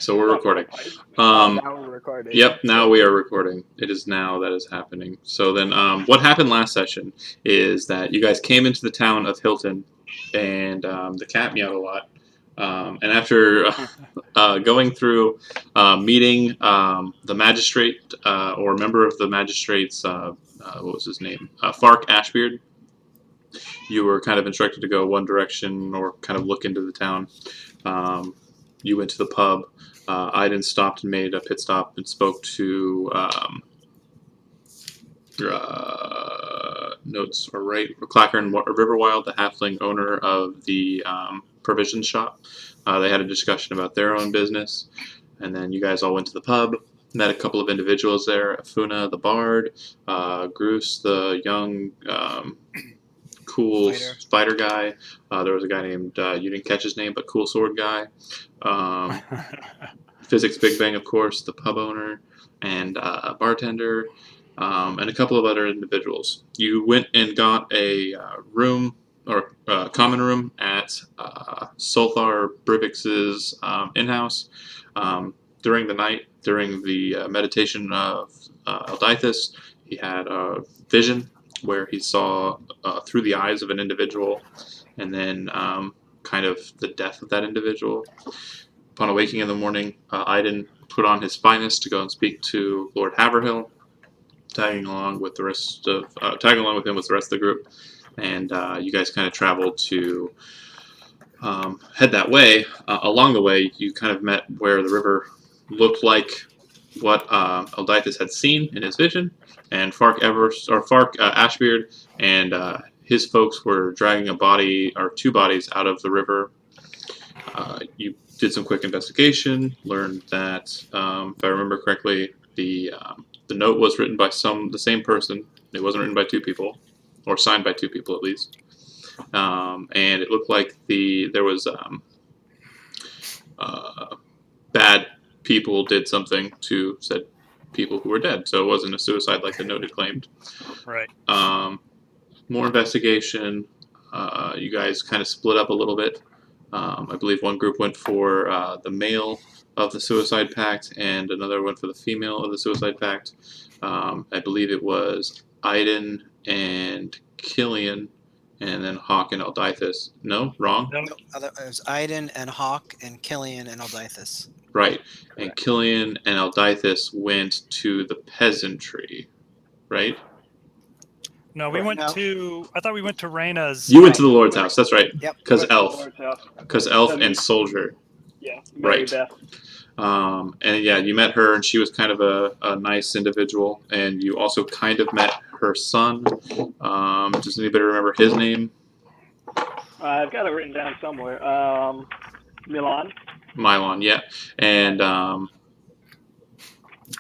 so we're recording. Now we're recording. Yep, now we are recording. It is now that is happening. So then, what happened last session is that you guys came into the town of Hilton, and the cat meowed a lot. And after going through meeting the magistrate or member of the magistrate's, what was his name? Fark Ashbeard, you were kind of instructed to go one direction or kind of look into the town. You went to the pub. Iden stopped and made a pit stop and spoke to notes or Clacker and Riverwild, the halfling owner of the provision shop. They had a discussion about their own business, and then you guys all went to the pub. Met a couple of individuals there: Afuna, the bard, Groose, the young, cool spider guy. There was a guy named you didn't catch his name, but cool sword guy. Physics Big Bang, of course, the pub owner, and a bartender, and a couple of other individuals. You went and got a room, or common room, at Solthar Brivix's in-house. During the night, during the meditation of Eldithus, he had a vision where he saw through the eyes of an individual, and then kind of the death of that individual. Upon awaking in the morning, Iden put on his finest to go and speak to Lord Haverhill, tagging along with him with the rest of the group, and you guys kind of traveled to head that way. Along the way, you kind of met where the river looked like what Eldithus had seen in his vision, and Fark Ashbeard and his folks were dragging a body or two bodies out of the river. You did some quick investigation, learned that, if I remember correctly, the note was written by the same person. It wasn't written by two people, or signed by two people at least. And it looked like there was bad people did something to said people who were dead. So it wasn't a suicide like the note had claimed. Right. More investigation. You guys kind of split up a little bit. I believe one group went for the male of the Suicide Pact, and another went for the female of the Suicide Pact. I believe it was Iden and Killian, and then Hawk and Eldithus. No, wrong? No, it was Iden and Hawk and Killian and Eldithus. Right. And Killian and Eldithus went to the peasantry, right? No, we went to... I thought we went to Raina's... You went to the Lord's house, that's right. Yep. Because elf. Because elf and soldier. Yeah. Right. And yeah, you met her, and she was kind of a nice individual, and you also kind of met her son. Does anybody remember his name? I've got it written down somewhere. Mylon, yeah. And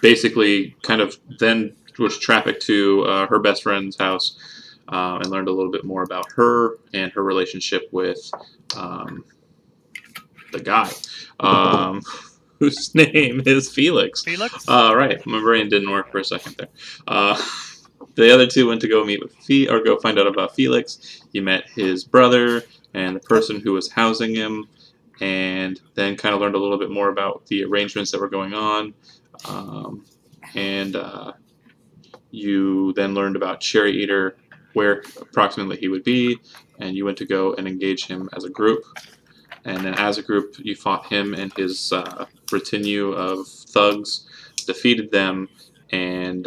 basically kind of then was trafficked to her best friend's house and learned a little bit more about her and her relationship with the guy. Whose name is Felix. Felix? Right. My brain didn't work for a second there. The other two went to go meet with go find out about Felix. You met his brother and the person who was housing him, and then kind of learned a little bit more about the arrangements that were going on. You then learned about Cherry Eater, where approximately he would be, and you went to go and engage him as a group. And then as a group, you fought him and his retinue of thugs, defeated them, and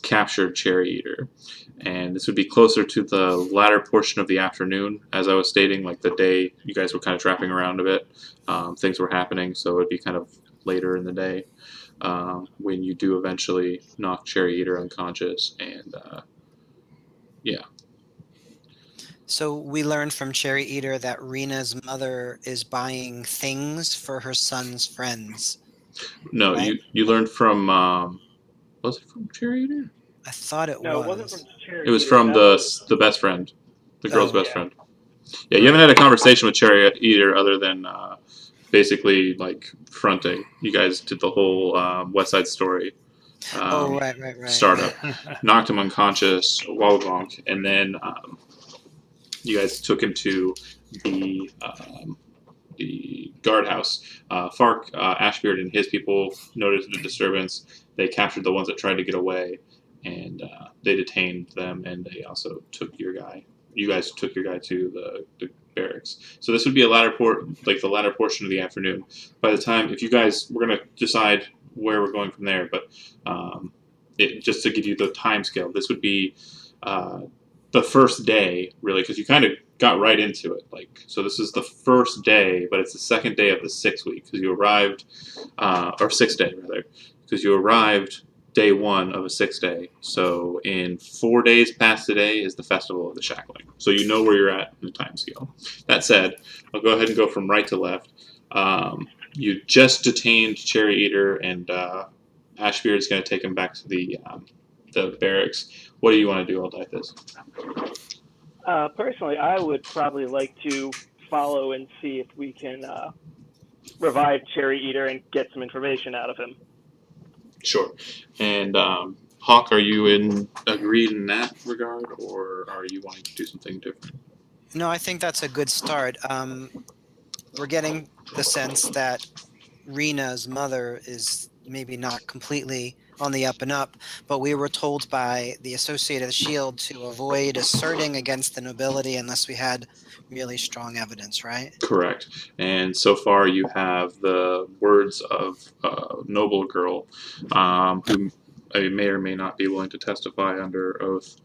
captured Cherry Eater. And this would be closer to the latter portion of the afternoon, as I was stating, like the day you guys were kind of trapping around a bit. Things were happening, so it would be kind of later in the day when you do eventually knock Cherry Eater unconscious. And yeah. So we learned from Cherry Eater that Rena's mother is buying things for her son's friends. No, right? you learned from... was it from Cherry Eater? I thought it was. No, it wasn't from Cherry. It was from the best friend. The girl's best yeah. friend. Yeah, you haven't had a conversation with Cherry Eater other than basically like fronting. You guys did the whole West Side Story right. startup. Knocked him unconscious, wallabonk, and then you guys took him to the guardhouse. Fark, Ashbeard, and his people noticed the disturbance. They captured the ones that tried to get away, and they detained them. And they also took your guy. You guys took your guy to the barracks. So this would be the latter portion of the afternoon. By the time, if you guys, we're gonna decide where we're going from there, but just to give you the time scale, this would be the first day, really, because you kind of got right into it. So this is the first day, but it's the second day of the 6th week because you arrived, or 6th day rather, because you arrived day 1 of a 6th day. So in 4 days past today is the Festival of the Shackling. So you know where you're at in the time scale. That said, I'll go ahead and go from right to left. You just detained Cherry Eater, and Ashbeard's going to take him back to the barracks. What do you want to do, Aldythus? Personally, I would probably like to follow and see if we can revive Cherry Eater and get some information out of him. Sure. And Hawk, are you agreed in that regard, or are you wanting to do something different? No, I think that's a good start. We're getting the sense that Rena's mother is maybe not completely on the up and up, but we were told by the Associated Shield to avoid asserting against the nobility unless we had really strong evidence, right? Correct. And so far you have the words of a noble girl who may or may not be willing to testify under oath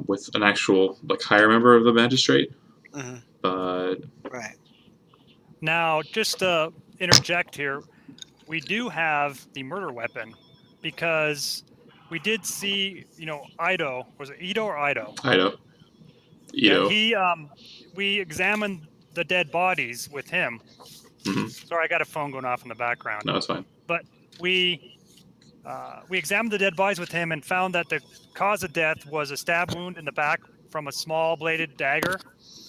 with an actual higher member of the magistrate. Mm-hmm. But right. Now, just to interject here, we do have the murder weapon because we did see, Ido. Was it Ido or Ido? Ido. Yeah, we examined the dead bodies with him. Mm-hmm. Sorry, I got a phone going off in the background. No, it's fine. But we examined the dead bodies with him and found that the cause of death was a stab wound in the back from a small bladed dagger,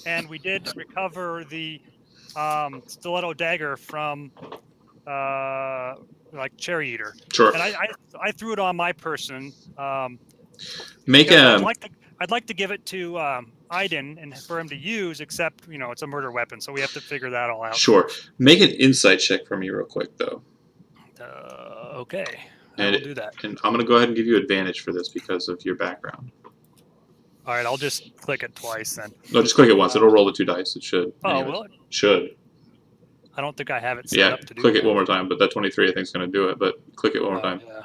and we did recover the stiletto dagger from Cherry Eater. Sure. And I threw it on my person. I'd like to give it to Iden and for him to use, except it's a murder weapon, so we have to figure that all out. Sure. Make an insight check for me real quick, though. Okay. I will do that. And I'm going to go ahead and give you advantage for this because of your background. All right, I'll just click it twice then. No, just click it once. It'll roll the 2 dice. It should. Oh, anyways. will it? Should. I don't think I have it set up to do click that. it one more time, but that 23 I think is going to do it, but click it one more time. Yeah.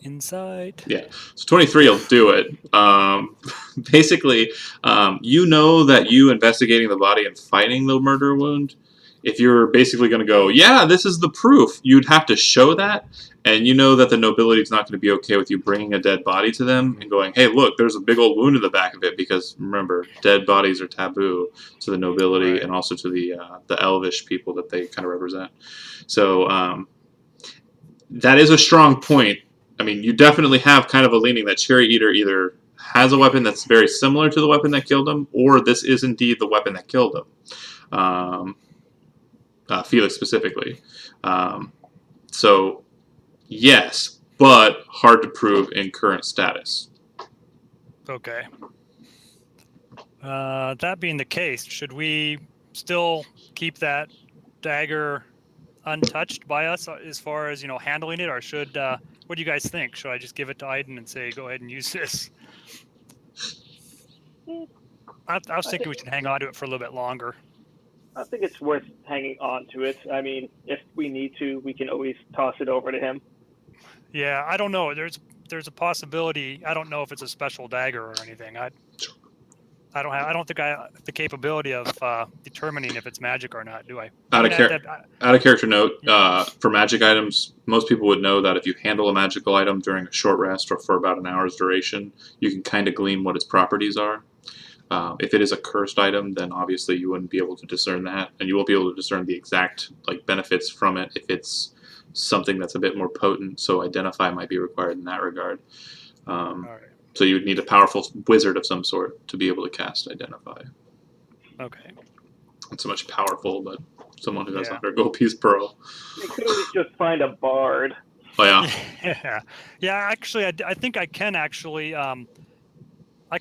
Insight. Yeah, so 23 will do it. Basically, you know that you investigating the body and finding the murder wound, if you're basically going to go, yeah, this is the proof, you'd have to show that, and you know that the nobility is not going to be okay with you bringing a dead body to them and going, hey, look, there's a big old wound in the back of it, because remember, dead bodies are taboo to the nobility Right. and also to the elvish people that they kind of represent. So that is a strong point. I mean, you definitely have kind of a leaning that Cherry Eater either has a weapon that's very similar to the weapon that killed him, or this is indeed the weapon that killed him. Felix specifically. So, yes, but hard to prove in current status. Okay. That being the case, should we still keep that dagger untouched by us as far as handling it, or should what do you guys think? Should I just give it to Iden and say go ahead and use this? I was thinking we should hang on to it for a little bit longer. I think it's worth hanging on to it. I mean, if we need to, we can always toss it over to him. Yeah, I don't know. There's a possibility. I don't know if it's a special dagger or anything. I don't think I have the capability of determining if it's magic or not, do I? Out of character note, for magic items, most people would know that if you handle a magical item during a short rest or for about an hour's duration, you can kind of glean what its properties are. If it is a cursed item, then obviously you wouldn't be able to discern that, and you won't be able to discern the exact benefits from it if it's something that's a bit more potent. So identify might be required in that regard. All right. So you would need a powerful wizard of some sort to be able to cast Identify. Okay. Not so much powerful, but someone who has 100 gold piece pearl. We could always just find a bard. Oh, yeah? Yeah, actually, I think I can actually, I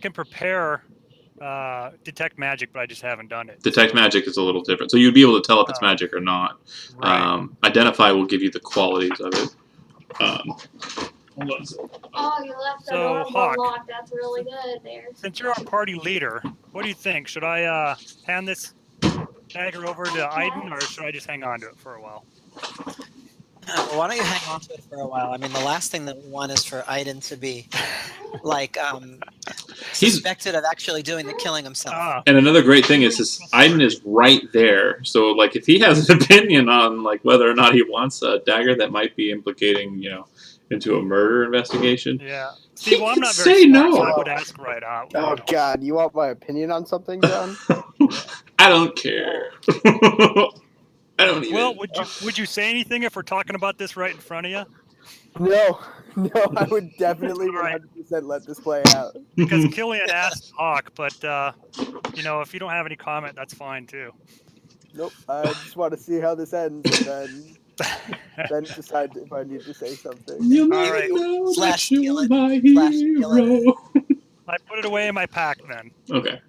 can prepare detect magic, but I just haven't done it. Detect magic is a little different. So you'd be able to tell if it's Oh. magic or not. Right. Identify will give you the qualities of it. Hold on a second. Oh, you left the So, door Hawk. unlocked. That's really good there. Since you're our party leader, what do you think? Should I hand this dagger over to Aiden, or should I just hang on to it for a while? Well, why don't you hang on to it for a while? I mean, the last thing that we want is for Aiden to be, like, suspected of actually doing the killing himself. Ah, And another great thing is Aiden is right there. So like if he has an opinion on like whether or not he wants a dagger that might be implicating, into a murder investigation. yeah. He See, well, I'm can not very say smart, no. so I would ask right out. Oh God, you want my opinion on something, John? I don't care. I don't even. Well, would you say anything if we're talking about this right in front of you? No, I would definitely All right. 100% let this play out. Because Killian asked Hawk, but if you don't have any comment, that's fine too. Nope, I just want to see how this ends, and then decide if I need to say something. You All make right. me know Slash that you're skillet. my Slash hero. I put it away in my pack then. Okay.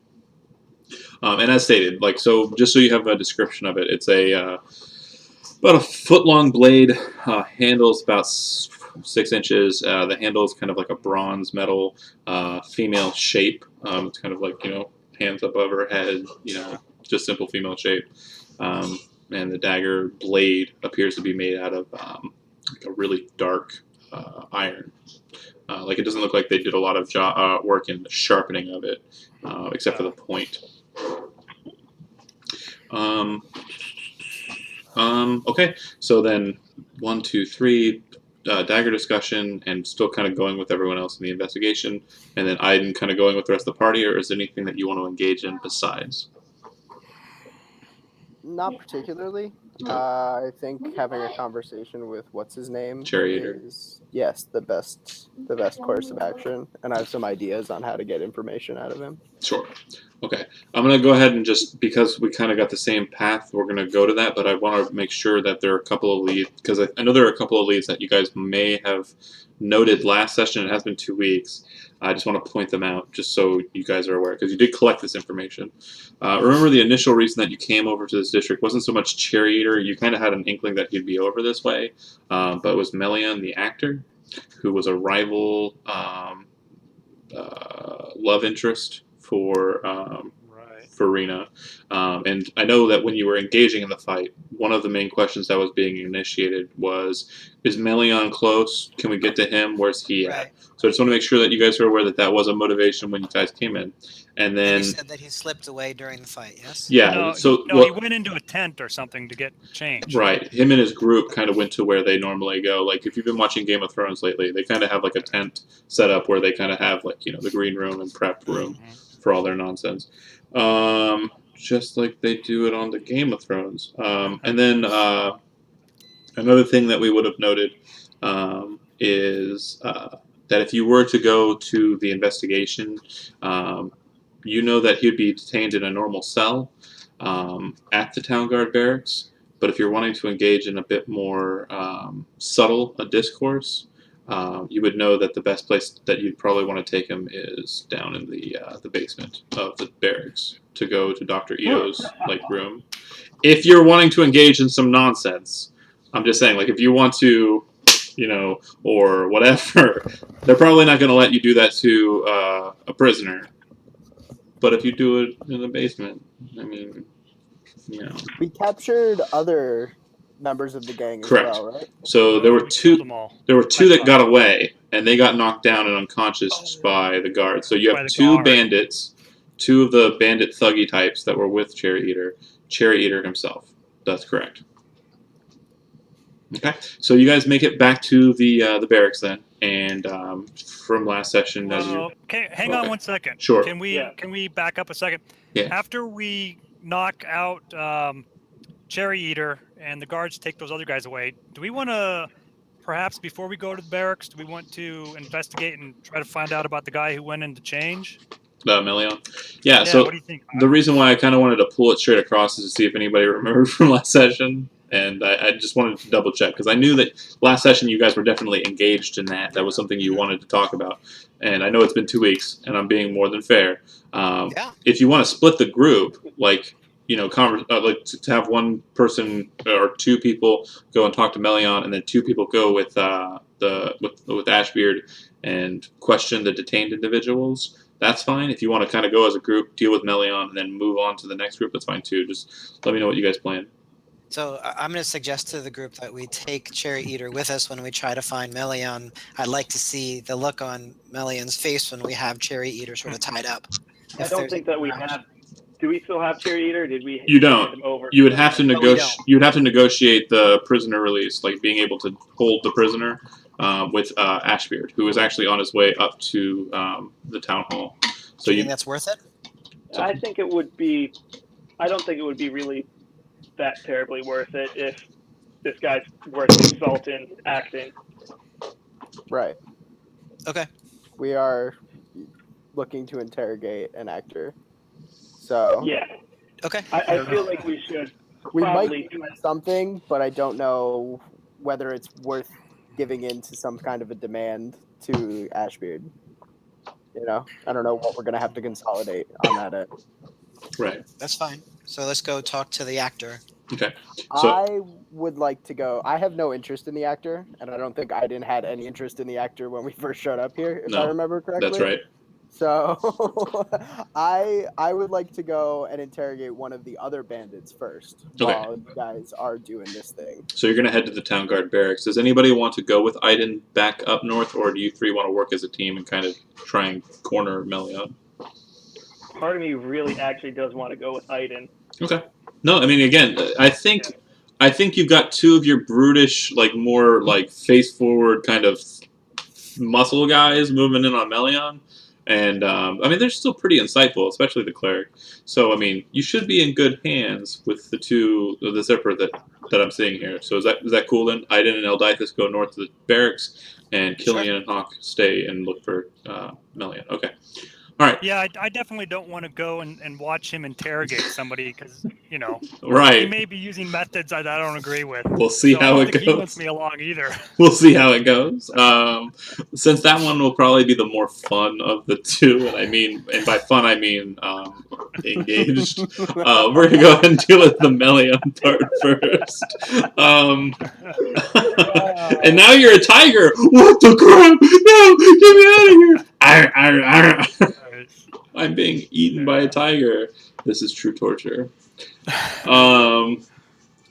And as stated, so just so you have a description of it, it's about a foot-long blade. Handle's about 6 inches. The handle is kind of like a bronze metal female shape. It's kind of like, hands above her head, just simple female shape. And the dagger blade appears to be made out of like a really dark iron. It doesn't look like they did a lot of work in the sharpening of it, except for the point. Okay, so then 1, 2, 3, dagger discussion, and still kind of going with everyone else in the investigation, and then Aiden kind of going with the rest of the party, or is there anything that you want to engage in besides? Not particularly. I think having a conversation with what's his name Cherry Eater. is the best course of action, and I have some ideas on how to get information out of him. Sure. Okay. I'm going to go ahead and just, because we kind of got the same path, we're going to go to that, but I want to make sure that there are a couple of leads, because I know there are a couple of leads that you guys may have noted last session. It has been 2 weeks. I just want to point them out just so you guys are aware, because you did collect this information. Remember, the initial reason that you came over to this district wasn't so much Cherry Eater. You kind of had an inkling that he'd be over this way, but it was Melion, the actor, who was a rival love interest for Rena. And I know that when you were engaging in the fight, one of the main questions that was being initiated was, is Melion close? Can we get to him? Where's he at? Right. So I just want to make sure that you guys are aware that was a motivation when you guys came in. And then... You said that he slipped away during the fight, yes? Yeah. He went into a tent or something to get changed. Right. Him and his group kind of went to where they normally go. Like, if you've been watching Game of Thrones lately, they kind of have, like, a tent set up where they kind of have, like, the green room and prep room for all their nonsense. Just like they do it on the Game of Thrones. And then another thing that we would have noted is that if you were to go to the investigation, you know that he'd be detained in a normal cell at the Town Guard barracks. But if you're wanting to engage in a bit more subtle a discourse, you would know that the best place that you'd probably want to take him is down in the basement of the barracks to go to Dr. Ito's room. If you're wanting to engage in some nonsense, I'm just saying, if you want to, or whatever, they're probably not going to let you do that to a prisoner. But if you do it in the basement, I mean, We captured other members of the gang as Correct. well, right? So there were We two. killed them all. There were 2 that got away, and they got knocked down and unconscious by the guards. So you By have the 2 guard. bandits, 2 of the bandit thuggy types that were with Cherry Eater himself. That's correct. Okay, so you guys make it back to the barracks then, and from last session, as you... Okay, hang on 1 second. Sure. Can we back up a second? Yeah. After we knock out Cherry Eater and the guards take those other guys away, do we want to, perhaps before we go to the barracks, do we want to investigate and try to find out about the guy who went into change? Melion? Yeah, Yeah, so what do you think? the reason why I kind of wanted to pull it straight across is to see if anybody remembered from last session. And I just wanted to double check because I knew that last session you guys were definitely engaged in that. That was something you wanted to talk about. And I know it's been 2 weeks, and I'm being more than fair. Yeah. If you want to split the group, like like to have one person or 2 people go and talk to Melion, and then 2 people go with with Ashbeard and question the detained individuals. That's fine. If you want to kind of go as a group, deal with Melion, and then move on to the next group, that's fine too. Just let me know what you guys plan. So I'm going to suggest to the group that we take Cherry Eater with us when we try to find Melion. I'd like to see the look on Melion's face when we have Cherry Eater sort of tied up. I If don't there's think that we interaction. have. Do we still have Cherry Eater? Or did we You hand don't. him over? You would have to we negotiate. don't. You would have to negotiate the prisoner release, like being able to hold the prisoner with Ashbeard, who is actually on his way up to the town hall. So Do you think that's worth it? I think it would be. I don't think it would be really that terribly worth it if this guy's worth his salt in acting. Right. Okay. We are looking to interrogate an actor. So Yeah, Okay. I feel like we should we might probably do something, but I don't know whether it's worth giving in to some kind of a demand to Ashbeard. I don't know what we're gonna have to consolidate on that end. right. That's fine. So let's go talk to the actor. Okay. So I would like to go. I have no interest in the actor, and I don't think Aiden had any interest in the actor when we first showed up here, if I No, remember correctly. that's right. So I would like to go and interrogate one of the other bandits first while you guys are doing this thing. So you're gonna head to the town guard barracks. Does anybody want to go with Aiden back up north, or do you 3 want to work as a team and kind of try and corner Melion? part of me really actually does want to go with Aiden. Okay. No, I mean, again, I think you've got 2 of your brutish, like more like face forward kind of muscle guys moving in on Melion, and I mean they're still pretty insightful, especially the cleric. So I mean, you should be in good hands with the Zipper that I'm seeing here. So is that cool then? Aiden and Eldithus go north to the barracks, and Killian and Hawk stay and look for Melion. Okay. All right. Yeah, I definitely don't want to go and watch him interrogate somebody because, he Right. may be using methods I don't agree with. We'll see So I how don't it think he wants goes. me along either. We'll see how it goes. Since that one will probably be the more fun of the 2, and by fun I mean engaged. We're gonna go ahead and deal with the Melion part first. And now you're a tiger. What the crap? No, get me out of here! I'm being eaten by a tiger. This is true torture. The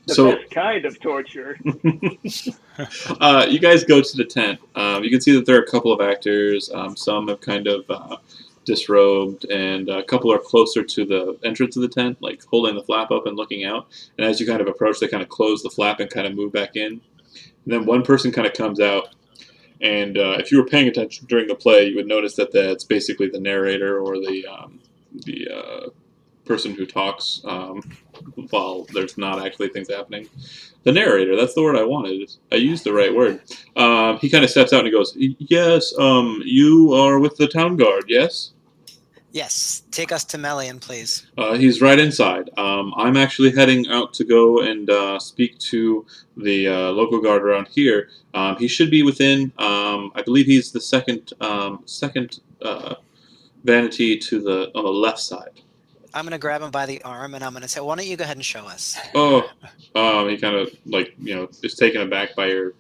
So best kind of torture. you guys go to the tent. You can see that there are a couple of actors. Some have kind of disrobed, and a couple are closer to the entrance of the tent, like holding the flap up and looking out. And as you kind of approach, they kind of close the flap and kind of move back in. And then one person kind of comes out. And if you were paying attention during the play, you would notice that that's basically the narrator or the person who talks while there's not actually things happening. The narrator, that's the word I wanted. I used the right word. He kind of steps out and he goes, "Yes, you are with the town guard, yes?" Yes. Take us to Melion, please. He's right inside. I'm actually heading out to go and speak to the local guard around here. He should be within. I believe he's the second vanity on the left side. I'm going to grab him by the arm and I'm going to say, why don't you go ahead and show us? Oh, he kind of is taken aback by your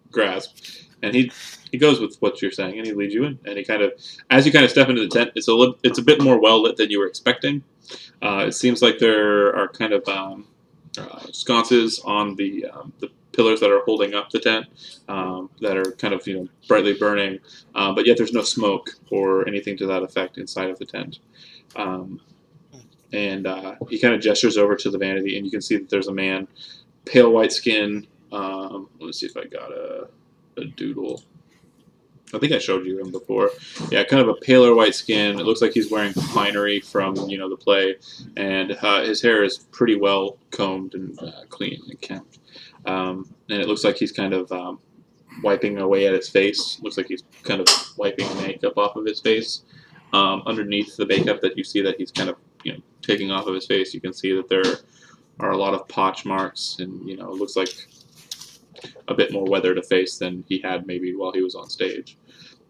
grasp, and he goes with what you're saying, and he leads you in, and he kind of, as you kind of step into the tent, it's a bit more well lit than you were expecting. It seems like there are kind of sconces on the pillars that are holding up the tent that are kind of brightly burning, but yet there's no smoke or anything to that effect inside of the tent. And he kind of gestures over to the vanity, and you can see that there's a man, pale white skin. Let's see if I got a doodle. I think I showed you him before. Yeah, kind of a paler white skin. It looks like he's wearing finery from the play, and his hair is pretty well combed and clean and kempt. And it looks like he's kind of wiping away at his face. Looks like he's kind of wiping makeup off of his face. Underneath the makeup that you see that he's kind of taking off of his face, you can see that there are a lot of potch marks, and it looks like a bit more weathered a face than he had maybe while he was on stage.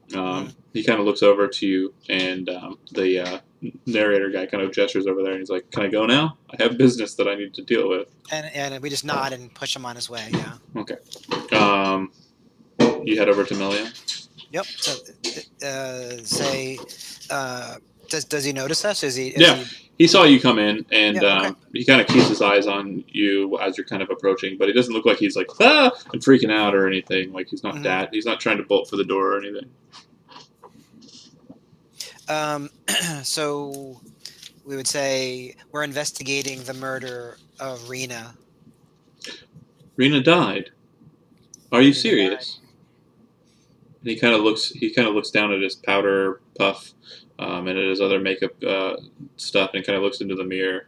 He kind of looks over to you, and the narrator guy kind of gestures over there, and he's like, "Can I go now? I have business that I need to deal with." And we just nod and push him on his way. Yeah. Okay. You head over to Melia. Yep. So, say, does he notice us? Is he? Yeah. He saw you come in, and Yeah, okay. he kind of keeps his eyes on you as you're kind of approaching, but he doesn't look like he's like and freaking out or anything. Like he's not he's not trying to bolt for the door or anything. So we would say we're investigating the murder of Rena. Rena died. Are you serious? And he kind of looks down at his powder puff, and at his other makeup stuff, and kind of looks into the mirror,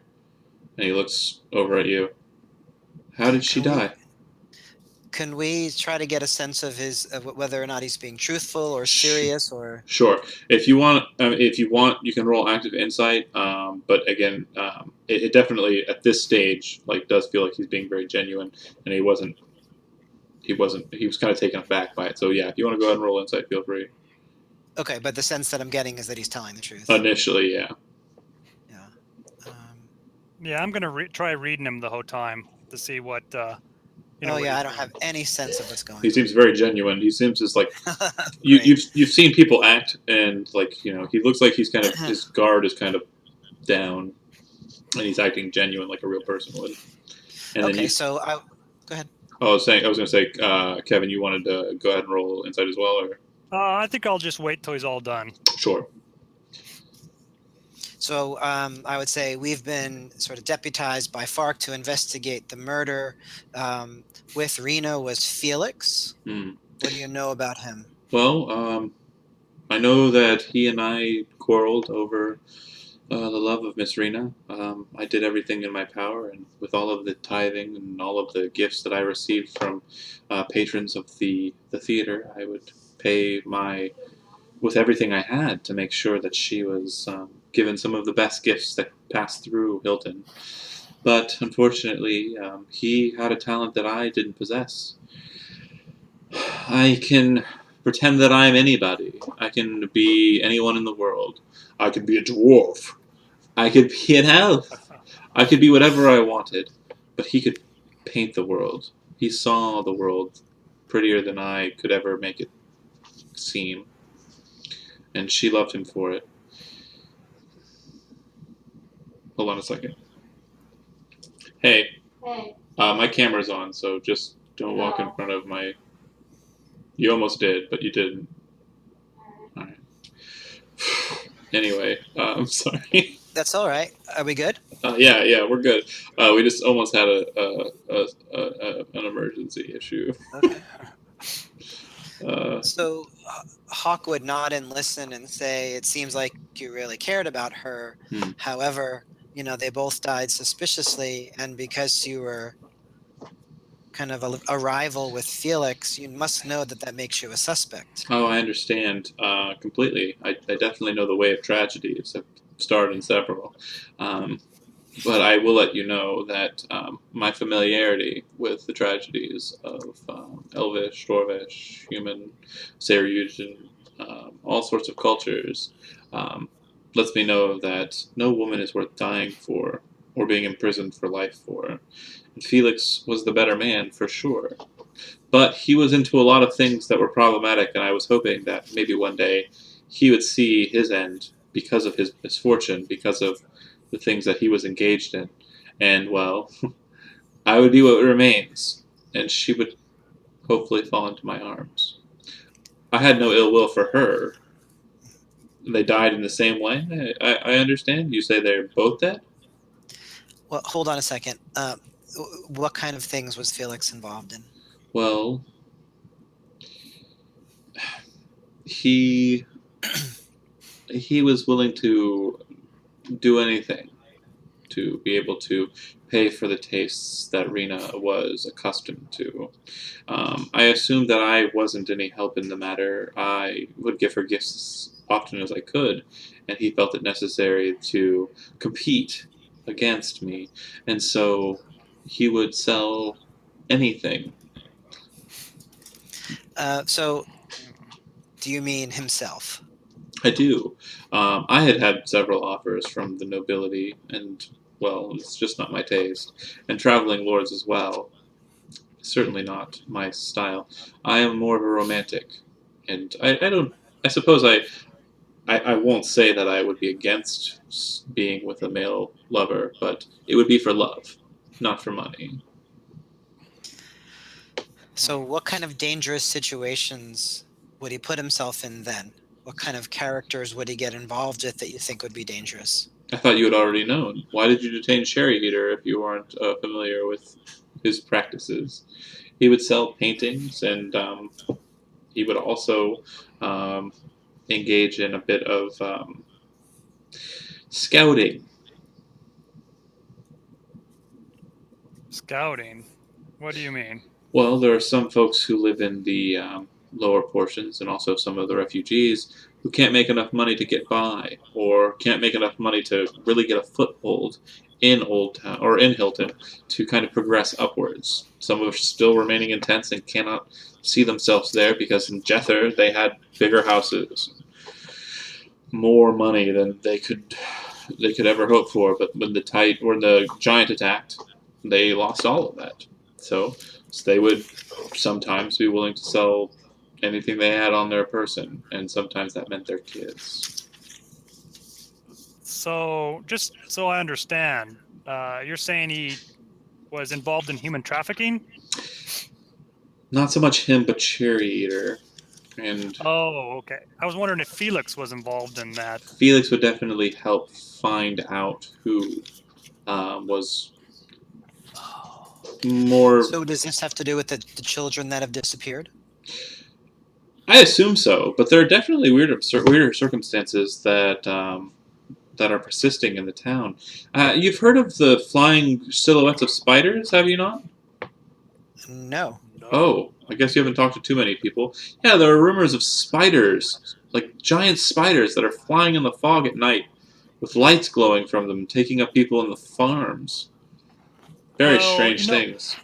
and he looks over at you. How did she die? Can we try to get a sense of whether or not he's being truthful or serious or? Sure. If you want, you can roll active insight. But again, it definitely at this stage does feel like he's being very genuine, and he was kind of taken aback by it. So yeah, if you want to go ahead and roll insight, feel free. Okay, but the sense that I'm getting is that he's telling the truth. Initially, yeah. Yeah. Yeah, I'm gonna try reading him the whole time to see what. I don't have any sense of what's going on. He seems very genuine. He seems just like you've seen people act, and he looks like he's kind of his guard is kind of down, and he's acting genuine like a real person would. And okay, then so go ahead. I was going to say, Kevin, you wanted to go ahead and roll insight as well, or? I think I'll just wait till he's all done. Sure. So I would say we've been sort of deputized by FARC to investigate the murder. With Rena was Felix. What do you know about him? Well, I know that he and I quarreled over the love of Miss Rena. I did everything in my power, and with all of the tithing and all of the gifts that I received from patrons of the theater, I would pay with everything I had to make sure that she was given some of the best gifts that passed through Hilton. But unfortunately, he had a talent that I didn't possess. I can pretend that I'm anybody. I can be anyone in the world. I could be a dwarf. I could be an elf. I could be whatever I wanted. But he could paint the world. He saw the world prettier than I could ever make it seem. And she loved him for it. Hold on a second. Hey. Hey. My camera's on, so just don't walk in front of my... You almost did, but you didn't. Alright. Anyway, I'm sorry. That's all right. Are we good? Yeah, we're good. We just almost had an emergency issue. Okay. So Hawk would nod and listen and say, it seems like you really cared about her. However, they both died suspiciously, and because you were kind of a rival with Felix, you must know that makes you a suspect. Oh, I understand completely. I definitely know the way of tragedy. It's starred in several. But I will let you know that my familiarity with the tragedies of Elvish, Dwarvish, human, Saryujan, all sorts of cultures lets me know that no woman is worth dying for or being imprisoned for life for. And Felix was the better man, for sure. But he was into a lot of things that were problematic, and I was hoping that maybe one day he would see his end because of his misfortune, because of the things that he was engaged in. And, well, I would be what remains, and she would hopefully fall into my arms. I had no ill will for her. They died in the same way? I understand. You say they're both dead? Well, hold on a second. What kind of things was Felix involved in? Well, he was willing to do anything to be able to pay for the tastes that Rena was accustomed to. I assumed that I wasn't any help in the matter. I would give her gifts as often as I could, and he felt it necessary to compete against me, and so he would sell anything. So, do you mean himself? I do. I had had several offers from the nobility, and, well, it's just not my taste. And traveling lords as well. Certainly not my style. I am more of a romantic. And I don't. I suppose I won't say that I would be against being with a male lover, but it would be for love, not for money. So, what kind of dangerous situations would he put himself in then? What kind of characters would he get involved with that you think would be dangerous? I thought you had already known. Why did you detain Sherry Heater if you weren't familiar with his practices? He would sell paintings, and he would also um, engage in a bit of scouting. Scouting? What do you mean? Well, there are some folks who live in the lower portions, and also some of the refugees who can't make enough money to get by, or can't make enough money to really get a foothold in Old Town or in Hilton to kind of progress upwards. Some are still remaining in tents and cannot see themselves there because in Jether they had bigger houses, more money than they could ever hope for. But when the giant attacked, they lost all of that. So they would sometimes be willing to sell anything they had on their person, and sometimes that meant their kids. So, just so I understand, you're saying he was involved in human trafficking? Not so much him, but Cherry Eater. And Oh, okay. I was wondering if Felix was involved in that. Felix would definitely help find out who was more. So, does this have to do with the children that have disappeared? I assume so, but there are definitely weirder circumstances that that are persisting in the town. You've heard of the flying silhouettes of spiders, have you not? No. Oh, I guess you haven't talked to too many people. Yeah, there are rumors of spiders, like giant spiders that are flying in the fog at night, with lights glowing from them, taking up people in the farms. Very Well, strange things.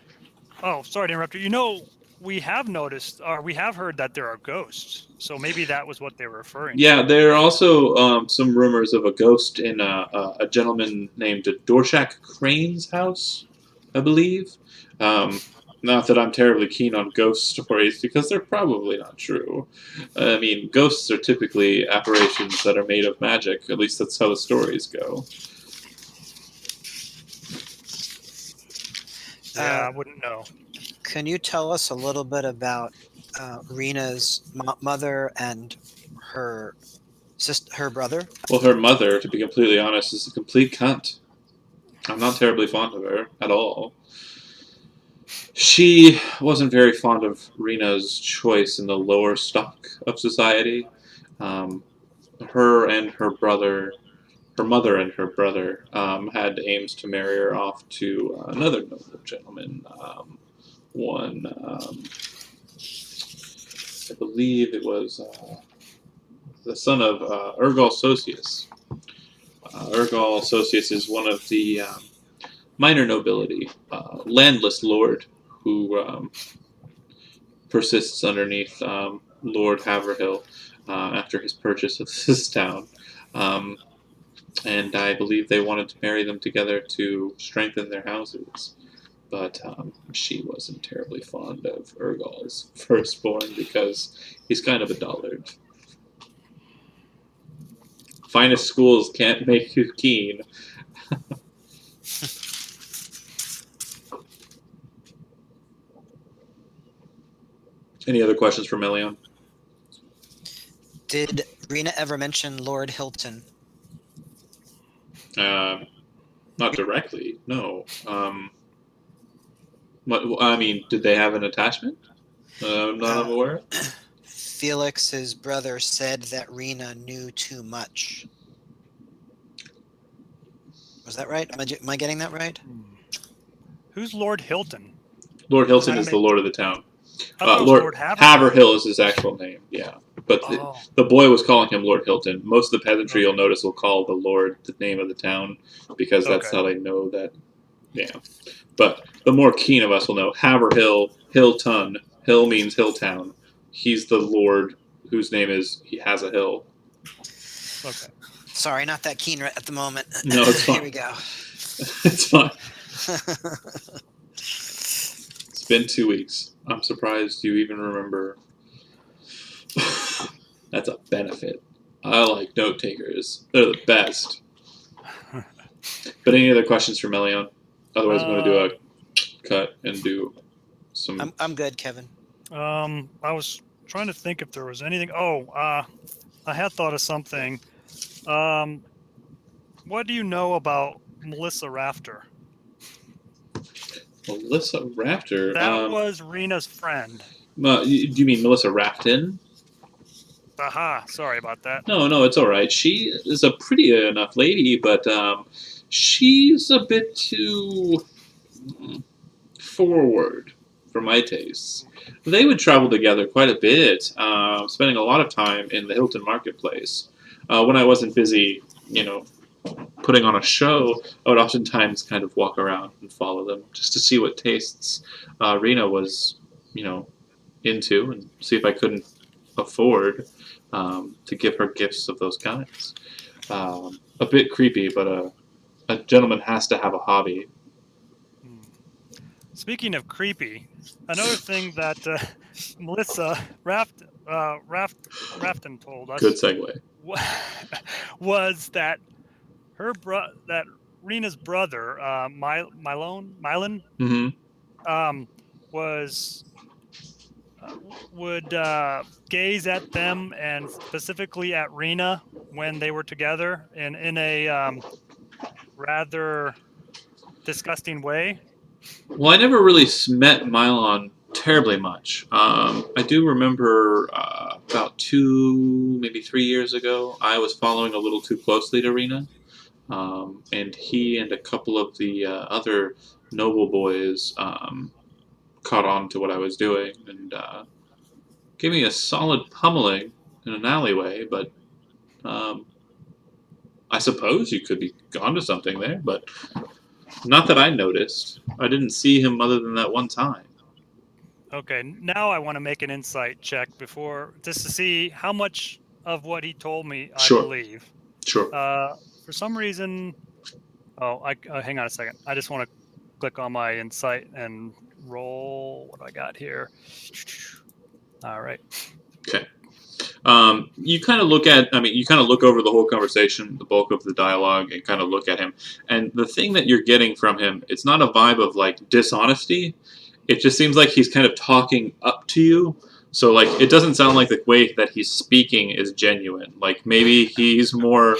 Oh, sorry to interrupt you. You know, we have noticed, or we have heard that there are ghosts. So maybe that was what they were referring to. Yeah, there are also some rumors of a ghost in a gentleman named Dorshak Crane's house, I believe. Not that I'm terribly keen on ghost stories, because they're probably not true. I mean, ghosts are typically apparitions that are made of magic. At least that's how the stories go. Yeah, I wouldn't know. Can you tell us a little bit about Rena's mother and her her brother? Well, her mother, to be completely honest, is a complete cunt. I'm not terribly fond of her at all. She wasn't very fond of Rena's choice in the lower stock of society. Her and her brother, her mother and her brother, had aims to marry her off to another noble gentleman. I believe it was the son of Ergal Socius. Ergal Socius is one of the minor nobility, landless lord who persists underneath Lord Haverhill after his purchase of this town. And I believe they wanted to marry them together to strengthen their houses. But she wasn't terribly fond of Ergal's firstborn because he's kind of a dullard. Finest schools can't make you keen. Any other questions for Melion? Did Rena ever mention Lord Hilton? Not directly, no. I mean, did they have an attachment? I'm aware. Felix's brother said that Rena knew too much. Was that right? Am I getting that right? Who's Lord Hilton? Lord Hilton is the lord of the town. I thought it was Lord Lord Haverhill. Haverhill is his actual name, yeah. but Oh, the boy was calling him Lord Hilton. Most of the peasantry, you'll notice, will call the Lord the name of the town because that's Okay. how they know that. Yeah, but the more keen of us will know Haverhill, Hillton. Hill means hill town. He's the Lord whose name is he has a hill. okay. Sorry, not that keen at the moment. No, it's Here fine. we go. It's fine. It's been 2 weeks. I'm surprised you even remember. That's a benefit. I like note takers. They're the best. But any other questions for Melion? Otherwise, I'm going to do a cut and do some. I'm good, Kevin. I was trying to think if there was anything. Oh, I had thought of something. What do you know about Melissa Rafter? Melissa Rafter. That was Rena's friend. Do you mean Melissa Rafton? Aha, sorry about that. No, it's all right. She is a pretty enough lady, but she's a bit too forward for my tastes. They would travel together quite a bit, spending a lot of time in the Hilton Marketplace. When I wasn't busy, putting on a show, I would oftentimes kind of walk around and follow them just to see what tastes Rena was, into, and see if I couldn't afford to give her gifts of those kinds. A bit creepy, but a gentleman has to have a hobby. Speaking of creepy, another thing that Melissa Rafton told us Good segue. was that that Rena's brother, Mylan, Mm-hmm. was would gaze at them and specifically at Rena when they were together in a rather disgusting way. Well, I never really met Mylon terribly much. I do remember about 2, maybe 3 years ago, I was following a little too closely to Rena. And he and a couple of the other noble boys caught on to what I was doing and gave me a solid pummeling in an alleyway. But I suppose you could be gone to something there, but not that I noticed. I didn't see him other than that one time. Okay, now I want to make an insight check just to see how much of what he told me I Sure. believe. Sure. For some reason, hang on a second. I just want to click on my insight and roll. What do I got here? All right. Okay. You kind of look over the whole conversation, the bulk of the dialogue, and kind of look at him. And the thing that you're getting from him, it's not a vibe of like dishonesty. It just seems like he's kind of talking up to you. So like, it doesn't sound like the way that he's speaking is genuine. Like maybe he's more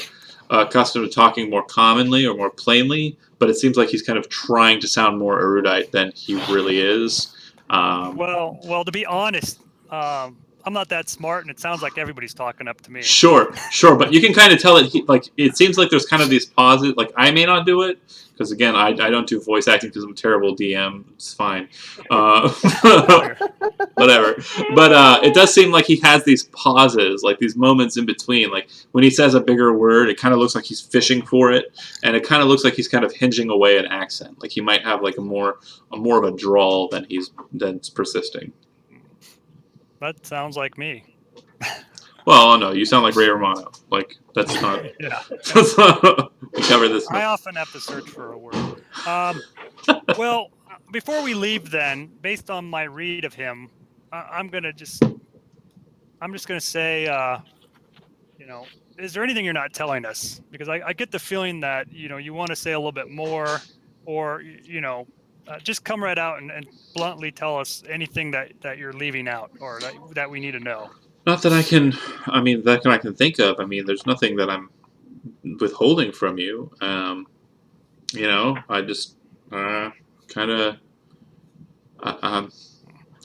accustomed to talking more commonly or more plainly, but it seems like he's kind of trying to sound more erudite than he really is. Well, to be honest, I'm not that smart, and it sounds like everybody's talking up to me. Sure, but you can kind of tell it. It seems like there's kind of these pauses. Like I may not do it because again, I don't do voice acting because I'm a terrible DM. It's fine, whatever. But it does seem like he has these pauses, like these moments in between. Like when he says a bigger word, it kind of looks like he's fishing for it, and it kind of looks like he's kind of hinging away an accent. Like he might have like a more of a drawl than's persisting. That sounds like me. Well, no, you sound like Ray Romano. Like that's not. Yeah. That's not, we cover this. I often have to search for a word. Well, before we leave, then, based on my read of him, I'm just gonna say, is there anything you're not telling us? Because I get the feeling that you want to say a little bit more, or just come right out and bluntly tell us anything that you're leaving out or that we need to know. Not that I can. I mean, that I can think of. I mean, there's nothing that I'm withholding from you. I just kind of.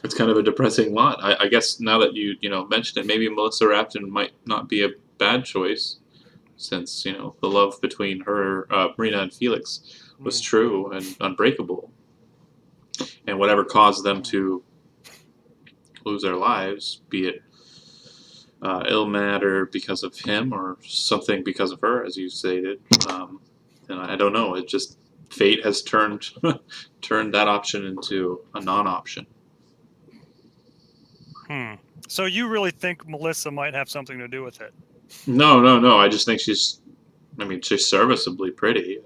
It's kind of a depressing lot. I guess now that you mentioned it, maybe Melissa Rafton might not be a bad choice, since the love between her, Rena and Felix, was true and unbreakable, and whatever caused them to lose their lives, be it ill matter because of him or something because of her, as you stated. And I don't know. It just fate has turned turned that option into a non-option. So you really think Melissa might have something to do with it? No. I just think she's serviceably pretty.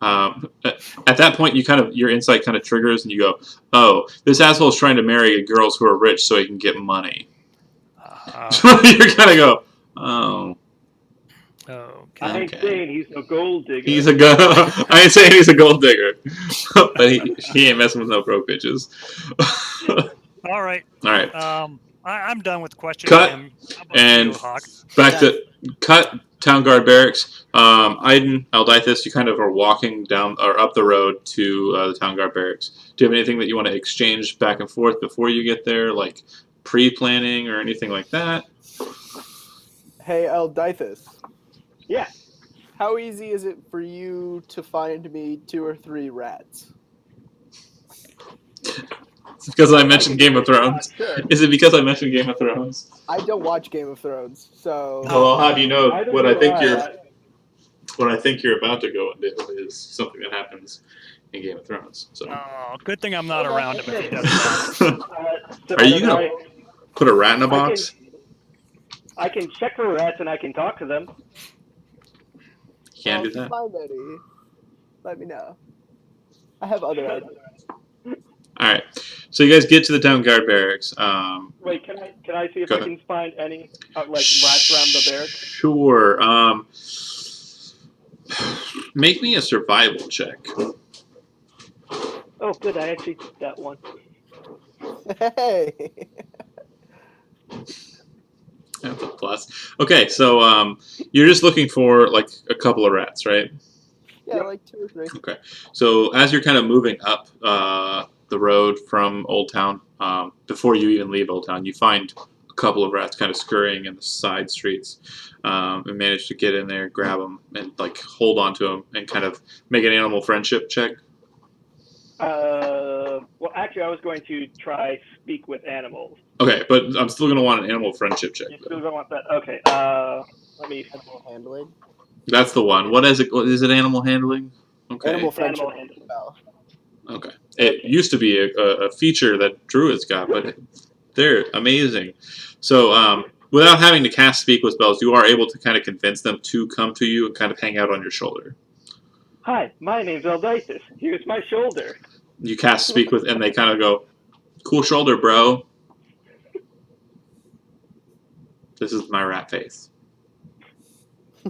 At that point, your insight kind of triggers, and you go, "Oh, this asshole is trying to marry girls who are rich so he can get money." So you kind of go, "Oh, Okay. I ain't saying he's a gold digger. I ain't saying he's a gold digger, but he ain't messing with no broke bitches." All right. All right. I'm done with questioning Cut. him. How about And you, Hawk? back to cut town guard barracks. Aiden, Aldithus, you kind of are walking down or up the road to the town guard barracks. Do you have anything that you want to exchange back and forth before you get there, like pre-planning or anything like that? Hey, Eldithus. Yeah. How easy is it for you to find me 2 or 3 rats? It's because I mentioned Game of Thrones. Sure. Is it because I mentioned Game of Thrones? I don't watch Game of Thrones, so. Well, I'll have you know I don't what know I think why. what I think you're about to go into is something that happens in Game of Thrones. So. Oh, good thing I'm not Oh, around that's him if he okay. does that. So Are you gonna I put a rat in a box? can check for rats and I can talk to them. Can't do If you that. find any, let me know. I have other ideas. All right. So you guys get to the town guard barracks. Wait, can I see if Go I ahead. can find any rats around the barracks? Sure. Make me a survival check. Oh, good. I actually did that one. Hey. That's a plus. Okay, so you're just looking for like a couple of rats, right? Yeah, like 2 or 3. Okay. So as you're kind of moving up the road from Old Town, before you even leave Old Town, you find a couple of rats kind of scurrying in the side streets, and manage to get in there, grab them, and like hold on to them, and kind of make an animal friendship check. Well, actually, I was going to try speak with animals. Okay, but I'm still gonna want an animal friendship check. You still don't want that? Okay. Let me. Animal handling. That's the one. What is it? What is it? Animal handling. Okay. Animal friendship. Animal handling. Spell. Okay. It used to be a feature that Druids got, but they're amazing. So, without having to cast speak with spells, you are able to kind of convince them to come to you and kind of hang out on your shoulder. Hi, my name's Eldithus. Here's my shoulder. You cast speak with, and they kind of go, "Cool shoulder, bro. This is my rat face."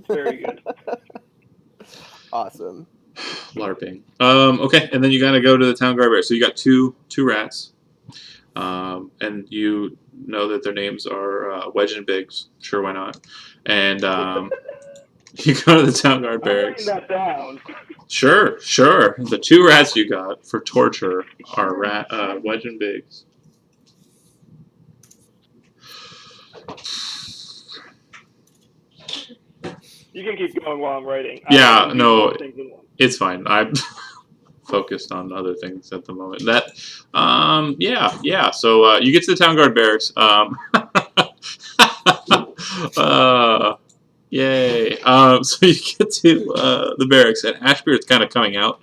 Very good. Awesome. LARPing. Okay, and then you gotta go to the town guard barracks. So you got two rats, and you know that their names are Wedge and Biggs. Sure, why not? And you go to the town guard I'm writing barracks. that down. Sure. The 2 rats you got for torture are Wedge and Biggs. You can keep going while I'm writing. Yeah, I can do no, both things in one. it's fine. I'm focused on other things at the moment. Yeah. So you get to the town guard barracks. Yay. So you get to the barracks, and Ashbeard's kind of coming out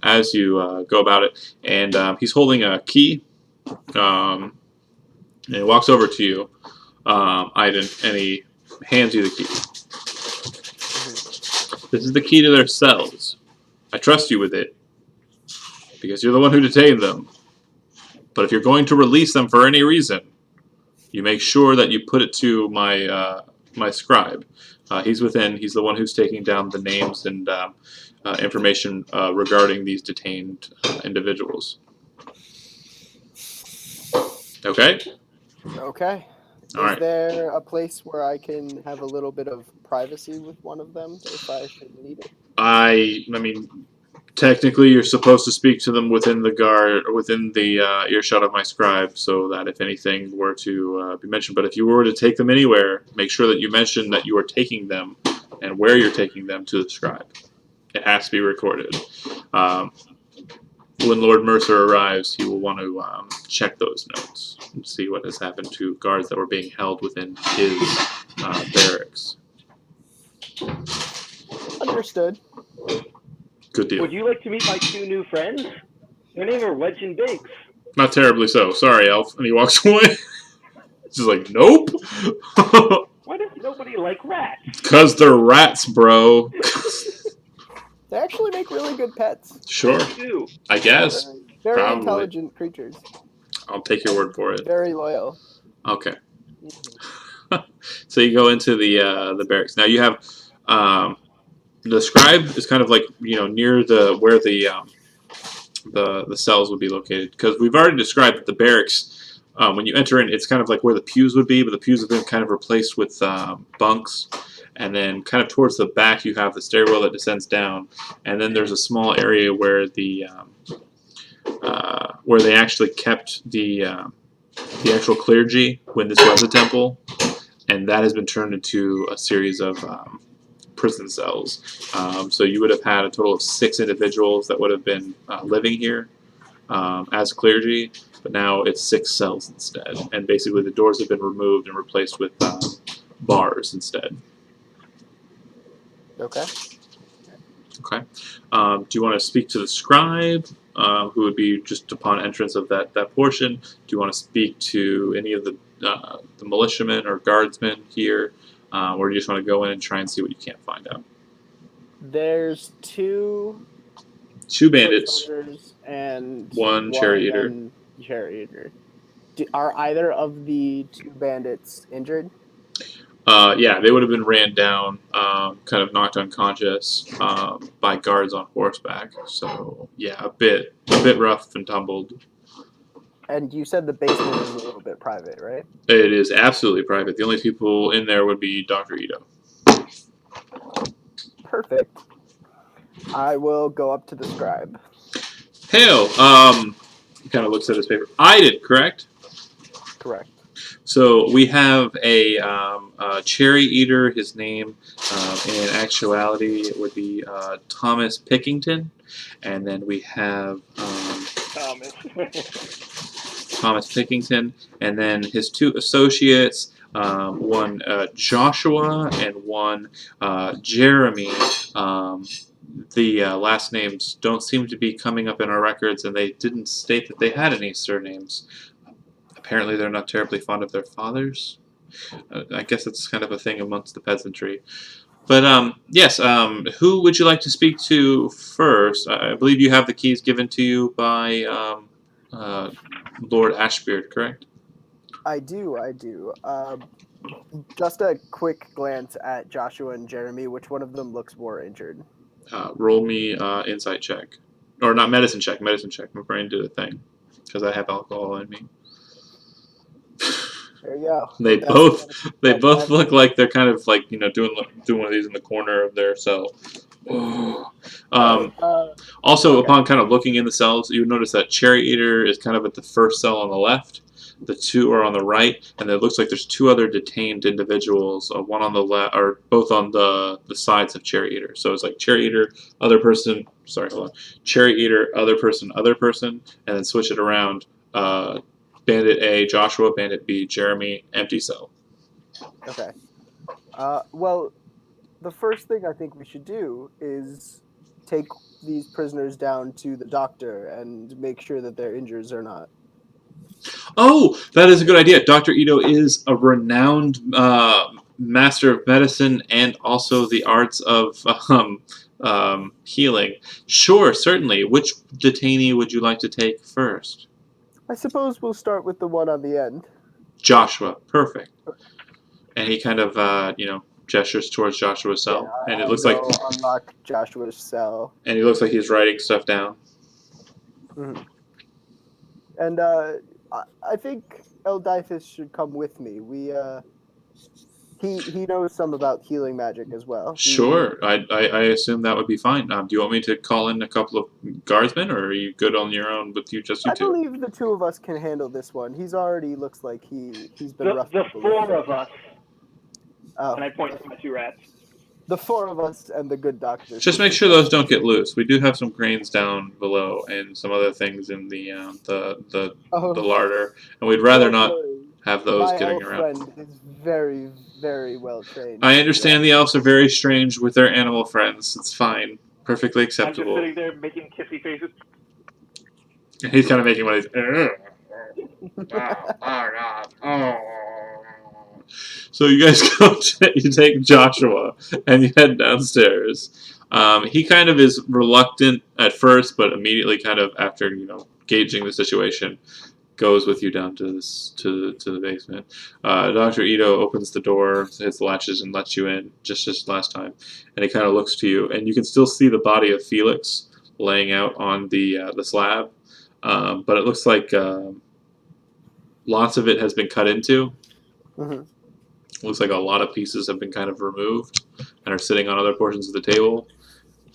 as you go about it, and he's holding a key, and he walks over to you, Aiden, and he hands you the key. This is the key to their cells. I trust you with it, because you're the one who detained them. But if you're going to release them for any reason, you make sure that you put it to my scribe. He's within. He's the one who's taking down the names and information regarding these detained individuals. Okay? Okay. All Is right. there a place where I can have a little bit of privacy with one of them if I should need it? I mean, technically, you're supposed to speak to them within the earshot of my scribe, so that if anything were to be mentioned. But if you were to take them anywhere, make sure that you mention that you are taking them and where you're taking them to the scribe. It has to be recorded. when Lord Mercer arrives, he will want to check those notes and see what has happened to guards that were being held within his barracks. Understood. Good deal. Would you like to meet my two new friends? Their name are Wedge and Biggs. Not terribly so. Sorry, Elf. And he walks away. He's like, nope. Why does nobody like rats? Because they're rats, bro. They actually make really good pets. Sure. They do. I guess. Very Probably. intelligent creatures. I'll take your word for it. Very loyal. Okay. So you go into the barracks. Now you have the scribe is kind of like near where the cells would be located, because we've already described that the barracks. When you enter in, it's kind of like where the pews would be, but the pews have been kind of replaced with bunks. And then kind of towards the back, you have the stairwell that descends down. And then there's a small area where where they actually kept the actual clergy when this was a temple. And that has been turned into a series of prison cells. So you would have had a total of 6 individuals that would have been living here as clergy. But now it's 6 cells instead, and basically the doors have been removed and replaced with bars instead. Okay. Okay. Do you want to speak to the scribe, who would be just upon entrance of that portion? Do you want to speak to any of the militiamen or guardsmen here, or do you just want to go in and try and see what you can't find out? There's 2 bandits, soldiers and 1 chariot eater. Are either of the 2 bandits injured? Yeah, they would have been ran down, kind of knocked unconscious by guards on horseback. So yeah, a bit rough and tumbled. And you said the basement is a little bit private, right? It is absolutely private. The only people in there would be Dr. Ito. Perfect. I will go up to the scribe. Hail. He kind of looks at his paper. I did, correct? Correct. So we have a cherry eater. His name, in actuality, would be Thomas Pickington, and then we have Thomas Pickington, and then his 2 associates, one Joshua and one Jeremy. The last names don't seem to be coming up in our records, and they didn't state that they had any surnames. Apparently they're not terribly fond of their fathers. I guess it's kind of a thing amongst the peasantry. But yes, who would you like to speak to first? I believe you have the keys given to you by Lord Ashbeard, correct? I do. Just a quick glance at Joshua and Jeremy. Which one of them looks more injured? Roll me insight check. Or not medicine check. My brain did a thing. Because I have alcohol in me. There you go. They both look like they're kind of like doing one of these in the corner of their cell. Also, okay. Upon kind of looking in the cells, you would notice that Cherry Eater is kind of at the first cell on the left. The 2 are on the right, and it looks like there's 2 other detained individuals. One on the left, or both on the sides of Cherry Eater. So it's like Cherry Eater, other person. Sorry, hold on. Cherry Eater, other person, and then switch it around. Bandit A, Joshua. Bandit B, Jeremy. Empty cell. Okay. Well, the first thing I think we should do is take these prisoners down to the doctor and make sure that their injuries are not. Oh, that is a good idea. Dr. Ito is a renowned master of medicine and also the arts of healing. Sure, certainly. Which detainee would you like to take first? I suppose we'll start with the one on the end. Joshua. Perfect. And he kind of, gestures towards Joshua's cell. Yeah, And it looks like unlock Joshua's cell. And he looks like he's writing stuff down. Mm-hmm. And I think Eldythus should come with me. He knows some about healing magic as well. Sure, I assume that would be fine. Do you want me to call in a couple of guardsmen, or are you good on your own with you two? I believe the 2 of us can handle this one. He's already looks like he's been rough. The 4 of us. Oh. And I point to my 2 rats. The four of us and the good doctor. Just make sure those don't get loose. We do have some grains down below and some other things in the larder, and we'd rather Don't not worry. have those My getting elf around. friend is very, very well trained. I understand the elves are very strange with their animal friends. It's fine, perfectly I'm just acceptable. sitting there making kissy faces. And he's kind of making one of these. So you guys you take Joshua and you head downstairs. He kind of is reluctant at first, but immediately, kind of after gauging the situation, goes with you down to the basement. Dr. Ito opens the door, hits the latches, and lets you in just last time. And he kind of looks to you, and you can still see the body of Felix laying out on the slab, but it looks like lots of it has been cut into. Mhm. Looks like a lot of pieces have been kind of removed and are sitting on other portions of the table.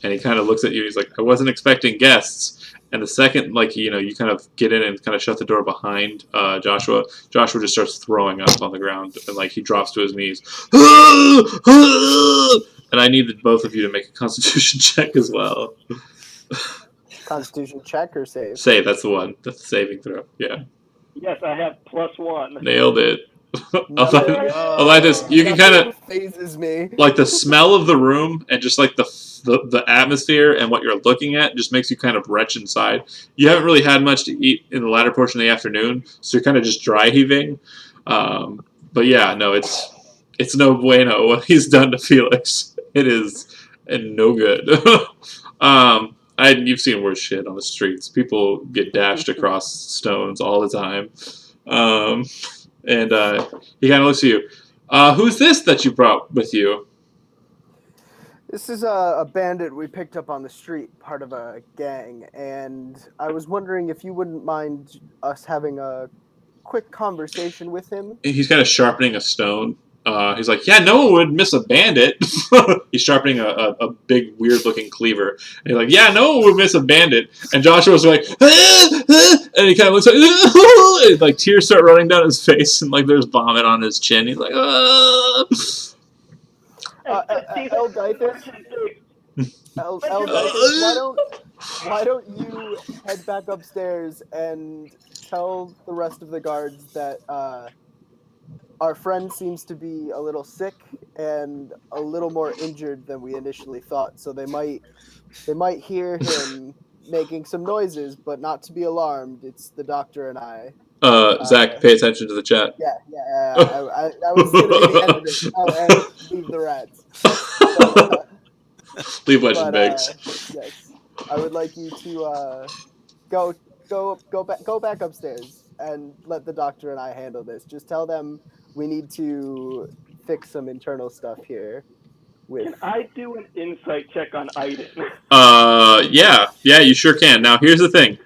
And he kind of looks at you. He's like, "I wasn't expecting guests." And the second, you kind of get in and kind of shut the door behind Joshua, Joshua just starts throwing up on the ground and he drops to his knees. And I need both of you to make a Constitution check as well. Constitution check or save? Save, that's the one. That's the saving throw. Yeah, Yes, I have +1. nailed it. Nothing- Allitus, you can kind nothing of phases me. the smell of the room and just the atmosphere and what you're looking at just makes you kind of retch inside. You haven't really had much to eat in the latter portion of the afternoon, so you're kind of just dry heaving. But yeah, no, it's no bueno what he's done to Felix. It is no good. You've seen worse shit on the streets. People get dashed across stones all the time. And he kind of looks at you. Who's this that you brought with you? This is a bandit we picked up on the street, part of a gang, and I was wondering if you wouldn't mind us having a quick conversation with him. He's kind of sharpening a stone. He's like, yeah, no one would miss a bandit. He's sharpening a big, weird-looking cleaver. And he's like, yeah, no one would miss a bandit. And Joshua's like, and he kind of looks like, and, tears start running down his face, and there's vomit on his chin. He's like, Elditus, why don't you head back upstairs and tell the rest of the guards that our friend seems to be a little sick and a little more injured than we initially thought. So they might hear him making some noises, but not to be alarmed. It's the doctor and I. Zach, pay attention to the chat. Yeah. I was going to be the end of it. And leave the rats. Leave Legend Bigs. Yes, I would like you to go back upstairs and let the doctor and I handle this. Just tell them we need to fix some internal stuff here. Can I do an insight check on Iden? Yeah, you sure can. Now, here's the thing.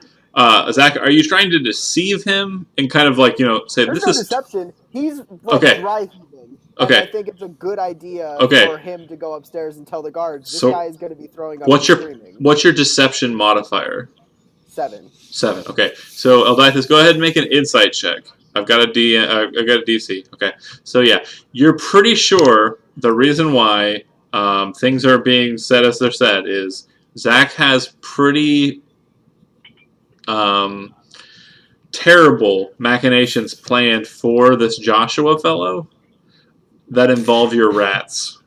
Zach, are you trying to deceive him and kind of say There's this no is deception. He's Okay. dry heaving. Okay. I think it's a good idea Okay. for him to go upstairs and tell the guards this So, guy is going to be throwing up what's and your screaming. what's your deception modifier? 7. 7. Okay. So Elditus, go ahead and make an insight check. I've got a DC. Okay. So yeah, you're pretty sure the reason why things are being said as they're said is Zach has pretty terrible machinations planned for this Joshua fellow that involve your rats.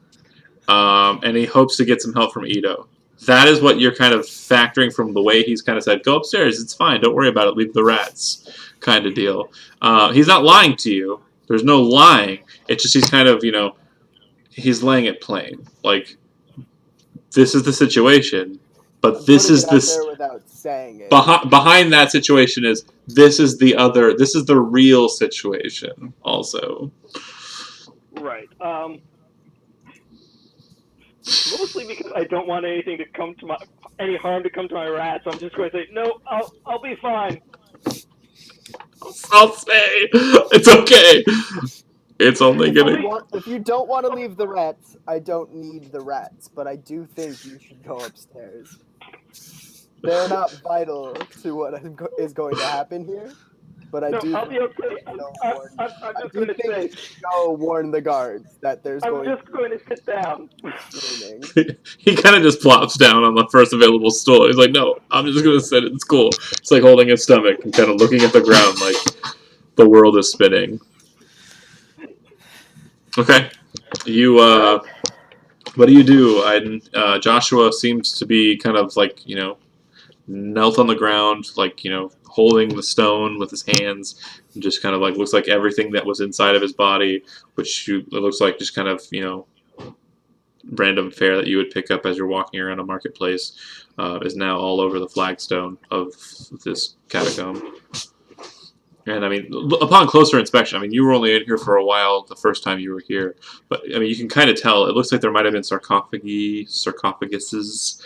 And he hopes to get some help from Ito. That is what you're kind of factoring from the way he's kind of said, go upstairs, it's fine, don't worry about it, leave the rats, kind of deal. He's not lying to you. There's no lying. It's just he's kind of, he's laying it plain. This is the situation, but this is this. Without saying it. Behind that situation is this is the real situation also. Right. Mostly because I don't want any harm to come to my rats. I'm just going to say no. I'll be fine. I'll say it's okay. It's only gonna. If you don't want to leave the rats, I don't need the rats, but I do think you should go upstairs. They're not vital to what is going to happen here. but I No, do I'll think be okay. I'm just going to say. go warn the guards that there's I'm going just going to sit down. to be screaming. He kind of just plops down on the first available stool. He's like, "No, I'm just gonna sit. It's cool." It's like holding his stomach and kind of looking at the ground like the world is spinning. Okay, you what do you do? Joshua seems to be kind of like knelt on the ground, like holding the stone with his hands, and just kind of like looks like everything that was inside of his body, it looks like just kind of random fare that you would pick up as you're walking around a marketplace, is now all over the flagstone of this catacomb. And I mean, upon closer inspection, I mean, you were only in here for a while the first time you were here, but I mean, you can kind of tell. It looks like there might have been sarcophaguses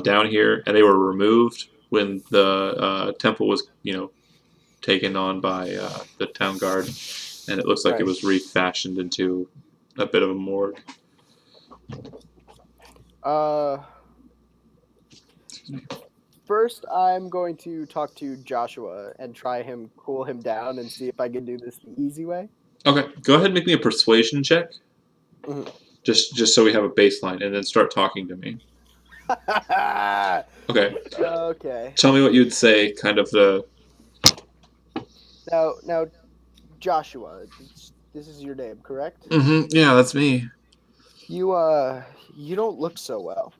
down here, and they were removed when the temple was, taken on by the town guard, and it looks like it Right. was refashioned into a bit of a morgue. First, I'm going to talk to Joshua and try cool him down and see if I can do this the easy way. Okay, go ahead and make me a persuasion check. Mhm. Just so we have a baseline, and then start talking to me. Okay. Okay. Tell me what you'd say, kind of the... Now, Joshua, this is your name, correct? Mm-hmm, yeah, that's me. You don't look so well.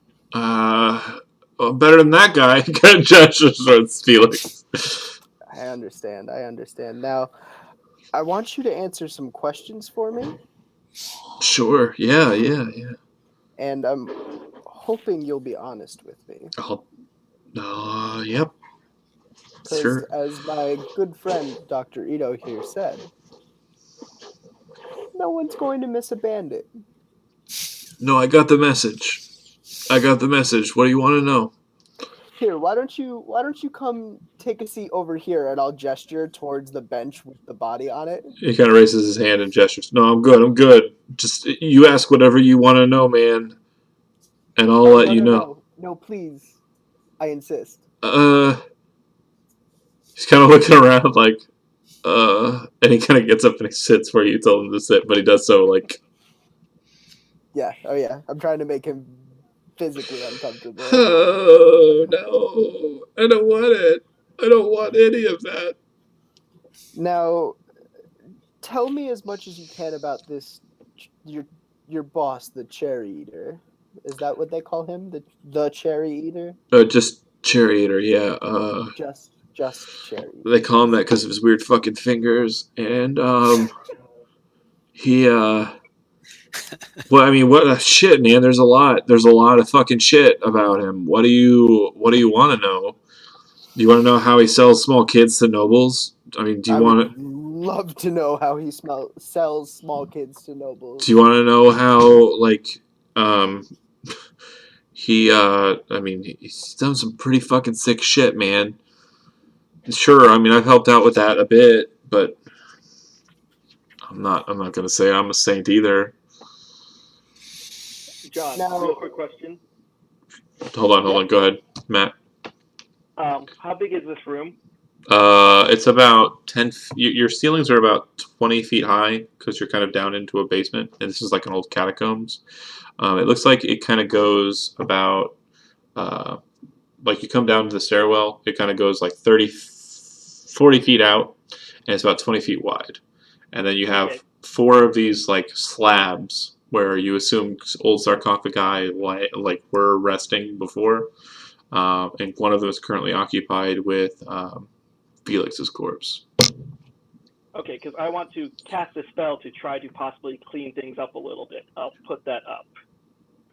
Well, better than that guy. Joshua starts feelings. I understand. Now, I want you to answer some questions for me, Sure, yeah. and I'm hoping you'll be honest with me. Yep. Because Sure. as my good friend Dr. Ito here said, no one's going to miss a bandit. No, I got the message. What do you want to know? Here, why don't you come take a seat over here, and I'll gesture towards the bench with the body on it. He kind of raises his hand and gestures. No, I'm good. Just, you ask whatever you want to know, man. And I'll let you know. No, please. I insist. He's kind of looking around like, and he kind of gets up and he sits where you told him to sit, but he does so like... Yeah, oh yeah. I'm trying to make him physically uncomfortable. Oh, no. I don't want it. I don't want any of that. Now, tell me as much as you can about this, your boss, the cherry eater. Is that what they call him? The cherry eater? Just Cherry Eater, yeah. Just cherry. They call him that because of his weird fucking fingers. And, he, well, I mean, what shit, man. There's a lot of fucking shit about him. What do you want to know? Do you want to know how he sells small kids to nobles? I mean, do you want to... love to know how he sells small kids to nobles. Do you want to know how, like, I mean, he's done some pretty fucking sick shit, man. Sure, I mean, I've helped out with that a bit, but I'm not gonna say I'm a saint either. John, Now- real quick question. Hold on, go ahead, Matt. How big is this room? It's about 10. Your ceilings are about 20 feet high because you're kind of down into a basement, and this is like an old catacombs. It looks like it kind of goes about, like you come down to the stairwell, it kind of goes like 40 feet out, and it's about 20 feet wide. And then you have 4 of these like slabs where you assume old sarcophagi like were resting before, and one of them is currently occupied with Felix's corpse. Okay, because I want to cast a spell to try to possibly clean things up a little bit. I'll put that up.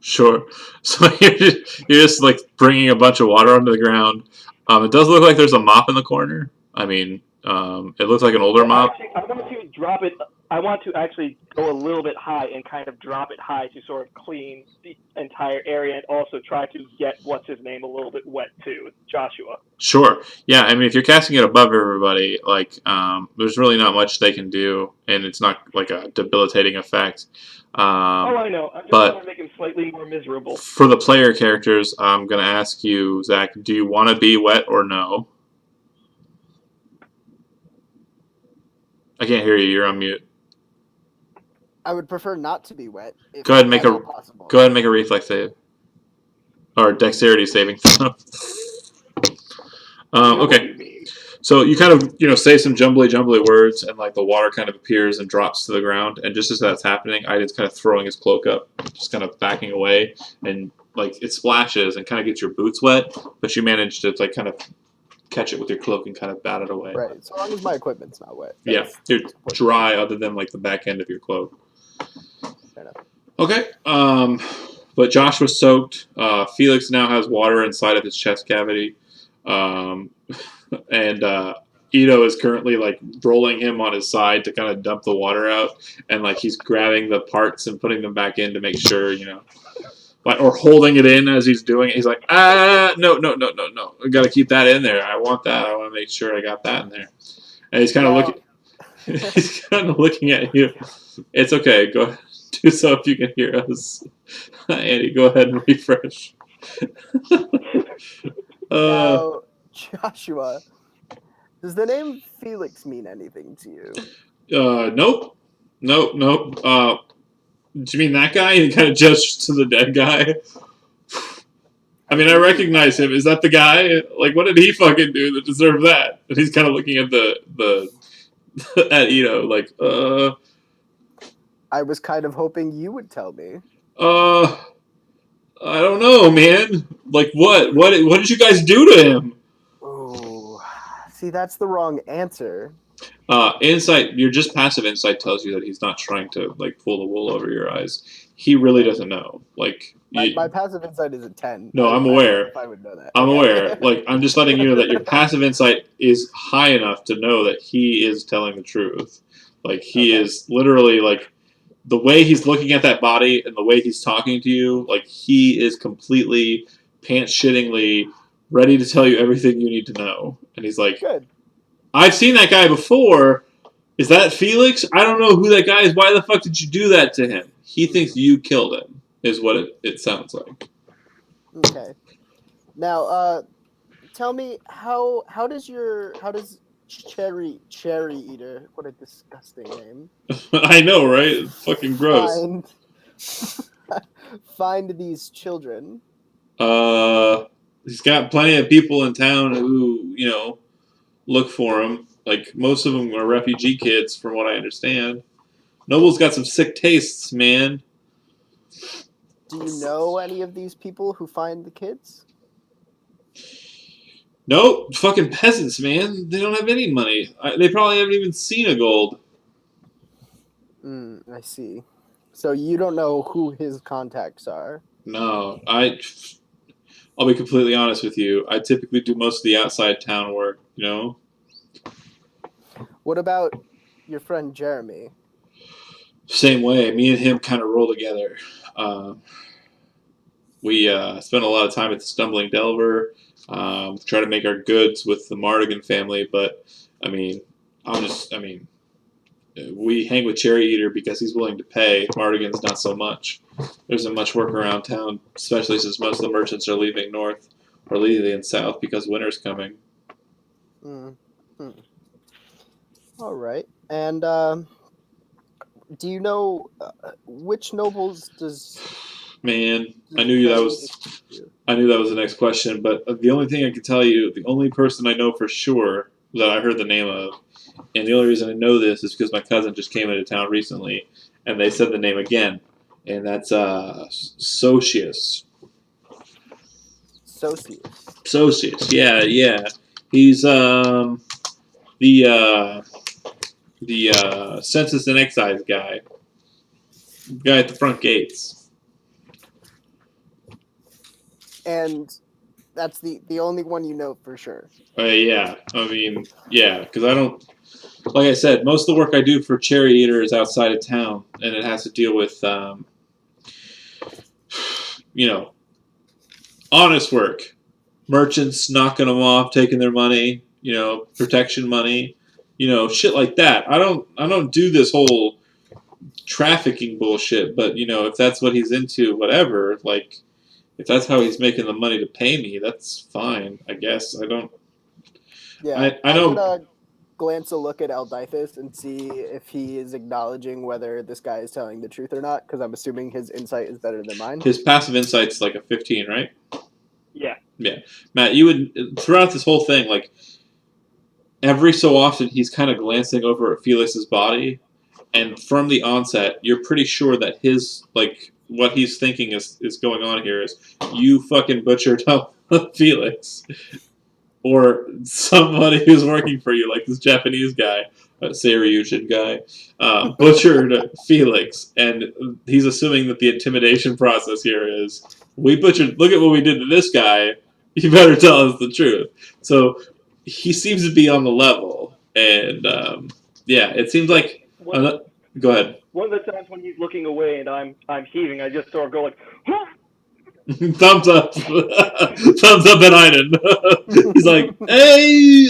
Sure. So you're just like bringing a bunch of water onto the ground. It does look like there's a mop in the corner. I mean, it looks like an older mop. Actually, I want to drop it. I want to actually go a little bit high and kind of drop it high to sort of clean the entire area and also try to get what's his name a little bit wet too, Joshua. Sure. Yeah, I mean, if you're casting it above everybody, like, there's really not much they can do, and it's not like a debilitating effect. I know. I'm just trying to make him slightly more miserable. For the player characters, I'm going to ask you, Zach, do you want to be wet or no? I can't hear you. You're on mute. I would prefer not to be wet. If Go ahead and make at a all possible. go ahead and make a reflex save or dexterity saving throw. Okay. So you kind of say some jumbly words, and like the water kind of appears and drops to the ground. And just as that's happening, Aiden's kind of throwing his cloak up, just kind of backing away, and like it splashes and kind of gets your boots wet, but you manage to like kind of catch it with your cloak and kind of bat it away. Right. So long as my equipment's not wet. Yeah, That's you're important. dry other than like the back end of your cloak. Fair enough. Okay. But Josh was soaked. Felix now has water inside of his chest cavity. And Ito is currently like rolling him on his side to kind of dump the water out, and like he's grabbing the parts and putting them back in to make sure, like, or holding it in as he's doing it. He's like, no, I got to keep that in there. I want that. I want to make sure I got that in there. And he's kind of looking. He's kind of looking at you. It's okay. Go ahead. Do so if you can hear us. Andy, go ahead and refresh. Now, Joshua, does the name Felix mean anything to you? Nope. Do you mean that guy? He kind of gestures to the dead guy. I mean, I recognize him. Is that the guy? Like, what did he fucking do to deserve that? And he's kind of looking at the at Ito, like, I was kind of hoping you would tell me. I don't know, man. Like, what did you guys do to him? Oh, see, that's the wrong answer. Insight, your just passive insight tells you that he's not trying to like pull the wool over your eyes. He really doesn't know. Like, my passive insight is a 10. No, I'm aware. If I would know that. I'm aware. Like, I'm just letting you know that your passive insight is high enough to know that he is telling the truth. Like, he is literally, like, the way he's looking at that body and the way he's talking to you, like, he is completely pants-shittingly ready to tell you everything you need to know. And he's like, Good. I've seen that guy before. Is that Felix? I don't know who that guy is. Why the fuck did you do that to him? He thinks you killed him, is what it sounds like. Okay. Now, tell me how does Cherry Eater, what a disgusting name. I know, right? It's fucking gross. Find these children. He's got plenty of people in town who, look for him. Like, most of them are refugee kids, from what I understand. Noble's got some sick tastes, man. Do you know any of these people who find the kids? Nope, fucking peasants, man. They don't have any money. They probably haven't even seen a gold. I see. So you don't know who his contacts are? No, I'll be completely honest with you. I typically do most of the outside town work, What about your friend Jeremy? Same way. Me and him kind of roll together. We spent a lot of time at the Stumbling Delver. Try to make our goods with the Mardigan family, but we hang with Cherry Eater because he's willing to pay. Mardigan's not so much. There isn't much work around town, especially since most of the merchants are leaving north or leaving south because winter's coming. All right. And do you know which nobles does? Man, I knew that was the next question, but the only thing I can tell you, the only person I know for sure that I heard the name of, and the only reason I know this is because my cousin just came into town recently, and they said the name again, and that's Socius. Socius, yeah. He's the census and excise guy at the front gates. And that's the only one you know for sure. Yeah. Because I don't... Like I said, most of the work I do for Cherry Eater is outside of town, and it has to deal with, honest work. Merchants knocking them off, taking their money, protection money, shit like that. I don't do this whole trafficking bullshit, but, if that's what he's into, whatever, like... If that's how he's making the money to pay me, that's fine, I guess. I don't... Yeah, I know... glance a look at Eldithus and see if he is acknowledging whether this guy is telling the truth or not, because I'm assuming his insight is better than mine. His passive insight's like a 15, right? Yeah. Yeah. Matt, you would, throughout this whole thing, like, every so often he's kind of glancing over at Felix's body, and from the onset, you're pretty sure that his, like, what he's thinking is going on here is, you fucking butchered up Felix. Or somebody who's working for you, like this Japanese guy, Seryushin guy, butchered Felix, and he's assuming that the intimidation process here is, we butchered, look at what we did to this guy, you better tell us the truth. So he seems to be on the level, and yeah, it seems like, go ahead. One of the times when he's looking away and I'm heaving, I just sort of go like, huh? Thumbs up. Thumbs up at Iden. He's like, hey!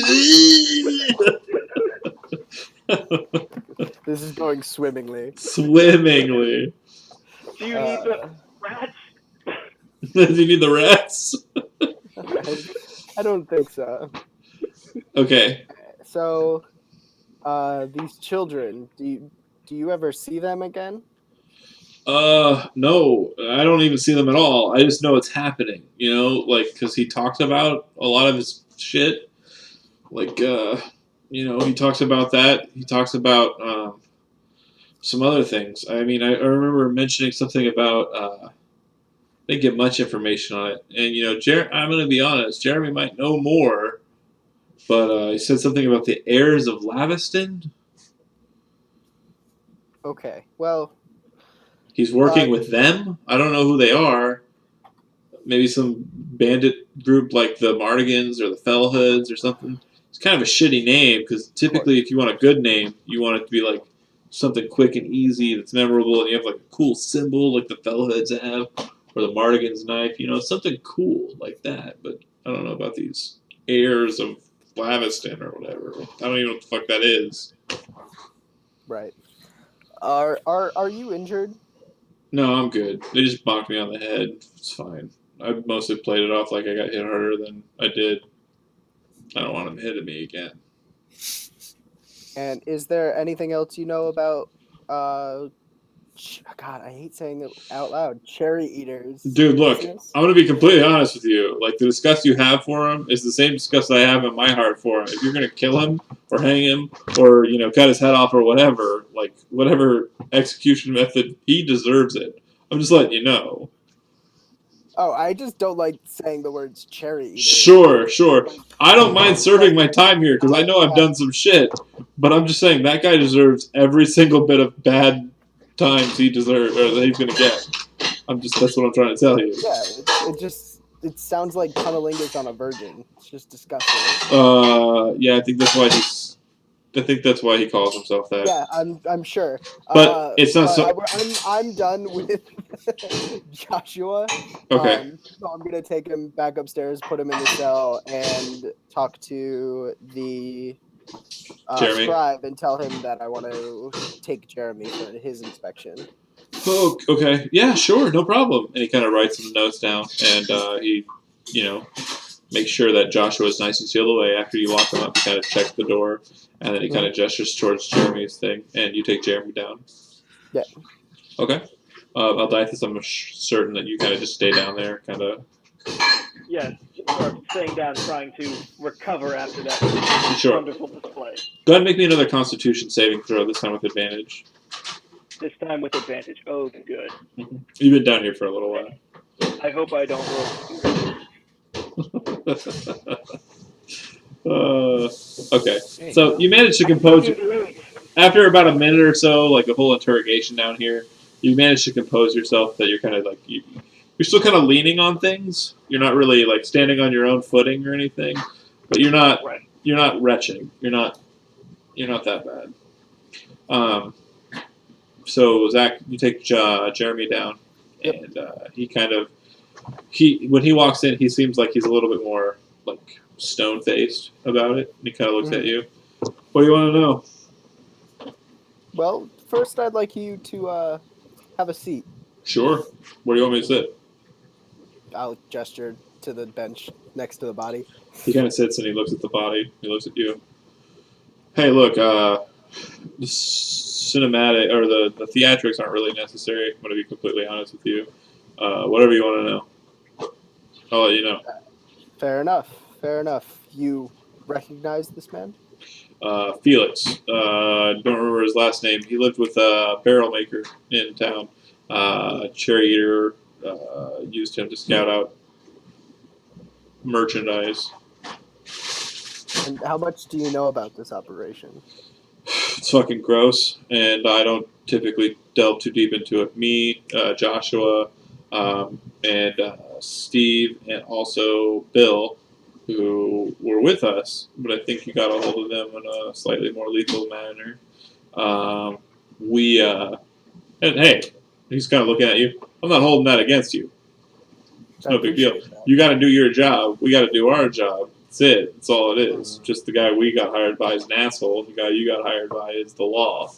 This is going swimmingly. Swimmingly. Do you need the rats? Do you need the rats? I don't think so. Okay. So, these children, do you ever see them again? No, I don't even see them at all. I just know it's happening, you know, like, because he talks about a lot of his shit. Like, you know, he talks about that. He talks about, some other things. I mean, I remember mentioning something about, I didn't get much information on it. And, you know, I'm going to be honest, Jeremy might know more, but, he said something about the heirs of Lavaston. Okay, well... He's working with them? I don't know who they are. Maybe some bandit group like the Mardigans or the Fellhoods or something. It's kind of a shitty name, because typically if you want a good name, you want it to be like something quick and easy that's memorable, and you have like a cool symbol like the Fellhoods have, or the Mardigan's knife, you know, something cool like that. But I don't know about these heirs of Lavaston or whatever. I don't even know what the fuck that is. Right. Are you injured? No, I'm good. They just bonked me on the head. It's fine. I mostly played it off like I got hit harder than I did. I don't want them hitting me again. And is there anything else you know about, God, I hate saying it out loud, cherry eaters? Dude, look, business? I'm going to be completely honest with you. Like, the disgust you have for him is the same disgust I have in my heart for him. If you're going to kill him, or hang him, or, you know, cut his head off or whatever, like, whatever execution method, he deserves it. I'm just letting you know. Oh, I just don't like saying the words cherry eater. Sure. I don't mind serving my time here, because I know I've done some shit. But I'm just saying, that guy deserves every single bit of bad times he deserves, or that he's going to get. That's what I'm trying to tell you. Yeah, it sounds like cunnilingus on a virgin. It's just disgusting. Yeah, I think that's why he calls himself that. Yeah, I'm sure. But it's not so. I'm done with Joshua. Okay. So I'm gonna take him back upstairs, put him in the cell, and talk to the Jeremy. scribe and tell him that I want to take Jeremy for his inspection. Oh, okay. Yeah, sure, no problem. And he kind of writes some notes down, and he, you know, makes sure that Joshua is nice and sealed away. After you lock him up, he kind of checks the door, and then he kind of gestures towards Jeremy's thing, and you take Jeremy down. Yeah. Okay. Aldithus, I'm certain that you kind of just stay down there, kind of. Yes, or staying down, trying to recover after that wonderful display. Go ahead and make me another Constitution saving throw, this time with advantage. This time with advantage. Oh, good. Mm-hmm. You've been down here for a little while. I hope I don't roll. Okay. So you managed to compose after about a minute or so, like a whole interrogation down here. You managed to compose yourself. That you're kind of like you're still kind of leaning on things. You're not really like standing on your own footing or anything, but you're not retching. You're not that bad. So Zach, you take Jeremy down, and when he walks in, he seems like he's a little bit more like stone faced about it. And he kind of looks at you. What do you want to know? Well, first I'd like you to have a seat. Sure. Where do you want me to sit? I'll gesture to the bench next to the body. He kind of sits and he looks at the body. He looks at you. Hey, look, the cinematic or the theatrics aren't really necessary. I'm gonna be completely honest with you. Whatever you want to know, I'll let you know. Fair enough. Fair enough. You recognize this man? Felix, don't remember his last name. He lived with a barrel maker in town. Cherry Eater used him to scout out merchandise. And how much do you know about this operation? It's fucking gross, and I don't typically delve too deep into it. Me, Joshua, and Steve, and also Bill, who were with us, but I think you got a hold of them in a slightly more lethal manner. Um, and hey, he's kind of looking at you. I'm not holding that against you. It's I no big deal. appreciate that. You got to do your job. We got to do our job. That's it. That's all it is. Mhm. Just the guy we got hired by is an asshole. The guy you got hired by is the law.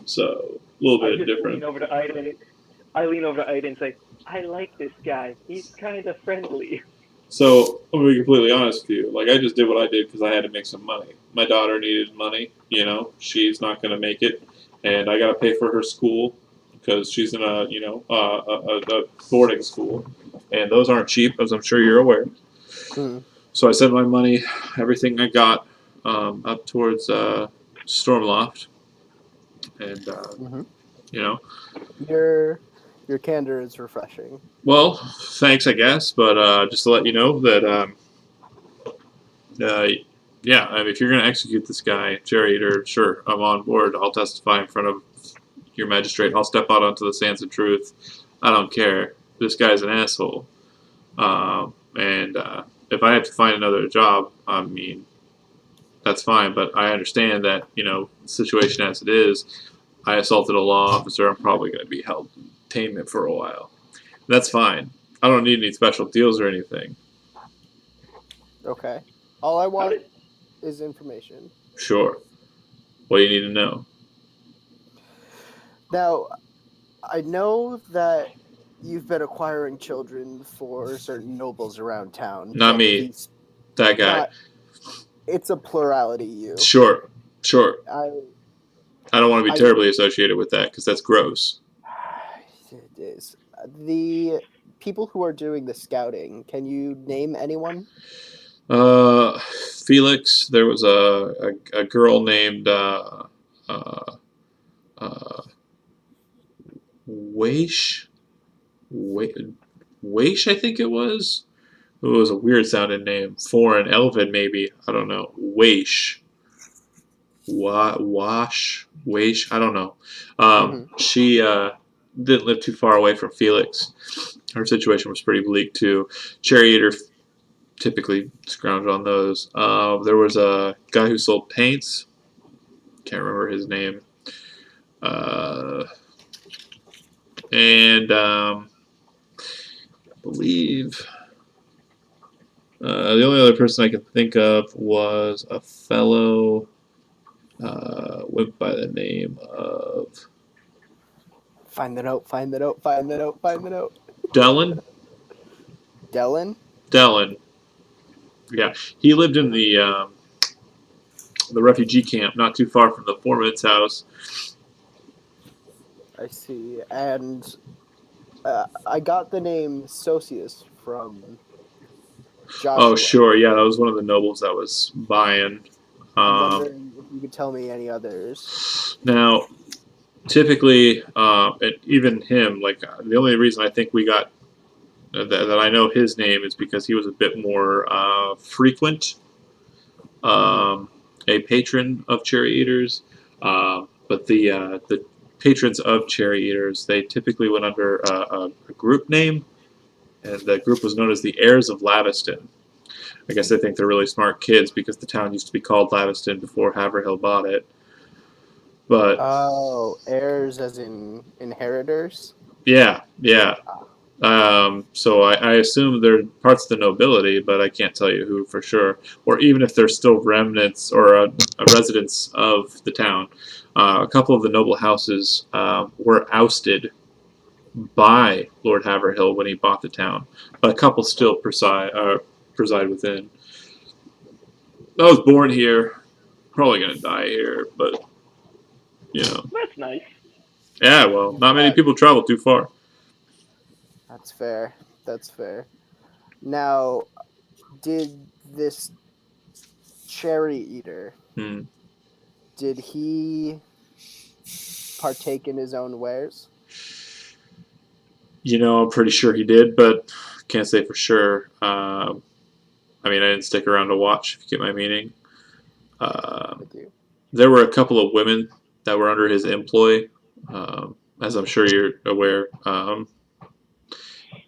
So a little I bit just different. lean over to Ida. I lean over to Ida and say, "I like this guy. He's kind of friendly." So I'm gonna be completely honest with you. Like I just did what I did because I had to make some money. My daughter needed money. You know, she's not gonna make it, and I gotta pay for her school because she's in a boarding school, and those aren't cheap, as I'm sure you're aware. Hmm. So I sent my money, everything I got, up towards Stormloft, and Hmm. you know, Your candor is refreshing. well, thanks, I guess. But just to let you know that, uh, yeah, I mean, if you're going to execute this guy, Jerry Eater, sure, I'm on board. I'll testify in front of your magistrate. I'll step out onto the sands of truth. I don't care. This guy's an asshole. And if I have to find another job, I mean, that's fine. But I understand that, the situation as it is, I assaulted a law officer. I'm probably going to be held in detainment for a while. That's fine. I don't need any special deals or anything. Okay. All I How want did is information. Sure. What do you need to know? Now, I know that you've been acquiring children for certain nobles around town. Not but me. That guy. Not. It's a plurality. You. Sure. I. I don't want to be I. terribly associated with that because that's gross. It is the people who are doing the scouting. Can you name anyone? Felix, there was a girl named uh, uh, Waish. Waish, I think it was. It was a weird sounding name. Foreign, Elven, maybe. I don't know. Waish. Wash. Waish. I don't know. She didn't live too far away from Felix. Her situation was pretty bleak, too. Cherry Eater typically scrounge on those. There was a guy who sold paints. Can't remember his name. And I believe the only other person I can think of was a fellow went by the name of Find the note. Find the note. Find the note. Find the note. Dellin. Dellin. Dellin. Yeah, he lived in the refugee camp, not too far from the foreman's house. I see. And I got the name Socius from Joshua. Oh, sure, yeah, that was one of the nobles that was buying. I'm wondering if you could tell me any others. Now, typically, and even him, like the only reason I think we got that I know his name is because he was a bit more frequent, a patron of cherry eaters. But the patrons of cherry eaters, they typically went under a group name, and the group was known as the Heirs of Lavaston. I guess they think they're really smart kids because the town used to be called Lavaston before Haverhill bought it. But Heirs as in inheritors? yeah. So I assume they're parts of the nobility, but I can't tell you who for sure. Or even if they're still remnants or a residents of the town. A couple of the noble houses were ousted by Lord Haverhill when he bought the town, but a couple still preside within. I was born here, probably gonna die here, but you know. That's nice. Yeah, well, not many That- people travel too far. That's fair. That's fair. Now, did this cherry eater, Hmm. did he partake in his own wares? You know, I'm pretty sure he did, but can't say for sure. I mean, I didn't stick around to watch, if you get my meaning. I do. There were a couple of women that were under his employ, as I'm sure you're aware.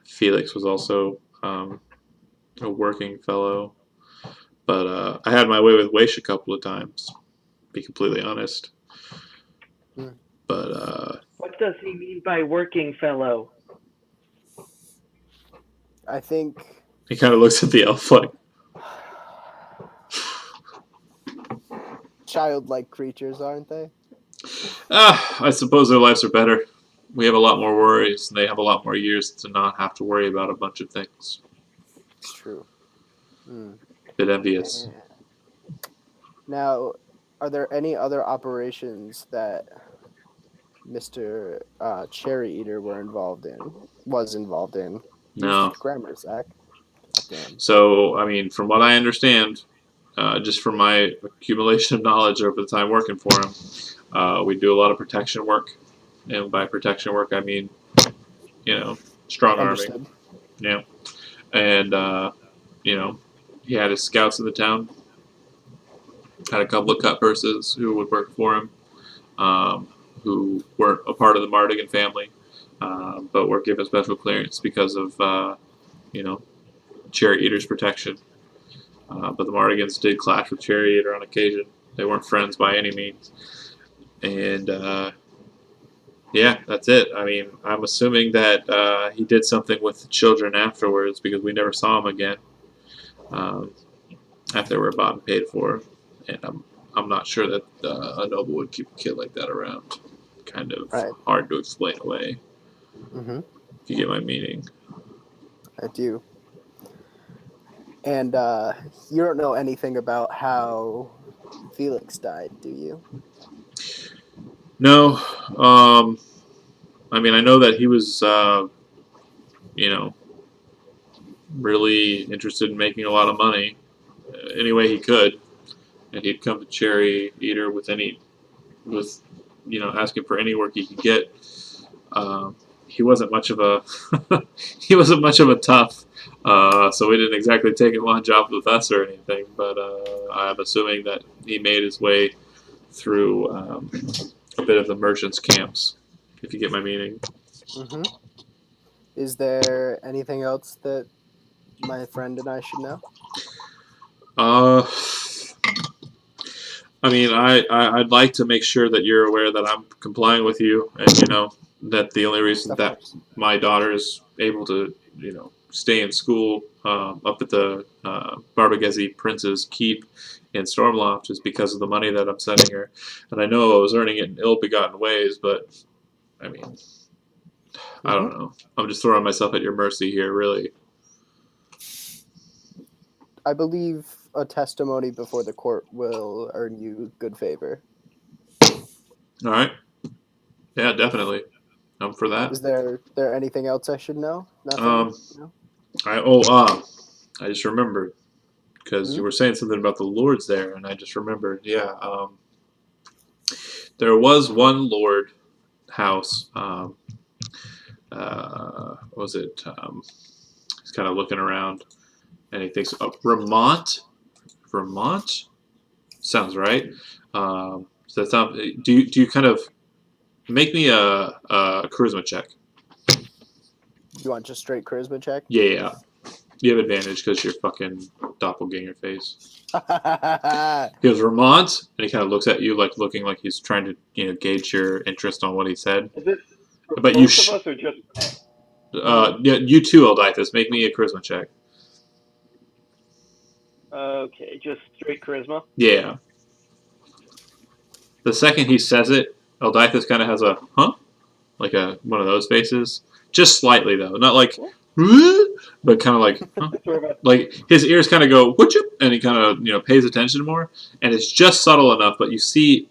Felix was also a working fellow, but I had my way with Weish a couple of times, to be completely honest. Hmm. But What does he mean by working fellow? I think he kind of looks at the elf like, childlike creatures, aren't they? I suppose their lives are better. We have a lot more worries, and they have a lot more years to not have to worry about a bunch of things. It's true. Hmm. Bit envious. Now, are there any other operations that Mr. Cherry Eater was involved in? No. Use grammar, Zach. God damn. So, I mean, from what I understand, just from my accumulation of knowledge over the time working for him, we do a lot of protection work. And by protection work, I mean, you know, strong arming. Understood. Yeah. And, you know, he had his scouts in the town, had a couple of cut purses who would work for him, who weren't a part of the Mardigan family, but were given special clearance because of, you know, Cherry Eater's protection. But the Mardigans did clash with Cherry Eater on occasion. They weren't friends by any means. And, yeah, that's it. I mean, I'm assuming that he did something with the children afterwards because we never saw him again after they were bought and paid for. And I'm not sure that a noble would keep a kid like that around. Kind of Right. hard to explain away, Mm-hmm. if you get my meaning. I do. And you don't know anything about how Felix died, do you? No, I mean, I know that he was, you know, really interested in making a lot of money any way he could, and he'd come to Cherry Eater with you know, asking for any work he could get. He wasn't much of a he wasn't much of a tough, so we didn't exactly take him on jobs with us or anything. But I'm assuming that he made his way through a bit of the merchants' camps, if you get my meaning. Mm-hmm. Is there anything else that my friend and I should know? I mean, I'd like to make sure that you're aware that I'm complying with you, and you know that the only reason Of that course. my daughter is able to, you know, stay in school up at the Barbagezi Prince's Keep in Stormloft is because of the money that I'm sending her. And I know I was earning it in ill-begotten ways, but I mean, I don't know. I'm just throwing myself at your mercy here, really. I believe a testimony before the court will earn you good favor. All right. Yeah, definitely. I'm for that. Is there anything else I should know? Nothing. Um, No? I just remembered because you were saying something about the lords there, and I just remembered. Yeah, there was one lord house. What was it? He's kind of looking around, and he thinks, "Oh, Vermont. Vermont sounds right." So that sound. Do you kind of make me a charisma check? You want just straight charisma check? Yeah. You have advantage because you're fucking doppelganger face. He goes, Vermont, and he kind of looks at you like looking like he's trying to, you know, gauge your interest on what he said. Is it for But both of us or just? yeah, you too, Eldithus. Make me a charisma check. Okay, just straight charisma. Yeah. The second he says it, Eldithus kind of has a huh, like one of those faces, just slightly though, not like but kind of like, huh? Sort of Like his ears kind of go whoop, and he kind of pays attention more, and it's just subtle enough. But you see,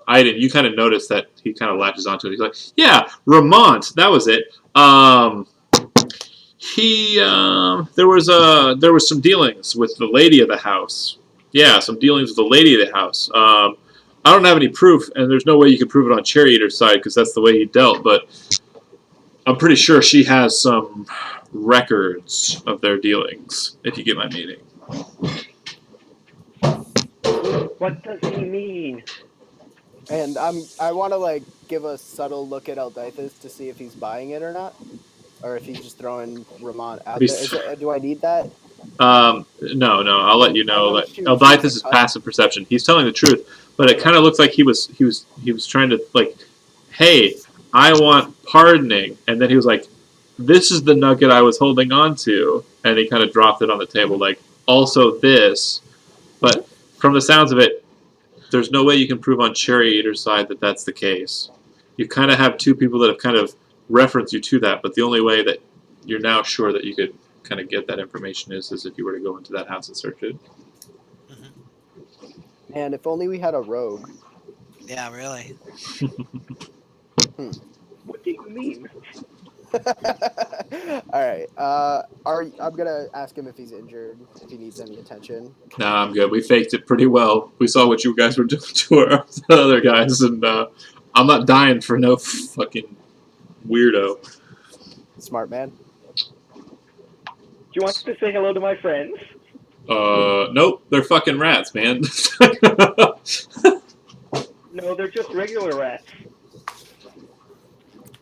Aiden, you kind of notice that he kind of latches onto it. He's like, "Yeah, Ramont, that was it. He there was some dealings with the lady of the house. Yeah, some dealings with the lady of the house. I don't have any proof, and there's no way you can prove it on Cherry Eater's side because that's the way he dealt. But I'm pretty sure she has some records of their dealings. If you get my meaning." what does he mean? And I want to like give a subtle look at Eldithus to see if he's buying it or not, or if he's just throwing Ramon out He's- there. Do I need that? No, I'll let you I know know that she was Eldithus is a passive perception. He's telling the truth, but it Okay. kind of looks like he was trying to like, hey, I want pardoning, and then he was like, this is the nugget I was holding on to, and he kind of dropped it on the table, like, also this, but from the sounds of it, there's no way you can prove on Cherry Eater's side that that's the case. You kind of have two people that have kind of referenced you to that, but the only way that you're now sure that you could kind of get that information is if you were to go into that house and search it. And if only we had a rogue. Yeah, really. What do you mean? All right. I'm gonna ask him if he's injured, if he needs any attention. Nah, I'm good. We faked it pretty well. We saw what you guys were doing to our other guys, and I'm not dying for no fucking weirdo. Smart man. Do you want to say hello to my friends? Nope, they're fucking rats, man. No, they're just regular rats.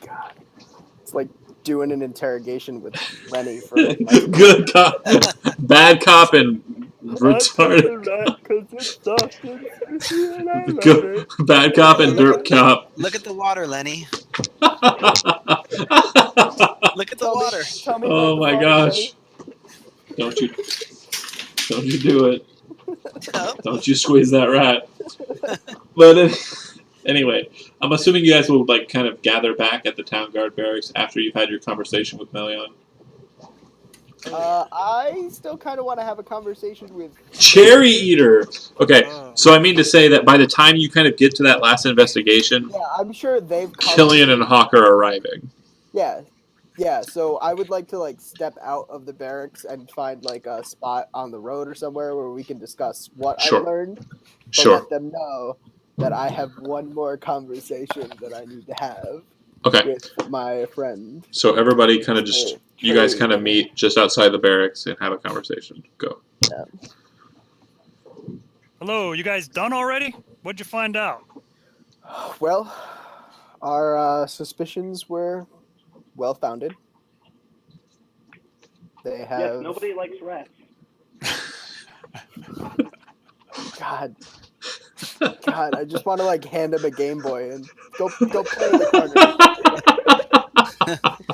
God, it's like doing an interrogation with Lenny for like, Good cop, bad cop, and retarded. Bad cop and dirt cop. Look at the water, Lenny. Look at the Tell me- water. Tell me Oh about the my water, gosh! Don't you do it? Oh, Don't you squeeze that rat? But anyway, I'm assuming you guys will like kind of gather back at the town guard barracks after you've had your conversation with Melion. I still kind of want to have a conversation with Cherry Eater. Okay, so I mean to say that by the time you kind of get to that last investigation, Yeah, I'm sure they've come. Killian and Hawk are arriving. Yeah. So I would like to like step out of the barracks and find like a spot on the road or somewhere where we can discuss what Sure. I learned. But Sure. let them know that I have one more conversation that I need to have Okay. with my friend. So everybody kind of just, you guys kind of meet just outside the barracks and have a conversation. Go. Hello, you guys done already? What'd you find out? Well, our suspicions were well founded. They have. Yes, nobody likes rats. God, I just want to like hand him a Game Boy and go play in the corner.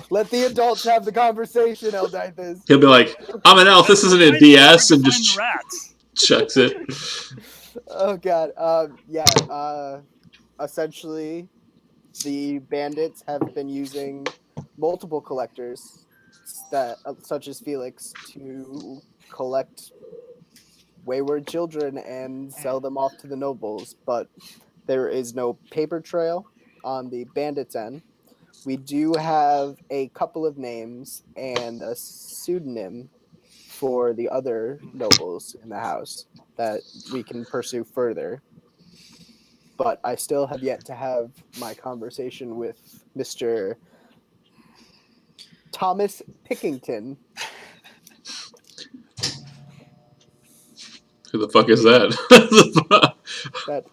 Let the adults have the conversation, Eldithus. He'll be like, I'm an elf, this isn't a DS, and Where'd you just find the rats. chucks it. Oh God, essentially, the bandits have been using multiple collectors, that such as Felix, to collect wayward children and sell them off to the nobles. But there is no paper trail on the bandits' end. We do have a couple of names and a pseudonym for the other nobles in the house that we can pursue further. But I still have yet to have my conversation with Mr. Thomas Pickington. Who the fuck is that? That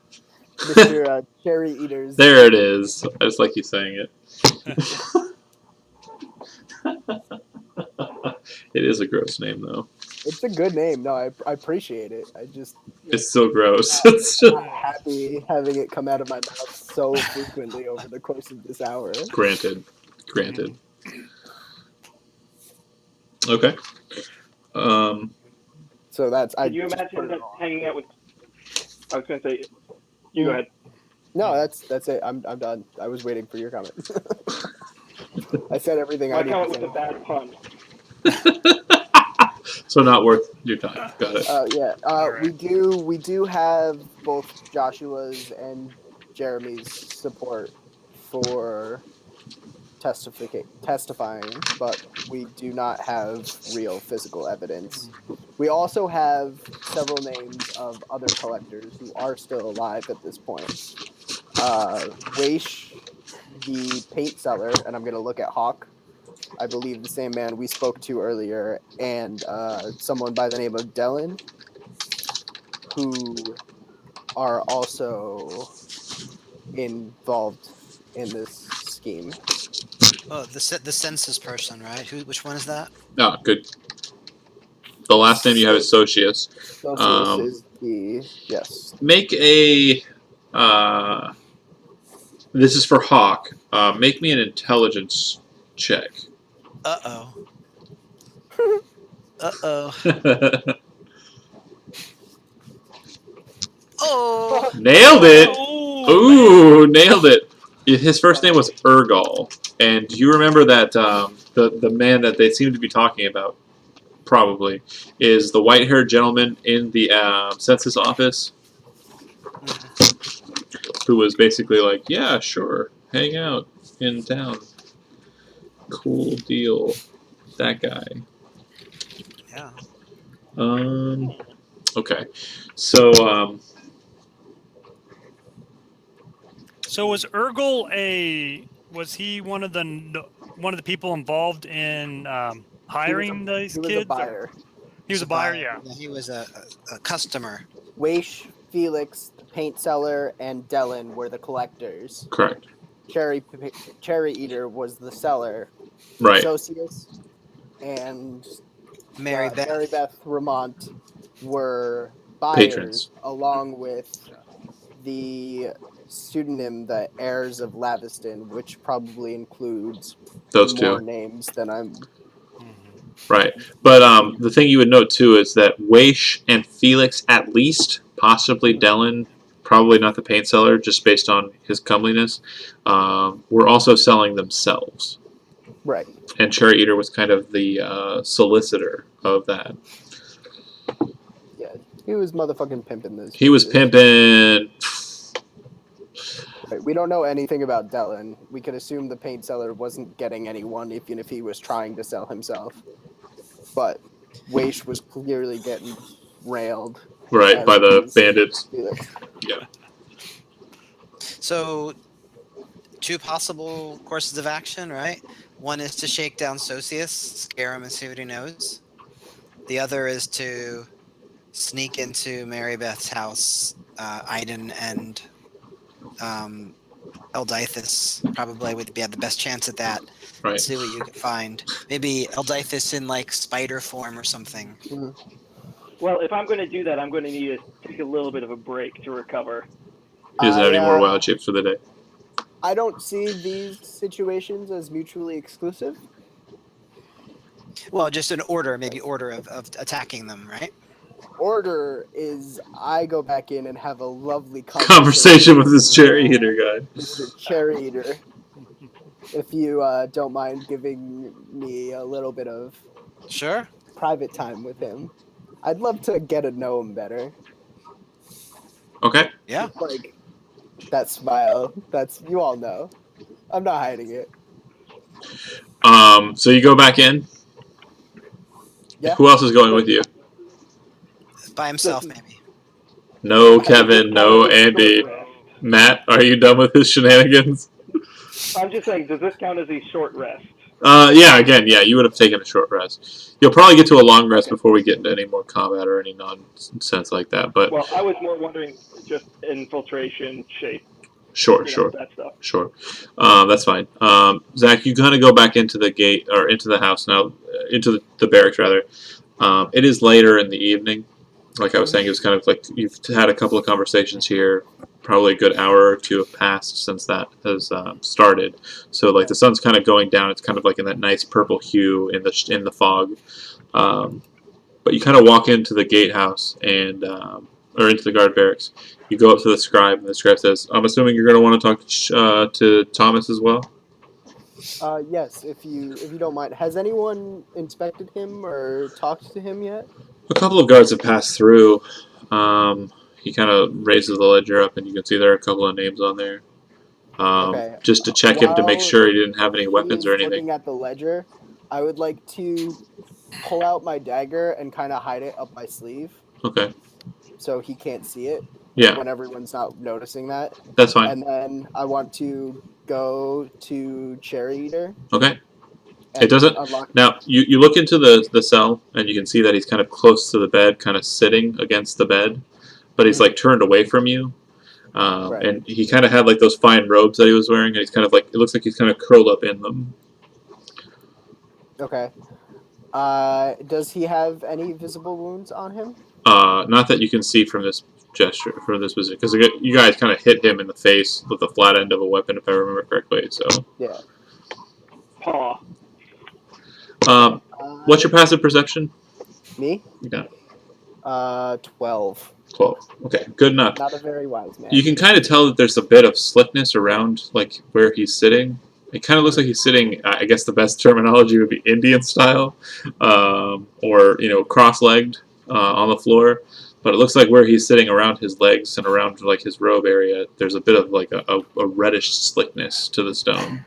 Mr. Cherry Eater's. There it is. I just like you saying it. It is a gross name, though. It's a good name. No, I appreciate it. It's still gross. I'm happy having it come out of my mouth so frequently over the course of this hour. Granted. Okay. So that's. Can you imagine that hanging out with? I was going to say, you go ahead. No, that's it. I'm done. I was waiting for your comment. I said everything My I need comment to was say. a bad pun. So not worth your time. Got it. Yeah. Alright. We do have both Joshua's and Jeremy's support for testifying, but we do not have real physical evidence. We also have several names of other collectors who are still alive at this point. Weish, the paint seller, and I'm going to look at Hawk, I believe the same man we spoke to earlier, and someone by the name of Dellen, who are also involved in this scheme. Oh, the census person, right? Which one is that? Oh, good. The last name you have is Socius. Socius is the yes. Make a. This is for Hawk. Make me an intelligence check. Uh-oh. Uh-oh. Oh! Nailed it! Oh, Ooh, nailed it. His first name was Ergal. And do you remember that the man that they seem to be talking about, probably, is the white-haired gentleman in the census office? Who was basically like, yeah, sure, hang out in town. Cool deal. That guy. Yeah. Okay. So, So was Urgel was he one of the people involved in hiring these He was kids? a buyer. He was a buyer, yeah. He was a customer. Weish, Felix, the paint seller, and Dellen were the collectors. correct. Cherry Eater was the seller. Right. Socius and Mary Beth. Mary Beth Ramont were buyers, Patrons. along with the pseudonym, the Heirs of Lavaston, which probably includes Those more two. names than I'm. Right. But the thing you would note, too, is that Weish and Felix, at least, possibly Dellen, probably not the paint seller, just based on his comeliness, were also selling themselves. Right. And Cherry Eater was kind of the solicitor of that. Yeah, he was motherfucking pimping this. He was bitches. pimping. Right, we don't know anything about Dellen. We could assume the paint seller wasn't getting anyone, even if he was trying to sell himself. But Weish was clearly getting railed. Right, as by the was bandits. Felix. Yeah. So, two possible courses of action, right? One is to shake down Socius, scare him and see what he knows. The other is to sneak into Mary Beth's house. Iden and Eldithus probably would have the best chance at that. Right. See what you can find. Maybe Eldithus in like spider form or something. Well, if I'm going to do that, I'm going to need to take a little bit of a break to recover. He doesn't have any more wild shapes for the day. I don't see these situations as mutually exclusive. Well, just an order, maybe order of attacking them, right? Order is I go back in and have a lovely Conversation with this Cherry Eater guy. Mr. Cherry Eater. If you don't mind giving me a little bit of Sure. private time with him, I'd love to get to know him better. Okay. Yeah. Like that smile. That's, you all know. I'm not hiding it. So you go back in. Yeah. Who else is going with you? By himself, maybe. No Kevin, no Andy. Matt, are you done with his shenanigans? I'm just saying, does this count as a short rest? Yeah, again, yeah, you would have taken a short rest. You'll probably get to a long rest before we get into any more combat or any nonsense like that, but Well, I was more wondering just infiltration, shape, sure, that stuff. sure. That's fine. Zach, you kind of go back into the gate, or into the house now, into the barracks, rather. It is later in the evening. Like I was saying, it was kind of like you've had a couple of conversations here. Probably a good hour or two have passed since that has started. So like the sun's kind of going down. It's kind of like in that nice purple hue in the fog. But you kind of walk into the gatehouse and or into the guard barracks. You go up to the scribe, and the scribe says, "I'm assuming you're going to want to talk to Thomas as well." Yes, if you don't mind. Has anyone inspected him or talked to him yet? A couple of guards have passed through. He kind of raises the ledger up, and you can see there are a couple of names on there. Okay. Just to check him to make While sure he didn't have any weapons he's or anything. looking at the ledger, I would like to pull out my dagger and kind of hide it up my sleeve Okay. so he can't see it Yeah, when everyone's not noticing that. that's fine. And then I want to go to Cherry Eater. Okay. And It doesn't. unlock. Now, you look into the cell, and you can see that he's kind of close to the bed, kind of sitting against the bed, but he's like turned away from you. Right. And he kind of had like those fine robes that he was wearing, and he's kind of like, it looks like he's kind of curled up in them. Okay. Does he have any visible wounds on him? Not that you can see from this gesture, from this position, because you guys kind of hit him in the face with the flat end of a weapon, if I remember correctly. So. Yeah. Paw. What's your passive perception? Me? Yeah. 12. 12. Okay, good enough. Not a very wise man. You can kind of tell that there's a bit of slickness around, like, where he's sitting. It kind of looks like he's sitting, I guess the best terminology would be Indian style, or, cross-legged on the floor. But it looks like where he's sitting around his legs and around, like, his robe area, there's a bit of, like, a reddish slickness to the stone.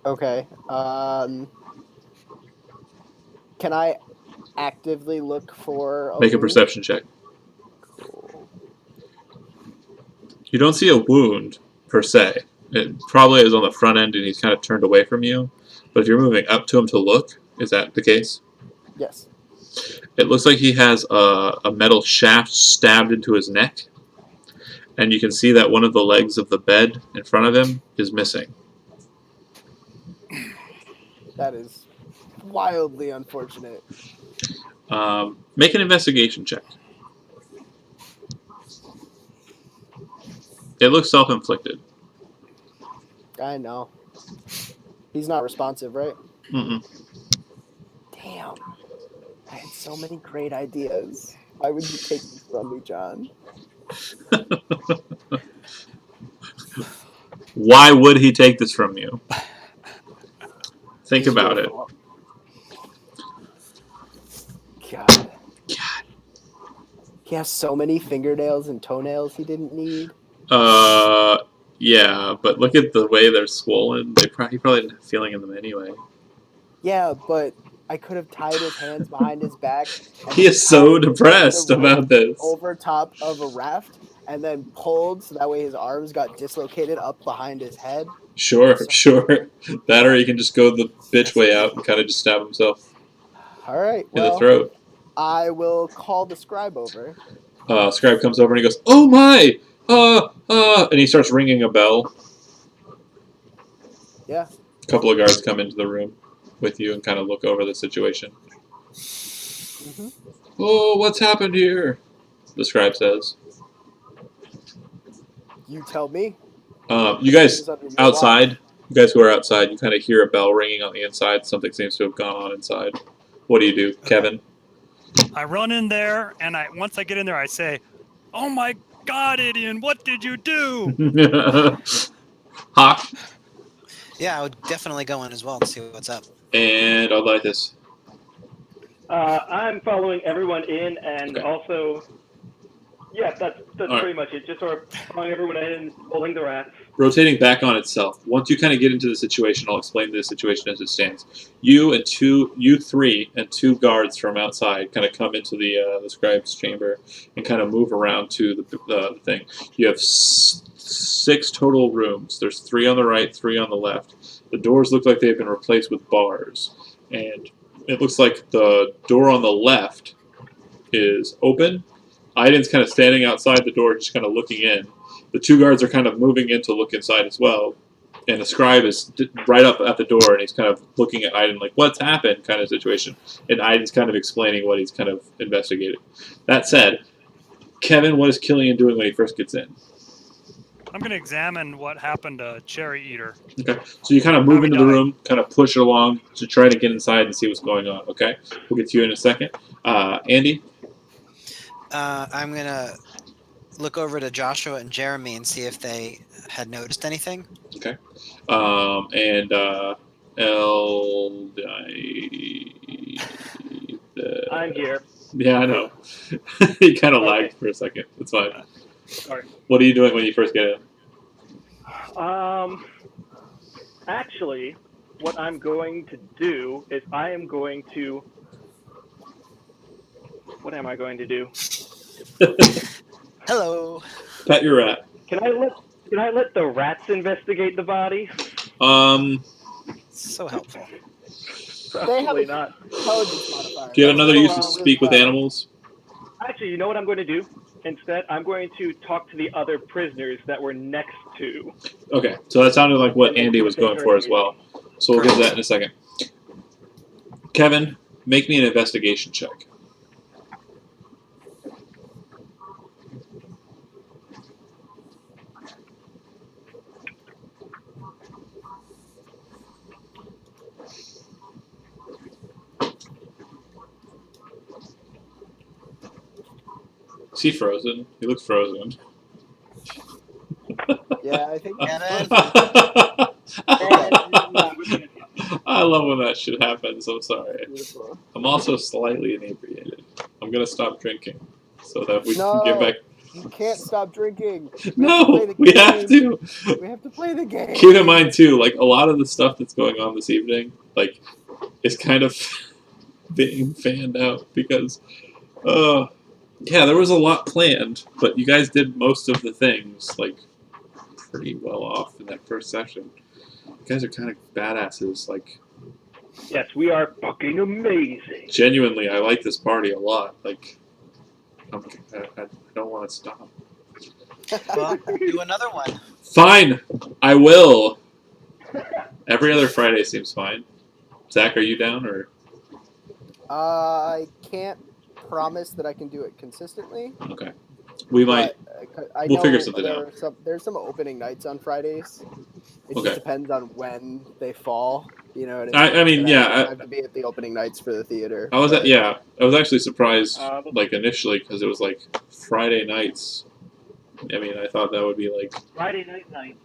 Okay. Can I actively look for a Make a wound? perception check. Cool. You don't see a wound, per se. It probably is on the front end and he's kind of turned away from you. But if you're moving up to him to look, is that the case? Yes. It looks like he has a metal shaft stabbed into his neck. And you can see that one of the legs of the bed in front of him is missing. That is wildly unfortunate. Make an investigation check. It looks self-inflicted. I know. He's not responsive, right? Mm-mm. Damn. I had so many great ideas. Why would you take these from me, John? Why would he take this from you? Think about it. God. He has so many fingernails and toenails he didn't need. Yeah, but look at the way they're swollen. He probably didn't have feeling in them anyway. Yeah, but I could have tied his hands behind his back. And He is so tied depressed the rope about this. over top of a raft and then pulled so that way his arms got dislocated up behind his head. Sure. That or he can just go the bitch way out and kind of just stab himself All right, in the well, throat. I will call the scribe over. Scribe comes over and he goes, "Oh my! And he starts ringing a bell. Yeah. A couple of guards come into the room with you and kind of look over the situation. Mm-hmm. "Oh, what's happened here?" the scribe says. You tell me. You guys Who's under your outside, watch? you guys who are outside, you kind of hear a bell ringing on the inside. Something seems to have gone on inside. What do you do, Kevin? I run in there, and once I get in there, I say, "Oh my God, Idiot! What did you do?" Hawk Yeah, I would definitely go in as well to see what's up. and Odlytus. I'm following everyone in, and Okay. also, yeah, that's right. pretty much it. Just sort of following everyone in, holding the rats. Rotating back on itself. Once you kind of get into the situation, I'll explain the situation as it stands. You three, and two guards from outside kind of come into the scribe's chamber and kind of move around to the thing. You have 6 total rooms. There's 3 on the right, 3 on the left. The doors look like they've been replaced with bars, and it looks like the door on the left is open. Aiden's kind of standing outside the door, just kind of looking in. The 2 guards are kind of moving in to look inside as well. And the scribe is right up at the door, and he's kind of looking at Aiden like, "What's happened?" kind of situation. And Aiden's kind of explaining what he's kind of investigating. That said, Kevin, what is Killian doing when he first gets in? I'm going to examine what happened to Cherry Eater. Okay, so you kind of move into the room, kind of push it along to try to get inside and see what's going on, okay? We'll get to you in a second. Andy? I'm gonna look over to Joshua and Jeremy and see if they had noticed anything. Okay. And L. I'm here. Yeah, I know. He kind of Okay. lagged for a second. It's fine. Sorry. What are you doing when you first get in? Actually, what I'm going to do is I am going to. What am I going to do? Hello. Pet your rat. Can I let the rats investigate the body? So helpful. They have Probably a not. intelligence modifier. Do you have That's another gonna use go to really speak with well. animals? Actually, you know what I'm going to do? Instead, I'm going to talk to the other prisoners that were next to. Okay, so that sounded like what And then Andy see was if they going heard for as anything. well. So we'll get to that in a second. Kevin, make me an investigation check. Is he frozen? He looks frozen. Yeah, I think Kevin? I love when that shit happens. I'm sorry. beautiful. I'm also slightly inebriated. I'm gonna stop drinking so that we can No, get back. you can't stop drinking. We have to No, play the we game. have to. We have to play the game. Keep in mind too, like a lot of the stuff that's going on this evening, like, is kind of being fanned out because, yeah, there was a lot planned, but you guys did most of the things like pretty well off in that first session. You guys are kind of badasses. Like, Yes, we are fucking amazing. genuinely, I like this party a lot. Like, I don't want to stop. Well, do another one. Fine, I will. Every other Friday seems fine. Zach, are you down or? I can't promise that I can do it consistently, Okay, we might. but I We'll know figure something out. there's some opening nights on Fridays. It Okay. just depends on when they fall. You know what I mean, And yeah. I have to be at the opening nights for the theater. I was but- yeah. I was actually surprised, But- like initially, because it was like Friday nights. I mean, I thought that would be like. Friday night.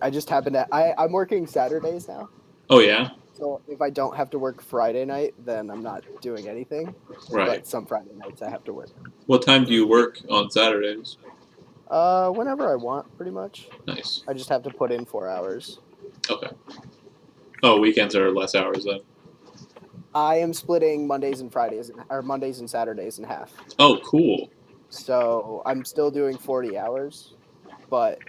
I just happen to. I'm working Saturdays now. Oh yeah. So if I don't have to work Friday night, then I'm not doing anything. Right. But some Friday nights I have to work. What time do you work on Saturdays? Whenever I want, pretty much. Nice. I just have to put in 4 hours. Okay. Oh, weekends are less hours then. I am splitting Mondays and Saturdays in half. Oh, cool. So I'm still doing 40 hours, but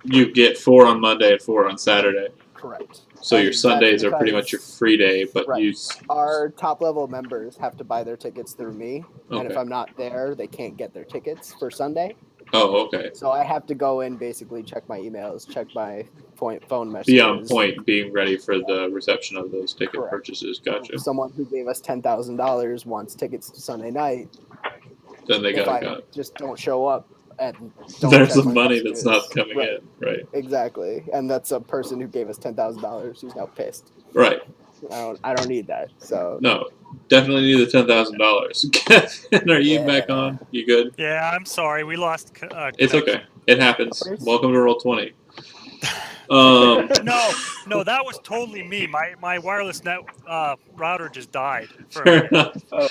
You get 4 on Monday and 4 on Saturday. correct. So And your that's Sundays are pretty much your because free day, but right. you. Our top level members have to buy their tickets through me, and if Okay. I'm not there, they can't get their tickets for Sunday. Oh, okay. So I have to go in, basically check my emails, check my phone messages. Be on point, being ready for the reception of those ticket Correct. purchases. Gotcha. Someone who gave us $10,000 wants tickets to Sunday night. Then they If gotta I go. just don't show up and don't There's check some my money that's messages. not coming Right. in. Right. Exactly, and that's a person who gave us $10,000 who's now pissed. Right. I don't need that. So No. Definitely need the $10,000. Kevin, are you back Yeah. on? You good? Yeah, I'm sorry. We lost. It's connection. okay. It happens. No worries. Welcome to Roll20. No, that was totally me. My wireless net router just died for a Fair minute. enough. Oh.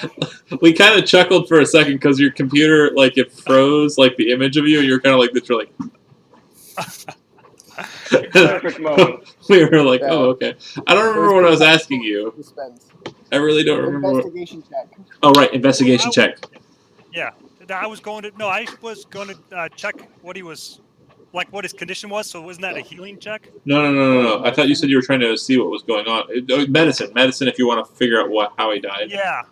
We kind of chuckled for a second because your computer, like, it froze, like, the image of you, and you were kind of like, this, you're like. Perfect moment. We were like, Yeah. oh, okay. I don't remember what I was asking you. Suspense. I really don't remember. Investigation check. Oh, right, investigation check. Yeah, I was going to. No, I was going to check what he was, like, what his condition was. So wasn't that a healing check? No. I thought you said you were trying to see what was going on. Medicine. If you want to figure out how he died. Yeah.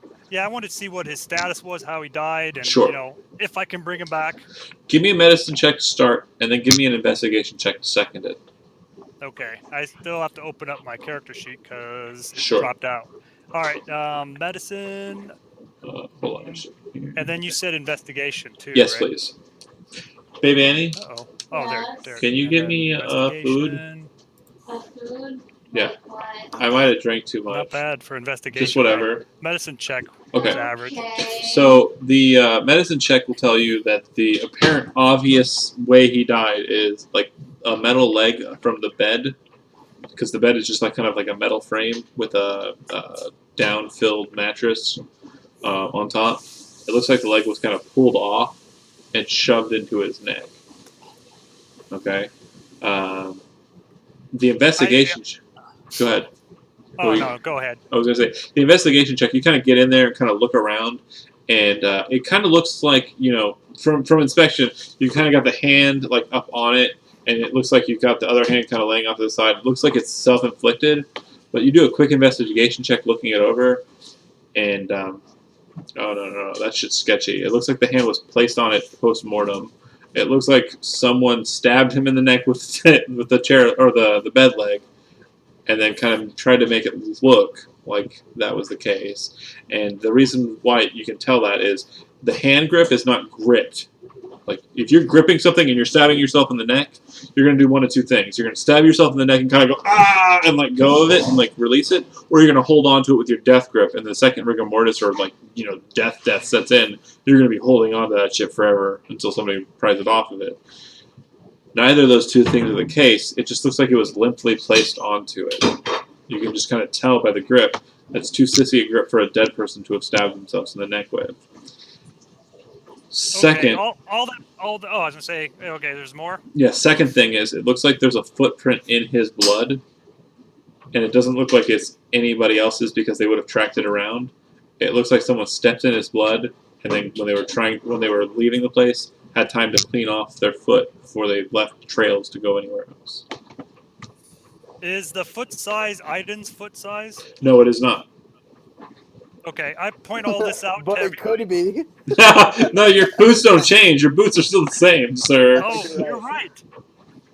I wanted to see what his status was, how he died, and Sure. if I can bring him back. Give me a medicine check to start, and then give me an investigation check to second it. Okay, I still have to open up my character sheet because it Sure. dropped out. All right, medicine, Hold on a second. and then you said investigation too. Yes, right? please. Baby Annie, Uh-oh. Oh, Yes. there. can you And give then me food? investigation. Food. Yeah. Like what? I might have drank too much. Not bad for investigation. Just whatever. Right? Medicine check was Okay. average. Okay. So the medicine check will tell you that the apparent obvious way he died is like a metal leg from the bed, because the bed is just like kind of like a metal frame with a down-filled mattress on top. It looks like the leg was kind of pulled off and shoved into his neck. Okay. The investigation. Go ahead. Oh no, go ahead. I was gonna say the investigation check. You kind of get in there and kind of look around, and it kind of looks like, you know, from inspection, you kind of got the hand like up on it, and it looks like you've got the other hand kind of laying off to the side. It looks like it's self-inflicted, but you do a quick investigation check looking it over, and oh no, that shit's sketchy. It looks like the hand was placed on it post-mortem. It looks like someone stabbed him in the neck with the chair or the bed leg, and then kind of tried to make it look like that was the case. And the reason why you can tell that is the hand grip is not gripped. Like, if you're gripping something and you're stabbing yourself in the neck, you're going to do one of two things. You're going to stab yourself in the neck and kind of go, ah, and let go of it and, like, release it, or you're going to hold on to it with your death grip, and the second rigor mortis or, like, you know, death sets in, you're going to be holding on to that shit forever until somebody pries it off of it. Neither of those two things are the case. It just looks like it was limply placed onto it. You can just kind of tell by the grip that's too sissy a grip for a dead person to have stabbed themselves in the neck with. Second, okay, all that. Oh, I was gonna say. Okay, there's more. yeah. Second thing is, it looks like there's a footprint in his blood, and it doesn't look like it's anybody else's because they would have tracked it around. It looks like someone stepped in his blood, and then when they were leaving the place, had time to clean off their foot before they left trails to go anywhere else. Is the foot size Aiden's foot size? No, it is not. Okay, I point all this out But to it could be. No, your boots don't change. Your boots are still the same, sir. Oh, you're right.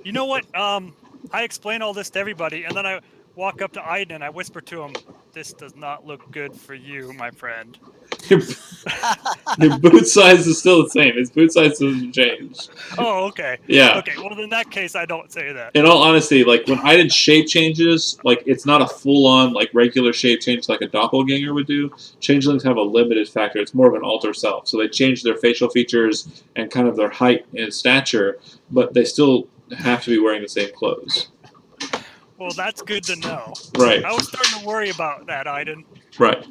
You know what? I explain all this to everybody, and then I walk up to Aiden and I whisper to him, "This does not look good for you, my friend." Your boot size is still the same. His boot size doesn't change. Oh, okay. Yeah. Okay, well, in that case, I don't say that. In all honesty, like, when Aiden's shape changes, like, it's not a full-on, like, regular shape change like a doppelganger would do. Changelings have a limited factor. It's more of an alter self. So they change their facial features and kind of their height and stature, but they still have to be wearing the same clothes. Well, that's good to know. Right. I was starting to worry about that, Aiden. Right.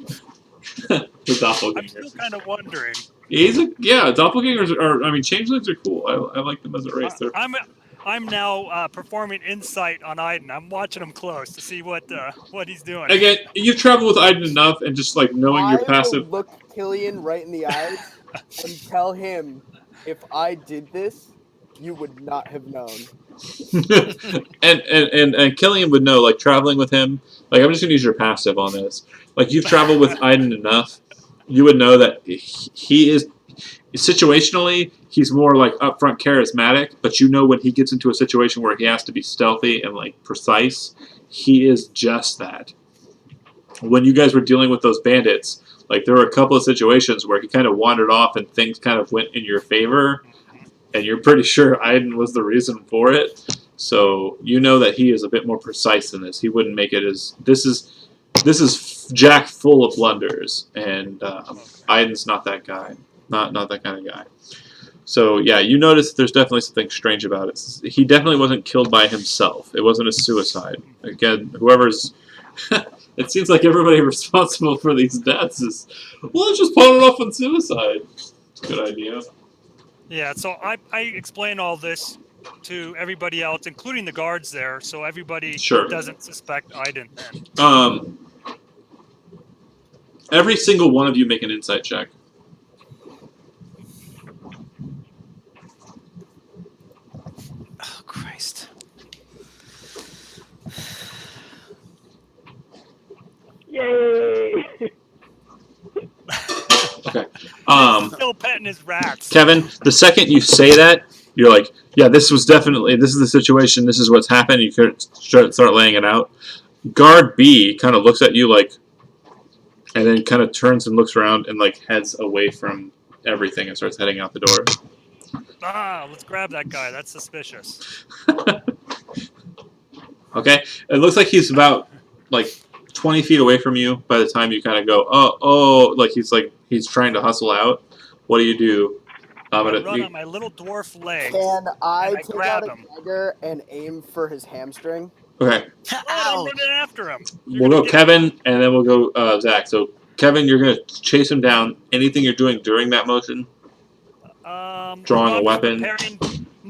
The I'm doppelgangers. still kind of wondering. Doppelgangers are. I mean, changelings are cool. I like them as a race. I'm now performing insight on Aiden. I'm watching him close to see what he's doing. Again, you've traveled with Aiden enough, and just like knowing your I passive. will look Killian right in the eyes and tell him, if I did this, you would not have known. and Killian would know, like, traveling with him. Like, I'm just gonna use your passive on this. Like, you've traveled with Aiden enough, you would know that he is situationally, he's more like upfront charismatic, but you know when he gets into a situation where he has to be stealthy and like precise, he is just that. When you guys were dealing with those bandits, like, there were a couple of situations where he kind of wandered off and things kind of went in your favor, and you're pretty sure Aiden was the reason for it. So you know that he is a bit more precise than this. He wouldn't make it as this is Jack full of blunders, and Aiden's not that guy. Not that kind of guy. So yeah, you notice there's definitely something strange about it. He definitely wasn't killed by himself. It wasn't a suicide. Again, whoever's it seems like everybody responsible for these deaths is, well, let's just pawn it off on suicide. It's a good idea. Yeah, so I explain all this to everybody else, including the guards there, so everybody doesn't suspect Aiden then. Every single one of you make an insight check. Oh, Christ. Yay! Okay. Still petting his rats. Kevin, the second you say that, you're like, yeah, this is the situation, this is what's happened, you could start laying it out. Guard B kind of looks at you like, and then kind of turns and looks around and like heads away from everything and starts heading out the door. Let's grab that guy. That's suspicious. Okay, it looks like he's about like 20 feet away from you by the time you kind of go, like he's trying to hustle out. What do you do? I run on my little dwarf legs. Can I And I take grab out a him. dagger and aim for his hamstring? Okay, Right, I'm Ouch! running after him. we'll go Kevin, and then we'll go Zach. So Kevin, you're gonna chase him down. Anything you're doing during that motion? Drawing a weapon.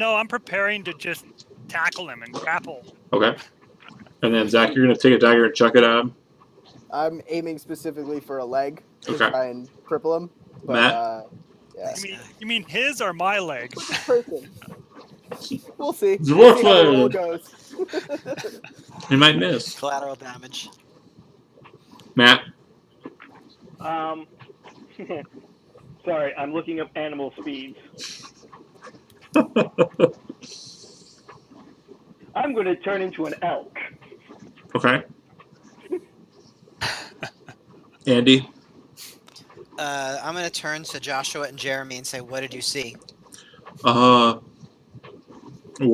I'm preparing to just tackle him and grapple. Okay. And then Zach, you're gonna take a dagger and chuck it at him. I'm aiming specifically for a leg to Okay. try and cripple him. But Matt? yeah, You mean his or my leg? person. We'll see. Dwarf We'll see how the roll leg. goes. He might miss. Collateral damage. Matt. Sorry, I'm looking up animal speeds. I'm going to turn into an elk. Okay. Andy. I'm going to turn to Joshua and Jeremy and say, "What did you see?" We'll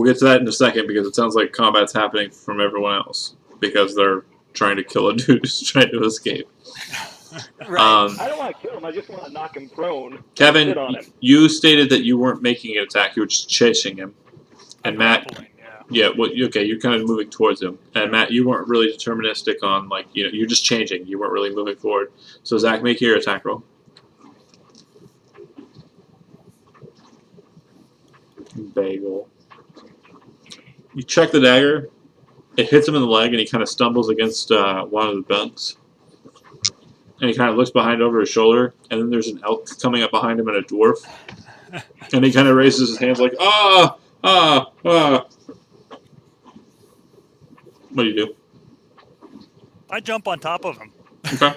get to that in a second because it sounds like combat's happening from everyone else because they're trying to kill a dude who's trying to escape. Right. I don't want to kill him. I just want to knock him prone. Kevin, Sit on him. you stated that you weren't making an attack; you were just chasing him. And I'm Matt, grappling, yeah, well, okay, you're kind of moving towards him. And Matt, you weren't really deterministic on you're just changing. You weren't really moving forward. So Zach, make your attack roll. Bagel. You check the dagger. It hits him in the leg, and he kind of stumbles against one of the bunks. And he kind of looks behind over his shoulder, and then there's an elk coming up behind him and a dwarf. And he kind of raises his hands like, ah, ah, ah. What do you do? I jump on top of him. Okay.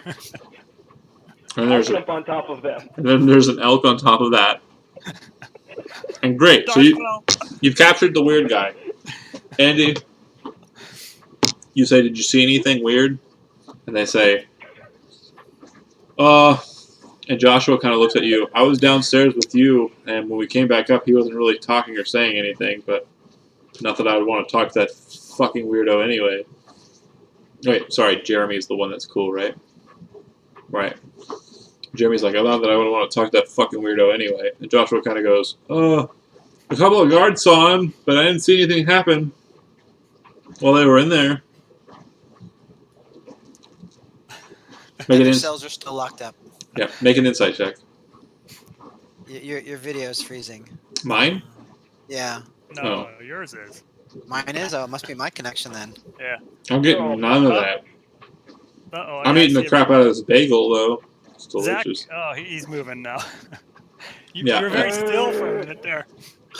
And I jump on top of them. and then there's an elk on top of that. And great. So you've captured the weird guy. Andy, you say, did you see anything weird? And they say, and Joshua kind of looks at you. I was downstairs with you, and when we came back up, he wasn't really talking or saying anything, but not that I would want to talk to that fucking weirdo anyway. Wait, sorry, Jeremy's the one that's cool, right? Right. Jeremy's like, I thought that I would want to talk to that fucking weirdo anyway. And Joshua kind of goes, a couple of guards saw him, but I didn't see anything happen while they were in there. And your cells are still locked up. Yeah, make an insight check. Your video is freezing. Mine? Yeah. No, yours is. Mine is? Oh, it must be my connection then. Yeah. I'm getting none of that. Uh-oh. I'm eating the crap out of this bagel, though. It's delicious. Zach, he's moving now. you Yeah. were very still for a minute there.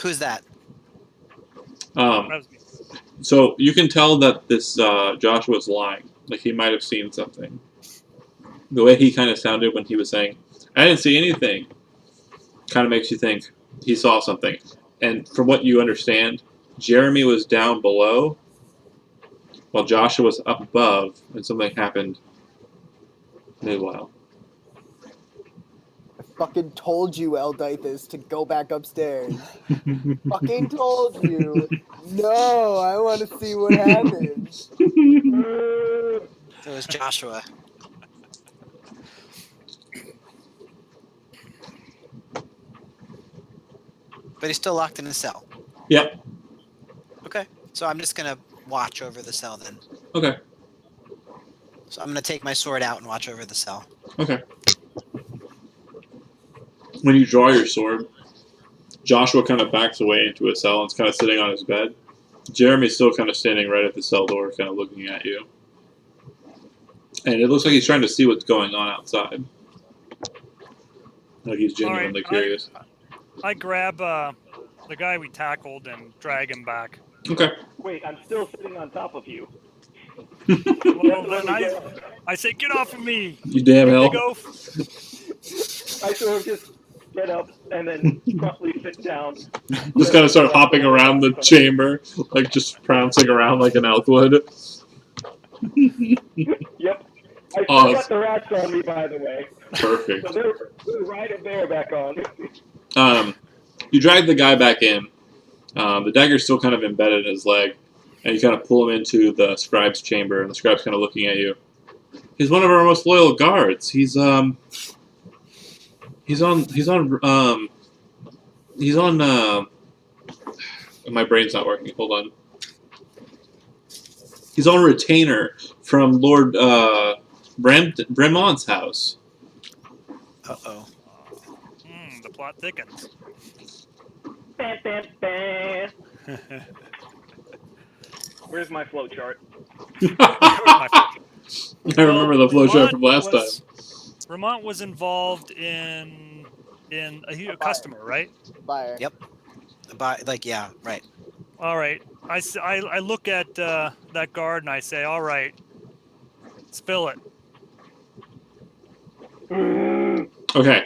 Who's that? So you can tell that this Joshua's lying. Like he might have seen something. The way he kind of sounded when he was saying, I didn't see anything, kind of makes you think he saw something. And from what you understand, Jeremy was down below while Joshua was up above, and something happened meanwhile. I fucking told you, Eldithus, to go back upstairs. Fucking told you. No, I want to see what happens. It was Joshua. But he's still locked in his cell. Yep. Okay. So I'm just going to watch over the cell then. Okay. So I'm going to take my sword out and watch over the cell. Okay. When you draw your sword, Joshua kind of backs away into a cell and's kind of sitting on his bed. Jeremy's still kind of standing right at the cell door, kind of looking at you. And it looks like he's trying to see what's going on outside. Like he's genuinely curious. I grab the guy we tackled and drag him back. Okay. Wait, I'm still sitting on top of you. Well, then I say, get off of me! You damn hell. I sort of just get up and then roughly sit down. Just kind of start hopping around the chamber, like just prancing around like an elk would. Yep. I still got the rats on me, by the way. Perfect. So they're right up there back on. You drag the guy back in. The dagger's still kind of embedded in his leg. And you kind of pull him into the scribe's chamber, and the scribe's kind of looking at you. He's one of our most loyal guards. He's on my brain's not working. Hold on. He's on retainer from Lord Bremont's house. Uh-oh. The plot thickens. Bam, bam, bam. Where's my flow chart? I remember the flowchart Vermont from last time. Vermont was involved in a customer, right? Buyer. Yep. Yeah, right. All right. I look at that guard and I say, all right, spill it. Okay.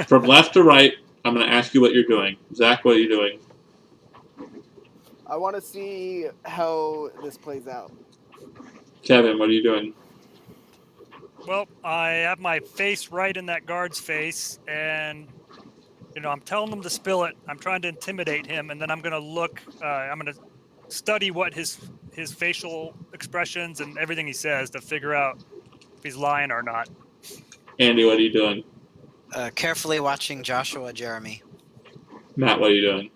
From left to right, I'm going to ask you what you're doing. Zach, what are you doing? I want to see how this plays out. Kevin, what are you doing? Well, I have my face right in that guard's face, and I'm telling him to spill it. I'm trying to intimidate him, and then I'm going to look. I'm going to study what his facial expressions and everything he says to figure out if he's lying or not. Andy, what are you doing? Carefully watching Joshua Jeremy. Matt, what are you doing?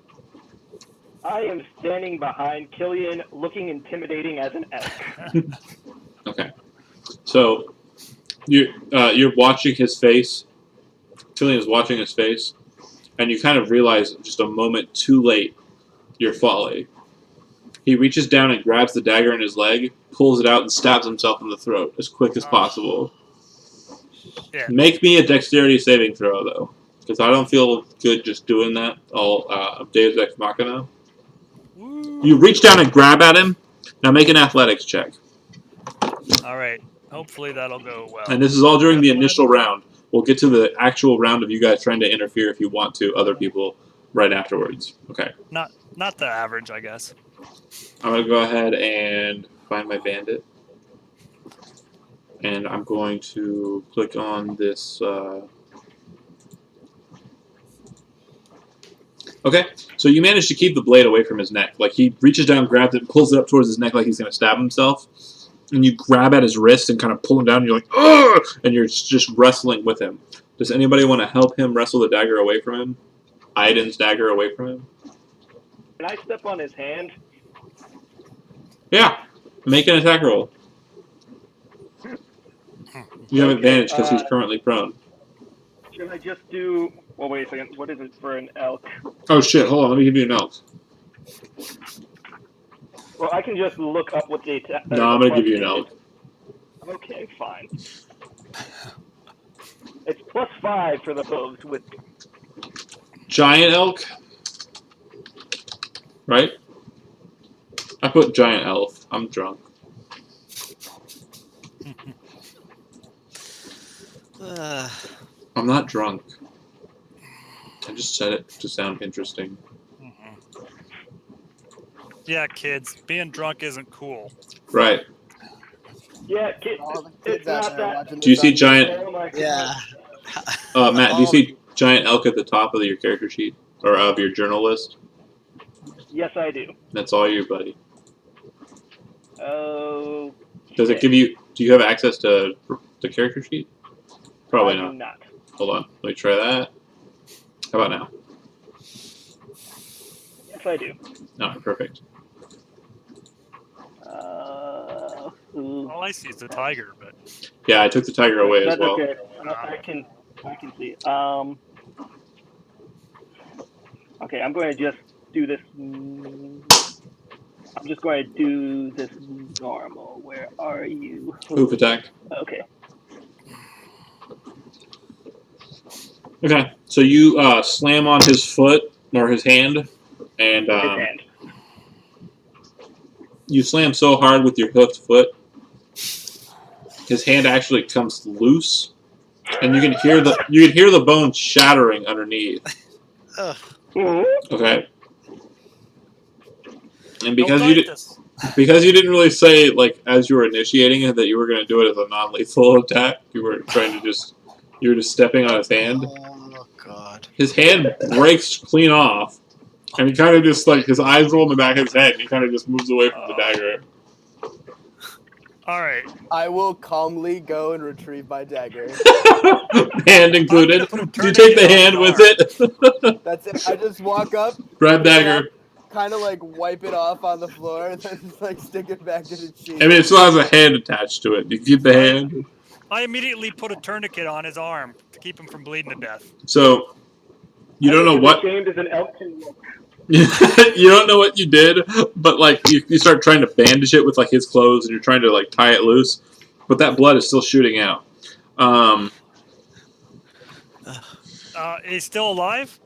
I am standing behind Killian, looking intimidating as an elk. Okay. So you're watching his face. Killian is watching his face, and you kind of realize just a moment too late your folly. He reaches down and grabs the dagger in his leg, pulls it out, and stabs himself in the throat as quick as possible. Yeah. Make me a dexterity saving throw, though, because I don't feel good just doing that all Deus Ex Machina. You reach down and grab at him. Now make an athletics check. All right. Hopefully that'll go well. And this is all during the initial round. We'll get to the actual round of you guys trying to interfere if you want to, other people, right afterwards. Okay. Not the average, I guess. I'm going to go ahead and find my bandit. And I'm going to click on this. Okay, so you managed to keep the blade away from his neck. Like, he reaches down, grabs it, pulls it up towards his neck like he's going to stab himself. And you grab at his wrist and kind of pull him down, and you're like, ugh! And you're just wrestling with him. Does anybody want to help him wrestle the dagger away from him? Aiden's dagger away from him? Can I step on his hand? Yeah, make an attack roll. You have advantage because he's currently prone. Should I just do... Well, wait a second. What is it for an elk? Oh shit, hold on, let me give you an elk. Well, I can just look up what the attack... No, I'm going to give you an elk. Okay, fine. It's +5 for the hooves with... Giant elk? Right? I put giant elf. I'm drunk. I'm not drunk. I just said it to sound interesting. Yeah, kids, being drunk isn't cool. Right. Yeah, kid, All the it's kids out not there that... watching Do you this see on giant... Oh my God. Yeah. Matt, do you see giant elk at the top of your character sheet? Or of your journal list? Yes, I do. That's all you, buddy. Oh. Does it give you... Do you have access to the character sheet? Probably I do not. not. Hold on. Let me try that. How about now? Yes, I do. No, perfect. All I see is the tiger, but Yeah, I took the tiger away as That's well. okay. I can see. Okay, I'm going to just do this. I'm just going to do this normal. Where are you? Hoof attack. Okay. Okay, so you slam on his foot or his hand, and His hand. you slam so hard with your hooked foot, his hand actually comes loose, and you can hear the bone shattering underneath. Ugh. Okay, and don't fight this. because you didn't really say like as you were initiating it that you were going to do it as a non-lethal attack, you were just stepping on his hand. Oh God. His hand breaks clean off. And he kind of just like his eyes roll in the back of his head, and he kind of just moves away from the dagger. All right. I will calmly go and retrieve my dagger. Hand included. put a Do you take the tourniquet on hand his with it? That's it. I just walk up, Grab dagger. kind of like wipe it off on the floor, and then like stick it back in its sheath. I mean, it still has a hand attached to it. Do you keep the hand? I immediately put a tourniquet on his arm to keep him from bleeding to death. So, you don't know what. Ashamed as an elk can look. You don't know what you did, but like you start trying to bandage it with like his clothes, and you're trying to like tie it loose, but that blood is still shooting out. He's still alive?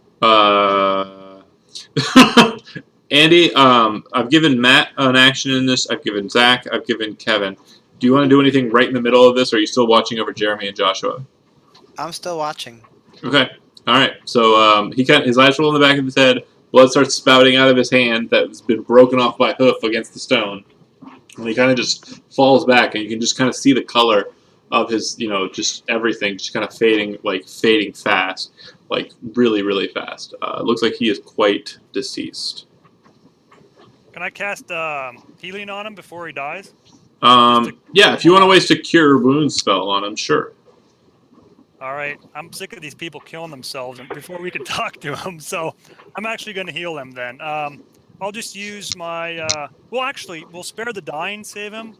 Andy, I've given Matt an action in this. I've given Zach. I've given Kevin. Do you want to do anything right in the middle of this, or are you still watching over Jeremy and Joshua? I'm still watching. Okay. All right. So his eyes roll in the back of his head. Blood starts spouting out of his hand that's been broken off by hoof against the stone. And he kind of just falls back, and you can just kind of see the color of his, just everything just kind of fading fast, like really, really fast. It looks like he is quite deceased. Can I cast healing on him before he dies? Yeah, if you want to waste a cure wounds spell on him, sure. All right. I'm sick of these people killing themselves before we can talk to them, so I'm actually going to heal him then. I'll just use my. We'll spare the dying, save him.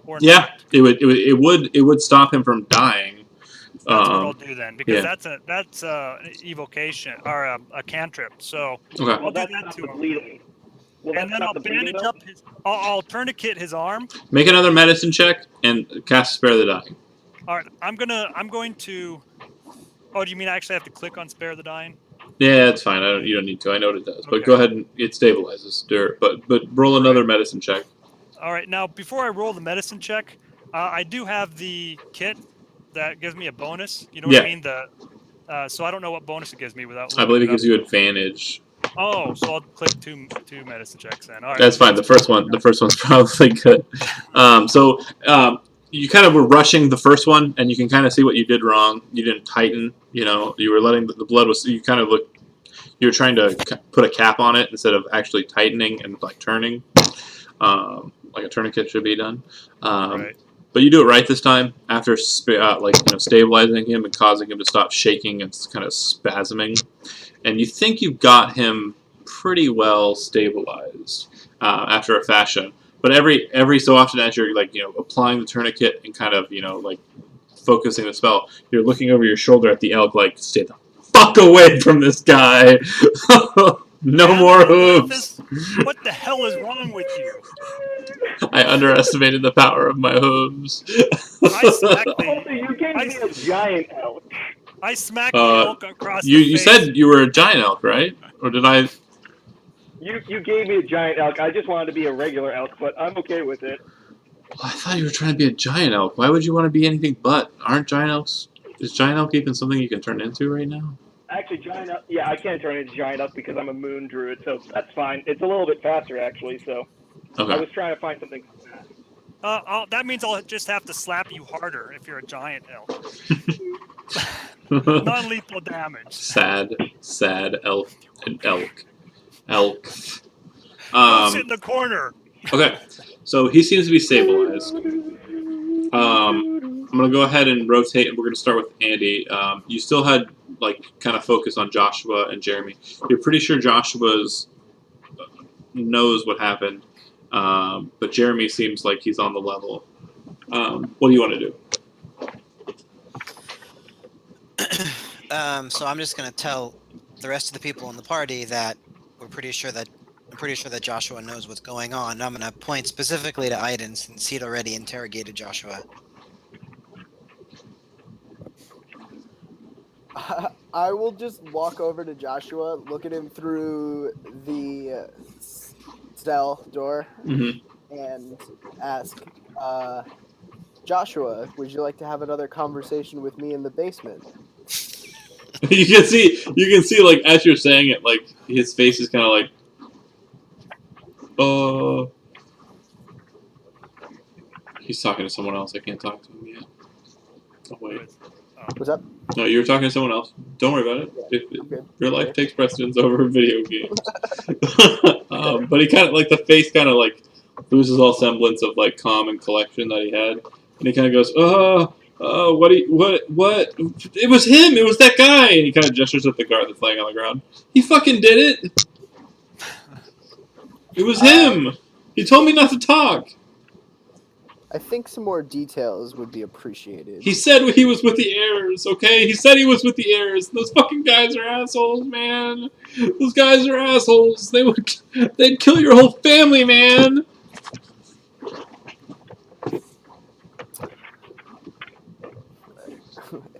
Or Yeah, not? it would stop him from dying. That's what I'll do then, because yeah. that's an evocation or a cantrip. So Okay. I'll do That's that not to the him. bleeding. Will And that then I'll stop the bleeding, bandage though? up his. I'll tourniquet his arm. Make another medicine check and cast Spare the Dying. All right. I'm going to. Oh, do you mean I actually have to click on spare the dying? Yeah, it's fine. You don't need to. I know what it does. But Okay. go ahead and it stabilizes. But roll another medicine check. All right. Now, before I roll the medicine check, I do have the kit that gives me a bonus. You know what I mean? So I don't know what bonus it gives me without. I believe it looking gives you advantage. Oh, so I'll click two medicine checks then. All right. That's fine. The first one's probably good. You kind of were rushing the first one, and you can kind of see what you did wrong. You didn't tighten. You were letting the blood was. You kind of look. You were trying to put a cap on it instead of actually tightening and like turning, like a tourniquet should be done. Right. But you do it right this time after stabilizing him and causing him to stop shaking and kind of spasming, and you think you've got him pretty well stabilized after a fashion. But every so often, as you're applying the tourniquet and kind of focusing the spell, you're looking over your shoulder at the elk, like, stay the fuck away from this guy. No more hooves. What the hell is wrong with you? I underestimated the power of my hooves. I smacked Also, you gave me a giant elk. I smacked the elk across the face. You said you were a giant elk, right? Or did I? You gave me a giant elk. I just wanted to be a regular elk, but I'm okay with it. I thought you were trying to be a giant elk. Why would you want to be anything but? Aren't giant elks? Is giant elk even something you can turn into right now? Actually, giant elk. Yeah, I can't turn into giant elk because I'm a moon druid, so that's fine. It's a little bit faster actually. So Okay. I was trying to find something fast. That means I'll just have to slap you harder if you're a giant elk. Non-lethal damage. Sad elk. Elk. Go sit in the corner. Okay, so he seems to be stabilized. I'm gonna go ahead and rotate, and we're gonna start with Andy. You still had kind of focus on Joshua and Jeremy. You're pretty sure Joshua's knows what happened, but Jeremy seems like he's on the level. What do you want to do? So I'm just going to tell the rest of the people in the party that I'm pretty sure that Joshua knows what's going on. I'm going to point specifically to Aiden since he'd already interrogated Joshua. I will just walk over to Joshua, look at him through the cell door, and ask, Joshua, would you like to have another conversation with me in the basement? You can see like as you're saying it, like his face is kind of like, he's talking to someone else. I can't talk to him yet. Oh wait. What's up? No, you were talking to someone else. Don't worry about it. Okay. Real life takes precedence over video games. But he kind of like the face kind of like loses all semblance of like calm and collection that he had, and he kind of goes, what? It was him. It was that guy." And he kind of gestures at the guard that's laying on the ground. He fucking did it. It was him. He told me not to talk. I think some more details would be appreciated. He said he was with the heirs, okay? He said he was with the heirs. Those fucking guys are assholes, man. Those guys are assholes. They'd kill your whole family, man.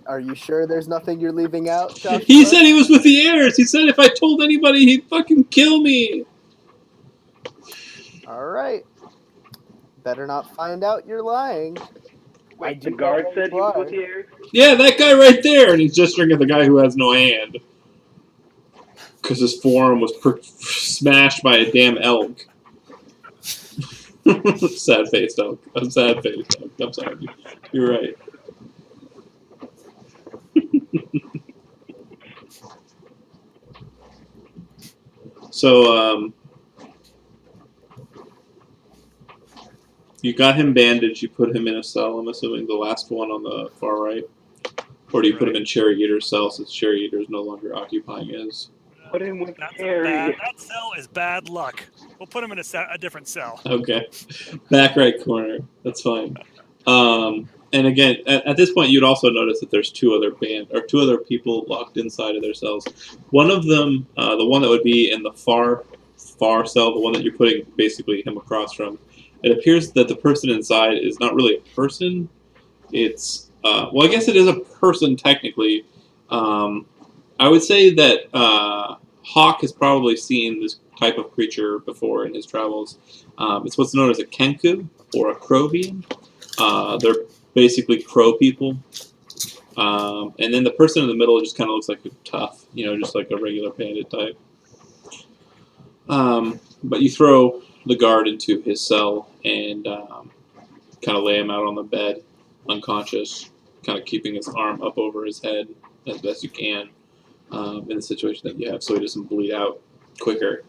Are you sure there's nothing you're leaving out, Joshua? He said he was with the heirs. He said if I told anybody, he'd fucking kill me. All right. Better not find out you're lying. Wait, the guard said he was with the heirs? Yeah, that guy right there. And he's gesturing at the guy who has no hand. Because his forearm was smashed by a damn elk. Sad-faced elk. I'm sad-faced elk. I'm sorry. You're right. So, you got him bandaged, you put him in a cell, I'm assuming the last one on the far right? Or do you put him in Cherry Eater's cell since Cherry Eater is no longer occupying his? Put him with That's Harry. that cell is bad luck. We'll put him in a different cell. Okay. Back right corner. That's fine. And again, at this point, you'd also notice that there's two other people locked inside of their cells. One of them, the one that would be in the far cell, the one that you're putting basically him across from, it appears that the person inside is not really a person. It's, well, I guess it is a person technically. I would say that Hawk has probably seen this type of creature before in his travels. It's what's known as a Kenku, or a Crovian. They're basically crow people. And then the person in the middle just kind of looks like a tough, just like a regular bandit type. But you throw the guard into his cell and kind of lay him out on the bed, unconscious, kind of keeping his arm up over his head as best you can in the situation that you have so he doesn't bleed out quicker.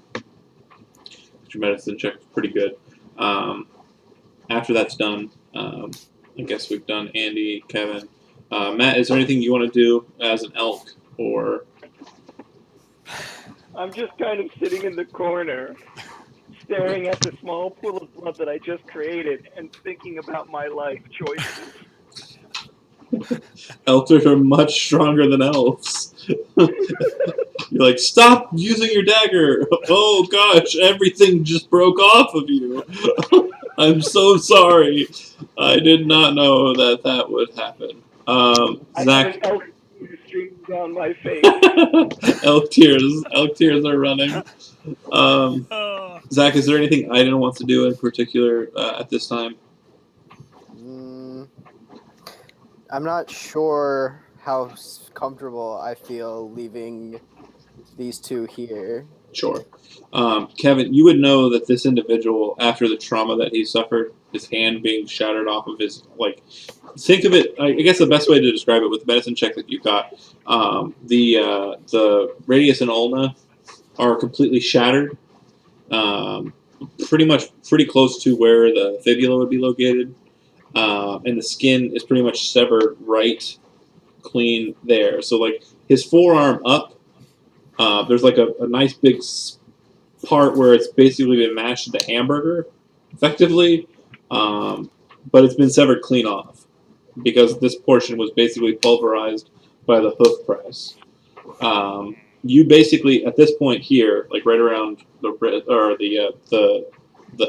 Your medicine check is pretty good. After that's done, I guess we've done Andy, Kevin. Matt, is there anything you want to do as an elk, or? I'm just kind of sitting in the corner, staring at the small pool of blood that I just created and thinking about my life choices. Elves are much stronger than elves. You're like, stop using your dagger. Oh gosh, everything just broke off of you. I'm so sorry. I did not know that would happen. I Zach. have an elk streaming down my face. Elk tears are running. Zach, is there anything Aiden wants to do in particular at this time? I'm not sure how comfortable I feel leaving these two here. Sure. Kevin, you would know that this individual, after the trauma that he suffered, his hand being shattered off of his, think of it, I guess the best way to describe it with the medicine check that you got, the radius and ulna are completely shattered, pretty close to where the fibula would be located, and the skin is pretty much severed right clean there. So, his forearm up, there's a nice big part where it's basically been mashed into hamburger, effectively, but it's been severed clean off because this portion was basically pulverized by the hoof press. You basically at this point here, right around the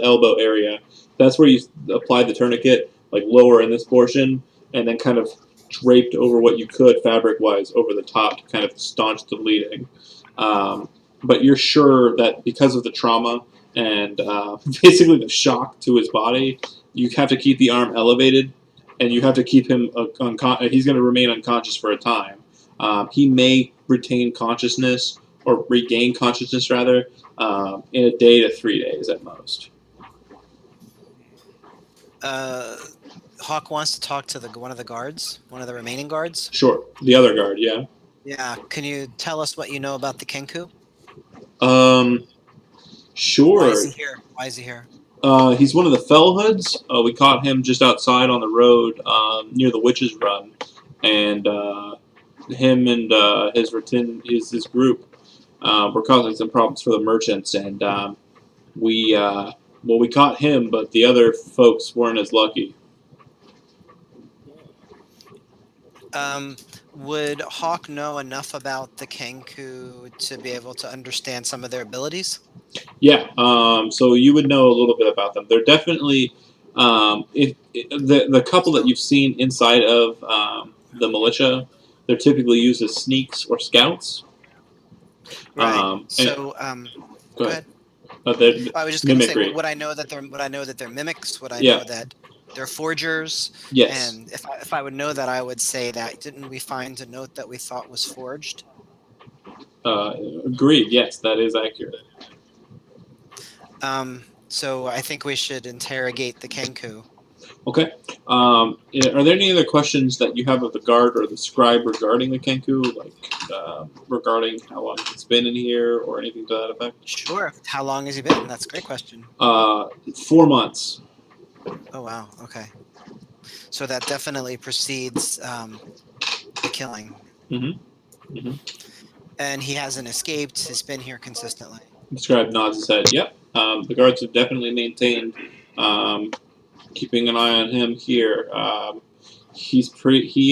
elbow area, that's where you apply the tourniquet, lower in this portion, and then kind of draped over what you could fabric-wise over the top to kind of staunch the bleeding. But you're sure that because of the trauma and basically the shock to his body, you have to keep the arm elevated, and you have to keep him he's going to remain unconscious for a time. He may retain consciousness, or regain consciousness rather, in a day to 3 days at most. Hawk wants to talk to one of the guards, one of the remaining guards. Sure. The other guard, yeah. Yeah. Can you tell us what you know about the Kenku? Why Sure. is he here? Why is he here? He's one of the Fellhoods. We caught him just outside on the road near the Witch's Run, and him and his group were causing some problems for the merchants, and we caught him, but the other folks weren't as lucky. Would Hawk know enough about the Kenku to be able to understand some of their abilities? Yeah, so you would know a little bit about them. They're definitely if the couple that you've seen inside of the militia, they're typically used as sneaks or scouts. Right. And, So, go go ahead. ahead. They're I was just going to say, mimicry. would I know that they're mimics? Would I Yeah. know that they're forgers? Yes. And if I would know that, I would say that. Didn't we find a note that we thought was forged? Agreed. Yes, that is accurate. So I think we should interrogate the Kenku. Okay. Are there any other questions that you have of the guard or the scribe regarding the Kenku, like regarding how long it's been in here or anything to that effect? Sure. How long has he been? That's a great question. 4 months. Oh wow. Okay. So that definitely precedes the killing. Mm-hmm. Mm-hmm. And he hasn't escaped. He's been here consistently. The scribe nods his head. Yep. The guards have definitely maintained keeping an eye on him here. He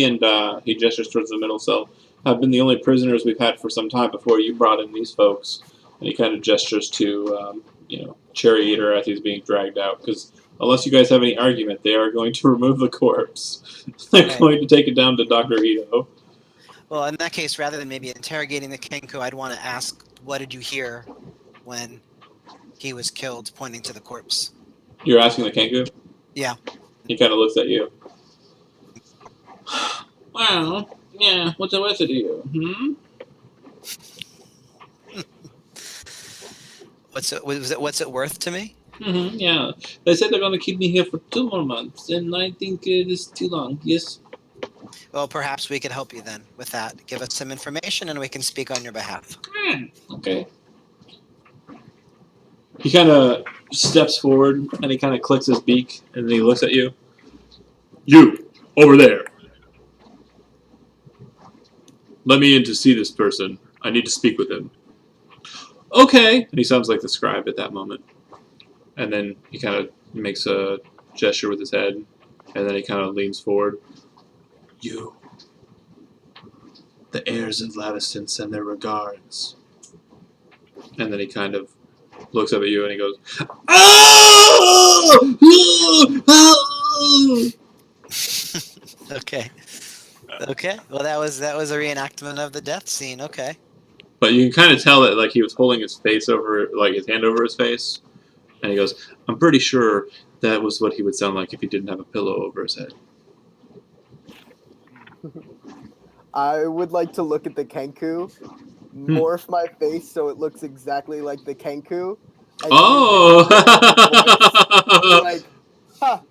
and he gestures towards the middle cell, have been the only prisoners we've had for some time before you brought in these folks. And he kind of gestures to Cherry Eater as he's being dragged out, because unless you guys have any argument, they are going to remove the corpse. They're Right. going to take it down to Dr. Ito. Well, in that case, rather than maybe interrogating the Kenku, I'd want to ask, what did you hear when he was killed, pointing to the corpse? You're asking the Kenku? Yeah. He kind of looks at you. Well, yeah, what's it with you? Hmm? What's it worth to me? Mm-hmm, yeah. They said they're going to keep me here for 2 more months, and I think it is too long. Yes? Well, perhaps we could help you then with that. Give us some information and we can speak on your behalf. Okay. He kind of steps forward, and he kind of clicks his beak, and then he looks at you. You, over there. Let me in to see this person. I need to speak with him. Okay. And he sounds like the scribe at that moment. And then he kind of makes a gesture with his head, and then he kind of leans forward. You. The heirs of Lavaston send their regards. And then he kind of looks up at you and he goes, "Oh! Oh! Okay. Okay. Well, that was a reenactment of the death scene. Okay. But you can kind of tell that like he was holding his face over, like his hand over his face, and he goes, "I'm pretty sure that was what he would sound like if he didn't have a pillow over his head." I would like to look at the Kenku, morph my face so it looks exactly like the Kenku. And Oh! be like, ha,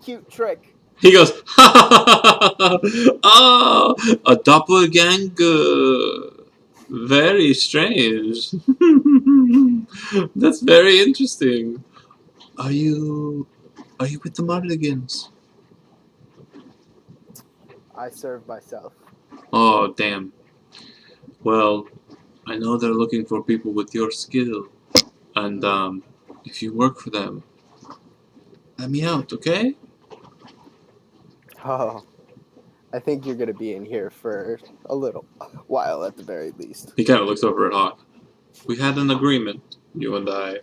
cute trick. He goes, "Oh, a doppelganger. Very strange. That's very interesting. Are you with the Mardigans?" I serve myself. Oh, damn. Well, I know they're looking for people with your skill, and if you work for them, let me out, okay? Oh, I think you're going to be in here for a little while at the very least. He kind of looks over at Hawk. We had an agreement, you and I.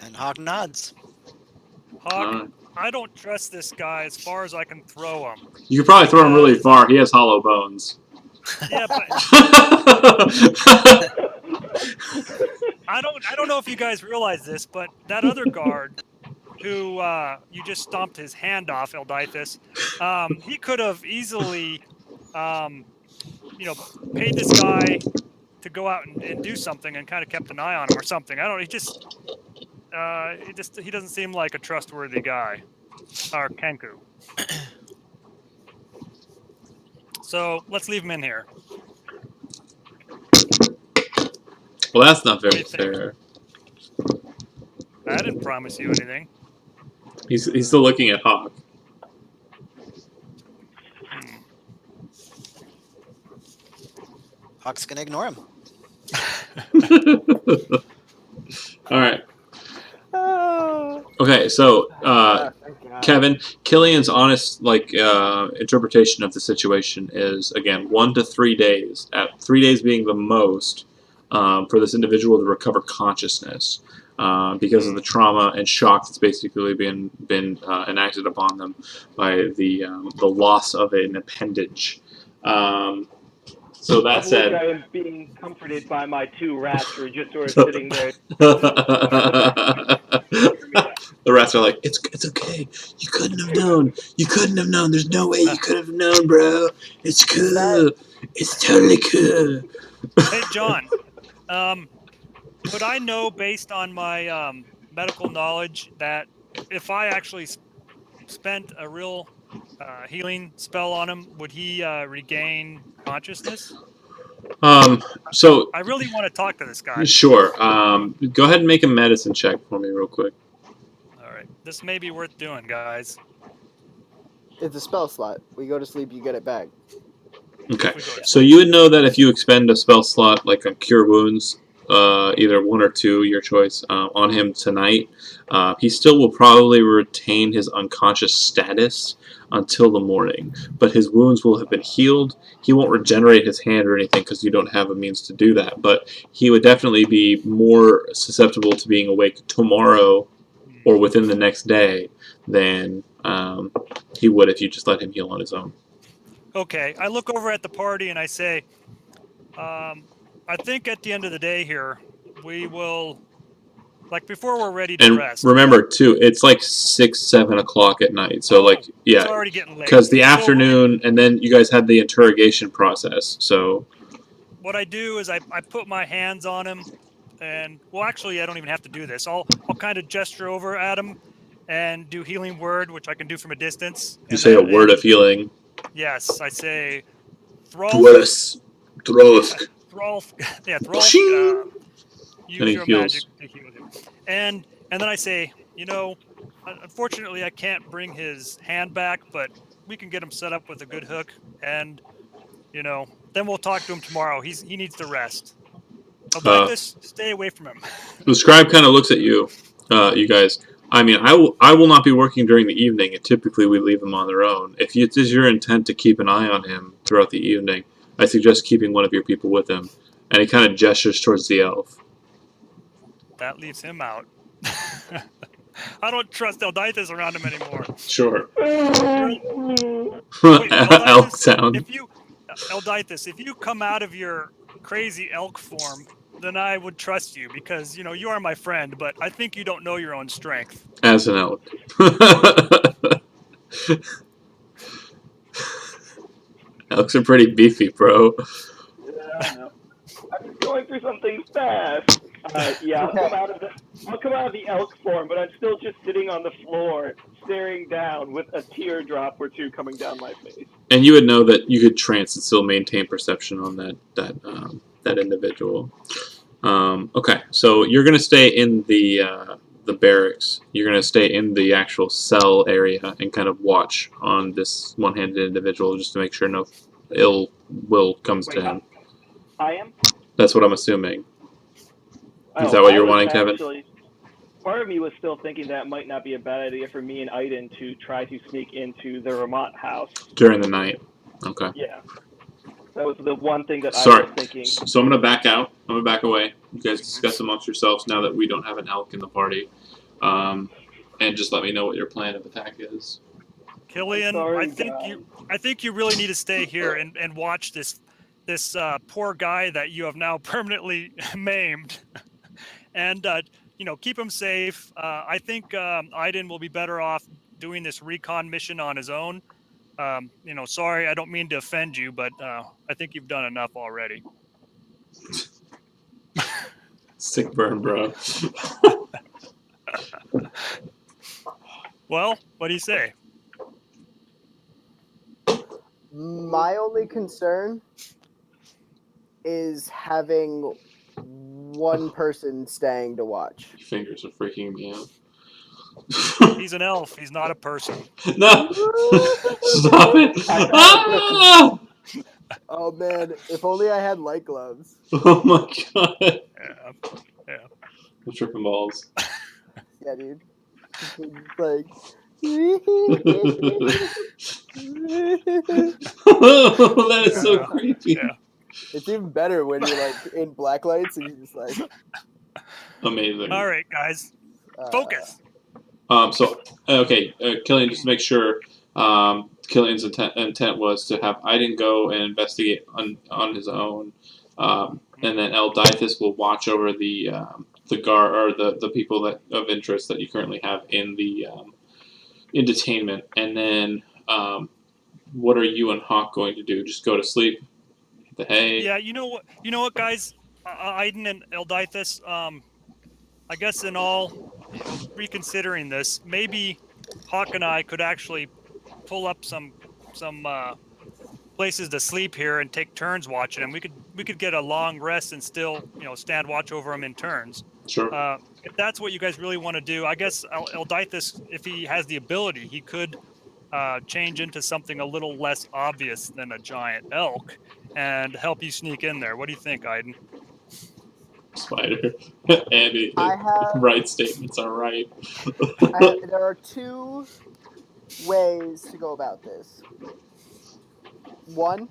And Hawk nods. Hawk, I don't trust this guy as far as I can throw him. You could probably throw him really far. He has hollow bones. Yeah, but I don't know if you guys realize this, but that other guard who you just stomped his hand off, Eldithus, he could have easily paid this guy to go out and do something and kind of kept an eye on him or something. I don't know. He doesn't seem like a trustworthy guy, or Kenku. So let's leave him in here. Well, that's not What do very you think? fair. I didn't promise you anything. He's still looking at Hawk. Hmm. Hawk's gonna ignore him. All right. Oh, Okay, so thank God. Kevin, Killian's honest interpretation of the situation is again 1 to 3 days. At 3 days being the most for this individual to recover consciousness because of the trauma and shock that's basically been enacted upon them by the loss of an appendage. So that Of which said, I am being comforted by my 2 rats who are just sort of so- sitting there. the rats are like, it's okay. You couldn't have known. You couldn't have known. There's no way you could have known, bro. It's cool. It's totally cool. Hey, John. Would I know based on my medical knowledge that if I actually spent a real healing spell on him, would he regain consciousness? So I really want to talk to this guy. sure. Go ahead and make a medicine check for me real quick. All right, this may be worth doing, guys. It's a spell slot. We go to sleep, you get it back. Okay. If we go to So you would know that if you expend a spell slot like a Cure Wounds, either 1 or 2, your choice, on him tonight, he still will probably retain his unconscious status until the morning. But his wounds will have been healed. He won't regenerate his hand or anything because you don't have a means to do that. But he would definitely be more susceptible to being awake tomorrow or within the next day than he would if you just let him heal on his own. Okay, I look over at the party and I say, I think at the end of the day here, we will, like before we're ready to And rest. remember too, it's like 6, 7 o'clock at night. So like, yeah, It's already getting late. because the So afternoon, and then you guys had the interrogation process. So what I do is I put my hands on him, and well, actually, I don't even have to do this. I'll kind of gesture over at him and do healing word, which I can do from a distance. you say a word of healing. Yes, I say Throlf. Dwellis. Throlsk. Throlf. Yeah, Throlf. And Use he your heals. magic to heal him. And then I say, unfortunately, I can't bring his hand back, but we can get him set up with a good hook, and then we'll talk to him tomorrow. He needs to rest. Alditis, stay away from him. The scribe kind of looks at you, you guys. I mean, I will not be working during the evening, and typically we leave them on their own. If it is your intent to keep an eye on him throughout the evening, I suggest keeping one of your people with him. And he kind of gestures towards the elf. That leaves him out. I don't trust Alditis around him anymore. Sure. Wait, Elk sound. Alditis, if you come out of your crazy elk form, then I would trust you because you are my friend. But I think you don't know your own strength. As an elk. Elks are pretty beefy, bro. Yeah, I know. I'm just going through something fast. Yeah, I'll come out of the elk form, but I'm still just sitting on the floor, staring down with a teardrop or 2 coming down my face. And you would know that you could trance and still maintain perception on that individual. Okay, so you're gonna stay in the barracks. You're gonna stay in the actual cell area and kind of watch on this one-handed individual just to make sure no ill will comes to him. I am? That's what I'm assuming. Oh, Is that what I you're was wanting, Kevin? actually, part of me was still thinking that might not be a bad idea for me and Aiden to try to sneak into the Ramont house. During the night. Okay. Yeah. That was the one thing that I Sorry. was thinking. So I'm gonna back out. I'm gonna back away. You guys discuss amongst yourselves now that we don't have an elk in the party, and just let me know what your plan of attack is. Killian, Sorry, I think you really need to stay here and watch this poor guy that you have now permanently maimed, and keep him safe. I think Aiden will be better off doing this recon mission on his own. Sorry, I don't mean to offend you, but I think you've done enough already. Sick burn, bro. Well, what do you say? My only concern is having one person staying to watch. Your fingers are freaking me out. He's an elf. He's not a person. No! Stop it! Ah! Oh man, if only I had light gloves. Oh my god. Yeah. I'm tripping balls. Yeah, dude. Like. That is so Yeah. creepy. Yeah. It's even better when you're like in black lights and you just like. Amazing. All right, guys. Focus. Killian, just to make sure, Killian's intent was to have Aiden go and investigate on his own, and then Eldithis will watch over the guard or the people that of interest that you currently have in the in detainment, and then what are you and Hawk going to do? Just go to sleep, hit the hay? Yeah, you know what? You know what, guys? Aiden and Eldithis. I guess in all, reconsidering this, maybe Hawk and I could actually pull up some places to sleep here and take turns watching them. We could get a long rest and still stand watch over them in turns. Sure. If that's what you guys really want to do, I guess Eldithis, if he has the ability, he could change into something a little less obvious than a giant elk and help you sneak in there. What do you think, Aiden? Spider. Andy, I have- right statements are right. There are two ways to go about this. One,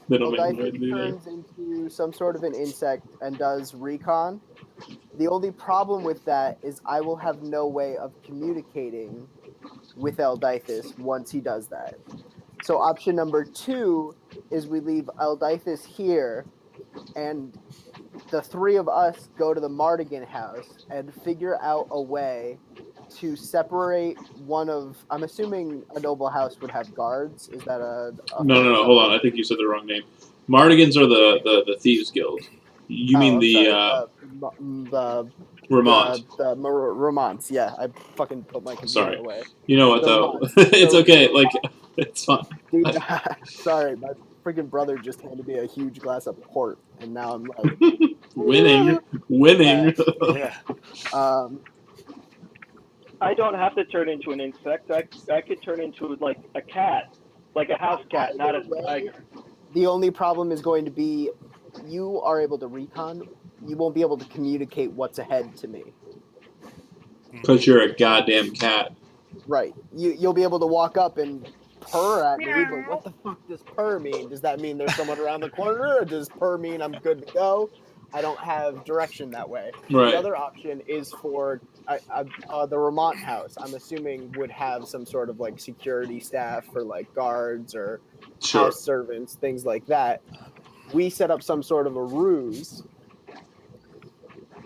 They don't make Eldithis noise either. turns into some sort of an insect and does recon. The only problem with that is I will have no way of communicating with Eldithis once he does that. So option number 2 is we leave Eldithis here and the three of us go to the Mardigan house and figure out a way to separate one of. I'm assuming a noble house would have guards. Is that a No. Hold on. I think you said the wrong name. Mardigans are the Thieves Guild. You mean the Vermont. The Vermonts. Yeah, I fucking put my computer Sorry. away. You know what The though? Vermonts. It's So- okay. Like it's fine. Dude, sorry, my freaking brother just handed me a huge glass of port, and now I'm like, Winning. yeah. I don't have to turn into an insect. I could turn into like a cat, like a house cat, not a tiger. The only problem is going to be you are able to recon. You won't be able to communicate what's ahead to me. Because you're a goddamn cat. Right. You'll be able to walk up and purr at me, but what the fuck does purr mean? Does that mean there's someone around the corner, or does purr mean I'm good to go? I don't have direction that way. Right. The other option is for the Vermont house. I'm assuming would have some sort of like security staff for like guards or Sure. house servants, things like that. We set up some sort of a ruse,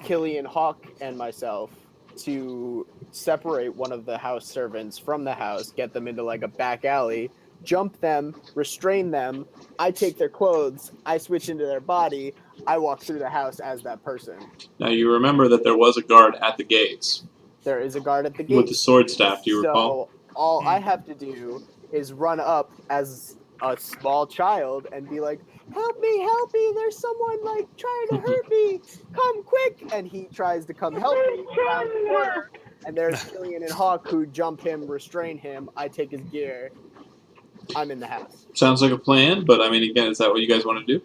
Killian, Hawk, and myself, to separate one of the house servants from the house, get them into like a back alley, jump them, restrain them. I take their clothes, I switch into their body, I walk through the house as that person. Now you remember that there was a guard at the gates There is a guard at the gate. with the sword staff. Do you recall? So all I have to do is run up as a small child and be like, help me, there's someone like trying to hurt me, come quick. And he tries to come help me around the corner, and there's Killian and Hawk who jump him, restrain him, I take his gear, I'm in the house. Sounds like a plan, but I mean, again, is that what you guys want to do?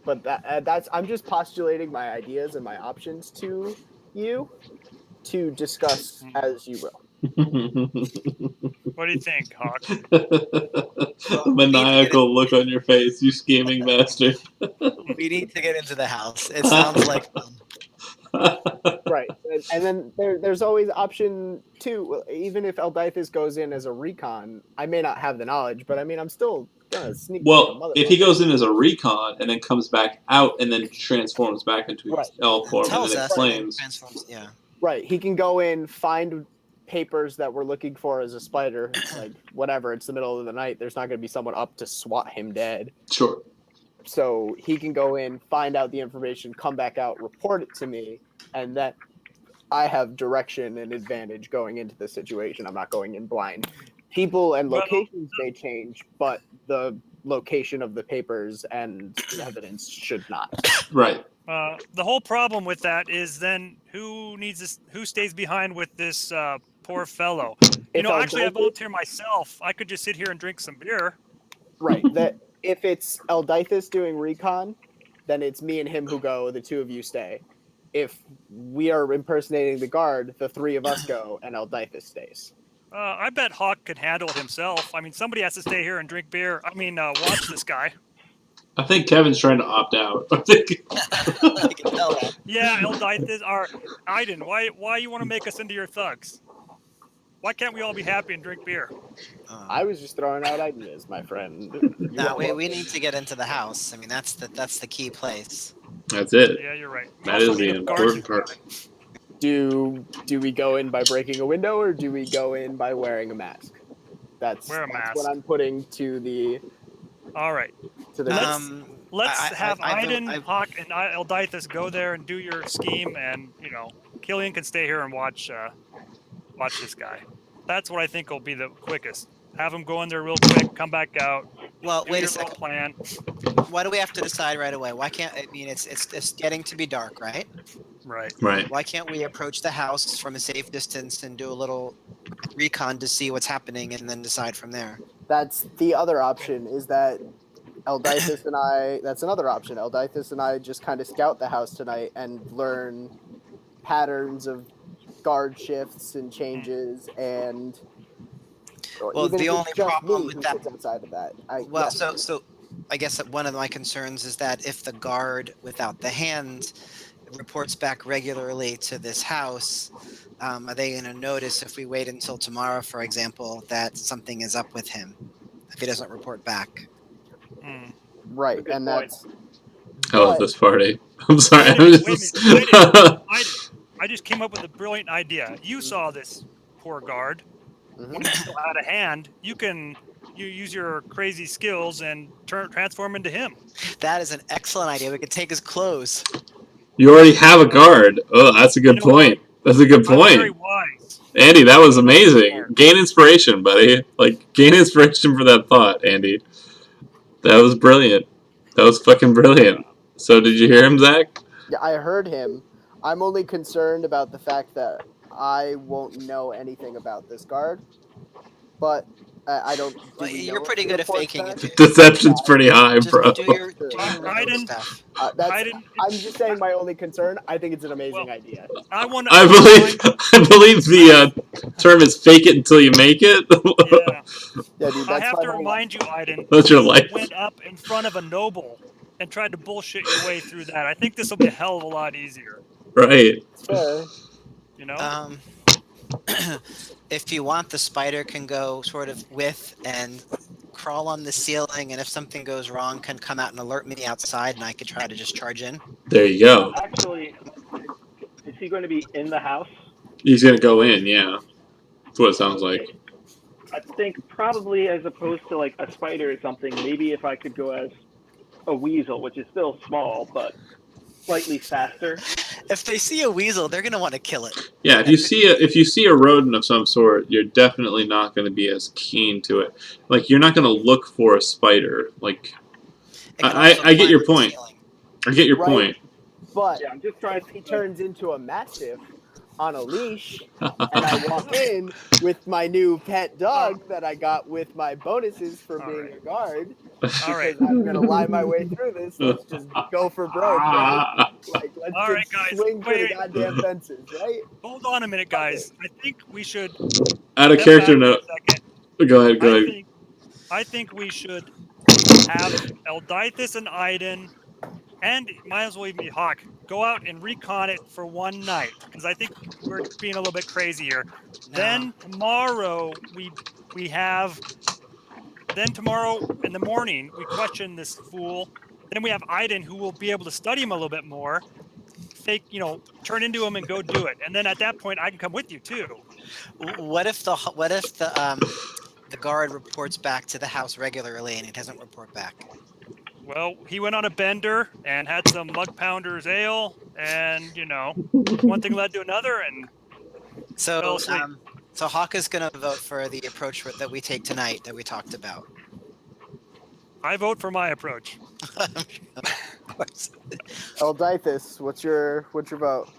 But that's I'm just postulating my ideas and my options to you to discuss as you will. What do you think, Hawk? Maniacal look on your face, you scheming bastard. We need to get into the house. It sounds like Right, and then there's always option 2. Even if Eldithis goes in as a recon, I may not have the knowledge, but I mean, I'm still gonna sneak. Well, if he goes in as a recon and then comes back out and then transforms back into his elf form and tells then us explains. transforms. Yeah. Right, he can go in, find papers that we're looking for as a spider, like whatever. It's the middle of the night. There's not going to be someone up to swat him dead. Sure. So he can go in, find out the information, come back out, report it to me, and that I have direction and advantage going into the situation. I'm not going in blind. People and locations may change, but the location of the papers and the evidence should not. Right. The whole problem with that is then who needs this? Who stays behind with this poor fellow? If Actually, I Eldaithus- volunteer myself. I could just sit here and drink some beer. Right. That if it's Eldaithus doing recon, then it's me and him who go. The two of you stay. If we are impersonating the guard, the three of us go, and Eldaithus stays. I bet Hawk could handle it himself. I mean, somebody has to stay here and drink beer. Watch this guy. I think Kevin's trying to opt out. I think. I can tell that. Yeah, Eldithus, or Aiden, why you want to make us into your thugs? Why can't we all be happy and drink beer? I was just throwing out ideas, my friend. No, we need to get into the house. I mean, that's the key place. That's it. Yeah, you're right. That Also is the need a guard important part. Do we go in by breaking a window, or do we go in by wearing a mask? That's mask. what I'm putting to the All right. to the. Let's have I Aiden, don't- Hawk, and Eldithus go there and do your scheme, and Killian can stay here and watch this guy. That's what I think will be the quickest. Have him go in there real quick, come back out. Well, Do wait a your little second. plan. Why do we have to decide right away? Why can't? I mean, it's getting to be dark, right? Right. Right. Why can't we approach the house from a safe distance and do a little recon to see what's happening, and then decide from there? That's the other option. Is that Eldaithus and I? That's another option. Eldaithus and I just kind of scout the house tonight and learn patterns of guard shifts and changes, and Well, even the if it's only just problem me with who that- sits outside of that. Well, so I guess that one of my concerns is that if the guard without the hand reports back regularly to this house, are they going to notice if we wait until tomorrow, for example, that something is up with him if he doesn't report back? Hmm. right, Good and point. that's I love But- this party. I'm sorry. Wait a I'm minute, just- I just came up with a brilliant idea. You saw this poor guard. Mhm. When he's still out of hand, you use your crazy skills and transform into him. That is an excellent idea. We could take his clothes. You already have a guard. Oh, that's a good You know point. That's a good I'm very point. wise. Andy, that was amazing. Gain inspiration, buddy. Gain inspiration for that thought, Andy. That was brilliant. That was fucking brilliant. So, did you hear him, Zach? Yeah, I heard him. I'm only concerned about the fact that I won't know anything about this guard, but I don't. do Well, we you're know if pretty he good at reports faking back? it. dude. Deception's pretty high, Just bro. do your Aiden- stuff. That's. Aiden, I'm just saying my only concern. I think it's an amazing Well, idea. I want I believe the term is "fake it until you make it." Yeah, Yeah, dude. I That's have my to whole- remind you, Aiden. That's your you life. went up in front of a noble and tried to bullshit your way through that. I think this will be a hell of a lot easier. Right. It's fair. You know? If you want, the spider can go sort of with and crawl on the ceiling, and if something goes wrong, can come out and alert me outside, and I could try to just charge in. There you go. Actually, is he going to be in the house? He's gonna go in. Yeah. That's what it sounds like. I think probably as opposed to like a spider or something, maybe if I could go as a weasel, which is still small, but slightly faster. If they see a weasel, they're gonna want to kill it. Yeah. If you see a rodent of some sort, you're definitely not going to be as keen to it. You're not going to look for a spider. It can I also get climb your the point. ceiling. I get your Right. point. But Yeah, I'm just trying if to he turns into a mastiff on a leash, and I walk in with my new pet dog that I got with my bonuses for All being right. a guard, All right. because I'm gonna lie my way through this. Let's just go for broke, right? Let's All just right, guys. swing for the Wait. goddamn fences, right? Hold on a minute, guys. I think we should Out of step character back note. for a second. Go ahead. I think we should have Eldithus and Aiden, and might as well even be Hawk, go out and recon it for one night, because I think we're being a little bit crazy here. No. Then tomorrow we have. Then tomorrow in the morning we question this fool. Then we have Aiden, who will be able to study him a little bit more. Turn into him and go do it. And then at that point, I can come with you too. What if the guard reports back to the house regularly and he doesn't report back? Well, he went on a bender and had some Mug Pounders ale, and one thing led to another, and So, Fell asleep. so Hawk is gonna vote for the approach that we take tonight that we talked about. I vote for my approach. course. Eldithis, what's your vote?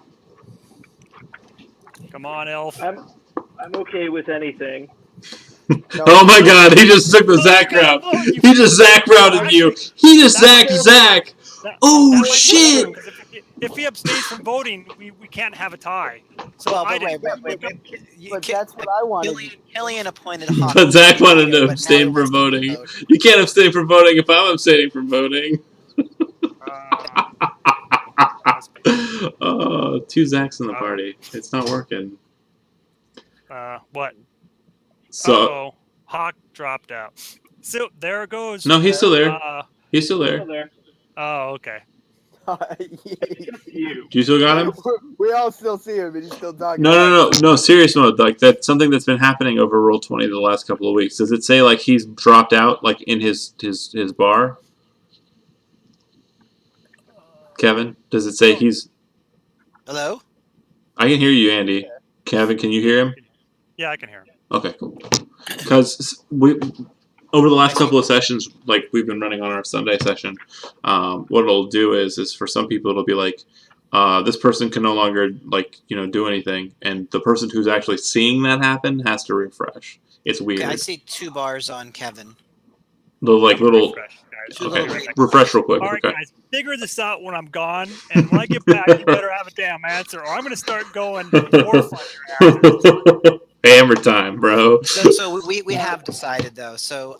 Come on, Elf. I'm okay with anything. No, Oh my God! He just took the Oh, Zach you gotta route. vote, you He just Zach routed Actually, you. He just that might- Zach. Oh that might be shit! better, 'cause if he abstains from voting, we can't have a tie. So Well, I but didn't. wait. but that's what I wanted. Killian appointed Hawk. But Zach to wanted leader, to but now he abstain from wants to voting. vote. You can't abstain from voting if I'm abstaining from voting. Two Zachs in the party. It's not working. What? So Uh-oh. Hawk dropped out. So there it goes. no, he's still there. Uh, He's still there. Still there. oh, okay. It's just you. You still got him? We all still see him, and he's still talking. No. Serious note. Like that's something that's been happening over Roll20 the last couple of weeks. Does it say like he's dropped out like in his bar? Kevin, does it say he's? Hello? I can hear you, Andy. Kevin, can you hear him? Yeah, I can hear him. Okay, cool. Because we over the last couple of sessions, like we've been running on our Sunday session, what it'll do is for some people it'll be like, this person can no longer do anything, and the person who's actually seeing that happen has to refresh. It's weird. Okay, I see 2 bars on Kevin. The little. Refresh, guys. Two Okay, little green refresh real quick. All right, Okay. guys. Figure this out when I'm gone, and when I get back, you better have a damn answer, or I'm gonna start going dwarf on your asses. Hammer time, bro. So we have decided though. So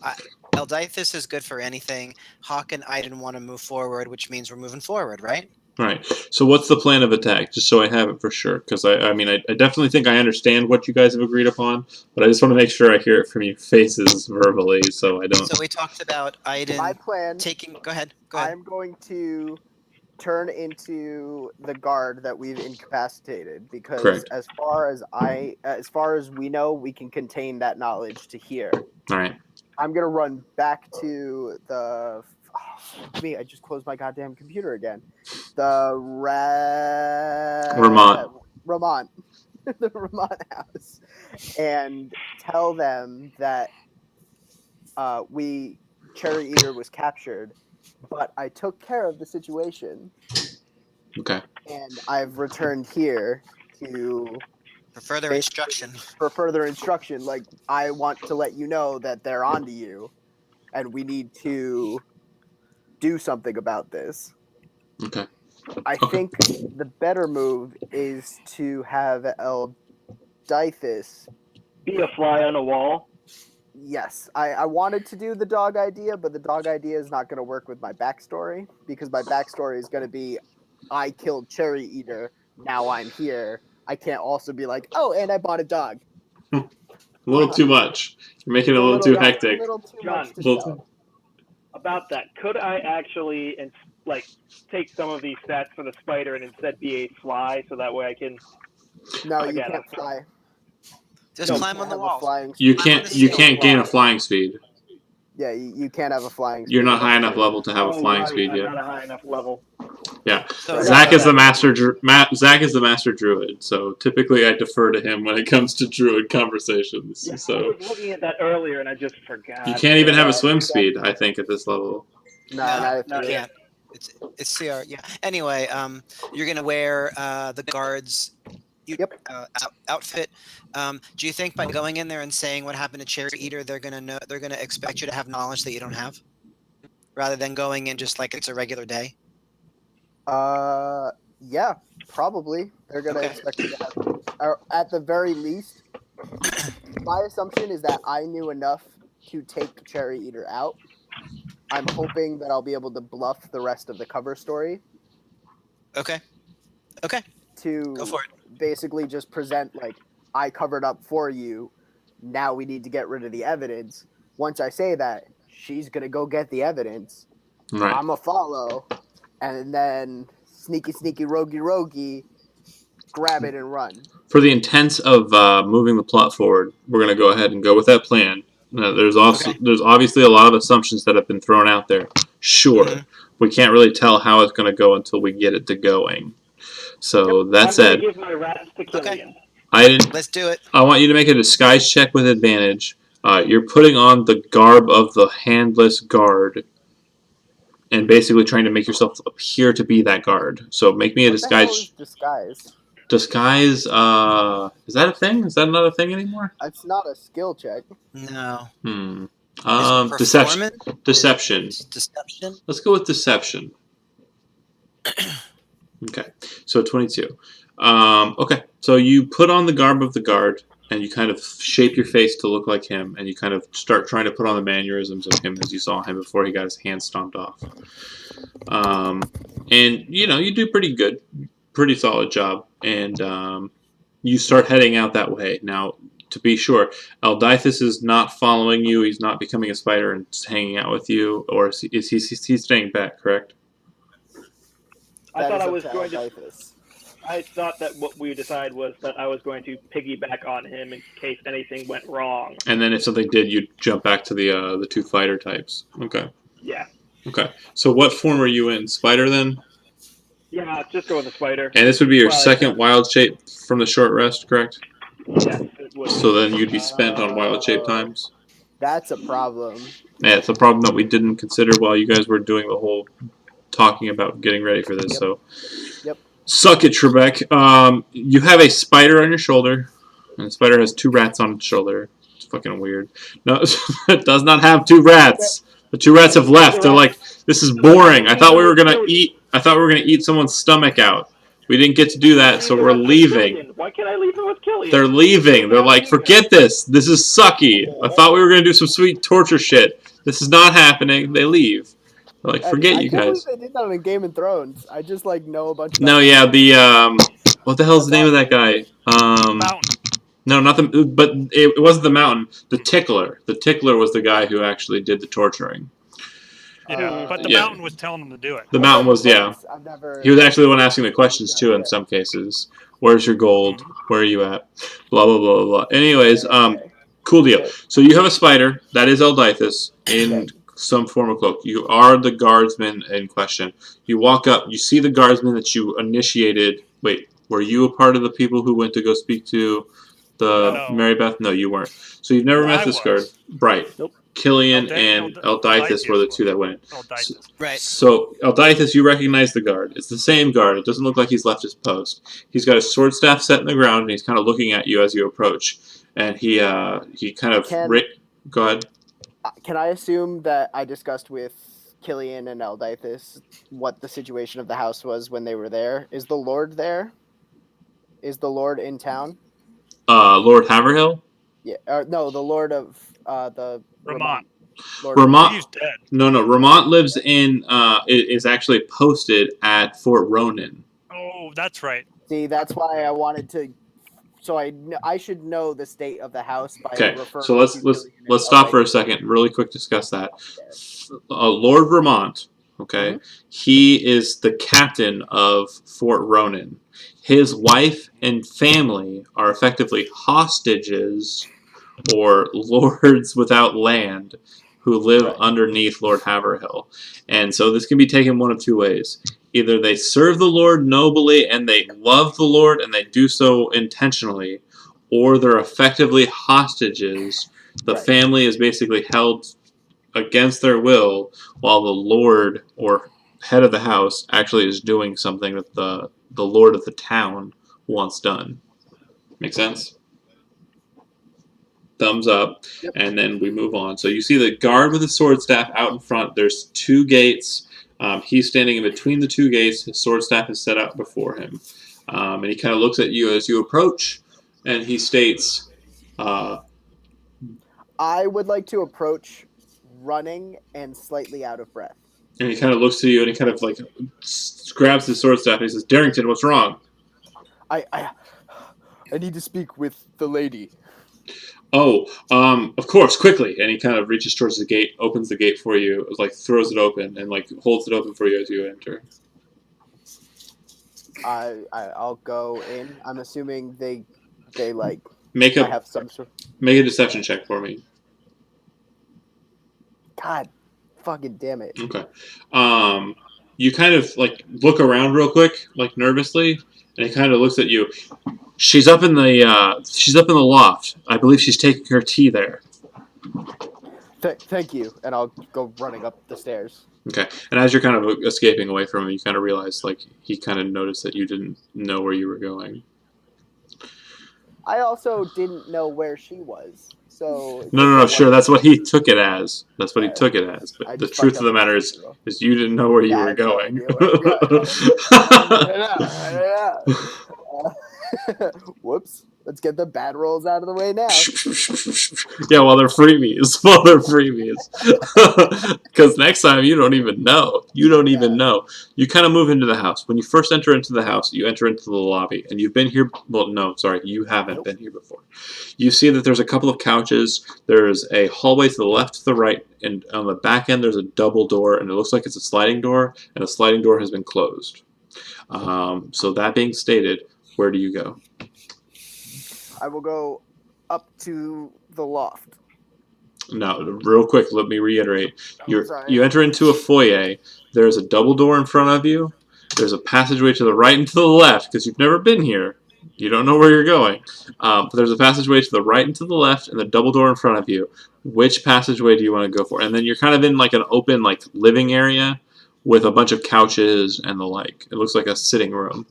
Eldithis is good for anything. Hawk and I didn't want to move forward, which means we're moving forward, right? Right. So what's the plan of attack? Just so I have it for sure, because I mean I definitely think I understand what you guys have agreed upon, but I just want to make sure I hear it from your faces verbally, so I don't. So we talked about Aiden My plan. taking. Go ahead. I'm going to turn into the guard that we've incapacitated because Correct. as far as we know, we can contain that knowledge to here. All right. I'm gonna run back to the. Me, I just closed my goddamn computer again. The Vermont. the Vermont house, and tell them that Cherry Eater was captured, but I took care of the situation. Okay. And I've returned here For further instruction. Like, I want to let you know that they're onto you, and we need to do something about this. Okay. I think the better move is to have Eldithis Be a fly on a wall. Yes, I wanted to do the dog idea, but the dog idea is not going to work with my backstory, because my backstory is going to be, I killed Cherry Eater, now I'm here. I can't also be like, oh, and I bought a dog. A little too much. You're making it a little too hectic. A little too John, much to sell. About that, could I actually take some of these stats for the spider and instead be a fly, so that way I can? No, you Again, can't fly. Just climb on the wall. You can't gain a flying speed. Yeah, you can't have a flying speed. You're not high enough level to have a flying right, speed I'm yet. not a high enough level. Yeah. So Zach is the master. Zach is the master druid, so typically I defer to him when it comes to druid conversations. Yeah, I So was looking at that earlier and I just forgot. you can't even have a swim speed, I think, at this level. No, not you can't. It's CR. Yeah. Anyway, you're gonna wear the guards. Outfit. Do you think by going in there and saying what happened to Cherry Eater, they're gonna expect you to have knowledge that you don't have, rather than going in just like it's a regular day? Yeah, probably. They're gonna expect you to have, or at the very least, my assumption is that I knew enough to take Cherry Eater out. I'm hoping that I'll be able to bluff the rest of the cover story. Okay. To Go for it. basically just present, like, I covered up for you. Now we need to get rid of the evidence. Once I say that, she's going to go get the evidence. Right. I'm going to follow. And then sneaky, roguey, grab it and run. For the intents of moving the plot forward, we're going to go ahead and go with that plan. There's obviously a lot of assumptions that have been thrown out there. Sure. Mm-hmm. We can't really tell how it's going to go until we get it to going. So that said, I'm gonna give my rats to Killian. Let's do it. I want you to make a disguise check with advantage. You're putting on the garb of the handless guard. and basically trying to make yourself appear to be that guard. So make me a What the hell disguise. is disguise? Disguise. Is that a thing? Is that not a thing anymore? It's not a skill check. No. Hmm. Is Deception. performance? Deception. Is deception? Let's go with deception. Okay, so 22. Okay, so you put on the garb of the guard, and you kind of shape your face to look like him, and you kind of start trying to put on the mannerisms of him as you saw him before he got his hand stomped off. And you do pretty good, pretty solid job, and you start heading out that way. Now, to be sure, Eldithus is not following you. He's not becoming a spider and hanging out with you, or is he staying back? Correct. I thought I was going to. Eldithus. I thought that what we decided was that I was going to piggyback on him in case anything went wrong. And then if something did, you'd jump back to the two fighter types. Okay. Yeah. Okay. So what form are you in? Spider then? Yeah, just go with the spider. And this would be your Well, second wild shape from the short rest, correct? Yes, it would. So then you'd be spent on wild shape times. That's a problem. Yeah, it's a problem that we didn't consider while you guys were doing the whole talking about getting ready for this. Yep. So, Yep. Suck it, Trebek. You have a spider on your shoulder, and the spider has 2 rats on its shoulder. It's fucking weird. No, it does not have 2 rats. The 2 rats have left. They're like, this is boring. I thought we were gonna eat someone's stomach out. We didn't get to do that, so we're leaving. Why can't I leave him with Killian? They're leaving. They're like, forget this. This is sucky. I thought we were gonna do some sweet torture shit. This is not happening. They leave. They're like, forget you guys. I did that in Game of Thrones. I just know a bunch. No, yeah, what the hell's the name of that guy? Mountain. No, not the. But it wasn't the mountain. The Tickler. The Tickler was the guy who actually did the torturing. Yeah, but the yeah. mountain was telling them to do it. The mountain was I've never. He was actually the one asking the questions too. In some cases, where's your gold? Where are you at? Blah blah blah blah. Anyways, cool deal. So you have a spider that is Eldithus in some form of cloak. You are the guardsman in question. You walk up. You see the guardsman that you initiated. Wait, were you a part of the people who went to go speak to the Mary Beth? No, you weren't. So you've never met this guard, right? Nope. Killian and Eldithus were the 2 that went. Right. So Eldithus, you recognize the guard. It's the same guard. It doesn't look like he's left his post. He's got his sword staff set in the ground, and he's kind of looking at you as you approach. And he kind of go ahead. Can I assume that I discussed with Killian and Eldithus what the situation of the house was when they were there? Is the Lord there? Is the Lord in town? Lord Haverhill? Yeah. No, the Lord of the Ramont. Ramont. He's dead. No. Ramont lives in. Is actually posted at Fort Ronan. Oh, that's right. See, that's why I wanted to. So I should know the state of the house by referring. So let's stop for a second. Really quick, discuss that. Lord Ramont. Okay, he is the captain of Fort Ronan. His wife and family are effectively hostages or lords without land who live underneath Lord Haverhill. And so this can be taken one of 2 ways. Either they serve the Lord nobly and they love the Lord and they do so intentionally, or they're effectively hostages. The family is basically held against their will while the Lord or head of the house actually is doing something that the Lord of the town wants done. Make sense? Thumbs up, and then we move on. So you see the guard with the sword staff out in front. There's 2 gates. He's standing in between the 2 gates. His sword staff is set out before him. And he kind of looks at you as you approach, and he states, I would like to approach running and slightly out of breath. And he kind of looks to you, and he kind of like grabs his sword staff, and he says, Darrington, what's wrong? I need to speak with the lady. Oh, of course, quickly. And he kind of reaches towards the gate, opens the gate for you, like throws it open, and like holds it open for you as you enter. I'll go in. I'm assuming they like have some sort. Make a deception check for me. God, fucking damn it. Okay. You kind of like look around real quick, like nervously, and he kind of looks at you. She's up in the loft. I believe she's taking her tea there. Thank you, and I'll go running up the stairs. Okay. And as you're kind of escaping away from him, you kind of realize, like, he kind of noticed that you didn't know where you were going. I also didn't know where she was, so No, sure. That's what he took it as. That's what he Yeah. took it as. I But the just truth fucked of the up matter the girl. is you didn't know where you Yeah, I were had no going. idea. Whoops. Let's get the bad rolls out of the way now. Yeah, well, they're freebies. Well, they're freebies. Because next time you don't even know. You don't even know. You kind of move into the house. When you first enter into the house, you enter into the lobby. And you've been here. Well, no, sorry. You haven't been here before. You see that there's a couple of couches. There's a hallway to the left, to the right. And on the back end, there's a double door. And it looks like it's a sliding door. And a sliding door has been closed. So that being stated, where do you go? I will go up to the loft. Now, real quick, let me reiterate. Sorry. You enter into a foyer. There's a double door in front of you. There's a passageway to the right and to the left, because you've never been here. You don't know where you're going. But there's a passageway to the right and to the left, and a double door in front of you. Which passageway do you want to go for? And then you're kind of in like an open like living area with a bunch of couches and the like. It looks like a sitting room.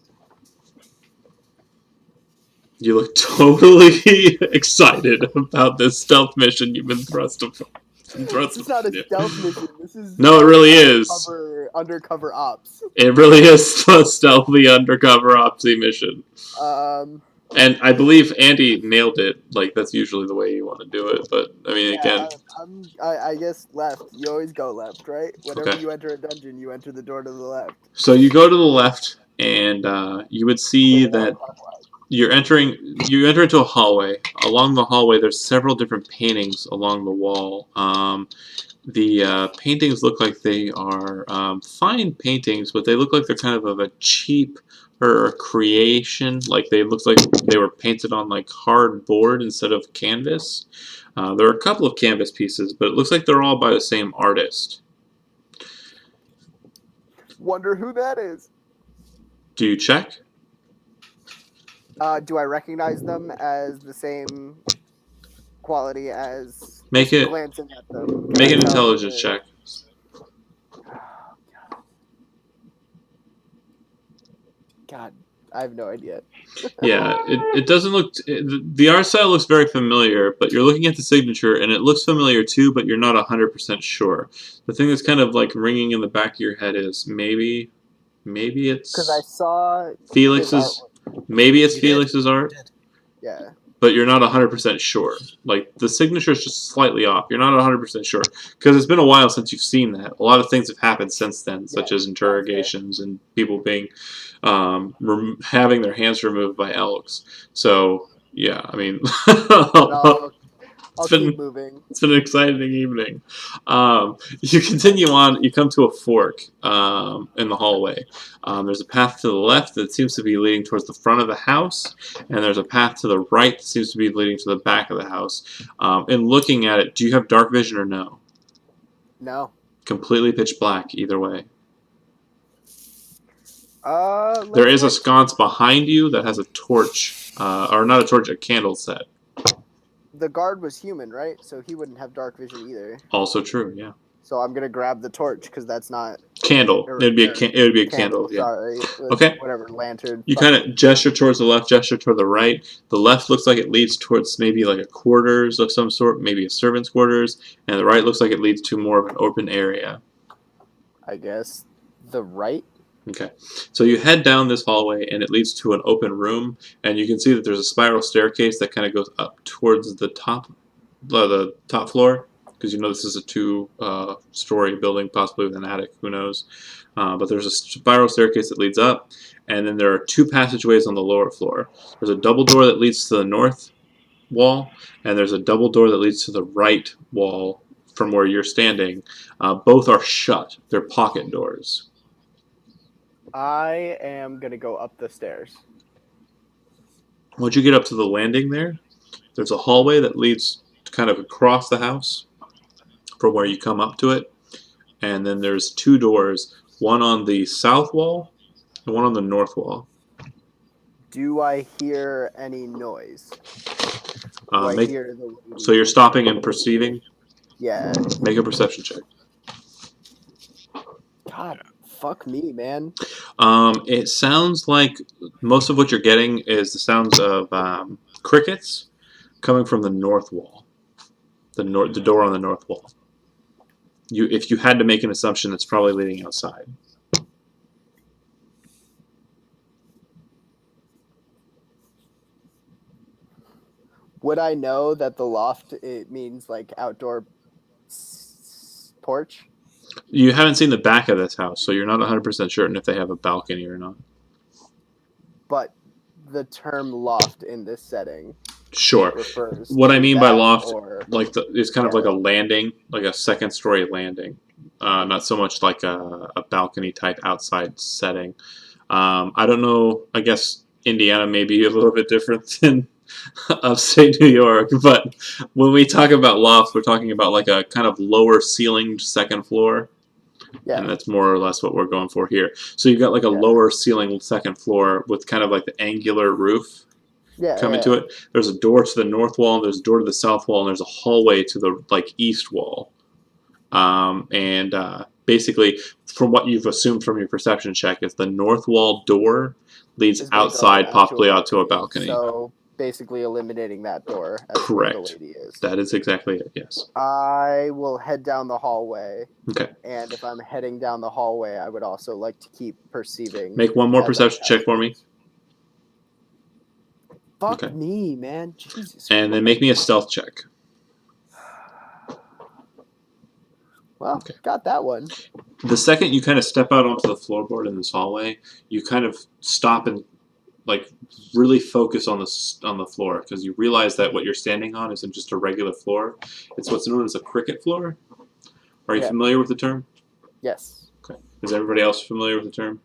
You look totally excited about this stealth mission you've been thrust upon. This is not a stealth mission. This is No, it really is. Undercover ops. It really is a stealthy undercover opsy mission. And I believe Andy nailed it. Like, that's usually the way you want to do it. But, I mean, again... I guess left. You always go left, right? Whenever you enter a dungeon, you enter the door to the left. So you go to the left, and you would see that you enter into a hallway. Along the hallway, there's several different paintings along the wall. The paintings look like they are fine paintings, but they look like they're kind of a cheap or creation. Like they look like they were painted on like hard board instead of canvas. There are a couple of canvas pieces, but it looks like they're all by the same artist. Wonder who that is. Do you check? Do I recognize them as the same quality as glancing at them? Make an intelligence check. God, I have no idea. Yeah, it doesn't look... the art style looks very familiar, but you're looking at the signature, and it looks familiar too, but you're not 100% sure. The thing that's kind of like ringing in the back of your head is maybe it's... Because I saw... Felix's... Maybe it's Felix's art? Yeah. But you're not 100% sure. Like, the signature is just slightly off. You're not 100% sure. Because it's been a while since you've seen that. A lot of things have happened since then, such as interrogations and people being... having their hands removed by elks. So, yeah, I mean... I'll keep moving. It's been an exciting evening. You continue on. You come to a fork in the hallway. There's a path to the left that seems to be leading towards the front of the house, and there's a path to the right that seems to be leading to the back of the house. In looking at it, do you have dark vision or no? No. Completely pitch black either way. There is a sconce behind you that has a torch, or not a torch, a candle set. The guard was human, right? So he wouldn't have dark vision either. Also true, yeah. So I'm gonna grab the torch because that's not candle. It would be a candle. Yeah. Sorry. Okay. Whatever lantern. You kind of gesture towards the left, gesture toward the right. The left looks like it leads towards maybe like a quarters of some sort, maybe a servant's quarters, and the right looks like it leads to more of an open area. I guess the right. Okay, so you head down this hallway, and it leads to an open room, and you can see that there's a spiral staircase that kind of goes up towards the top floor, because you know this is a two-story building, possibly with an attic, who knows. But there's a spiral staircase that leads up, and then there are two passageways on the lower floor. There's a double door that leads to the north wall, and there's a double door that leads to the right wall from where you're standing. Both are shut. They're pocket doors. I am going to go up the stairs. Once you get up to the landing there, there's a hallway that leads kind of across the house from where you come up to it. And then there's two doors, one on the south wall and one on the north wall. Do I hear any noise? So you're stopping and perceiving? Yeah. Make a perception check. God, fuck me, man. It sounds like most of what you're getting is the sounds of crickets coming from the north wall, the door on the north wall. If you had to make an assumption, it's probably leading outside. Would I know that the loft it means like outdoor porch? You haven't seen the back of this house, so you're not 100% certain if they have a balcony or not. But the term loft in this setting Sure. refers What to I mean by that, loft, or like it's kind of Yeah. like a landing, like a second-story landing, not so much like a balcony type outside setting. I don't know. I guess Indiana may be a little bit different than upstate New York, but when we talk about lofts, we're talking about like a kind of lower ceilinged second floor. yeah, And that's more or less what we're going for here. So you've got like a Yeah. lower ceiling second floor with kind of like the angular roof coming to yeah. it. There's a door to the north wall, there's a door to the south wall, and there's a hallway to the like east wall. Basically, from what you've assumed from your perception check, is the north wall door leads Is gonna go outside, out possibly out to a balcony. So basically eliminating that door as Correct. where the lady is. That is exactly it. Yes. I will head down the hallway. Okay. And if I'm heading down the hallway, I would also like to keep perceiving. Make one more as I perception pass check for it. me, Fuck Okay. me, man. Jesus. and then make me a stealth check. Well, Okay. got that one. The second you kind of step out onto the floorboard in this hallway, you kind of stop and like really focus on the floor because you realize that what you're standing on isn't just a regular floor. It's what's known as a cricket floor. Are you Yeah. familiar with the term? Yes. Okay. Is everybody else familiar with the term?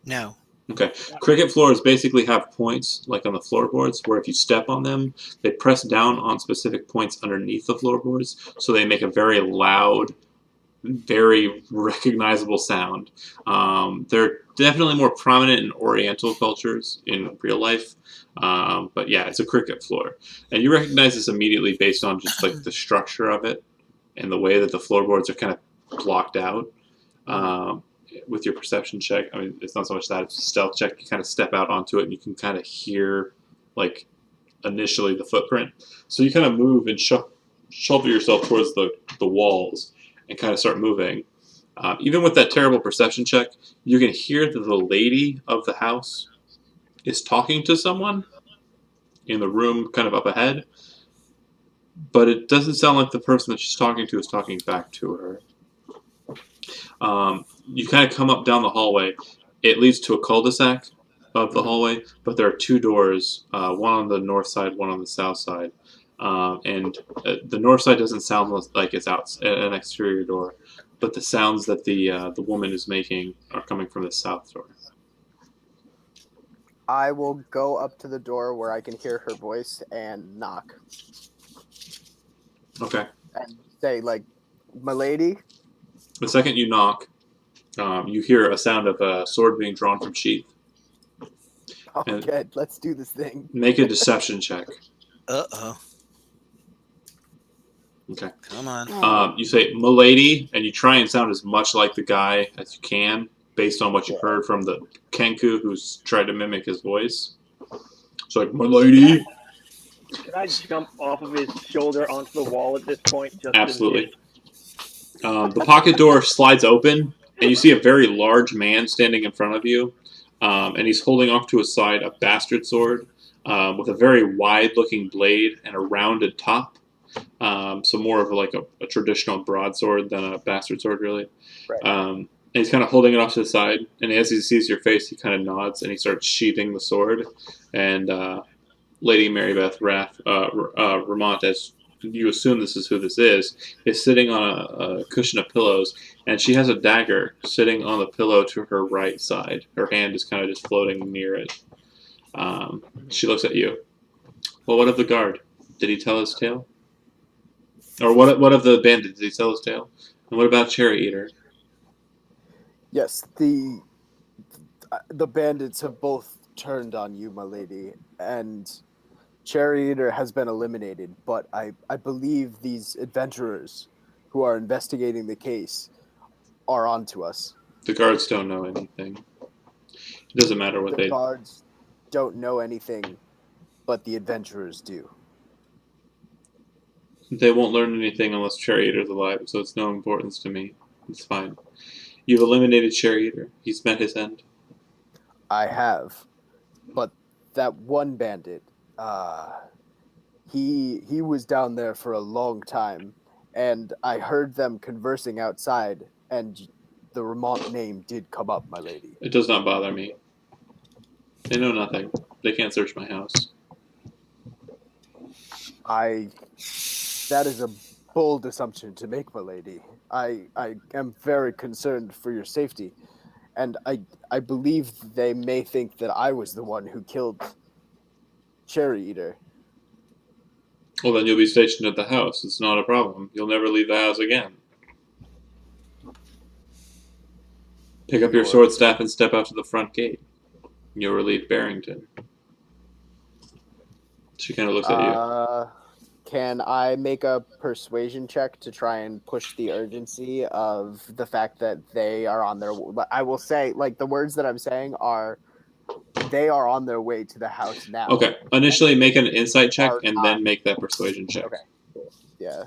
No. Okay. Cricket floors basically have points, like on the floorboards, where if you step on them, they press down on specific points underneath the floorboards, so they make a very loud, very recognizable sound. They're definitely more prominent in Oriental cultures in real life, but yeah, it's a cricket floor, and you recognize this immediately based on just like the structure of it and the way that the floorboards are kind of blocked out. With your perception check, I mean, it's not so much that, it's a stealth check. You kind of step out onto it and you can kind of hear, like, initially the footprint. So you kind of move and shoulder yourself towards the walls and kind of start moving. Even with that terrible perception check, you can hear that the lady of the house is talking to someone in the room kind of up ahead, but it doesn't sound like the person that she's talking to is talking back to her. You kind of come up down the hallway. It leads to a cul-de-sac of the hallway, but there are two doors, one on the north side, one on the south side. The north side doesn't sound like it's out an exterior door, but the sounds that the woman is making are coming from the south door. I will go up to the door where I can hear her voice and knock Okay. and say, like, my lady. The second you knock, you hear a sound of a sword being drawn from sheath. Oh, And- good. Let's do this thing. Make a deception check. Uh-oh. Okay. Come on. You say "milady," and you try and sound as much like the guy as you can, based on what you've Yeah. heard from the Kenku who's tried to mimic his voice. It's like "milady." Can I jump off of his shoulder onto the wall at this point? Just Absolutely. The pocket door slides open, and you see a very large man standing in front of you, and he's holding off to his side a bastard sword with a very wide-looking blade and a rounded top. So more of like a traditional broadsword than a bastard sword, really. Right. And he's kind of holding it off to the side, and as he sees your face, he kind of nods and he starts sheathing the sword. And Lady Marybeth Ramont, as you assume this is who this is sitting on a cushion of pillows, and she has a dagger sitting on the pillow to her right side. Her hand is kind of just floating near it. She looks at you. Well, what of the guard? Did he tell his tale? Or what of the bandit? Did he tell his tale? And what about Cherry Eater? Yes, the bandits have both turned on you, my lady, and Cherry Eater has been eliminated, but I believe these adventurers who are investigating the case are onto us. The guards don't know anything. It doesn't matter what The they. guards don't know anything, but the adventurers do. They won't learn anything unless Cherry Eater's alive, so it's no importance to me. It's fine. You've eliminated Cherry Eater. He's met his end. I have, but that one bandit, he was down there for a long time, and I heard them conversing outside, and the Vermont name did come up, my lady. It does not bother me. They know nothing. They can't search my house. That is a bold assumption to make, my lady. I am very concerned for your safety, and I believe they may think that I was the one who killed Cherry Eater. Well, then you'll be stationed at the house. It's not a problem. You'll never leave the house again. Pick up your sword staff and step out to the front gate. You'll relieve Barrington. She kind of looks at you. Can I make a persuasion check to try and push the urgency of the fact that they are on their... I will say, like, the words that I'm saying are, they are on their way to the house now. Okay. Initially, make an insight check and then make that persuasion check. Okay. Yeah.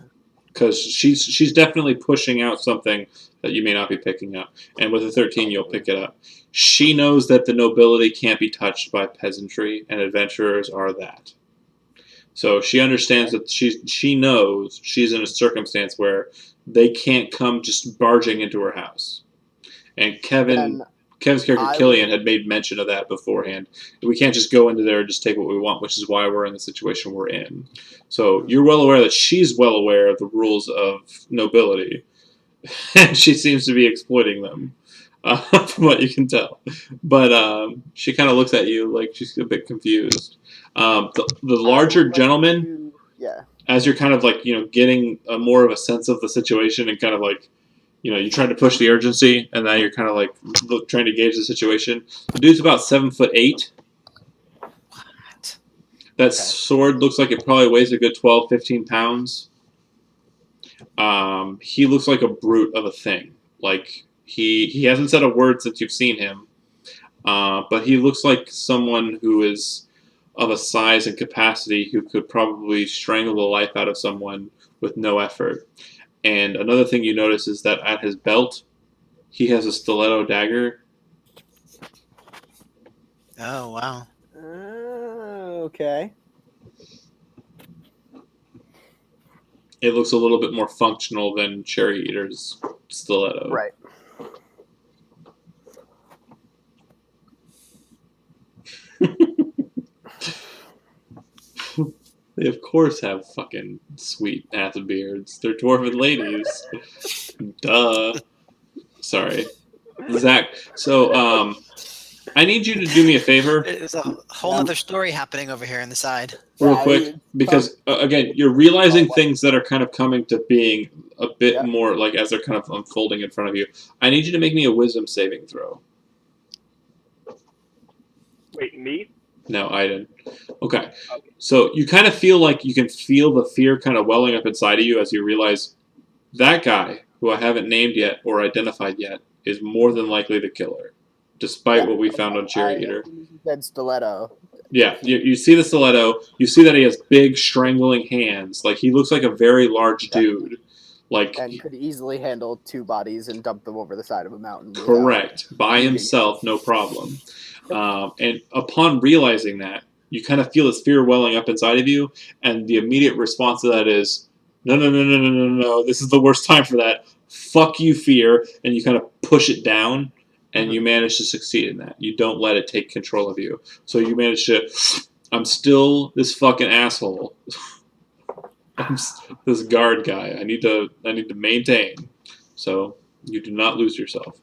Because she's definitely pushing out something that you may not be picking up. And with a 13, you'll pick it up. She knows that the nobility can't be touched by peasantry, and adventurers are that. So she understands that she knows she's in a circumstance where they can't come just barging into her house. And Kevin's character Killian had made mention of that beforehand. We can't just go into there and just take what we want, which is why we're in the situation we're in. So you're well aware that she's well aware of the rules of nobility, and she seems to be exploiting them, from what you can tell. But she kind of looks at you like she's a bit confused. The larger gentleman, as you're kind of like, getting more of a sense of the situation and kind of like, you're trying to push the urgency, and now you're kind of like trying to gauge the situation. The dude's about 7'8". What? That sword looks like it probably weighs a good 12, 15 pounds. He looks like a brute of a thing. Like, he hasn't said a word since you've seen him. But he looks like someone who is of a size and capacity who could probably strangle the life out of someone with no effort. And another thing you notice is that at his belt, he has a stiletto dagger. Oh, wow. Okay. It looks a little bit more functional than Cherry Eater's stiletto. Right. They of course have fucking sweet ass beards. They're dwarven ladies. Duh. Sorry. Zach, so I need you to do me a favor. There's a whole other story happening over here on the side. Real quick, because again, you're realizing things that are kind of coming to being a bit more like as they're kind of unfolding in front of you. I need you to make me a wisdom saving throw. Wait, me? No, I didn't. Okay. So you kind of feel like you can feel the fear kind of welling up inside of you as you realize that guy, who I haven't named yet or identified yet, is more than likely the killer, despite what we found on Cherry Eater. Said stiletto. Yeah, you see the stiletto. You see that he has big, strangling hands. Like, he looks like a very large dude. Like, and could easily handle 2 bodies and dump them over the side of a mountain. Correct. By himself, no problem. And upon realizing that, you kind of feel this fear welling up inside of you, and the immediate response to that is, no, this is the worst time for that. Fuck you, fear. And you kind of push it down, and you manage to succeed in that. You don't let it take control of you. So you manage to, I'm still this fucking asshole. I'm this guard guy. I need to maintain. So you do not lose yourself.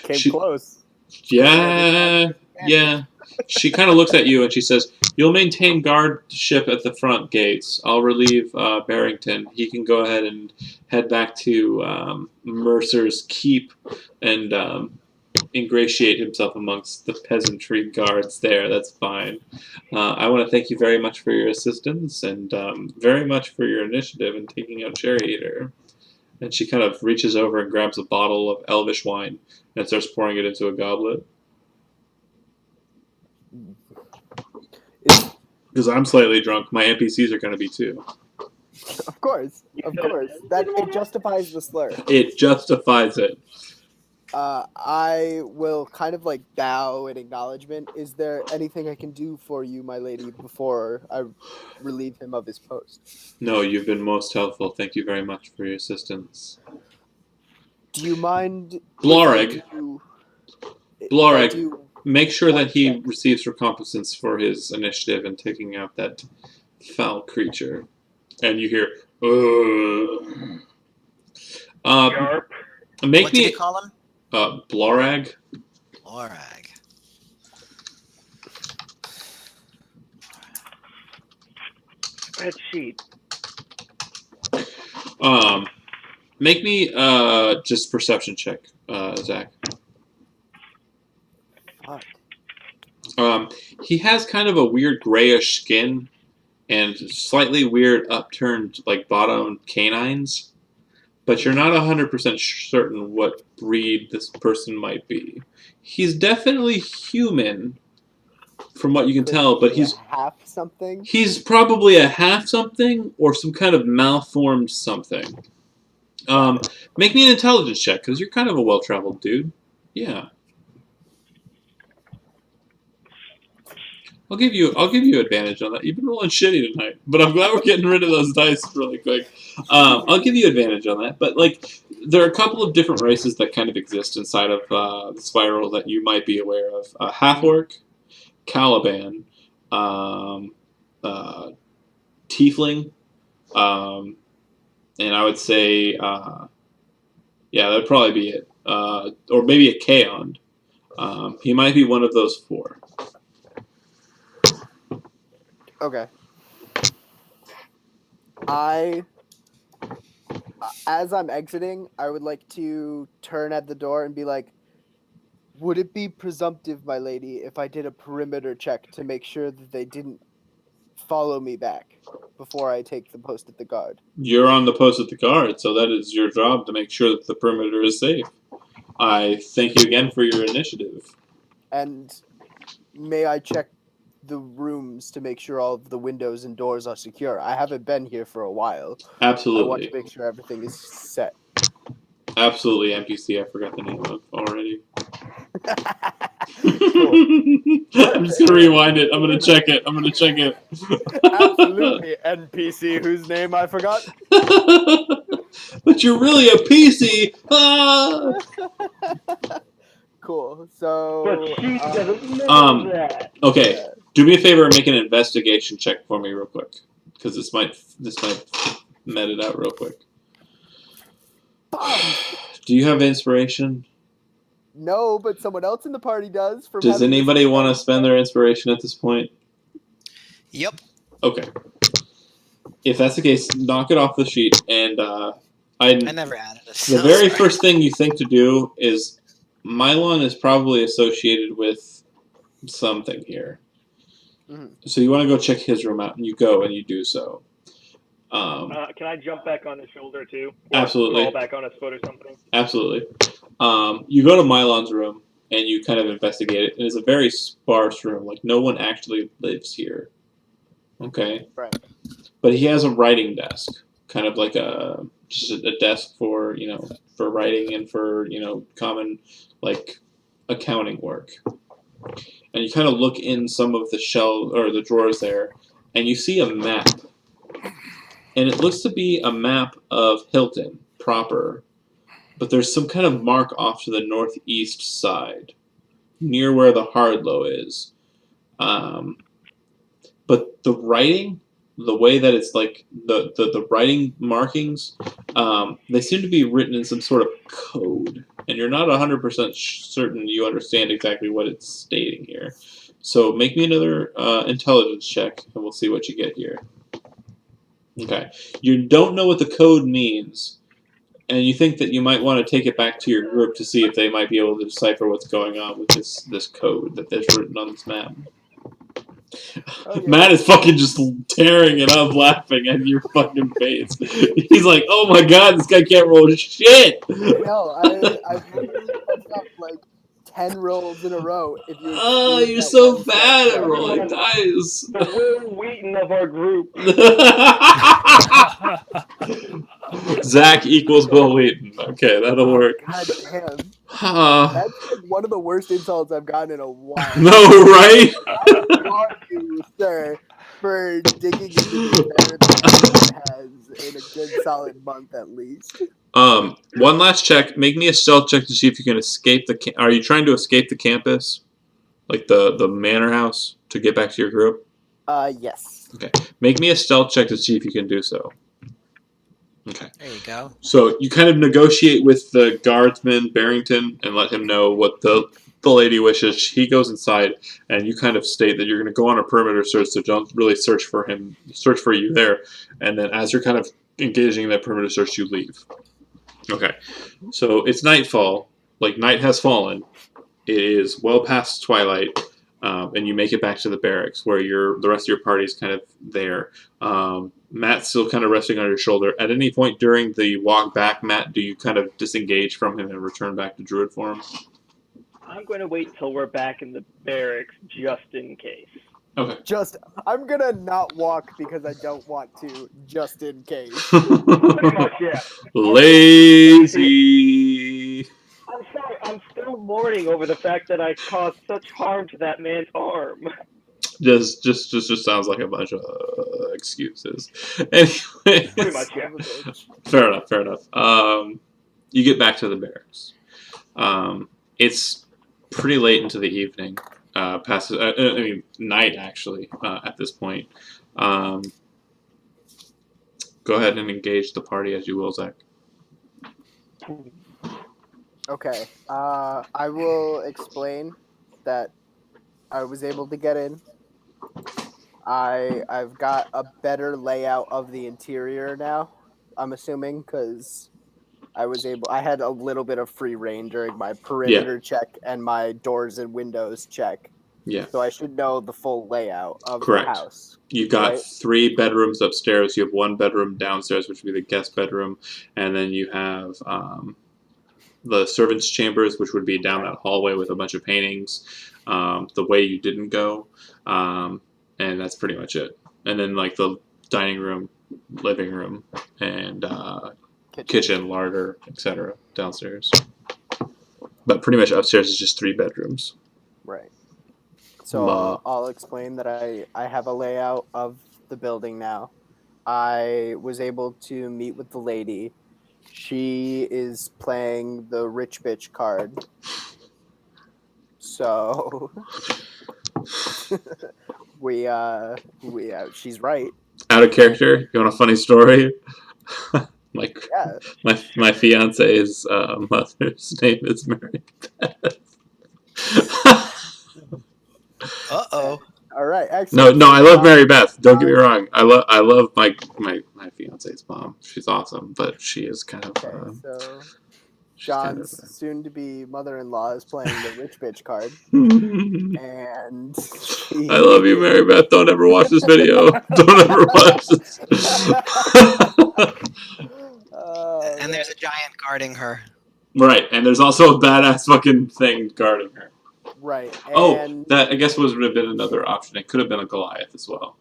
Came close. Yeah. She kind of looks at you and she says, "You'll maintain guardship at the front gates. I'll relieve Barrington. He can go ahead and head back to Mercer's Keep and ingratiate himself amongst the peasantry guards there. That's fine. I want to thank you very much for your assistance and very much for your initiative in taking out Cherry Eater. And she kind of reaches over and grabs a bottle of elvish wine and starts pouring it into a goblet. Because I'm slightly drunk, my NPCs are going to be too. Of course. That it justifies the slur. It justifies it. I will kind of like bow in acknowledgement. Is there anything I can do for you, my lady, before I relieve him of his post? No, you've been most helpful. Thank you very much for your assistance. Do you mind? Bloreg. Bloreg. Make sure that he check. receives recompensance for his initiative in taking out that foul creature. And you hear, Yarp. make What me did you call him? Blorag. Blorag. Spreadsheet. Make me just perception check, Zach. He has kind of a weird grayish skin and slightly weird upturned like bottom canines, but you're not 100% certain what breed this person might be. He's definitely human, from what you can tell, but he's half something. He's probably a half something or some kind of malformed something. Make me an intelligence check because you're kind of a well-traveled dude. Yeah. I'll give you advantage on that. You've been rolling shitty tonight, but I'm glad we're getting rid of those dice really quick. I'll give you advantage on that. But like, there are a couple of different races that kind of exist inside of the spiral that you might be aware of. Half-orc, Caliban, Tiefling, and I would say, yeah, that'd probably be it. Or maybe a Kaond. He might be one of those four. Okay. As I'm exiting, I would like to turn at the door and be like, would it be presumptive, my lady, if I did a perimeter check to make sure that they didn't follow me back before I take the post at the guard? You're on the post at the guard, so that is your job to make sure that the perimeter is safe. I thank you again for your initiative. And may I check the rooms to make sure all of the windows and doors are secure? I haven't been here for a while. Absolutely. I want to make sure everything is set. Absolutely, NPC. I forgot the name of already. I'm just gonna rewind it. I'm gonna check it. Absolutely, NPC whose name I forgot. But you're really a PC. Cool. So. But she doesn't know that. Okay. Yeah. Do me a favor and make an investigation check for me real quick, because this might met it out real quick. Do you have inspiration? No, but someone else in the party does. Does anybody want to spend their inspiration at this point? Yep. Okay. If that's the case, knock it off the sheet. And I never added it. The very first thing you think to do is, Mylon is probably associated with something here. Mm-hmm. So you want to go check his room out, and you go and you do so. Can I jump back on his shoulder too? Or Absolutely. Crawl back on his foot or something? Absolutely. You go to Mylon's room, and you kind of investigate it. It is a very sparse room. Like, no one actually lives here. Okay? Right. But he has a writing desk. Kind of like just a desk for, for writing and for, common, like, accounting work. And you kind of look in some of the shelves, or the drawers there, and you see a map. And it looks to be a map of Hilton proper. But there's some kind of mark off to the northeast side, near where the Hardlow is. But the writing, the way that it's like, the writing markings, they seem to be written in some sort of code. And you're not 100% certain you understand exactly what it's stating here. So make me another intelligence check, and we'll see what you get here. Okay. You don't know what the code means, and you think that you might want to take it back to your group to see if they might be able to decipher what's going on with this code that they've written on this map. Oh, yeah. Matt is fucking just tearing it up, laughing at your fucking face. He's like, "Oh my god, this guy can't roll shit." No, I've literally fucked up like 10 rolls in a row. If you Oh, exclude you're that so one bad at step. rolling dice. The Will Wheaton of our group. Zach equals Bill Wheaton. Okay, that'll work. God damn. Ah, That's like one of the worst insults I've gotten in a while. no, right? I applaud you, sir, for digging into me better than anyone has in a good solid month at least. One last check. Make me a stealth check to see if you can escape the. Are you trying to escape the campus, like the manor house, to get back to your group? Yes. Okay. Make me a stealth check to see if you can do so. Okay. There you go. So you kind of negotiate with the guardsman Barrington and let him know what the lady wishes. He goes inside, and you kind of state that you're going to go on a perimeter search, so don't really search for you there. And then as you're kind of engaging in that perimeter search, you leave. Okay. So it's nightfall. Like, night has fallen. It is well past twilight. And you make it back to the barracks where the rest of your party is kind of there. Matt's still kind of resting on your shoulder. At any point during the walk back, Matt, do you kind of disengage from him and return back to druid form? I'm going to wait till we're back in the barracks just in case. Okay. I'm gonna not walk because I don't want to, just in case. Pretty much, yeah. Lazy. I'm sorry, I'm still mourning over the fact that I caused such harm to that man's arm. Just sounds like a bunch of excuses. Anyway, Pretty much, yeah. Fair enough. You get back to the barracks. It's pretty late into the evening. Night actually. At this point, go ahead and engage the party as you will, Zach. Okay. I will explain that I was able to get in. I've got a better layout of the interior now, I'm assuming, because I had a little bit of free reign during my perimeter check and my doors and windows check. Yeah. So I should know the full layout of Correct. the house. You've got right? 3 bedrooms upstairs. You have 1 bedroom downstairs, which would be the guest bedroom, and then you have the servants' chambers, which would be down that hallway with a bunch of paintings. The way you didn't go, and that's pretty much it. And then like the dining room, living room, and kitchen, larder, etc. downstairs. But pretty much upstairs is just 3 bedrooms. Right. So I'll explain that I have a layout of the building now. I was able to meet with the lady. She is playing the rich bitch card. So she's right. Out of character. You want a funny story? My fiance's mother's name is Mary Beth. Uh-oh. All right. Excellent. No, I love Mary Beth. Don't get me wrong. I love my fiance's mom. She's awesome, but she is kind of. So John's soon-to-be mother-in-law is playing the rich bitch card, and I love you, Mary Beth. Don't ever watch this video. Don't ever watch this. And there's a giant guarding her. Right, and there's also a badass fucking thing guarding her. Right. And that I guess would have been another option. It could have been a Goliath as well.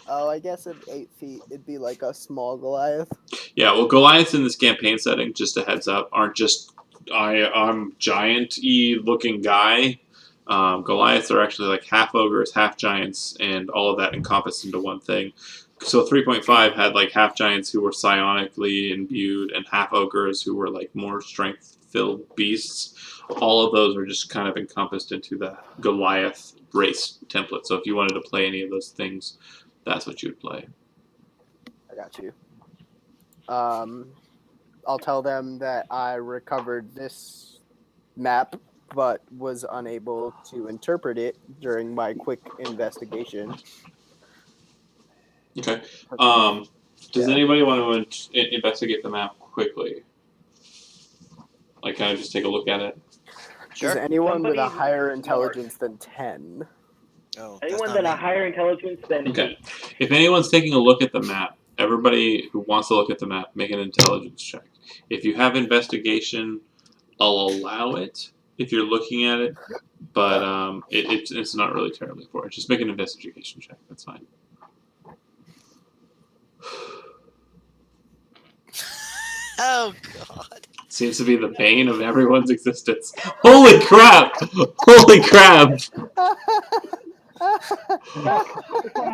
Oh, I guess at 8 feet, it'd be like a small Goliath. Yeah, well, Goliaths in this campaign setting, just a heads up, aren't just I'm giant-y looking guy. Goliaths are actually like half ogres, half giants, and all of that encompassed into one thing. So 3.5 had like half giants who were psionically imbued, and half ogres who were like more strength-filled beasts. All of those are just kind of encompassed into the Goliath race template. So if you wanted to play any of those things, that's what you would play. I got you. I'll tell them that I recovered this map, but was unable to interpret it during my quick investigation. Okay. Does Yeah. anybody want to investigate the map quickly? Like, kind of just take a look at it. Does Sure. anyone with a Somebody higher smart. intelligence than 10? Oh, that's Anyone not that me. a higher intelligence than Okay. 8. If anyone's taking a look at the map, everybody who wants to look at the map, make an intelligence check. If you have investigation, I'll allow it if you're looking at it, but it's not really terribly important. Just make an investigation check. That's fine. Oh God. Seems to be the bane of everyone's existence. Holy crap! Holy crap!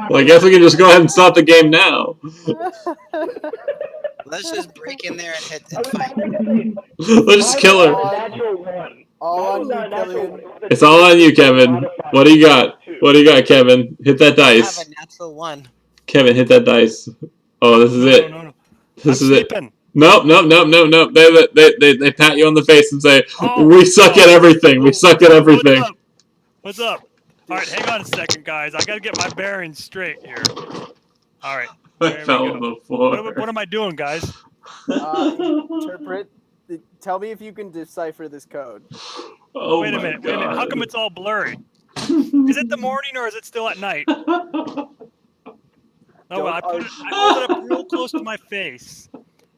Well, I guess we can just go ahead and stop the game now. Let's just break in there and hit I and was fight. going to say, Let's just kill mine her. was a natural 1. All Mine on was you, not a natural Killian. 1. It was a It's all on you, Kevin. modified What do you got? 2. What do you got, Kevin? Hit that I have dice. a natural 1. Kevin, hit that dice. Oh, this is it. No. This I'm is it. sleeping. Nope. They pat you on the face and say, Oh, "We suck at everything. We suck at everything." What's up? All right, hang on a second, guys. I gotta get my bearings straight here. All right, I there we fell go. on the floor. What am I doing, guys? Interpret. Tell me if you can decipher this code. Oh Wait a my minute. God. How come it's all blurry? Is it the morning or is it still at night? Oh well, I put it up real close to my face.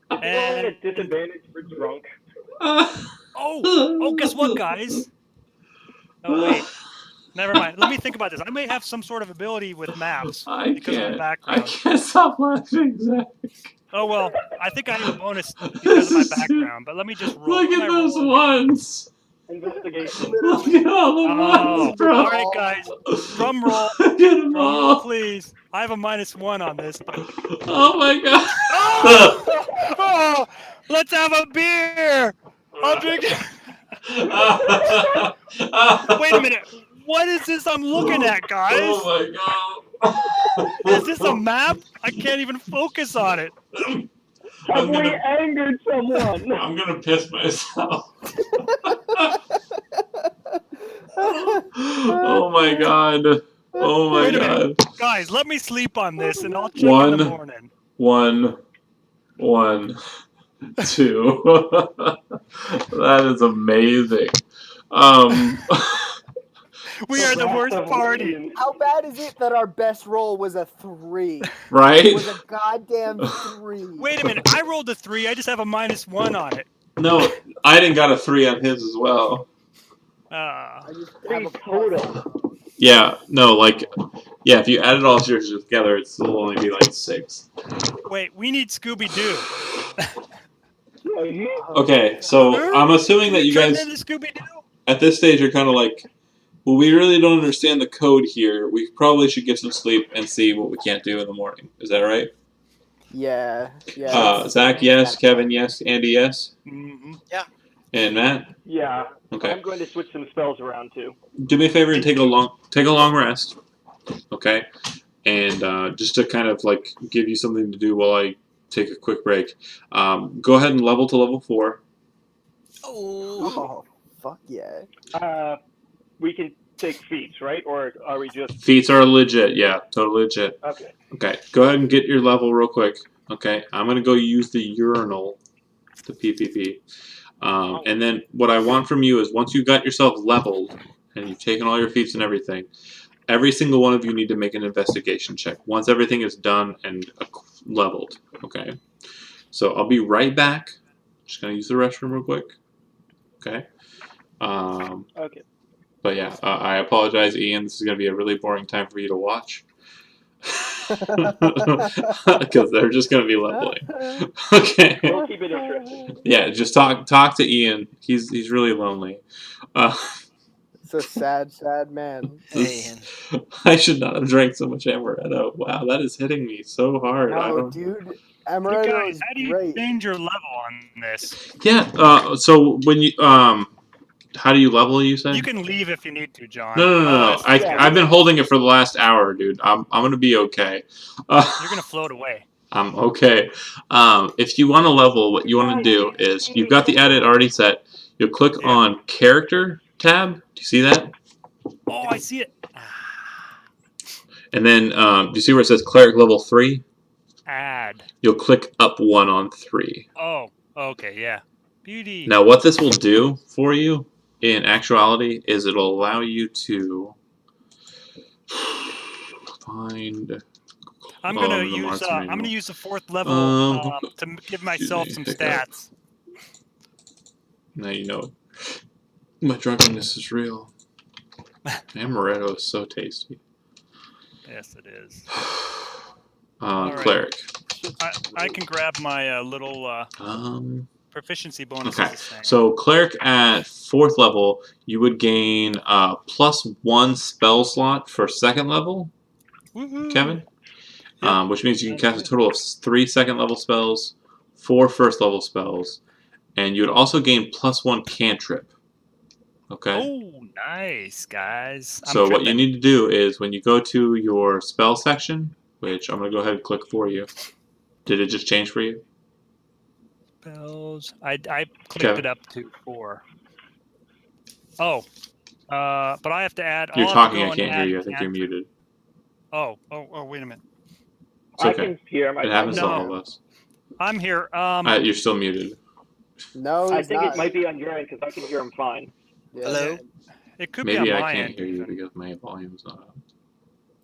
Is it like a disadvantage for drunk? Oh, guess what, guys? Oh wait, never mind. Let me think about this. I may have some sort of ability with maps because of my I background. can't stop laughing, Zach. Oh well, I think I have a bonus because of my background. But let me just roll. Look What am at I those rolling? ones. Investigation. Look at all the ones, bro. All right, guys. Drum roll. Look at them Drum roll, all. please. I have a -1 on this. But... Oh my God. Oh, let's have a beer. I'll drink it. Wait a minute. What is this I'm looking at, guys? Oh my God. Is this a map? I can't even focus on it. Have we angered someone? I'm gonna piss myself. Oh my God. Oh my Wait a God. minute. Guys, let me sleep on this and I'll check in the morning. 1, 2. That is amazing. We are the worst party. How bad is it that our best roll was a 3? Right? It was a goddamn 3. Wait a minute. I rolled a 3. I just have a -1 on it. No, I didn't got a 3 on his as well. I just have 3 a total. Yeah, no, like, yeah, if you added all yours together, it'd still only be like 6. Wait, we need Scooby-Doo. Okay, so I'm assuming that you guys, Scooby-Doo? at this stage, are kind of like, well, we really don't understand the code here. We probably should get some sleep and see what we can't do in the morning. Is that right? Yeah. Zach, yes. Kevin, yes. Andy, yes. Mm-hmm. Yeah. And Matt? Yeah. Okay. I'm going to switch some spells around too. Do me a favor and take a long rest. Okay? And just to kind of like give you something to do while I take a quick break, go ahead and level to level 4. Oh. Fuck yeah. We can take feats, right? Or are we just... Feats are legit, yeah, totally legit. Okay. Okay, go ahead and get your level real quick. Okay, I'm gonna go use the urinal, the PPP. And then what I want from you is once you got yourself leveled and you've taken all your feats and everything, every single one of you need to make an investigation check. Once everything is done and leveled, okay? So I'll be right back. Just gonna use the restroom real quick. Okay. Okay. But yeah, I apologize, Ian. This is going to be a really boring time for you to watch. Because they're just going to be leveling. Okay. We'll keep it interesting. Yeah, just talk to Ian. He's really lonely. It's a sad man. Hey, I should not have drank so much amaretto. Wow, that is hitting me so hard. No, dude. Hey Amaretto guys, is how do you great. change your level on this? Yeah. So when you how do you level? You say? You can leave if you need to, John. No. I've been holding it for the last hour, dude. I'm gonna be okay. You're gonna float away. I'm okay. If you want to level, what you want to do is you've got the edit already set. You'll click on character tab. Do you see that? Oh, I see it. And then do you see where it says cleric level 3? Add. you'll click up 1 on 3. Oh, okay, yeah. Beauty. Now, what this will do for you, in actuality, is it'll allow you to find I'm gonna the use Mark's I'm gonna manual. use the 4th level Um, to give excuse myself me, some hiccup. stats. Now you know my drunkenness is real. Amaretto is so tasty. Yes, it is. All right. Cleric. I can grab my little proficiency bonuses. Okay, this thing. so cleric at 4th level, you would gain +1 spell slot for 2nd level, Woohoo! Kevin. Yep. Which means you can cast a total of 3 2nd level spells, 4 1st level spells, and you would also gain +1 cantrip. Okay. Oh, nice, guys. I'm So what you tripping. need to do is when you go to your spell section, which I'm gonna go ahead and click for you. Did it just change for you? Spells. I clicked Kevin. it up to 4. Oh, but I have to add. You're I'll have to talking, go I and can't hear add you. I think you're cantrip. muted. Oh, wait a minute. It's I okay. can hear him. It happens to No. all of us. I'm here. You're still muted. No, I he's think not. it might be on your end because I can hear him fine. Yeah. Hello? It could Maybe be on I my can't end. hear you even. because my volume's not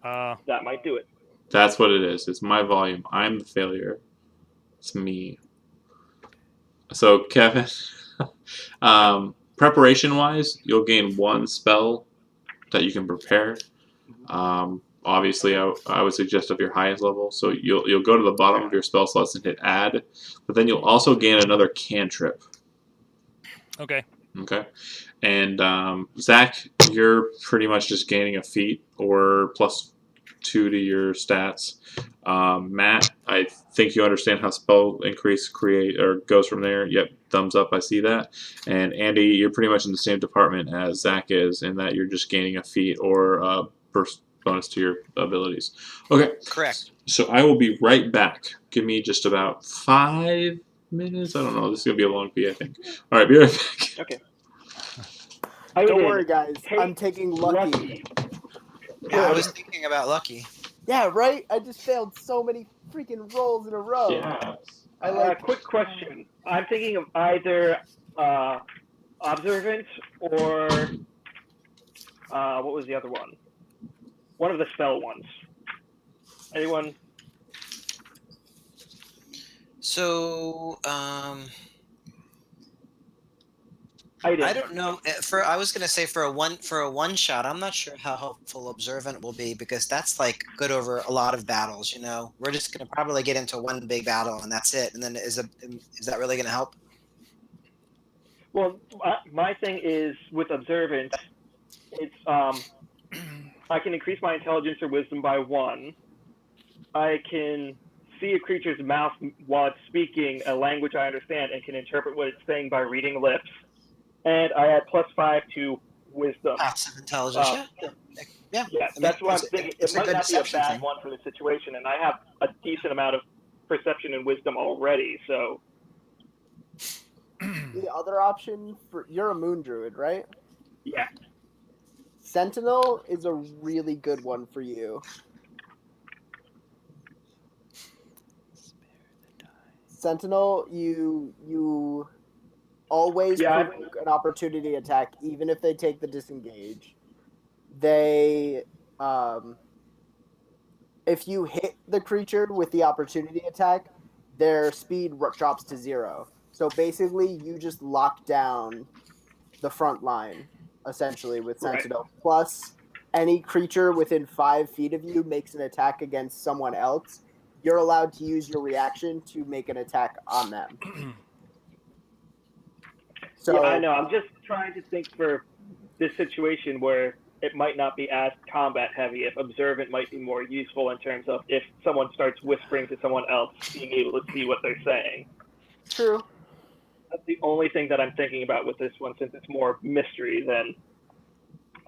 up. That might do it. That's what it is. It's my volume. I'm the failure. It's me. So, Kevin, preparation-wise, you'll gain 1 spell that you can prepare. Obviously, I would suggest of your highest level. So you'll go to the bottom of your spell slots and hit add, but then you'll also gain another cantrip. Okay. Okay. And Zach, you're pretty much just gaining a feat or +2 to your stats. Matt, I think you understand how spell increase create or goes from there. Yep, thumbs up. I see that. And Andy, you're pretty much in the same department as Zach is, in that you're just gaining a feat or burst bonus to your abilities. Okay. Correct. So I will be right back. Give me just about 5 minutes. I don't know. This is gonna be a long feat, I think. All right, be right back. Okay. Don't worry, guys. I'm taking lucky. Yeah, I was thinking about Lucky. Yeah, right? I just failed so many freaking rolls in a row. Yeah. I like. Quick question. I'm thinking of either observant or what was the other one? One of the spell ones. Anyone? So, I don't know. I was gonna say for a one shot, I'm not sure how helpful Observant will be because that's like good over a lot of battles. You know, we're just gonna probably get into one big battle and that's it. And then is that really gonna help? Well, my thing is with observant, it's I can increase my intelligence or wisdom by 1. I can see a creature's mouth while it's speaking a language I understand and can interpret what it's saying by reading lips. And I add +5 to wisdom. Passive intelligence. Yeah. Yeah, that's what I'm thinking. It might not be a bad one for the situation, and I have a decent amount of perception and wisdom already. So The other option for you're a moon druid, right? yeah. Sentinel is a really good one for you. Sentinel, you always provoke an opportunity attack, even if they take the disengage. They, if you hit the creature with the opportunity attack, their speed drops to 0. So basically, you just lock down the front line, essentially, with Sentinel. Right. Plus, any creature within 5 feet of you makes an attack against someone else. You're allowed to use your reaction to make an attack on them. So, yeah, I know. I'm just trying to think for this situation where it might not be as combat heavy. If observant might be more useful in terms of if someone starts whispering to someone else, being able to see what they're saying. True. That's the only thing that I'm thinking about with this one, since it's more mystery than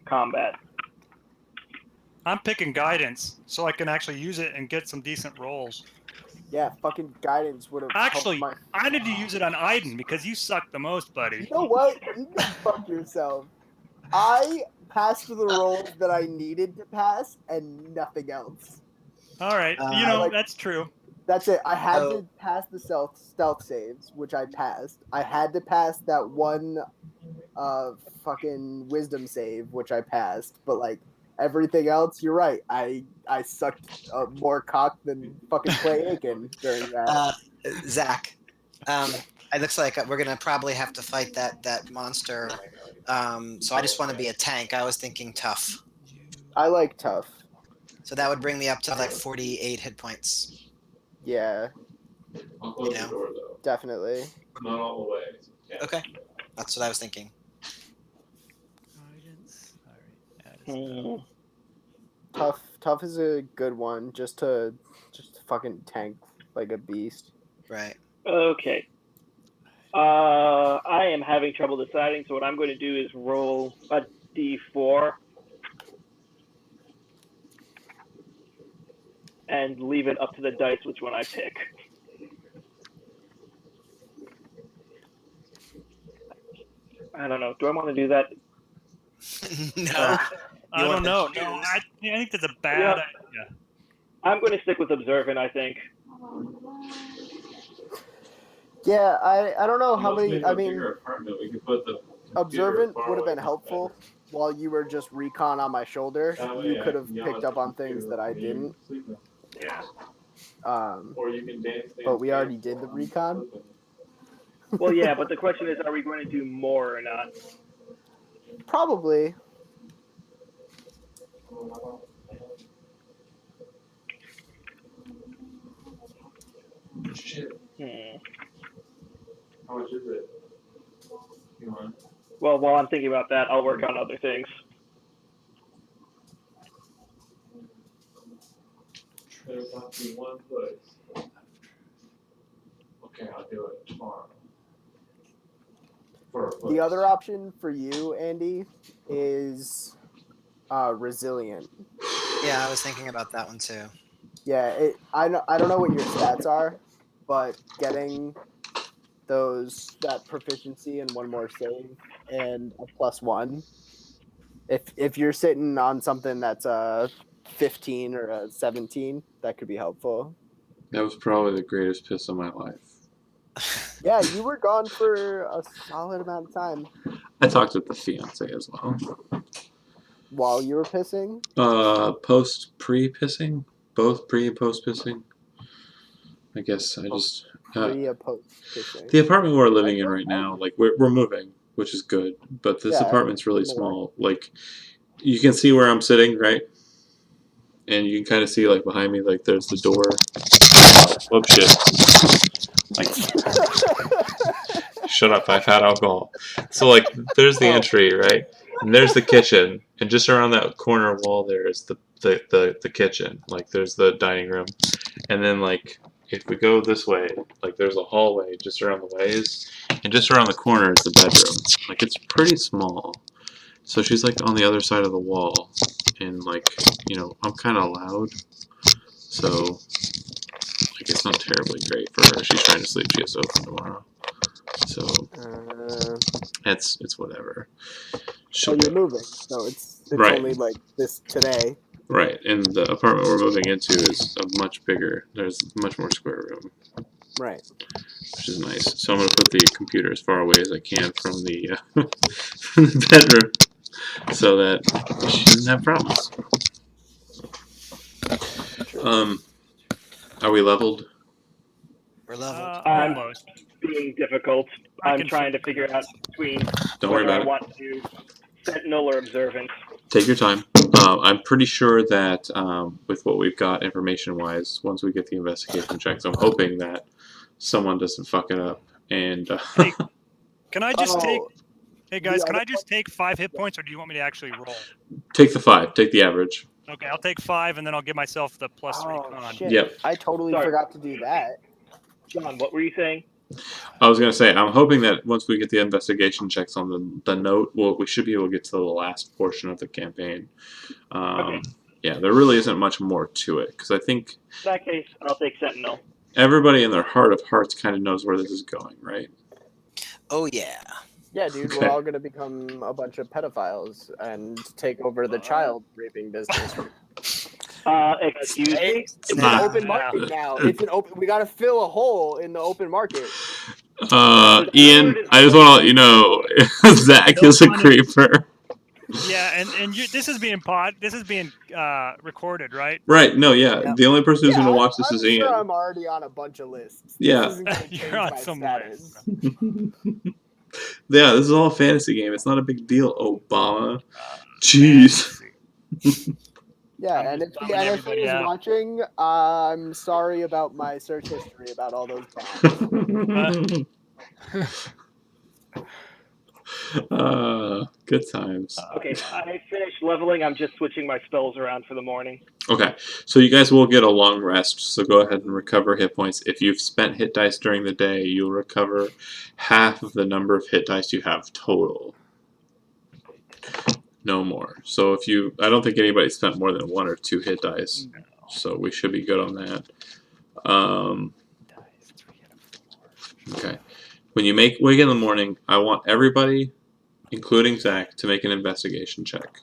combat. I'm picking guidance so I can actually use it and get some decent rolls. Yeah, fucking guidance would have actually. helped I need to use it on Aiden because you suck the most, buddy. You know what? You can fuck yourself. I passed the rolls that I needed to pass and nothing else. All right, that's true. That's it. I had So- to pass the stealth saves, which I passed. I had to pass that one fucking wisdom save, which I passed. But like everything else, you're right. I sucked more cock than fucking Clay Aiken during that. Zach, it looks like we're gonna probably have to fight that monster. So I just want to be a tank. I was thinking tough. I like tough. So that would bring me up to like 48 hit points. Yeah, I'll close You know? the door though. definitely. Not all the way. Yeah. Okay, that's what I was thinking. Guidance. All right. Tough is a good one. Just to fucking tank like a beast. Right. Okay. I am having trouble deciding, so what I'm going to do is roll a d4 and leave it up to the dice which one I pick. I don't know. Do I want to do that? No. I You don't wanna know. choose? No, I think that's a bad Yeah. idea. I'm going to stick with observant, I think. Yeah, I don't know how Let's many. make I a mean, bigger apartment. We can put the observant far would have away been from helpful. While you were just recon on my shoulder, That way you I could have can yell picked at up the on things computer that I when you're didn't. sleeping. Yeah. Or you can dance. But we already did the recon. Well, yeah, but the question is, are we going to do more or not? Probably. Shit. Hmm. How much is it? You want? Well, while I'm thinking about that, I'll work on other things. There's not to be one place. Okay, I'll do it tomorrow. For a place. The other option for you, Andy, is resilient. Yeah, I was thinking about that one too. Yeah, I don't know what your stats are, but getting that proficiency and one more save and a +1. If you're sitting on something that's a 15 or a 17, that could be helpful. That was probably the greatest piss of my life. Yeah, you were gone for a solid amount of time I talked with the fiance as well. while you were pissing. Pre-pissing, both pre and post pissing. I guess I just Post pissing. the apartment we're living in right now, like we're moving, which is good, but this Yeah, apartment's really good lord. small. Like you can see where I'm sitting, right? And you can kind of see like behind me, like there's the door. Whoop shit! Like shut up! I've had alcohol. So like there's the entry, right? And there's the kitchen, and just around that corner wall there is the kitchen. Like there's the dining room, and then like if we go this way, like there's a hallway just around the ways, and just around the corner is the bedroom. Like it's pretty small. So she's like on the other side of the wall, and like I'm kind of loud, so like it's not terribly great for her. She's trying to sleep. She has to open tomorrow, so it's whatever. Oh, you're moving, so it's Right. only like this today. Right, and the apartment we're moving into is a much bigger. There's much more square room, Right. which is nice. So I'm gonna put the computer as far away as I can from the, from the bedroom, so that she doesn't have problems. Are we leveled? We're leveled. Almost. Being difficult. I I'm can trying to figure figure out between Don't worry whether I about it. want to sentinel or observant. Take your time. I'm pretty sure that with what we've got information-wise, once we get the investigation checks, I'm hoping that someone doesn't fuck it up. And Hey, can I just take? Oh, Hey guys, the can other I just take 5 hit points, or do you want me to actually roll? take the 5. Take the average. Okay, I'll take 5, and then I'll give myself the plus oh recon. shit! Yep. I totally Sorry. forgot to do that. John, what were you saying? I was gonna say I'm hoping that once we get the investigation checks on the note, we should be able to get to the last portion of the campaign. Okay. Yeah, there really isn't much more to it because I think In that case, I'll take sentinel. everybody in their heart of hearts kind of knows where this is going, right? Oh yeah. Yeah, dude, Okay. we're all gonna become a bunch of pedophiles and take over the child raping business. Excuse me? It's an Nah. open market now. It's an open. We got to fill a hole in the open market. Ian, I just want to let you know, Zach is a creeper. Yeah, and this is being recorded, right? Right? No, yeah. Yep. The only person who's Yeah, going to watch this I'm is sure Ian. I'm already on a bunch of lists. Yeah. This isn't going to You're change on my some status. Yeah, this is all a fantasy game. It's not a big deal, Obama. Man, Jeez. Yeah, I'm and just if the bumming NSA everybody is out. watching, I'm sorry about my search history about all those bombs. Good times. Okay, I finished leveling. I'm just switching my spells around for the morning. Okay, so you guys will get a long rest, so go ahead and recover hit points. If you've spent hit dice during the day, you'll recover half of the number of hit dice you have total. No more. So if you, I don't think anybody spent more than 1 or 2 hit dice, No. so we should be good on that. Okay. When you wake in the morning, I want everybody, including Zach, to make an investigation check.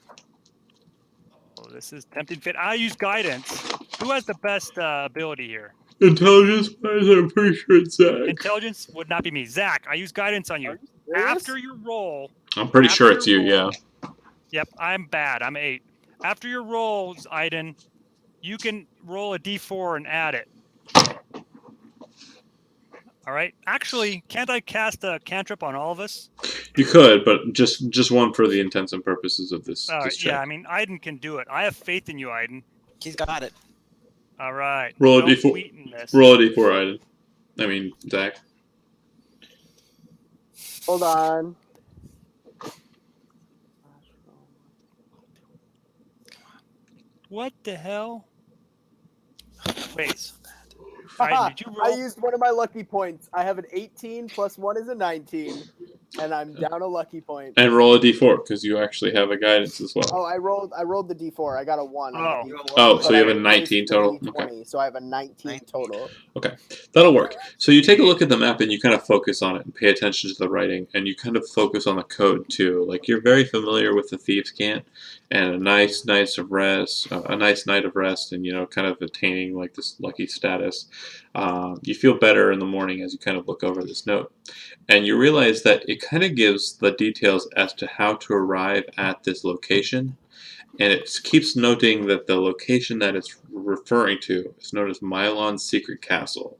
Oh, this is tempting fit. I use guidance. Who has the best ability here? Intelligence-wise, I'm pretty sure it's Zach. Intelligence would not be me. Zach, I use guidance on you. After your roll, I'm pretty sure it's you, yeah. Yep, I'm bad. I'm 8. After your rolls, Aiden, you can roll a d4 and add it. All right. Actually, can't I cast a cantrip on all of us? You could, but just one for the intents and purposes of this, this check. Yeah, I mean, Aiden can do it. I have faith in you, Aiden. He's got it. All right. Roll a Don't d4. sweeten this. Roll a d4, Aiden. I mean, Zach. Hold on. What the hell? Wait. Haha, Aiden, did you I roll? used one of my lucky points. I have an 18 plus 1 is a 19, and I'm down a lucky point. And roll a d4, because you actually have a guidance as well. Oh, I rolled the d4. I got a 1 on the d4. Oh, so but you I have a 19 replaced the total? D20, Okay. so I have a 19 total. Okay, that'll work. So you take a look at the map and you kind of focus on it and pay attention to the writing, and you kind of focus on the code too. Like, you're very familiar with the Thieves' Cant and a nice night of rest, and, you know, kind of attaining like this lucky status. You feel better in the morning as you kind of look over this note, and you realize that it kind of gives the details as to how to arrive at this location. And it keeps noting that the location that it's referring to is known as Mylon's Secret Castle.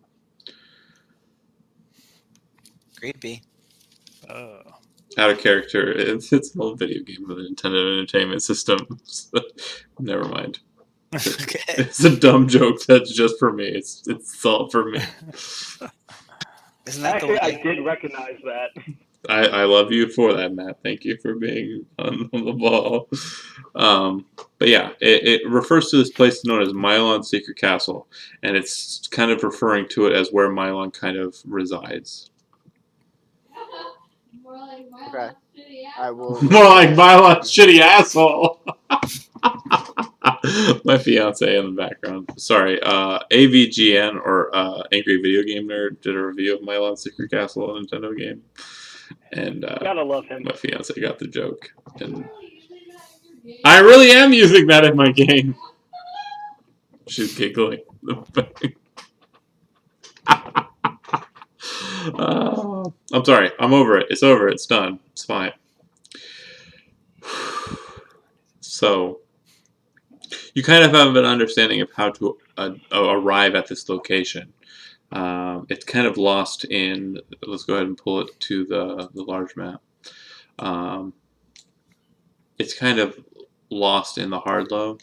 Creepy. Out of character. It's an old video game with a Nintendo Entertainment System. Never mind. Okay. It's a dumb joke that's just for me. It's all for me. Isn't that Actually, the I way? did recognize that. I love you for that, Matt. Thank you for being on the ball. But yeah, it refers to this place known as Mylon's Secret Castle, and it's kind of referring to it as where Mylon kind of resides. More like my Okay. last shitty I asshole. will. More like Mylon's shitty asshole. My fiance in the background. Sorry, AVGN or Angry Video Game Nerd did a review of Mylon's Secret Castle, a Nintendo game, and Gotta love him. my fiance got the joke, and I really am using that in my game. She's giggling. I'm sorry. I'm over it. It's over. It's done. It's fine. So, you kind of have an understanding of how to arrive at this location. It's kind of lost in. Let's go ahead and pull it to the large map. It's kind of lost in the Hardlow.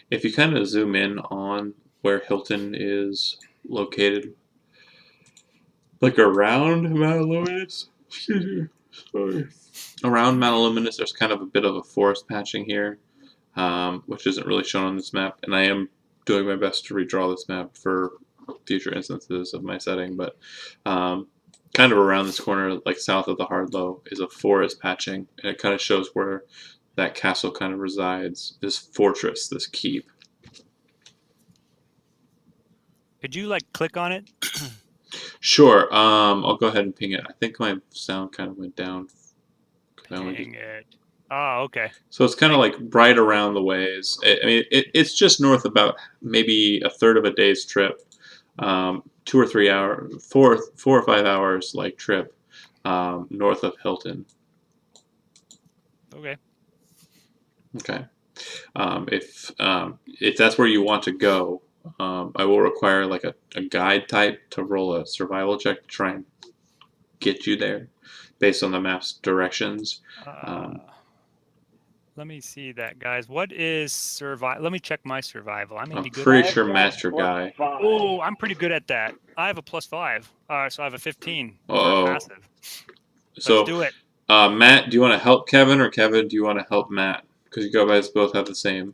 If you kind of zoom in on where Hilton is located, like around Mount Luminous, around Mount Luminous, there's kind of a bit of a forest patching here, which isn't really shown on this map, and I am doing my best to redraw this map for future instances of my setting, but kind of around this corner, like south of the Hardlow, is a forest patching, and it kind of shows where that castle kind of resides, this fortress, this keep. Could you like click on it? Sure. I'll go ahead and ping it. I think my sound kind of went down. Dang it. Oh, okay. So it's kind of like right around the ways. It's just north about maybe a third of a day's trip, 2 or 3 hour, 4 or 5 hours like trip north of Hilton. Okay. Okay. If that's where you want to go, I will require like a guide type to roll a survival check to try and get you there, based on the map's directions. Let me see that, guys. What is survival? Let me check my survival. I may I'm be good pretty at sure I've got Master Guy. +5. Oh, I'm pretty good at that. I have a +5. So I have a 15 for Uh-oh. passive. Let's So, do it. Matt, do you want to help Kevin, or Kevin, do you want to help Matt? Because you guys both have the same.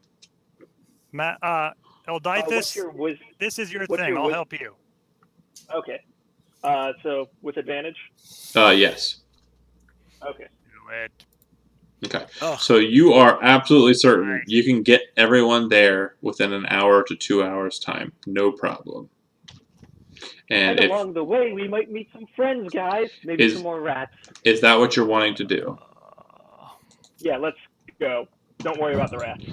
Matt, What's Elditis, your wisdom? this is your what's thing. your I'll wis- help you. Okay. So with advantage. Yes. Okay. Do it. Okay. Oh, So you are absolutely certain Nice. you can get everyone there within an hour to 2 hours time, no problem. And And along the way, we might meet some friends, guys. Maybe Is- some more rats. is that what you're wanting to do? Yeah, let's go. Don't worry about the rats.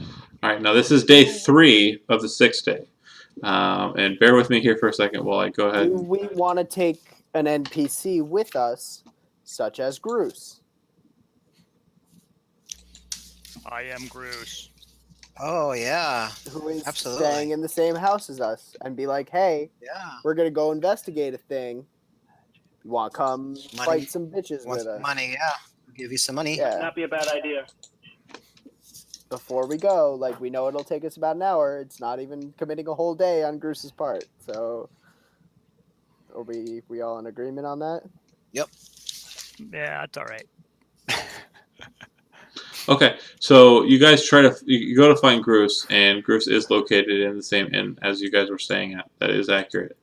All right. Now this is day 3 of the 6th day, and bear with me here for a second while I go ahead. Do we want to take an NPC with us, such as Groose? I am Groose. oh yeah, Who is Absolutely. staying in the same house as us, and be like, hey, yeah. we're going to go investigate a thing. You want to come Money. fight some bitches Want with us? money? Yeah, I'll give you some money. Yeah. Not be a bad idea. Before we go, like, we know it'll take us about an hour. It's not even committing a whole day on Groose's part. So, are we all in agreement on that? Yeah, that's all right. Okay, so you guys you go to find Groose, and Groose is located in the same inn as you guys were staying at. That is accurate.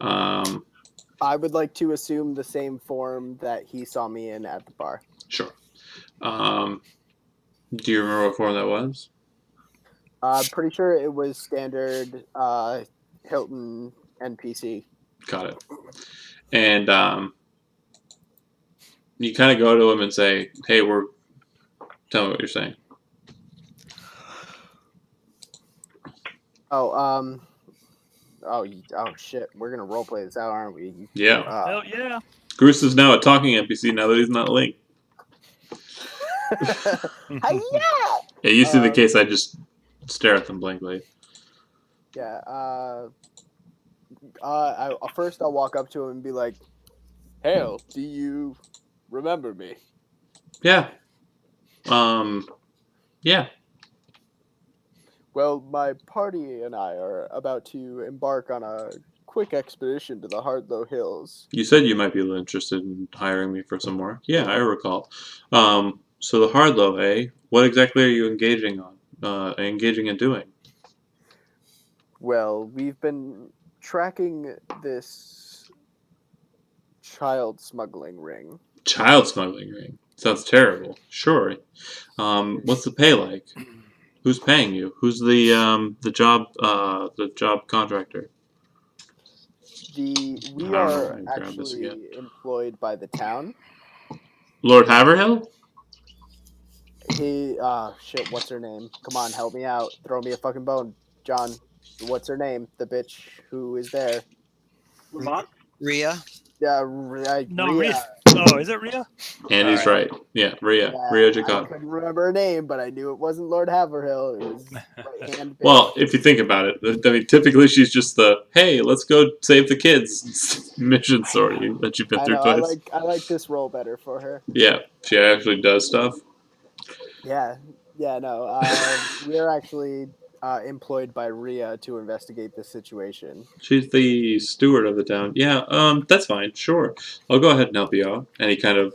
I would like to assume the same form that he saw me in at the bar. Sure. Do you remember what form that was? I'm pretty sure it was standard Hilton NPC. Got it. And you kind of go to him and say, "Hey, tell me what you're saying." Oh, oh shit! We're gonna roleplay this out, aren't we? Yeah. Hell yeah. Groose is now a talking NPC now that he's not Link. Hiya! It used to be the case I just stare at them blankly. Yeah. First I'll walk up to him and be like, "Hail, do you remember me?" Yeah. Yeah. Well, my party and I are about to embark on a quick expedition to the Hardlow Hills. You said you might be interested in hiring me for some more. Yeah, I recall. So the Hardlow, eh? What exactly are you engaging in doing? Well, we've been tracking this child smuggling ring. Child smuggling ring. Sounds terrible. Sure. What's the pay like? Who's paying you? Who's the job contractor? We I are don't know, grab this actually again. employed by the town. Lord Haverhill? Shit, what's her name? Come on, help me out. Throw me a fucking bone, John. What's her name? The bitch who is there. Vermont? Rhea. No, Rhea. Rhea. Oh, is it Rhea? Andy's Alright. right. Yeah, Rhea. Yeah, Rhea I Jacob. couldn't remember her name, but I knew it wasn't Lord Haverhill. It was right hand. Well, if you think about it, I mean, typically she's just the "Hey, let's go save the kids" mission story that you've been I through know. twice. I like this role better for her. Yeah, she actually does stuff. Yeah. No. We're actually employed by Rhea to investigate this situation. She's the steward of the town. Yeah, that's fine. Sure, I'll go ahead and help you out. And he kind of,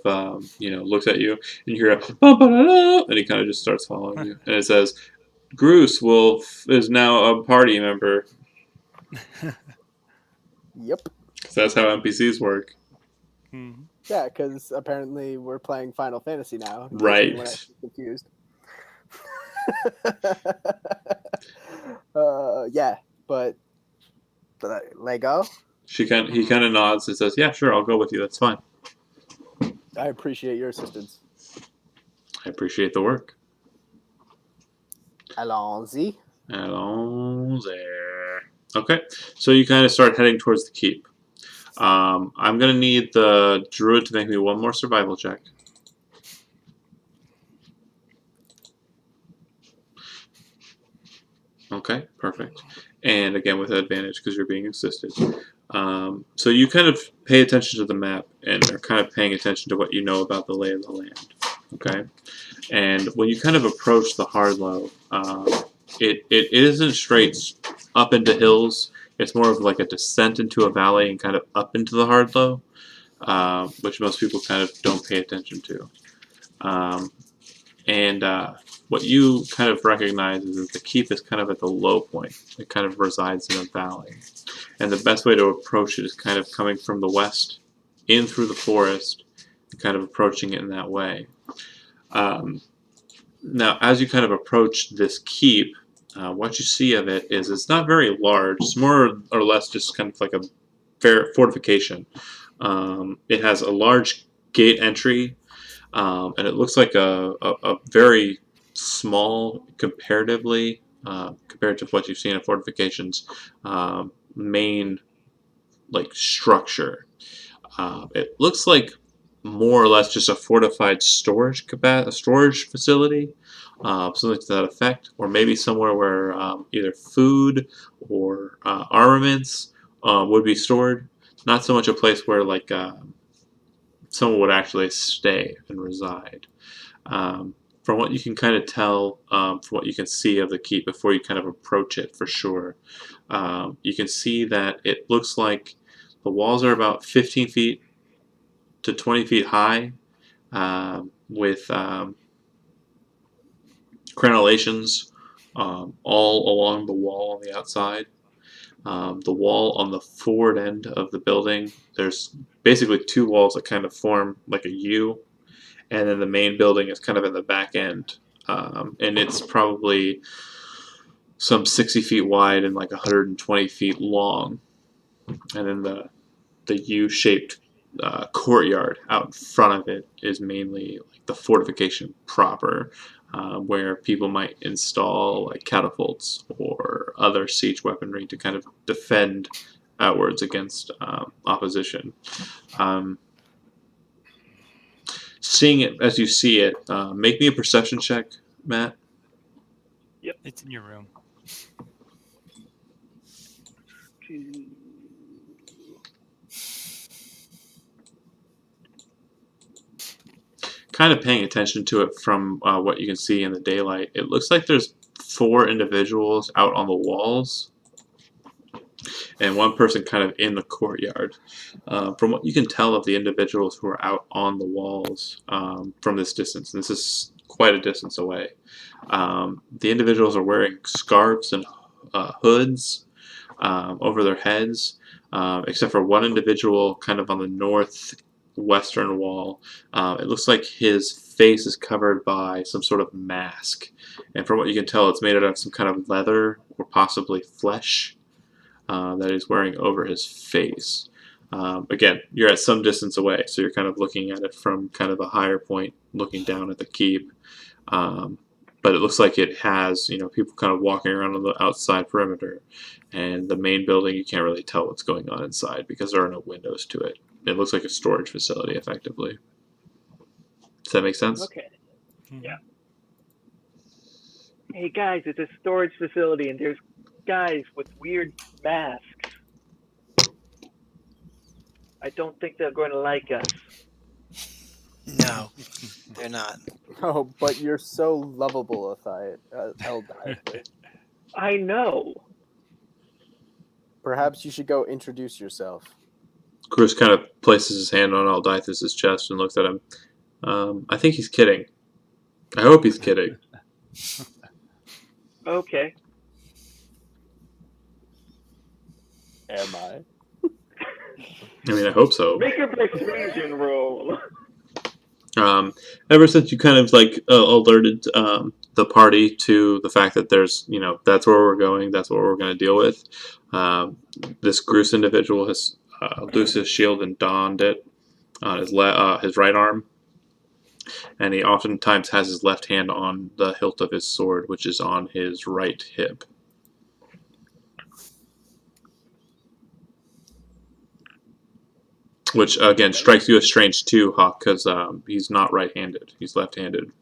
looks at you, and you hear a "Ba-ba-da-da," and he kind of just starts following you. And it says, "Groose is now a party member." Yep. 'Cause that's how NPCs work. Mhm. Yeah, because apparently we're playing Final Fantasy now. in case Right. anyone else is confused. Yeah, but Lego. He kind of nods and says, "Yeah, sure, I'll go with you. That's fine." I appreciate your assistance. I appreciate the work. Allons-y. Allons there. Okay, so you kind of start heading towards the keep. I'm going to need the druid to make me one more survival check. Okay, perfect. And again with advantage because you're being assisted. So you kind of pay attention to the map and are kind of paying attention to what you know about the lay of the land. Okay, and when you kind of approach the Hardlow, it isn't straight up into hills. It's more of like a descent into a valley and kind of up into the Hardlow, which most people kind of don't pay attention to. And what you kind of recognize is that the keep is kind of at the low point. It kind of resides in a valley. And the best way to approach it is kind of coming from the west in through the forest and kind of approaching it in that way. Now, as you kind of approach this keep, what you see of it is it's not very large. It's more or less just kind of like a fortification. It has a large gate entry, and it looks like a very small, comparatively, compared to what you've seen in fortifications, main like structure. It looks like more or less just a fortified storage facility, something to that effect, or maybe somewhere where either food or armaments would be stored. Not so much a place where like someone would actually stay and reside. From what you can kind of tell, from what you can see of the keep before you kind of approach it for sure, you can see that it looks like the walls are about 15 feet to 20 feet high, with crenellations all along the wall on the outside. The wall on the forward end of the building, there's basically two walls that kind of form like a U, and then the main building is kind of in the back end. And it's probably some 60 feet wide and like 120 feet long. And then the U-shaped courtyard out in front of it is mainly like the fortification proper, where people might install like catapults or other siege weaponry to kind of defend outwards against opposition. Seeing it as you see it, make me a perception check, Matt. It's in your room. Kind of paying attention to it from what you can see in the daylight, it looks like there's 4 individuals out on the walls and 1 person kind of in the courtyard. From what you can tell of the individuals who are out on the walls from this distance, and this is quite a distance away, the individuals are wearing scarves and hoods over their heads, except for 1 individual kind of on the northwestern wall. It looks like his face is covered by some sort of mask, and from what you can tell, it's made out of some kind of leather or possibly flesh that he's wearing over his face. Again, you're at some distance away, so you're kind of looking at it from kind of a higher point, looking down at the keep. But it looks like it has, people kind of walking around on the outside perimeter, and the main building, you can't really tell what's going on inside because there are no windows to it. It looks like a storage facility, effectively. Does that make sense? Okay. Yeah. Hey guys, it's a storage facility, and there's guys with weird masks. I don't think they're going to like us. No, they're not. Oh, but you're so lovable, Eldiather. I know. Perhaps you should go introduce yourself. Cruz kind of places his hand on Aldythus' chest and looks at him. I think he's kidding. I hope he's kidding. Okay. Am I? I mean, I hope so. Make a persuasion roll. Ever since you kind of alerted the party to the fact that there's, that's where we're going, that's what we're going to deal with, this Groose individual has loosed his shield and donned it on his right arm. And he oftentimes has his left hand on the hilt of his sword, which is on his right hip. Which, again, strikes you as strange too, Hawk, because he's not right-handed. He's left-handed.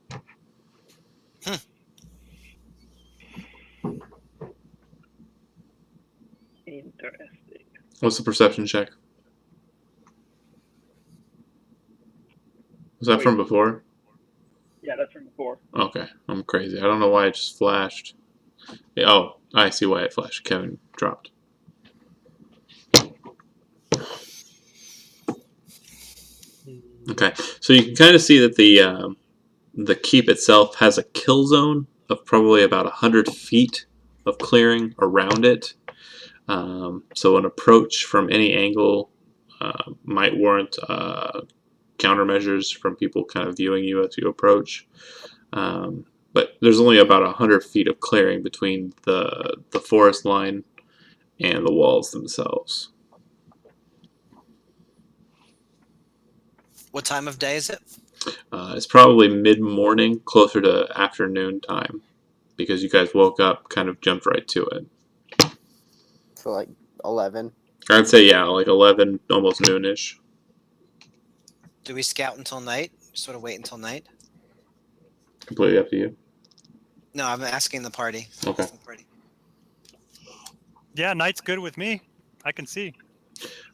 Interesting. What's the perception check? Was that Wait. from before? Yeah, that's from before. Okay, I'm crazy. I don't know why it just flashed. Oh, I see why it flashed. Kevin dropped. Okay, so you can kind of see that the keep itself has a kill zone of probably about 100 feet of clearing around it. So an approach from any angle might warrant countermeasures from people kind of viewing you as you approach. But there's only about 100 feet of clearing between the forest line and the walls themselves. What time of day is it? It's probably mid-morning, closer to afternoon time, because you guys woke up, kind of jumped right to it. So like 11. I'd say, yeah, like 11, almost noonish. Do we scout until night? Sort of wait until night? Completely up to you. No, I'm asking the party. Okay. Asking the party. Yeah, night's good with me. I can see.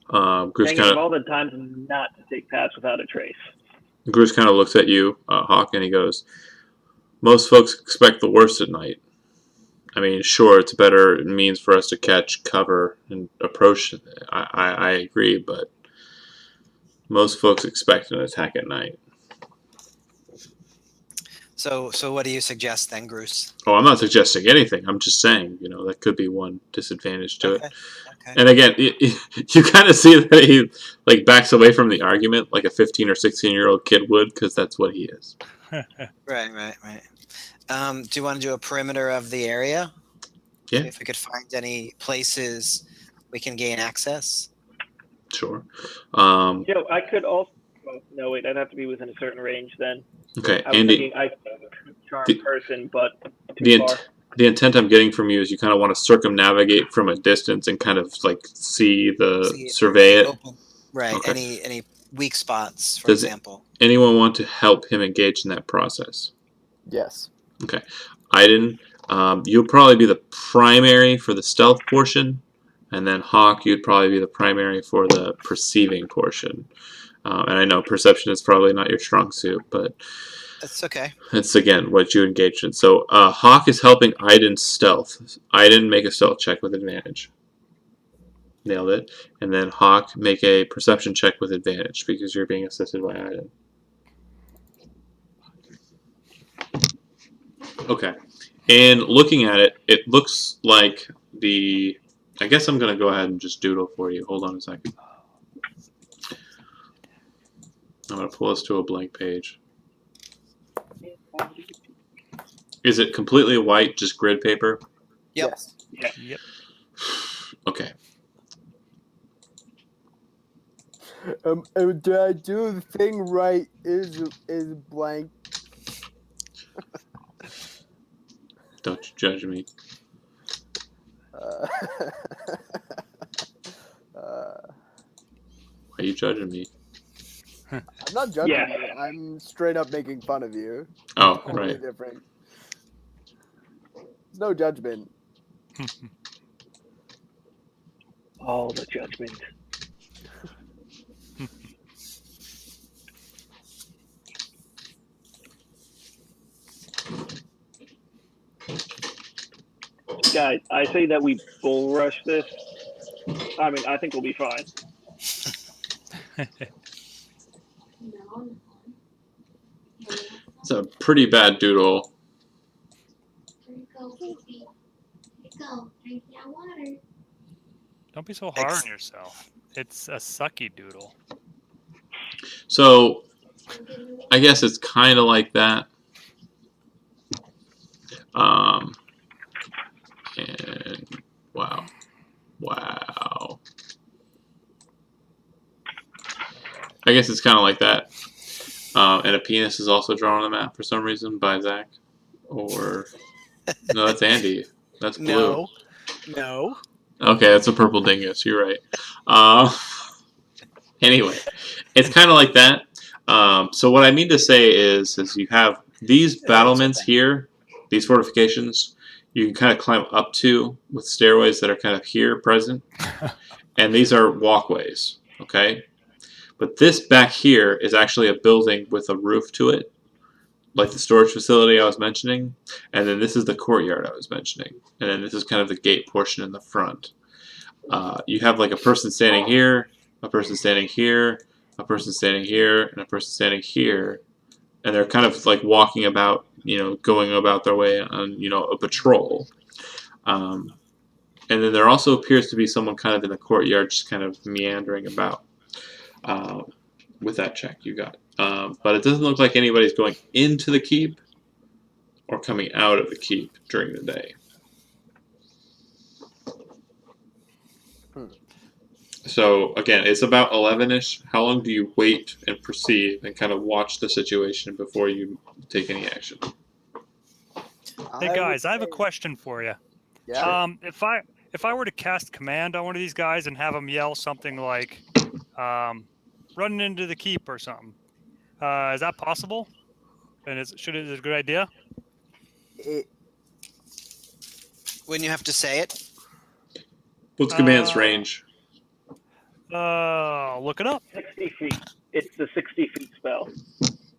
Gruce Thinking of all the times not to take paths without a trace. kind of looks at you, Hawk, and he goes, most folks expect the worst at night. I mean, sure, it's a better means for us to catch cover and approach. I agree, but most folks expect an attack at night. So what do you suggest then, Bruce? Oh, I'm not suggesting anything. I'm just saying, that could be one disadvantage to it. Okay. And again, you kind of see that he like backs away from the argument like a 15 or 16-year-old kid would, because that's what he is. Right. Do you want to do a perimeter of the area? Yeah. See if we could find any places we can gain access. Sure. I could also. Well, no, wait, I'd have to be within a certain range then. Okay, I was Andy. thinking I could charm person, but too The, far. the intent I'm getting from you is you kind of want to circumnavigate from a distance and kind of like survey it. Open. Right. Okay. Any weak spots, for Does example. anyone want to help him engage in that process? Yes. Okay. Aiden, you'll probably be the primary for the stealth portion, and then Hawk, you'd probably be the primary for the perceiving portion. And I know perception is probably not your strong suit, but That's okay. it's, again, what you engaged in. So Hawk is helping Aiden stealth. Aiden, make a stealth check with advantage. Nailed it. And then Hawk, make a perception check with advantage because you're being assisted by Aiden. Okay. And looking at it, it looks like I guess I'm going to go ahead and just doodle for you. Hold on a second. I'm going to pull us to a blank page. Is it completely white, just grid paper? Yep. Yes. Yep. Okay. Did I do the thing right? Is blank. Don't you judge me. Why are you judging me? I'm not judging Yeah. you. I'm straight up making fun of you. Oh, Totally right. different. There's no judgment. All the judgment. Guys, I say that we bull rush this. I mean, I think we'll be fine. No. It's a pretty bad doodle. There you go, Fifi. There you go. Drink that water. Don't be so hard on yourself. It's a sucky doodle. So, I'm getting I guess it's kind of like that. And wow. I guess it's kind of like that. And a penis is also drawn on the map for some reason by Zach. Or no, that's Andy. That's blue. No. Okay, that's a purple dingus. You're right. Anyway, it's kind of like that. So what I mean to say is you have these battlements here, these fortifications, you can kind of climb up to with stairways that are kind of here present, and these are walkways. Okay, but this back here is actually a building with a roof to it, like the storage facility I was mentioning, and then this is the courtyard I was mentioning, and then this is kind of the gate portion in the front. You have like a person standing here, a person standing here, a person standing here, and a person standing here, and they're kind of like walking about, going about their way on, a patrol. And then there also appears to be someone kind of in the courtyard, just kind of meandering about. With that check, you got it. But it doesn't look like anybody's going into the keep or coming out of the keep during the day. So again, it's about 11ish. How long do you wait and perceive and kind of watch the situation before you take any action? Hey guys, I have a question for you. Yeah. If I were to cast command on one of these guys and have them yell something like, "Running into the keep" or something, is that possible? And is it a good idea? When you have to say it. What's command's range? Look it up. 60 feet. It's the 60 feet spell.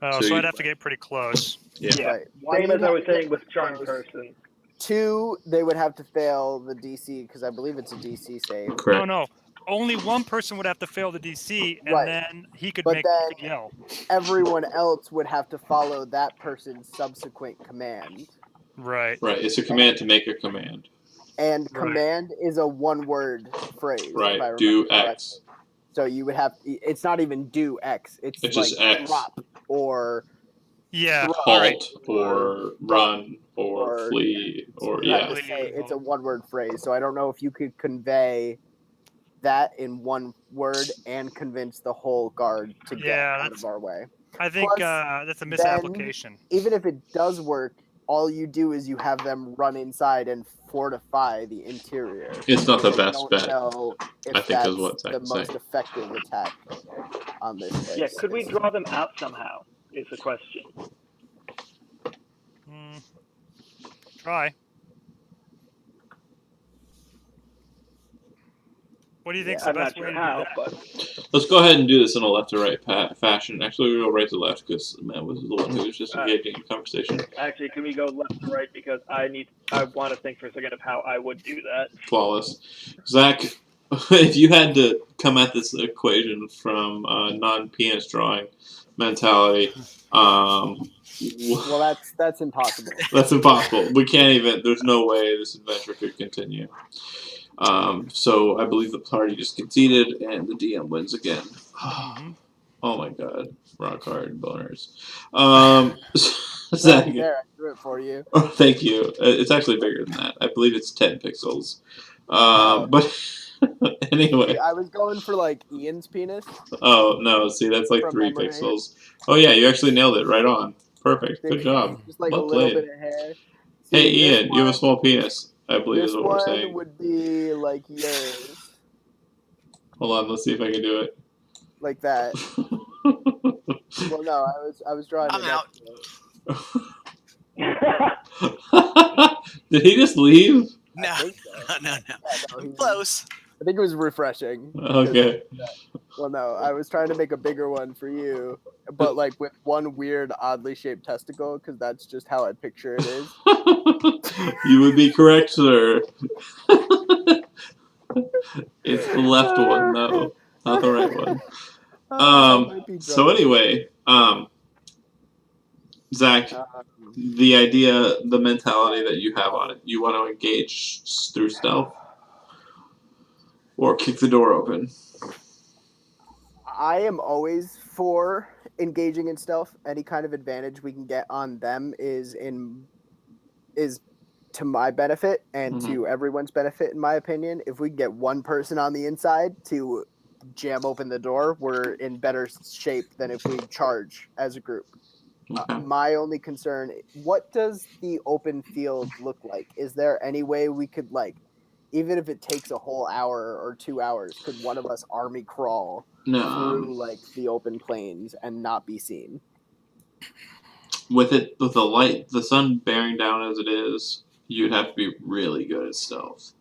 Oh, so I'd have to get pretty close. Yeah. Right. Same as I was saying with Charm Person. 2, they would have to fail the DC because I believe it's a DC save. Correct. No. Only one person would have to fail the DC, and Right. then he could But make then- the yell. Everyone else would have to follow that person's subsequent command. Right. Right. It's a command to make a command. And Right. command is a one-word phrase. if I Right. remember Do correctly. X. So you would have. It's not even do X. It's It's like just X. drop or Yeah. Halt. All right. Halt or run or flee or you have yeah. to say it's a one-word phrase. So I don't know if you could convey that in one word and convince the whole guard to get out of our way. I think Plus, that's a misapplication. Even if it does work, all you do is you have them run inside and fortify the interior. It's not the I best don't bet. know if I think that's is what the Zach's most saying. effective attack on this case. Yeah, could we draw them out somehow? Is the question. Try. What do you think's the I'm not best way sure to how, do that? but Let's go ahead and do this in a left to right fashion. Actually, we'll go right to left because Matt was the one who was just engaging in conversation. actually, can we go left to right because I want to think for a second of how I would do that. Flawless. Zach, if you had to come at this equation from non-penis drawing mentality, well, that's impossible. That's impossible. We can't even. There's no way this adventure could continue. So I believe the party just conceded, and the DM wins again. Oh my god, rock hard boners. Zach, There, I drew it for you. oh, thank you. It's actually bigger than that. I believe it's 10 pixels. But anyway. I was going for like Ian's penis. Oh no! See, that's like From 3 memory. pixels. Oh yeah, you actually nailed it right on. Perfect. Good job. Just like Well a little played. bit of hair. Hey See, Ian, you have a small penis. I believe This is what we're one saying. would be like yours, Hold on, let's see if I can do it. like that. Well, no, I was drawing. I'm out. Did he just leave? No, I think so. no. Yeah, no, he- Close. I think it was refreshing. Okay. Well, no, I was trying to make a bigger one for you, but like with one weird, oddly shaped testicle, because that's just how I picture it is. You would be correct, sir. It's the left one, though, not the right one. So anyway, Zach, the idea, the mentality that you have on it, you want to engage through stealth or kick the door open? I am always for engaging in stealth. Any kind of advantage we can get on them is to my benefit and to everyone's benefit, in my opinion. If we can get one person on the inside to jam open the door, we're in better shape than if we charge as a group. Okay. My only concern, what does the open field look like? Is there any way we could, like, even if it takes a whole hour or 2 hours, could one of us army crawl No, through like the open plains and not be seen? with the sun bearing down as it is, you'd have to be really good at stealth.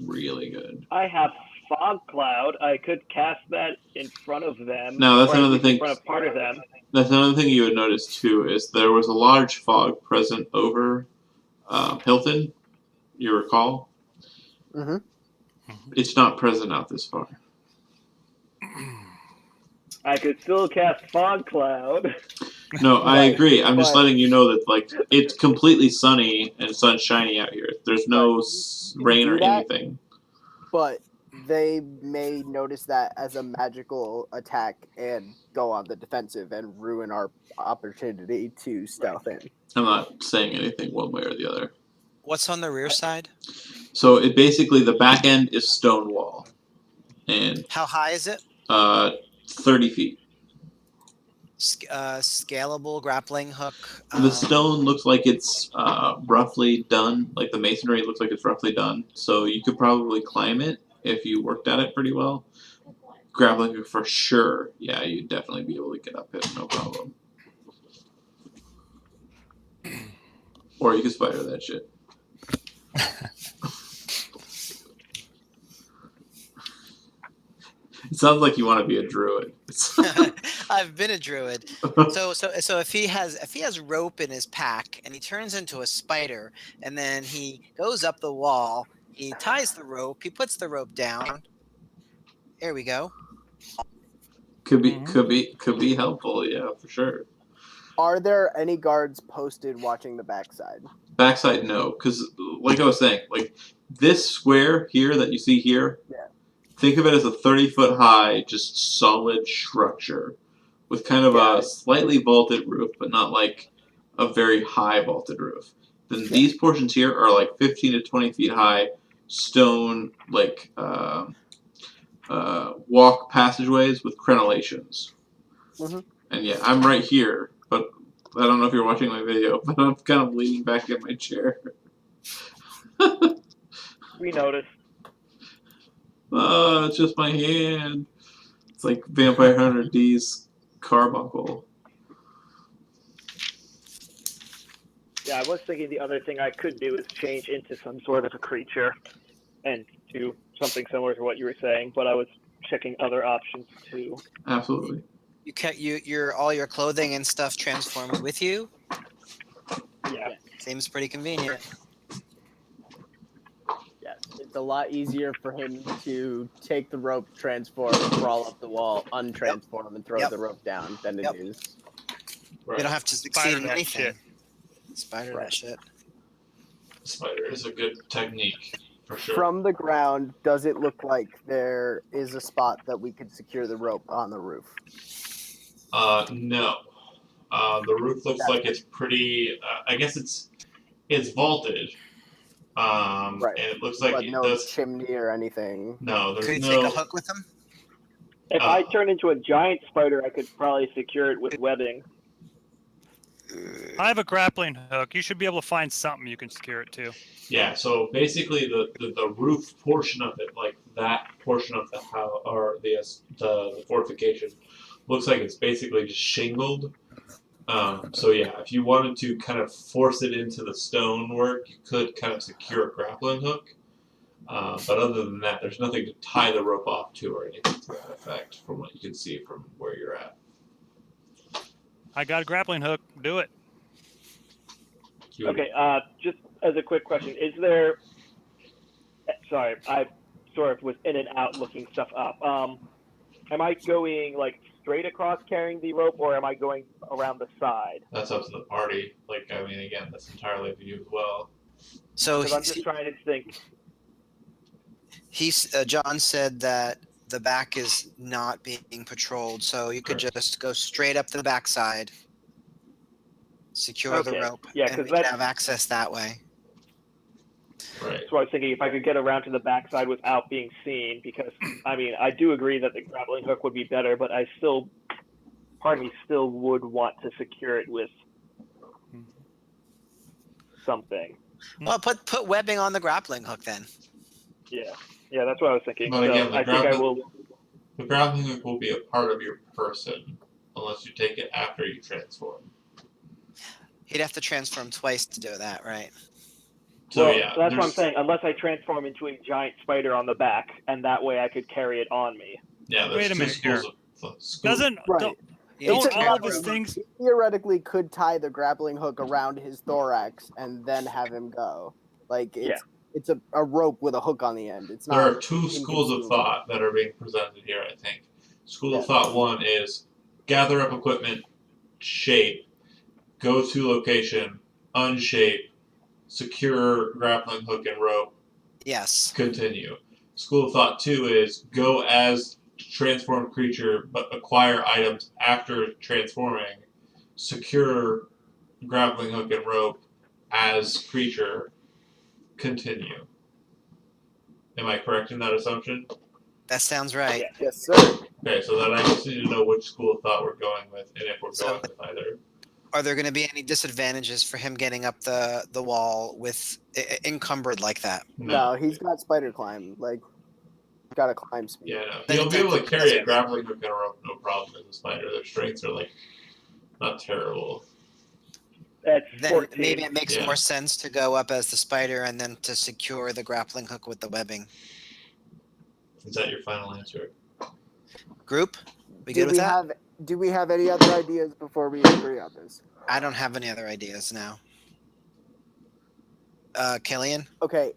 Really good. I have fog cloud. I could cast that in front of them. No, that's or at another least thing. in front of part of them. That's another thing you would notice too is there was a large fog present over Hilton. You recall? Mm-hmm. It's not present out this far. I could still cast fog cloud. No, I Right, agree. I'm just but- letting you know that like it's completely sunny and sun's shining out here. There's no Right. rain Do or that. anything. But they may notice that as a magical attack and go on the defensive and ruin our opportunity to stealth in. I'm not saying anything one way or the other. What's on the rear side? So it basically the back end is stone wall, and How high is it? 30 feet. Scalable grappling hook. The stone looks like it's roughly done. Like the masonry looks like it's roughly done. So you could probably climb it if you worked at it pretty well. Grappling hook for sure. Yeah, you'd definitely be able to get up it, no problem. Or you could spider that shit. It sounds like you want to be a druid. I've been a druid. So if he has rope in his pack and he turns into a spider and then he goes up the wall, he ties the rope, he puts the rope down. There we go. Could be helpful, yeah, for sure. Are there any guards posted watching the backside? Backside, no, because like I was saying, like this square here that you see here, Yeah. think of it as a 30-foot high, just solid structure with kind of a slightly vaulted roof, but not like a very high vaulted roof. Then these portions here are like 15 to 20 feet high, stone like walk passageways with crenellations. Mhm. And yeah, I'm right here, but I don't know if you're watching my video, but I'm kind of leaning back in my chair. We noticed. Oh, it's just my hand. It's like Vampire Hunter D's carbuncle. Yeah, I was thinking the other thing I could do is change into some sort of a creature and do something similar to what you were saying, but I was checking other options too. Absolutely. Your all your clothing and stuff transforms with you. Yeah. Seems pretty convenient. Yes, it's a lot easier for him to take the rope, transform, crawl up the wall, untransform, and throw Yep. the rope down than it is. Right. We don't have to succeed Spider in that anything. shit. Spider Right. that shit. Spider is a good technique, for sure. From the ground, does it look like there is a spot that we could secure the rope on the roof? No. The roof looks like it's pretty. I guess it's vaulted. Right. And it looks like But it no does. chimney or anything. No, there's Could he no. take a hook with him? If I turn into a giant spider, I could probably secure it with webbing. I have a grappling hook. You should be able to find something you can secure it to. Yeah. So basically, the roof portion of it, like that portion of the house or the fortification, looks like it's basically just shingled. So yeah, if you wanted to kind of force it into the stonework, you could kind of secure a grappling hook. But other than that, there's nothing to tie the rope off to or anything to that effect, from what you can see from where you're at. I got a grappling hook. Do it. Okay, just as a quick question, is there... Sorry, I sort of was in and out looking stuff up. Am I going, like, straight across carrying the rope, or am I going around the side? That's up to the party. Like, I mean, again, that's entirely up to you as well. So Because I'm just trying to think. John said that the back is not being patrolled, so you could Correct. just go straight up the backside, secure the Okay, rope, yeah, and 'cause we can that- have access that way. Right. So I was thinking if I could get around to the backside without being seen, because I mean I do agree that the grappling hook would be better, but part of me still would want to secure it with something. Well, put webbing on the grappling hook then. Yeah, that's what I was thinking. But So again, I think I will. the grappling hook will be a part of your person unless you take it after you transform. He'd have to transform twice to do that, right? So Well, yeah, that's what I'm saying. Unless I transform into a giant spider on the back, and that way I could carry it on me. Yeah, there's Wait a two minute schools here. of schools. Doesn't Right. You need don't to all carry of his the rope. things? He theoretically could tie the grappling hook around his thorax and then have him go. Like it's a rope with a hook on the end. It's There not are two schools of inconceivable. thought that are being presented here, I think. School Yeah. of thought one is gather up equipment, shape, go to location, unshape, secure grappling hook and rope, Yes. continue. School of thought two is go as transformed creature but acquire items after transforming, secure grappling hook and rope as creature, continue. Am I correct in that assumption? That sounds right. Yeah. Yes, sir. Okay, so then I just need to know which school of thought we're going with and if we're So- going with either. Are there going to be any disadvantages for him getting up the wall with encumbered like that? No, he's got spider climb. Like, got a climb speed. Yeah, no. Then He'll it be able to doesn't- carry a grappling hook and a rope, no problem, as a spider. Their strengths are, like, not terrible. That's Then 14. maybe it makes Yeah. more sense to go up as the spider and then to secure the grappling hook with the webbing. Is that your final answer? Group? We good with that? Do we have any other ideas before we agree on this? I don't have any other ideas now. Killian? Okay.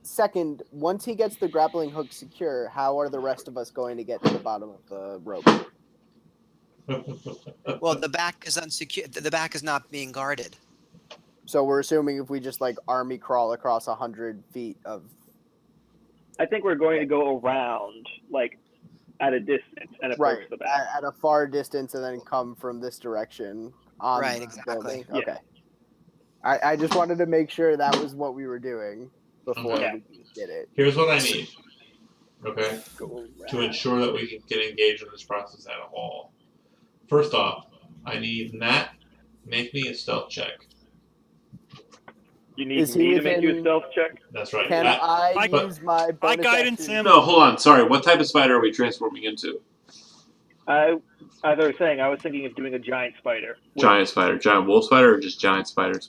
Second, once he gets the grappling hook secure, how are the rest of us going to get to the bottom of the rope? Well, the back is unsecured. The back is not being guarded. So we're assuming if we just like army crawl across 100 feet of. I think we're going to go around, like, at a distance and approach Right, the back. at a far distance and then come from this direction on Right, the exactly. building. Yeah. Okay. I just wanted to make sure that was what we were doing before Okay. we did it. Here's what I need, okay, Go to around. ensure that we can get engaged in this process at all. First off, I need Matt make me a stealth check. You need Is he me to make you a within- stealth check? That's right. Can Matt, I but- use my bonus guidance action? him. No, hold on. Sorry. What type of spider are we transforming into? As I was saying, I was thinking of doing a giant spider. Giant spider. Giant wolf spider or just giant spider?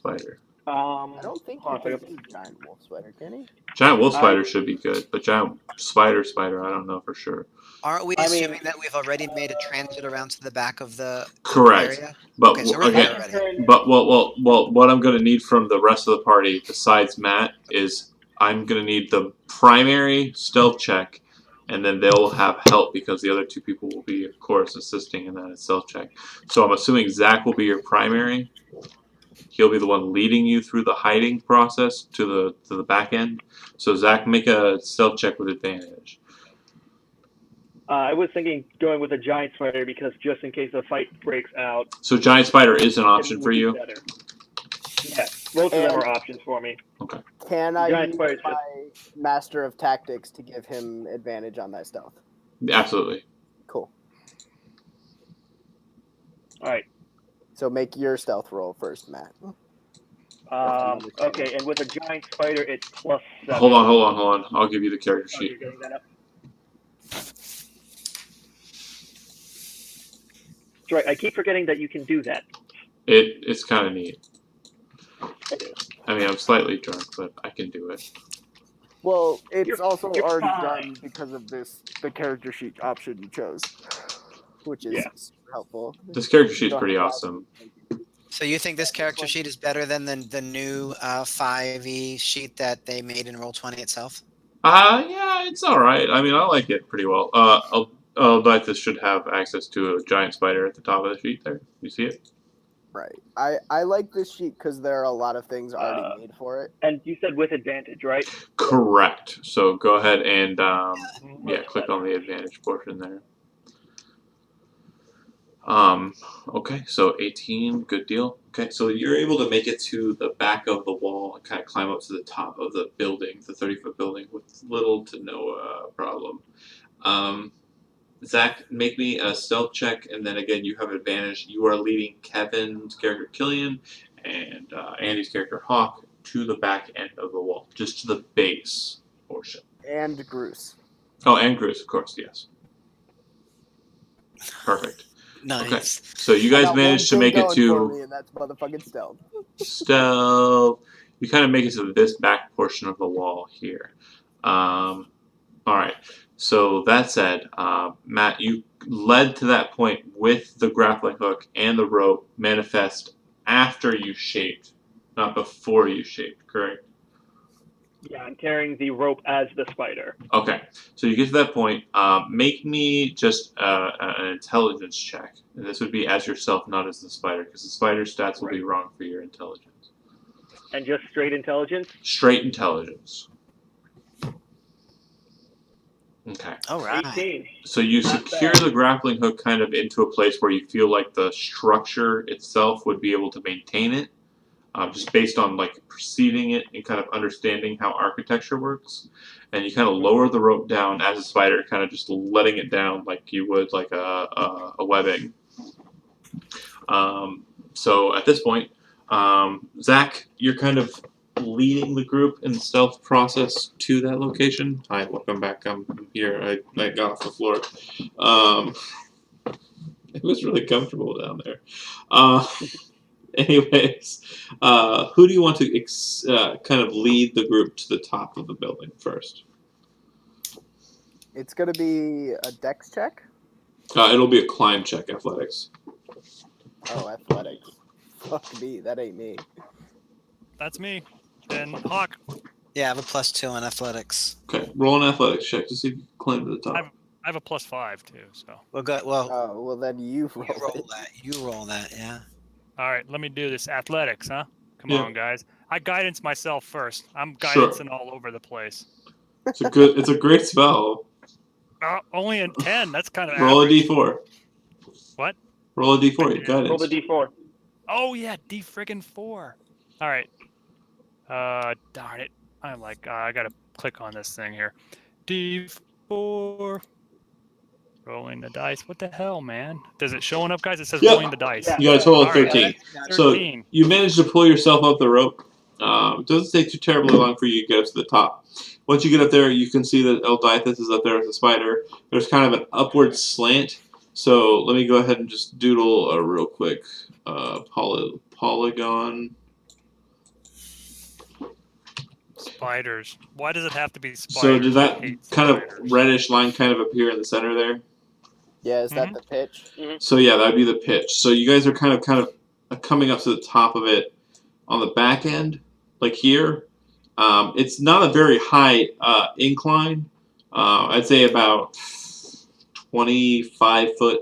I don't think hold he on a can second. do giant wolf spider, can he? Giant wolf I- spider should be good, but giant spider, I don't know for sure. Aren't we I mean- assuming that we've already made a transit around to the back of the Correct. area? But Okay, so we're again, there already. but well, what I'm going to need from the rest of the party, besides Matt, is I'm going to need the primary stealth check, and then they'll have help because the other two people will be, of course, assisting in that stealth check. So I'm assuming Zach will be your primary. He'll be the one leading you through the hiding process to the back end. So Zach, make a stealth check with advantage. I was thinking going with a giant spider because just in case a fight breaks out, So giant spider is an it option would for be you. better. Yeah, most of them are options for me. Can I Giant use spider's just- my master of tactics to give him advantage on that stealth? Absolutely. Cool. All right. So make your stealth roll first, Matt. Okay, and with a giant spider, it's +7. Hold on. I'll give you the character Oh, sheet. you're getting that up. That's right. I keep forgetting that you can do that. It's kind of neat. It is. I mean, I'm slightly drunk, but I can do it. Well, it's You're- also you're already fine. done because of the character sheet option you chose, which is Yeah. super helpful. This character sheet's Don't pretty have to awesome. So you think this character sheet is better than the new 5e sheet that they made in Roll20 itself? Yeah, it's all right. I mean, I like it pretty well. Alditis should have access to a giant spider at the top of the sheet there. You see it? Right. I like this sheet because there are a lot of things already made for it. And you said with advantage, right? Correct. So go ahead and Much click better. on the advantage portion there. Okay, so 18, good deal. Okay, so you're able to make it to the back of the wall and kind of climb up to the top of the building, the 30-foot building, with little to no problem. Zach, make me a stealth check, and then again, you have advantage. You are leading Kevin's character Killian and Andy's character Hawk to the back end of the wall, just to the base portion. And Gruce. Oh, and Bruce, of course, yes. Perfect. Nice. Okay, so you I guys got managed to one make thing it going to for me, and that's motherfucking stealth. stealth. You kind of make it to this back portion of the wall here. All right. So that said, Matt, you led to that point with the grappling hook and the rope manifest after you shaped, not before you shaped, correct? Yeah, I'm carrying the rope as the spider. Okay. So you get to that point. Make me just an intelligence check. And this would be as yourself, not as the spider, because the spider stats will be wrong for your intelligence. And just straight intelligence? Straight intelligence. Okay. All right. 18. So you Not secure bad. the grappling hook kind of into a place where you feel like the structure itself would be able to maintain it, just based on like perceiving it and kind of understanding how architecture works. And you kind of lower the rope down as a spider, kind of just letting it down like you would like a webbing. So at this point, Zach, you're kind of leading the group in the stealth process to that location. Hi, welcome back. I'm here. I got off the floor. It was really comfortable down there. Anyways, who do you want to kind of lead the group to the top of the building first? It's gonna be a dex check. It'll be a climb check, athletics. Oh, athletics. Fuck me, that ain't me. That's me. Then Hawk. Yeah, I have a +2 on athletics. Okay, roll an athletics check to see if you can climb to the top. I have a +5 too. So. Well, Oh, well then you roll, you roll it. that. You roll that. Yeah. All right, let me do this. Athletics, huh? Come Yeah. on, guys. I guidance myself first. I'm Sure. guidancing all over the place. It's a great spell. Only in 10. That's kind of Roll average. a d4. What? Roll a d4. You got Roll the it. d4. Oh yeah, D4. All right. Darn it. I'm like, I gotta click on this thing here. D4. Rolling the dice. What the hell, man? Does it showing up, guys? It says Yep. rolling the dice. Yeah. You got a total of All right. 13. Yeah, So 13. you managed to pull yourself up the rope. It doesn't take too terribly long for you to get up to the top. Once you get up there, you can see that Eldiathus is up there with the spider. There's kind of an upward slant. So let me go ahead and just doodle a real quick polygon. Spiders. Why does it have to be spiders? So did I that hate kind of spiders. reddish line kind of appear in the center there? Yeah, is that the pitch? So yeah, that would be the pitch. So you guys are kind of coming up to the top of it on the back end, like here. It's not a very high incline. I'd say about 25-foot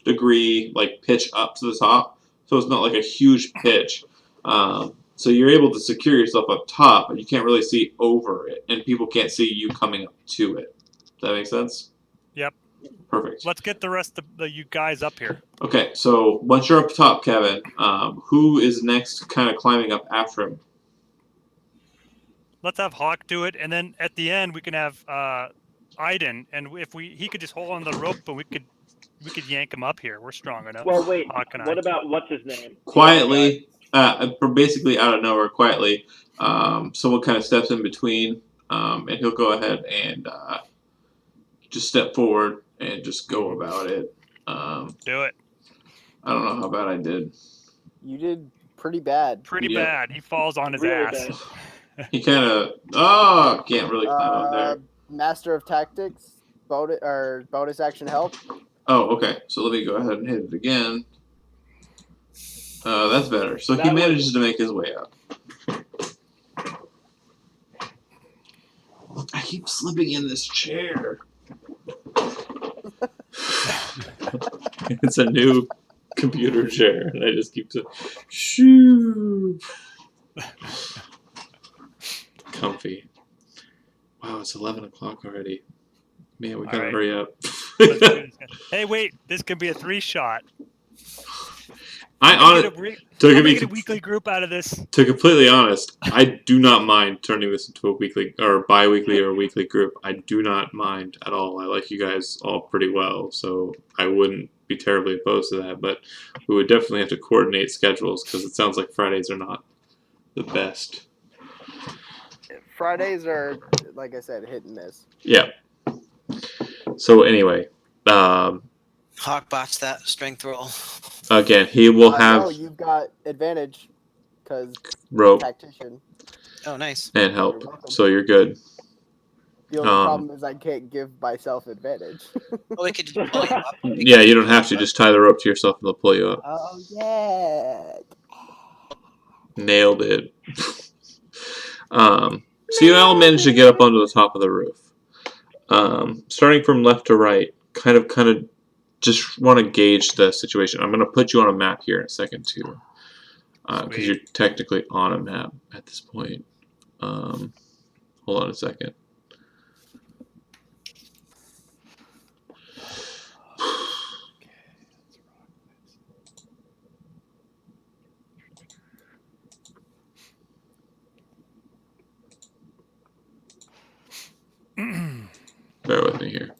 degree like pitch up to the top. So it's not like a huge pitch. So you're able to secure yourself up top, but you can't really see over it, and people can't see you coming up to it. Does that make sense? Yep. Perfect. Let's get the rest of you guys up here. Okay, so once you're up top, Kevin, who is next kind of climbing up after him? Let's have Hawk do it, and then at the end we can have Aiden, and if he could just hold on the rope, but we could yank him up here. We're strong enough. Well, wait. Hawk and What I. about what's his name? Quietly, basically out of nowhere, quietly, someone kind of steps in between, and he'll go ahead and just step forward and just go about it. Do it. I don't know how bad I did. You did pretty bad. Pretty Yeah. bad. He falls on his Really ass. bad. He kind of can't really climb up there. Master of Tactics, bonus action help. Oh, okay. So let me go ahead and hit it again. That's better. So he That was- manages to make his way up. I keep slipping in this chair. It's a new computer chair, and I just keep shoo. Comfy. Wow, it's 11 o'clock already. Man, we gotta Alright. hurry up. Let's do this. Hey, wait! This could be a 3-shot. I honestly, I'll make it a weekly group out of this. to completely honest, I do not mind turning this into a weekly or bi-weekly or weekly group. I do not mind at all. I like you guys all pretty well, so I wouldn't be terribly opposed to that. But we would definitely have to coordinate schedules because it sounds like Fridays are not the best. Fridays are, like I said, hit and miss. Yeah. So anyway, Hawk botched that strength roll. again, he will have No, you've got advantage because rope tactician. Oh, nice. and You're help, welcome. so you're good. The only problem is I can't give myself advantage. Well, we could just pull you up. Yeah, you don't have to. Just tie the rope to yourself and they'll pull you up. Oh yeah. Nailed it. So you all managed to get up onto the top of the roof. Starting from left to right, kind of just want to gauge the situation. I'm going to put you on a map here in a second too, because you're technically on a map at this point. Hold on a second. Bear with me here.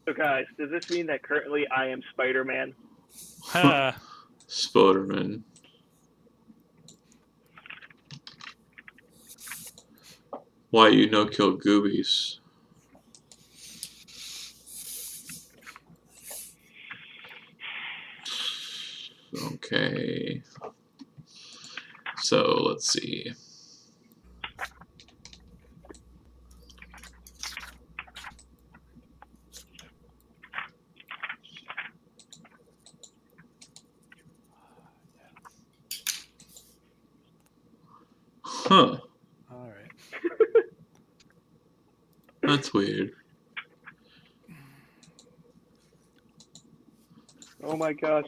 So guys, does this mean that currently I am Spider-Man? Spoderman. Why you no kill goobies? Okay. So let's see. Huh. All right. That's weird. Oh my gosh.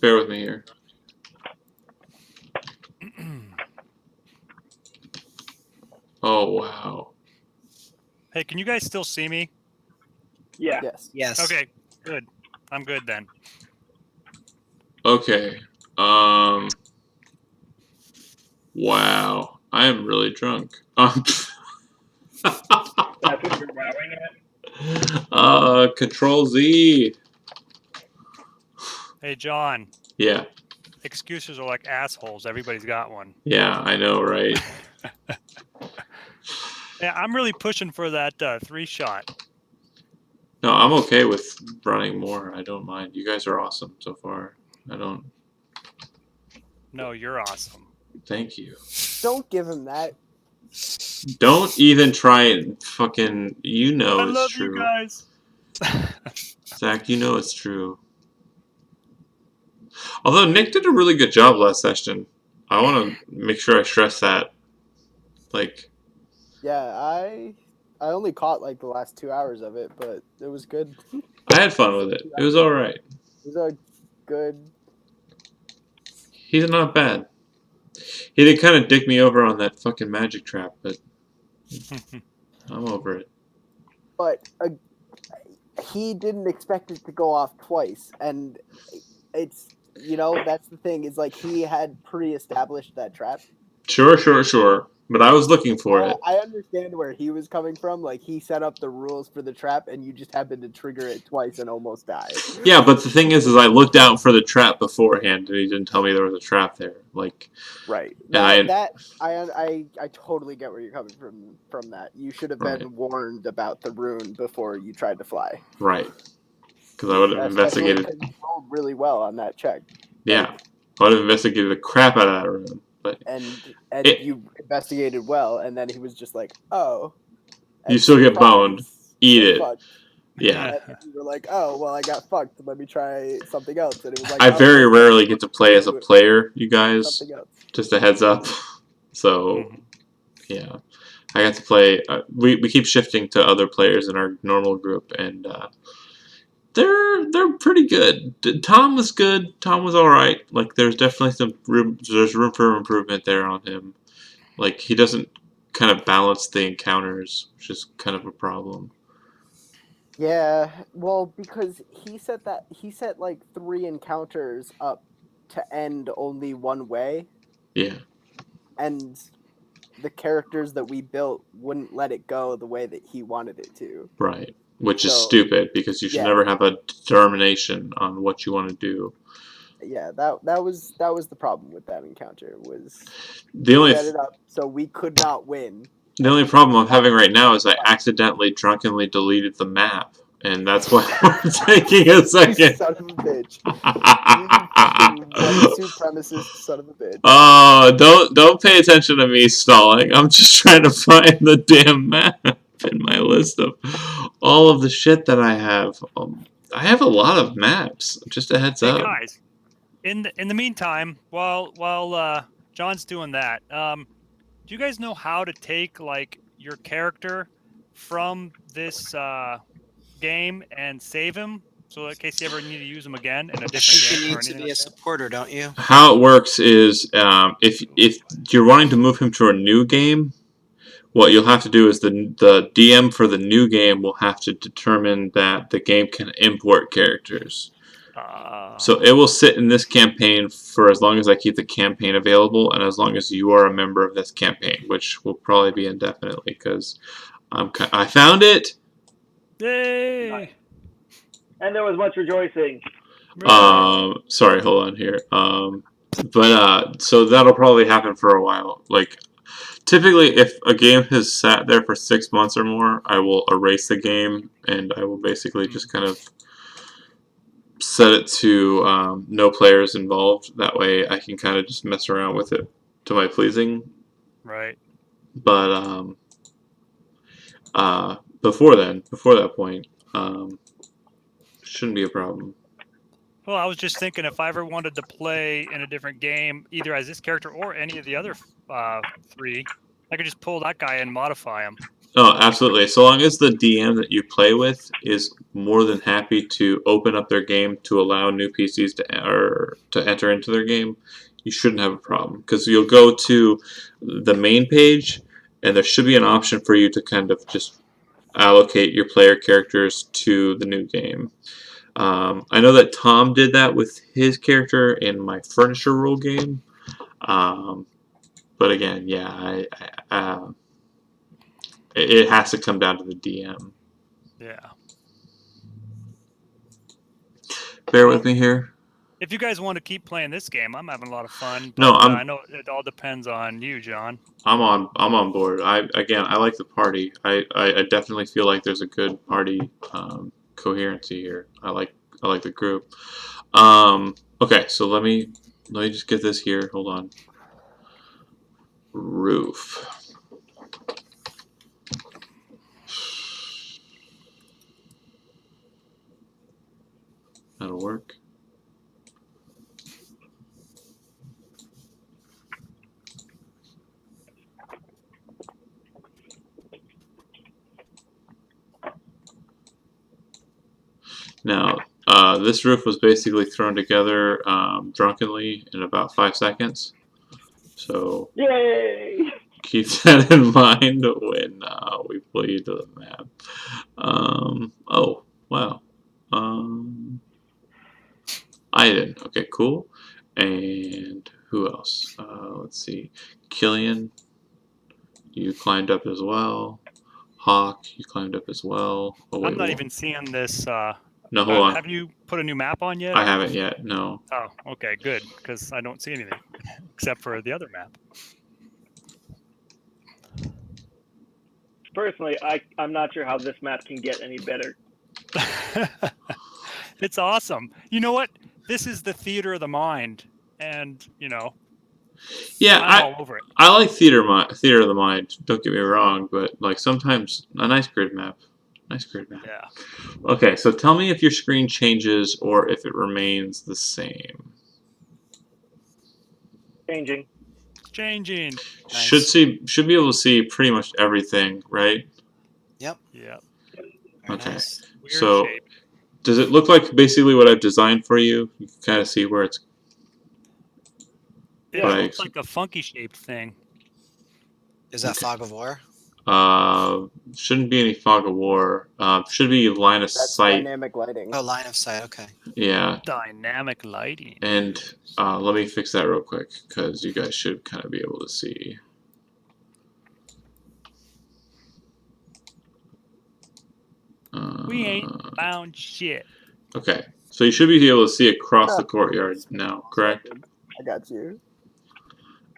Bear with me here. Oh, wow. Hey, can you guys still see me? Yeah. Yes. Yes. Okay, good. I'm good then. Okay. Wow. I am really drunk. That's what you're wowing at? Control Z. Hey, John. Yeah. Excuses are like assholes. Everybody's got one. Yeah, I know, right? Yeah, I'm really pushing for that 3-shot. No, I'm okay with running more. I don't mind. You guys are awesome so far. I don't... No, you're awesome. Thank you. Don't give him that. Don't even try and fucking... You know I it's love true. you guys. Zach, you know it's true. Although Nick did a really good job last session. I want to make sure I stress that. Like... Yeah, I only caught like the last 2 hours of it, but it was good. I had fun with it. It was alright. It was a good. He's not bad. He did kind of dick me over on that fucking magic trap, but I'm over it. But he didn't expect it to go off twice, and it's that's the thing. Is like he had pre-established that trap. Sure. But I was looking for it. I understand where he was coming from. Like he set up the rules for the trap, and you just happened to trigger it twice and almost died. Yeah, but the thing is I looked out for the trap beforehand, and he didn't tell me there was a trap there. Like, right. And I totally get where you're coming from. That you should have been warned about the rune before you tried to fly. Right. Because I would have investigated. You rolled really well on that check. Yeah, I would have investigated the crap out of that rune. But you investigated well, and then he was just like, "Oh, you still get boned. Eat it." Fucked. Yeah. And you were like, "Oh, well, I got fucked. Let me try something else." And it was like, I very rarely get to play as a player, you guys. Just a heads up. So, yeah, I got to play. We keep shifting to other players in our normal group, and they're pretty good. Tom was good. Tom was all right. Like there's definitely some room. There's room for improvement there on him. Like he doesn't kind of balance the encounters, which is kind of a problem. Yeah, well, because he set like 3 encounters up to end only one way, Yeah, and the characters that we built wouldn't let it go the way that he wanted it to. right. Which is So, stupid because you should yeah. never have a determination on what you want to do. Yeah, that was the problem with that encounter was The only set it up so we could not win. the only problem I'm having right now is I accidentally drunkenly deleted the map, and that's why we're taking a You second. son of a bitch. You fucking white supremacist son of a bitch. Oh, don't pay attention to me stalling. I'm just trying to find the damn map in my list of all of the shit that I have. I have a lot of maps. Just a heads Hey up. guys, in the meantime, while John's doing that, do you guys know how to take like your character from this game and save him, so in case you ever need to use him again in a I different think game you or need to anything be like a that? supporter, don't you? How it works is if you're wanting to move him to a new game, what you'll have to do is the DM for the new game will have to determine that the game can import characters. So it will sit in this campaign for as long as I keep the campaign available, and as long as you are a member of this campaign, which will probably be indefinitely because I found it. Yay! And there was much rejoicing. Sorry, hold on here. So that'll probably happen for a while. Like typically, if a game has sat there for 6 months or more, I will erase the game and I will basically just kind of set it to no players involved. That way, I can kind of just mess around with it to my pleasing. Right. But before that point, shouldn't be a problem. Well, I was just thinking if I ever wanted to play in a different game, either as this character or any of the other 3, I could just pull that guy and modify him. Oh, absolutely. So long as the DM that you play with is more than happy to open up their game to allow new PCs to enter into their game, you shouldn't have a problem. Because you'll go to the main page, and there should be an option for you to kind of just allocate your player characters to the new game. I know that Tom did that with his character in my furniture rule game. But again, yeah, it has to come down to the DM. Yeah. Bear with me here. If you guys want to keep playing this game, I'm having a lot of fun. But No, I know it all depends on you, John. I'm on board. I like the party. I definitely feel like there's a good party coherency here. I like the group. Okay, so let me just get this here. Hold on. Roof. That'll work. Now, this roof was basically thrown together drunkenly in about 5 seconds. So Yay! keep that in mind when we pull you to the map. Oh, wow. Aiden. Okay, cool. And who else? Let's see. Killian, you climbed up as well. Hawk, you climbed up as well. Oh, wait, I'm not even seeing this. No, hold on. Have you put a new map on yet? I haven't yet, no. Oh, okay, good, because I don't see anything except for the other map. Personally, I'm not sure how this map can get any better. It's awesome. You know what? This is the theater of the mind, and Yeah, I'm all over it. I like theater of the mind. Don't get me wrong, but like sometimes a nice grid map. Yeah. Okay, so tell me if your screen changes or if it remains the same. Changing. Changing. Nice. Should be able to see pretty much everything, right? Yep. Yep. Okay. Nice. Weird So shape. Does it look like basically what I've designed for you? You can kind of see where it's. It Right. looks like a funky shaped thing. Is that fog of war? Shouldn't be any fog of war. Should be line of That's sight. dynamic lighting. Oh, line of sight. Okay. Yeah. Dynamic lighting. And let me fix that real quick because you guys should kind of be able to see. We ain't found shit. Okay, so you should be able to see across the courtyard now, correct? I got you.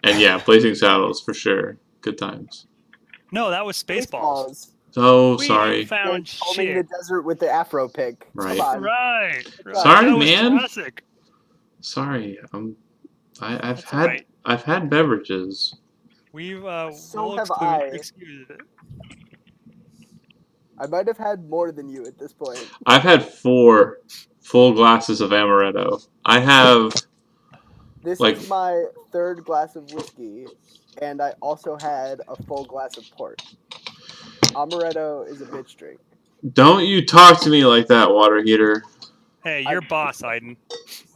And yeah, Blazing Saddles for sure. Good times. No, that was Spaceballs. So We sorry. ain't found Combing the shit. desert with the Afro pick. Right. Come on. Right. Sorry, that was man. Classic. Sorry. I've That's had right. I've had beverages. We've So we'll have I. excuse it. I might have had more than you at this point. I've had 4 full glasses of amaretto. I have. This Like- is my 3rd glass of whiskey, and I also had a full glass of port. Amaretto is a bitch drink. Don't you talk to me like that, water heater. Hey, you're boss, Aiden.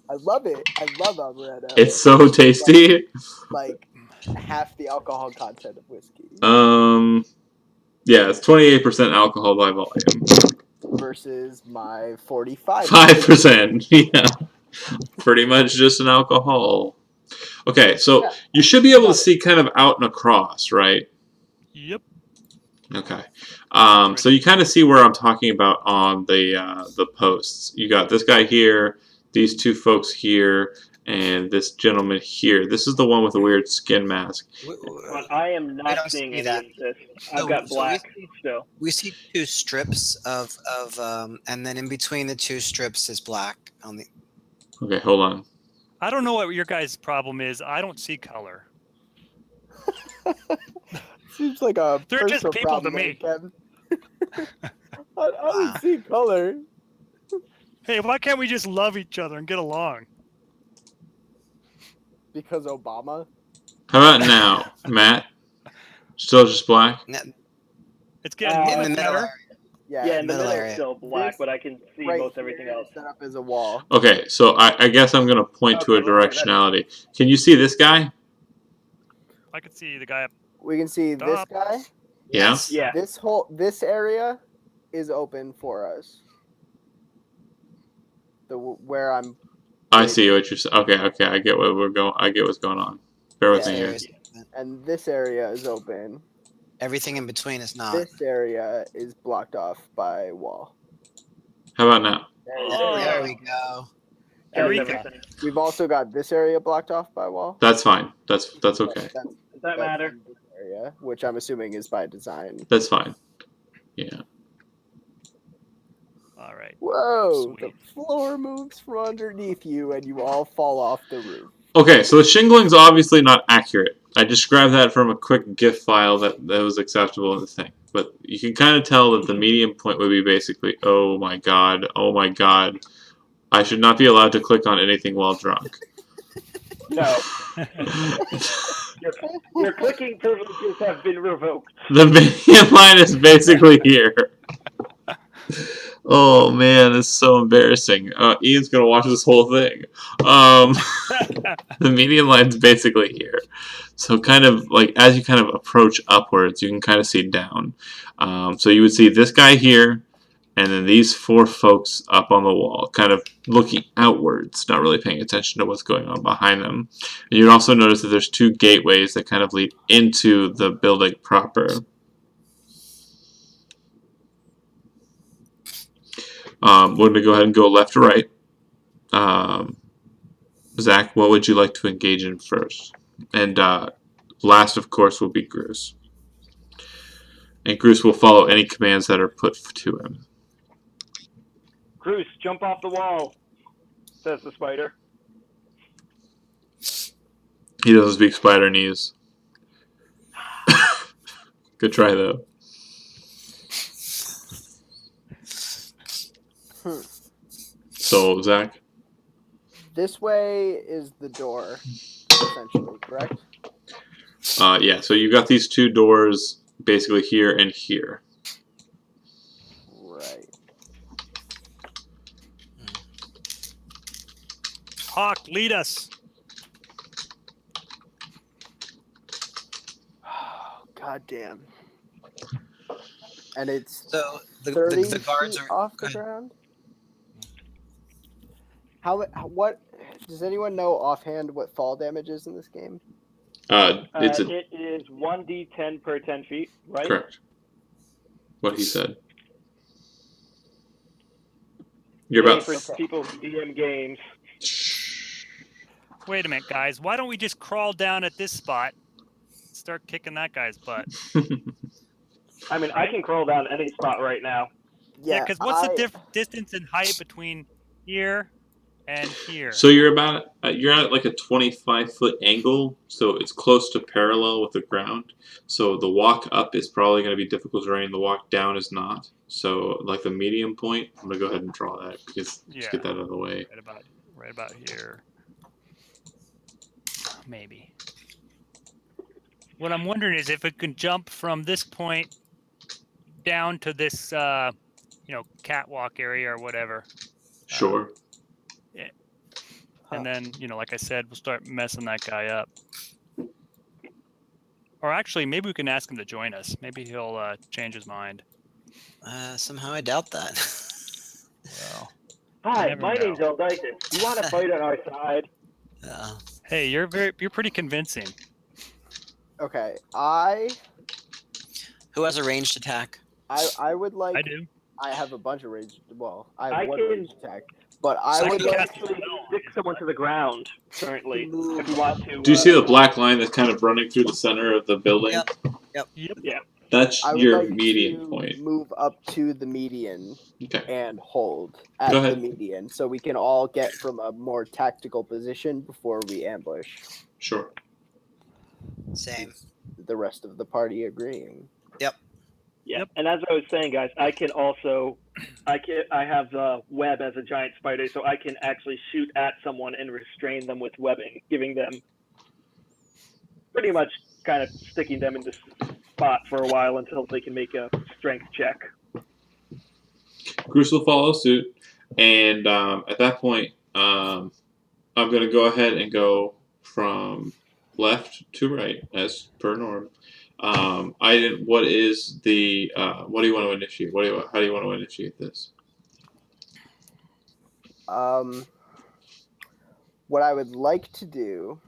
I love it. I love amaretto. It's so tasty. like half the alcohol content of whiskey Yeah, it's 28% alcohol by volume. versus my 45. 5%. Yeah. Pretty much just an alcohol. Okay, so Yeah. you should be able to see kind of out and across, right? Yep. Okay. So you kind of see where I'm talking about on the posts. You got this guy here, these 2 folks here, and this gentleman here. This is the one with the weird skin mask. But I am I not don't seeing see any that. of this. I've So- got so black we- still. We see 2 strips of and then in between the 2 strips is black on the. Okay, hold on. I don't know what your guys' problem is. I don't see color. Seems like a They're just personal people to problem there, me. Kevin. I don't see color. Hey, why can't we just love each other and get along? Because Obama. How about now, Matt? Still just black? It's getting In In much the middle better. area. Yeah, in the middle middle area. is still black, This but I can see Right most everything here else. is set up as a wall. Okay, so I guess I'm going to point to a Okay, that's- directionality. Can you see this guy? I could see the guy up. We can see this Stop. guy. Yeah? Yes. Yeah. This area is open for us. Where I'm. I see what you're saying. Okay, I get what we're going. I get what's going on. Bear with Yeah. me here. Areas- And this area is open. Everything in between is not. This area is blocked off by wall. How about now? There we go. That's Eureka. everything. We've also got this area blocked off by wall. That's fine. That's okay. That's, Does that matter? this area, which I'm assuming is by design. That's fine. Yeah. All right. Whoa! Sweet. The floor moves from underneath you, and you all fall off the roof. Okay, so the shingling's obviously not accurate. I just grabbed that from a quick GIF file that was acceptable in the thing. But you can kind of tell that the medium point would be basically, oh my god, I should not be allowed to click on anything while drunk. No. Your clicking privileges have been revoked. The medium line is basically here. Oh man, it's so embarrassing. Ian's gonna watch this whole thing. The median line's basically here. So kind of like as you kind of approach upwards, you can kind of see down. So you would see this guy here, and then these 4 folks up on the wall, kind of looking outwards, not really paying attention to what's going on behind them. And you'd also notice that there's 2 gateways that kind of lead into the building proper. We're going to go ahead and go left to right. Zach, what would you like to engage in first? And last, of course, will be Gruce. And Gruce will follow any commands that are put to him. Bruce, jump off the wall, says the spider. He doesn't speak Spider-Nese. Good try, though. So, Zach? This way is the door, essentially, correct? Yeah, so you got these 2 doors basically here and here. Right. Hawk, lead us. God damn. And it's So the 30 guards feet are off go the ahead. ground? What does anyone know offhand what fall damage is in this game? It's a It is 1d10 per 10 feet, right? correct. What he said. You're Hey, about. for people who DM games. Wait a minute, guys. Why don't we just crawl down at this spot? Start kicking that guy's butt. I mean, I can crawl down any spot right now. Yeah, because what's the distance in height between here and here? So you're about you're at like a 25-foot angle, so it's close to parallel with the ground. So the walk up is probably going to be difficult terrain. The walk down is not. So like the medium point, I'm gonna go ahead and draw that because just get that out of the way. Right about here. Maybe. What I'm wondering is if it can jump from this point down to this, catwalk area or whatever. Sure. And then, like I said, we'll start messing that guy up. Or actually, maybe we can ask him to join us. Maybe he'll change his mind. Somehow I doubt that. Well, Hi, my name's Elditis. You want to fight on our side? Hey, you're pretty convincing. Okay, Who has a ranged attack? I would like. I do. I have a bunch of ranged. Well, I I have one can- ranged attack, but So I would can like actually stick someone to the ground currently if you want to. Do you see the black line that's kind of running through the center of the building? Yep. Yeah. That's I would your like median to point. move up to the median Okay. and hold at Go the ahead. median, so we can all get from a more tactical position before we ambush. Sure. Same. The rest of the party agreeing. Yeah. Yep. And as I was saying, guys, I have the web as a giant spider, so I can actually shoot at someone and restrain them with webbing, giving them pretty much kind of sticking them in this spot for a while until they can make a strength check. Bruce will follow suit, and at that point, I'm going to go ahead and go from left to right as per norm. What is the? What do you want to initiate? How do you want to initiate this? What I would like to do.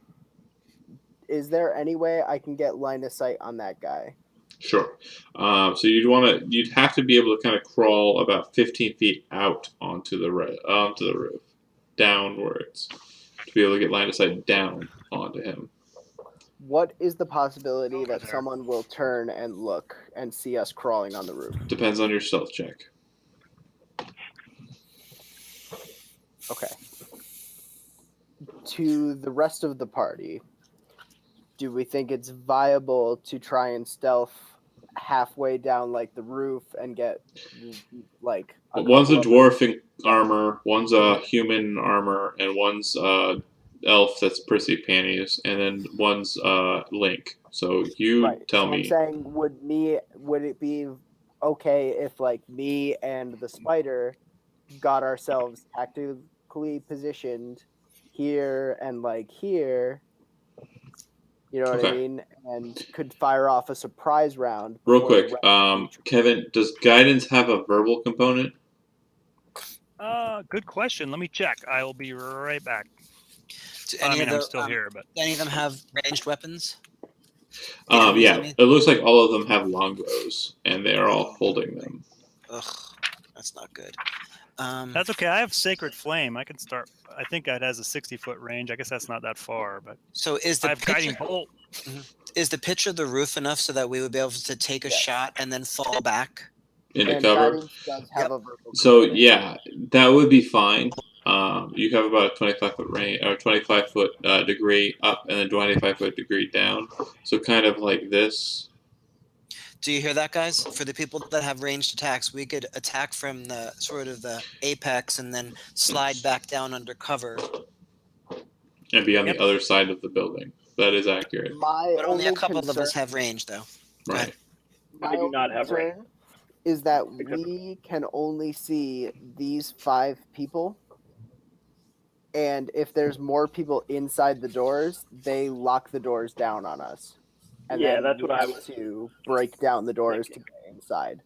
Is there any way I can get line of sight on that guy? Sure. So you'd have to be able to kind of crawl about 15 feet out onto the roof, downwards, to be able to get line of sight down onto him. What is the possibility that someone will turn and look and see us crawling on the roof? Depends on your stealth check. Okay. To the rest of the party, do we think it's viable to try and stealth halfway down like the roof and get like one's a dwarf in armor, one's a human armor, and one's elf that's prissy panties, and then one's Link. So tell me. I'm saying, would it be okay if like me and the spider got ourselves tactically positioned here and like here? You know what I mean? And could fire off a surprise round. Real quick, Kevin, does guidance have a verbal component? Good question. Let me check. I will be right back. I'm still here, but any of them have ranged weapons? Yeah. It looks like all of them have longbows, and they are all holding them. Ugh, that's not good. That's okay. I have Sacred Flame. I can start. I think it has a 60-foot range. I guess that's not that far, but so is the I have Guiding Bolt. Is the pitch of the roof enough so that we would be able to take a shot and then fall back into cover? Does have a verbal so component. yeah, that would be fine. You have about a 25-foot range or 25-foot degree up and a 25-foot degree down. So kind of like this. Do you hear that, guys? For the people that have ranged attacks, we could attack from the sort of the apex and then slide back down under cover. And be on the other side of the building. That is accurate. But only a couple of us have range, though. Right. I do not have range. Is that we can only see these 5 people? And if there's more people inside the doors, they lock the doors down on us. And Yeah, then that's we what I have was to break down the doors to get inside.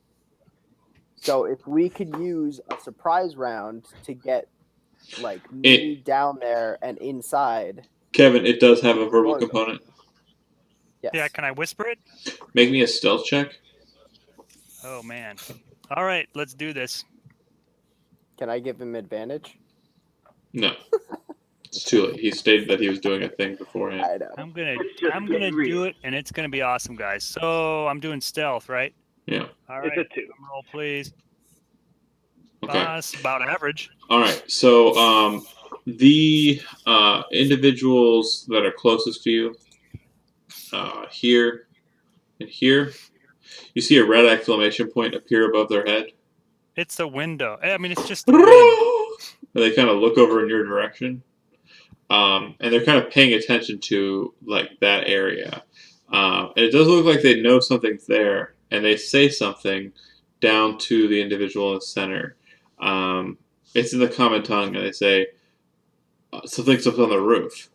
So if we could use a surprise round to get like me down there and inside. Kevin, it does have a verbal Doors open. component. Yes. Yeah, can I whisper it? Make me a stealth check. Oh man. All right, let's do this. Can I give him advantage? No. It's too late. He stated that he was doing a thing beforehand. I know. I'm gonna It's just do real. it, and it's gonna be awesome, guys. So I'm doing stealth, right? Yeah. All It's right. a 2. Drum roll, please. Okay. It's about average. All right. So the individuals that are closest to you, here and here, you see a red exclamation point appear above their head. It's the window. I mean, it's just the wind. And they kind of look over in your direction. And they're kind of paying attention to like that area. And it does look like they know something's there, and they say something down to the individual in the center. It's in the common tongue, and they say something's up on the roof.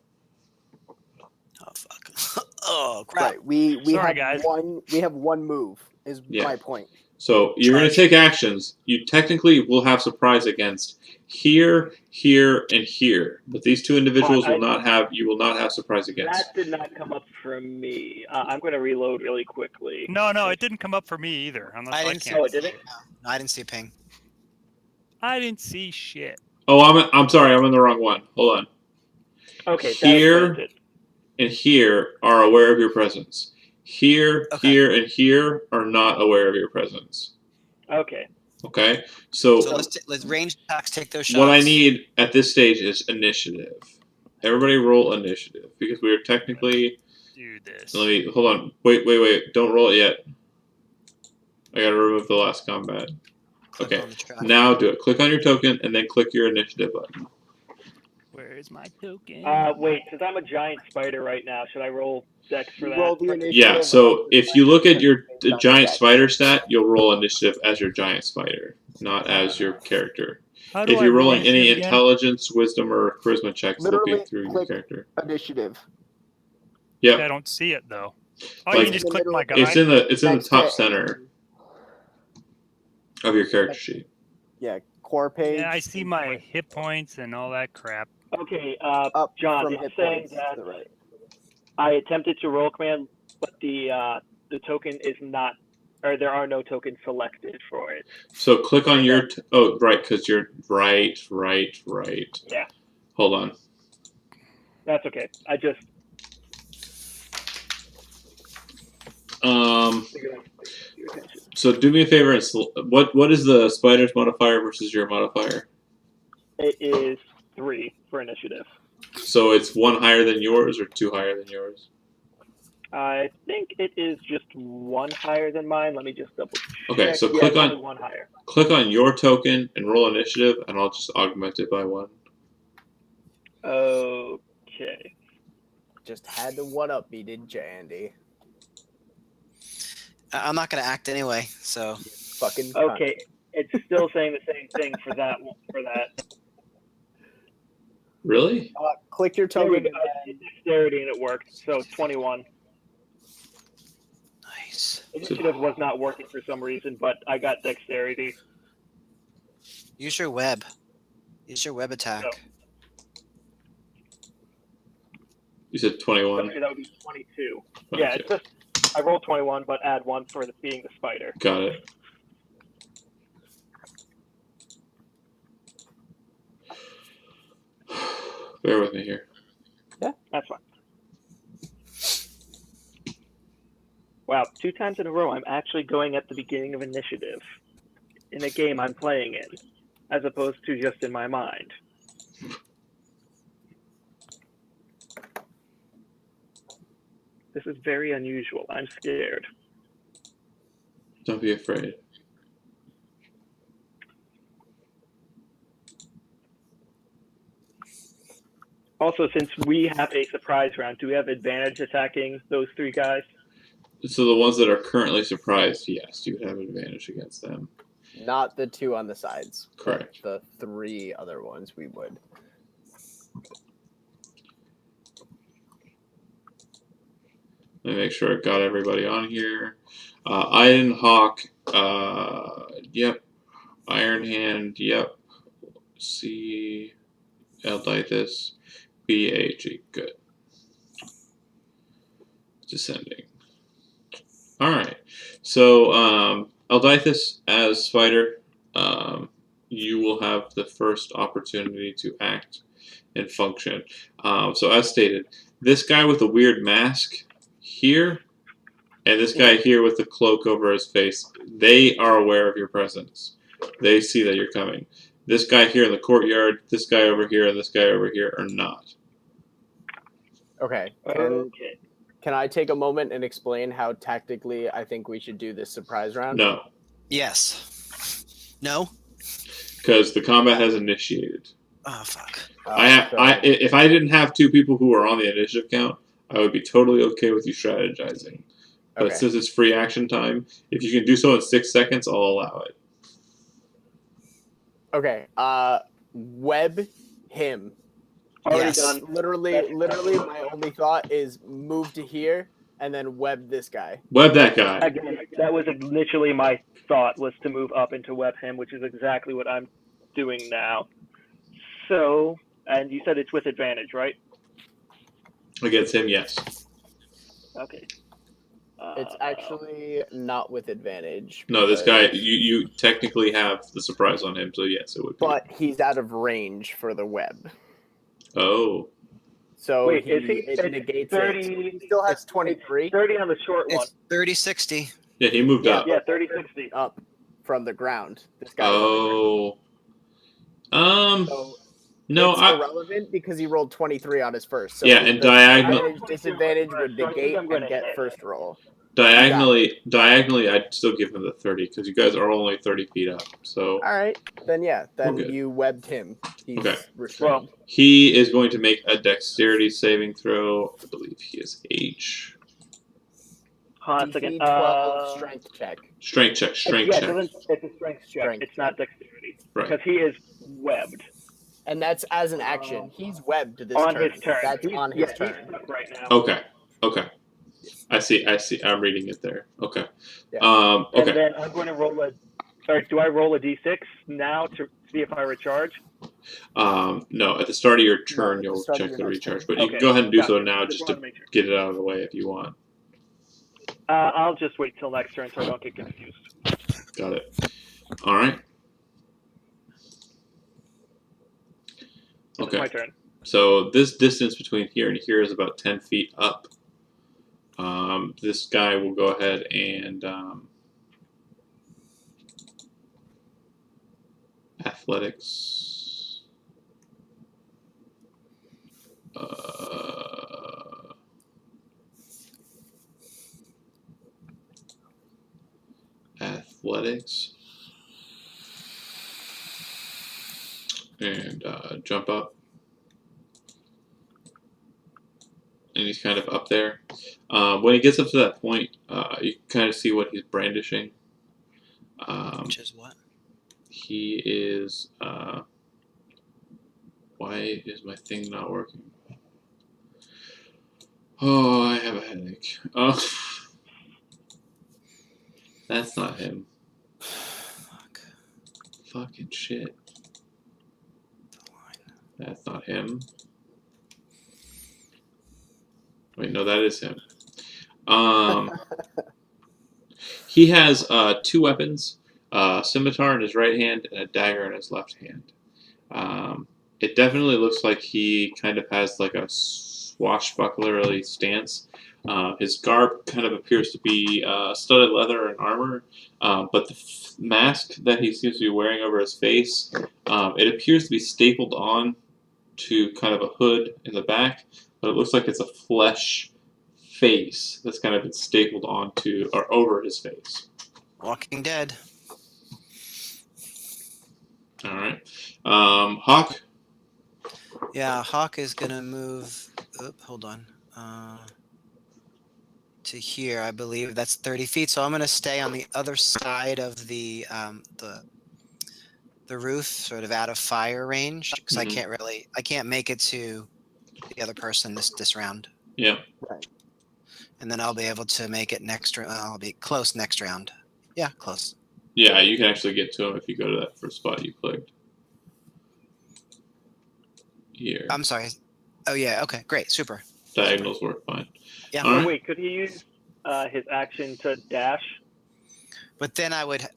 Oh fuck. Oh crap. Right. We Sorry, have guys. one move is Yeah. my point. So you're going to take actions. You technically will have surprise against here, here, and here, but these two individuals will not have. You will not have surprise against. That did not come up from me. I'm going to reload really quickly. No, it didn't come up for me either. I didn't see. Oh, it didn't? No, I didn't see a ping. I didn't see shit. Oh, I'm sorry. I'm in the wrong one. Hold on. Okay, Here that and here are aware of your presence. Here, Okay. here, and here are not aware of your presence. Okay. Okay? So let's range attacks take those shots. what I need at this stage is initiative. Everybody roll initiative, because we are technically... Do this. Let me... Hold on. Wait. Don't roll it yet. I gotta remove the last combat. Click Okay. on the track. Now do it. Click on your token, and then click your initiative button. Where is my token? Wait, since I'm a giant spider right now, should I roll Dex for You that? roll the initiative. Yeah, so if you look at your giant spider stat, you'll roll initiative as your giant spider, not as your character. How do If I you're roll rolling any initiative again? intelligence, wisdom, or charisma checks Literally looking through your click- character. Initiative. Yep. I don't see it though. Oh, Like, you can just click my guy. It's in the Next top to- center of your character sheet. Yeah, core page. Yeah, I see my hit points and all that crap. Okay, up John, from it's hit saying points that to the right. I attempted to roll command, but the token is not, or there are no tokens selected for it. So click on your... oh, right, because you're... Right. Yeah. Hold on. That's okay. I just figured I'd pay your attention. So do me a favor and... What is the spider's modifier versus your modifier? It is 3 for initiative. So it's 1 higher than yours or 2 higher than yours? I think it is just 1 higher than mine. Let me just double check. Okay, so Yeah, click it's on... only 1 higher. Click on your token and roll initiative, and I'll just augment it by 1. Okay. Just had to one up me, didn't you, Andy? I'm not gonna act anyway, so. Fucking cunt. Okay. It's still saying the same thing for that one. For that. Really? Click your There we token. go. I did dexterity and it worked. So 21. Nice. Initiative was not working for some reason, but I got dexterity. Use your web. Use your web attack. No. You said 21. Okay, that would be 22. Yeah, it's just I rolled 21, but add 1 for being the spider. Got it. Bear with me here. That's fine. Wow, 2 times in a row, I'm actually going at the beginning of initiative in a game I'm playing in, as opposed to just in my mind. This is very unusual. I'm scared. Don't be afraid. Also, since we have a surprise round, do we have advantage attacking those 3 guys? So the ones that are currently surprised, yes, you would have advantage against them. Not the 2 on the sides. but Correct. The 3 other ones we would. Let me make sure I got everybody on here. Iron Hawk, yep. Iron Hand, yep. C. Elditis, BAG, good. Descending. Alright, so Elditis, as fighter, you will have the first opportunity to act and function. So as stated, this guy with the weird mask here, and this guy here with the cloak over his face, they are aware of your presence. They see that you're coming. This guy here in the courtyard, this guy over here, and this guy over here are not. Okay. Can I take a moment and explain how tactically I think we should do this surprise round? No, Yes. No? because the combat has initiated. Oh, fuck. If I didn't have two people who are on the initiative count, I would be totally okay with you strategizing. But Okay. since it's free action time, if you can do so in 6 seconds, I'll allow it. Okay. Web him. Already Yes. done. Literally, my only thought is move to here and then web this guy. Web that guy. Again, that was initially my thought, was to move up into web him, which is exactly what I'm doing now. So, and you said it's with advantage, right? Against him, yes. Okay. It's actually not with advantage. No, this guy, because- you technically have the surprise on him, so yes, it would be. But he's out of range for the web. Oh. So Wait, is he? it negates 30, it. He still has 23 30 on the short one. It's 30-60. Yeah, he moved up. Yeah, 30-60. up from the ground. This guy's on the ground. Oh. So No, it's irrelevant because he rolled 23 on his first. So yeah, and the diagonal. disadvantage would So I think negate I'm gonna and get hit. first roll. Diagonally, I'd still give him the 30 because you guys are only 30 feet up. So All right, then good. you webbed him. He's Okay. restrained. Well, he is going to make a dexterity saving throw. I believe he is H. hold on a DC second. 12 strength check. Strength check. Strength yeah, check. it's a strength check. Strength It's not dexterity. Right. Because he is webbed. And that's as an action. He's webbed this On turn. his turn. That's on his turn. He's stuck right now. Okay. I see. I'm reading it there. Okay. Yeah. Okay. And then I'm going to roll do I roll a d6 now to see if I recharge? No, at the start of your turn, at the you'll start of check your the next recharge. turn. But you can go ahead and do so Gotcha. now Just just wanted to make sure. get it out of the way if you want. I'll just wait till next turn so I don't get confused. Got it. All right. It's Okay. my turn. So this distance between here and here is about 10 feet up. This guy will go ahead and athletics. Athletics. And jump up. And he's kind of up there. When he gets up to that point, you can kind of see what he's brandishing. Which is what? He is. Why is my thing not working? Oh, I have a headache. Oh, that's not him. Fuck. Fucking shit. The line. That's not him. Wait, no, that is him. He has 2 weapons, a scimitar in his right hand and a dagger in his left hand. It definitely looks like he kind of has like a swashbucklerly stance. His garb kind of appears to be studded leather and armor, but the mask that he seems to be wearing over his face, it appears to be stapled on to kind of a hood in the back, but it looks like it's a flesh face that's kind of been stapled onto or over his face. Walking Dead. All right, Hawk. Yeah, Hawk is gonna move. Hold on. To here, I believe that's 30 feet. So I'm gonna stay on the other side of the the roof, sort of out of fire range, because Mhm. I can't make it to the other person this round, Yeah. Right. and then I'll be able to make it next round. I'll be close next round. Yeah, close. Yeah, you can actually get to him if you go to that first spot you clicked. Here. I'm sorry. Oh yeah. Okay. Great. Super. Diagonals work fine. Yeah. All So right. wait, could he use his action to dash? But then I would.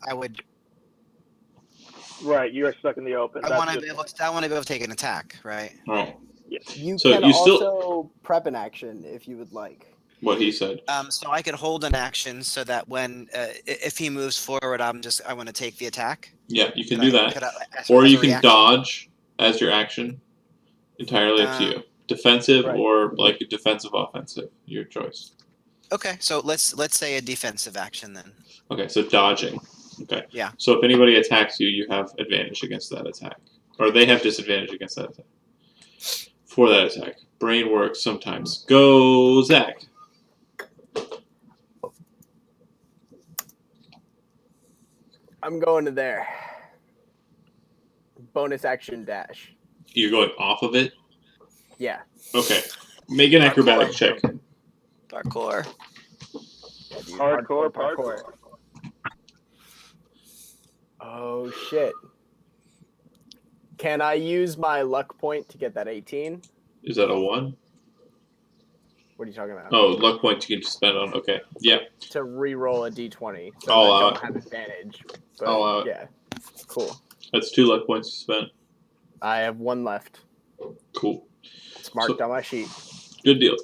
Right, you are stuck in the open. I That's want to just- be able to. I want to be able to take an attack, right? All right. You So can you still- also prep an action if you would like. What he said. So I could hold an action so that when if he moves forward, I want to take the attack. Yeah, you can Could do I- that. could I- as- Or as you a can reaction? dodge as your action. Entirely up to you. Defensive Right. or like defensive offensive. Your choice. Okay, so let's say a defensive action then. Okay, so dodging. Okay. Yeah. So if anybody attacks you, you have advantage against that attack. Or they have disadvantage against that attack. For that attack. Brain works sometimes. Go, Zach. I'm going to there. Bonus action dash. You're going off of it? Yeah. Okay. Make an acrobatic check. Parkour. Yeah, dude. Hardcore. Oh shit. Can I use my luck point to get that 18? Is that a 1? What are you talking about? Oh, luck points you can spend on. Okay. Yeah. To re-roll a d20. So I'll I allow don't it. have advantage. But I'll allow it. yeah. Cool. That's 2 luck points you spent. I have one left. Cool. It's marked So- on my sheet. Good deal.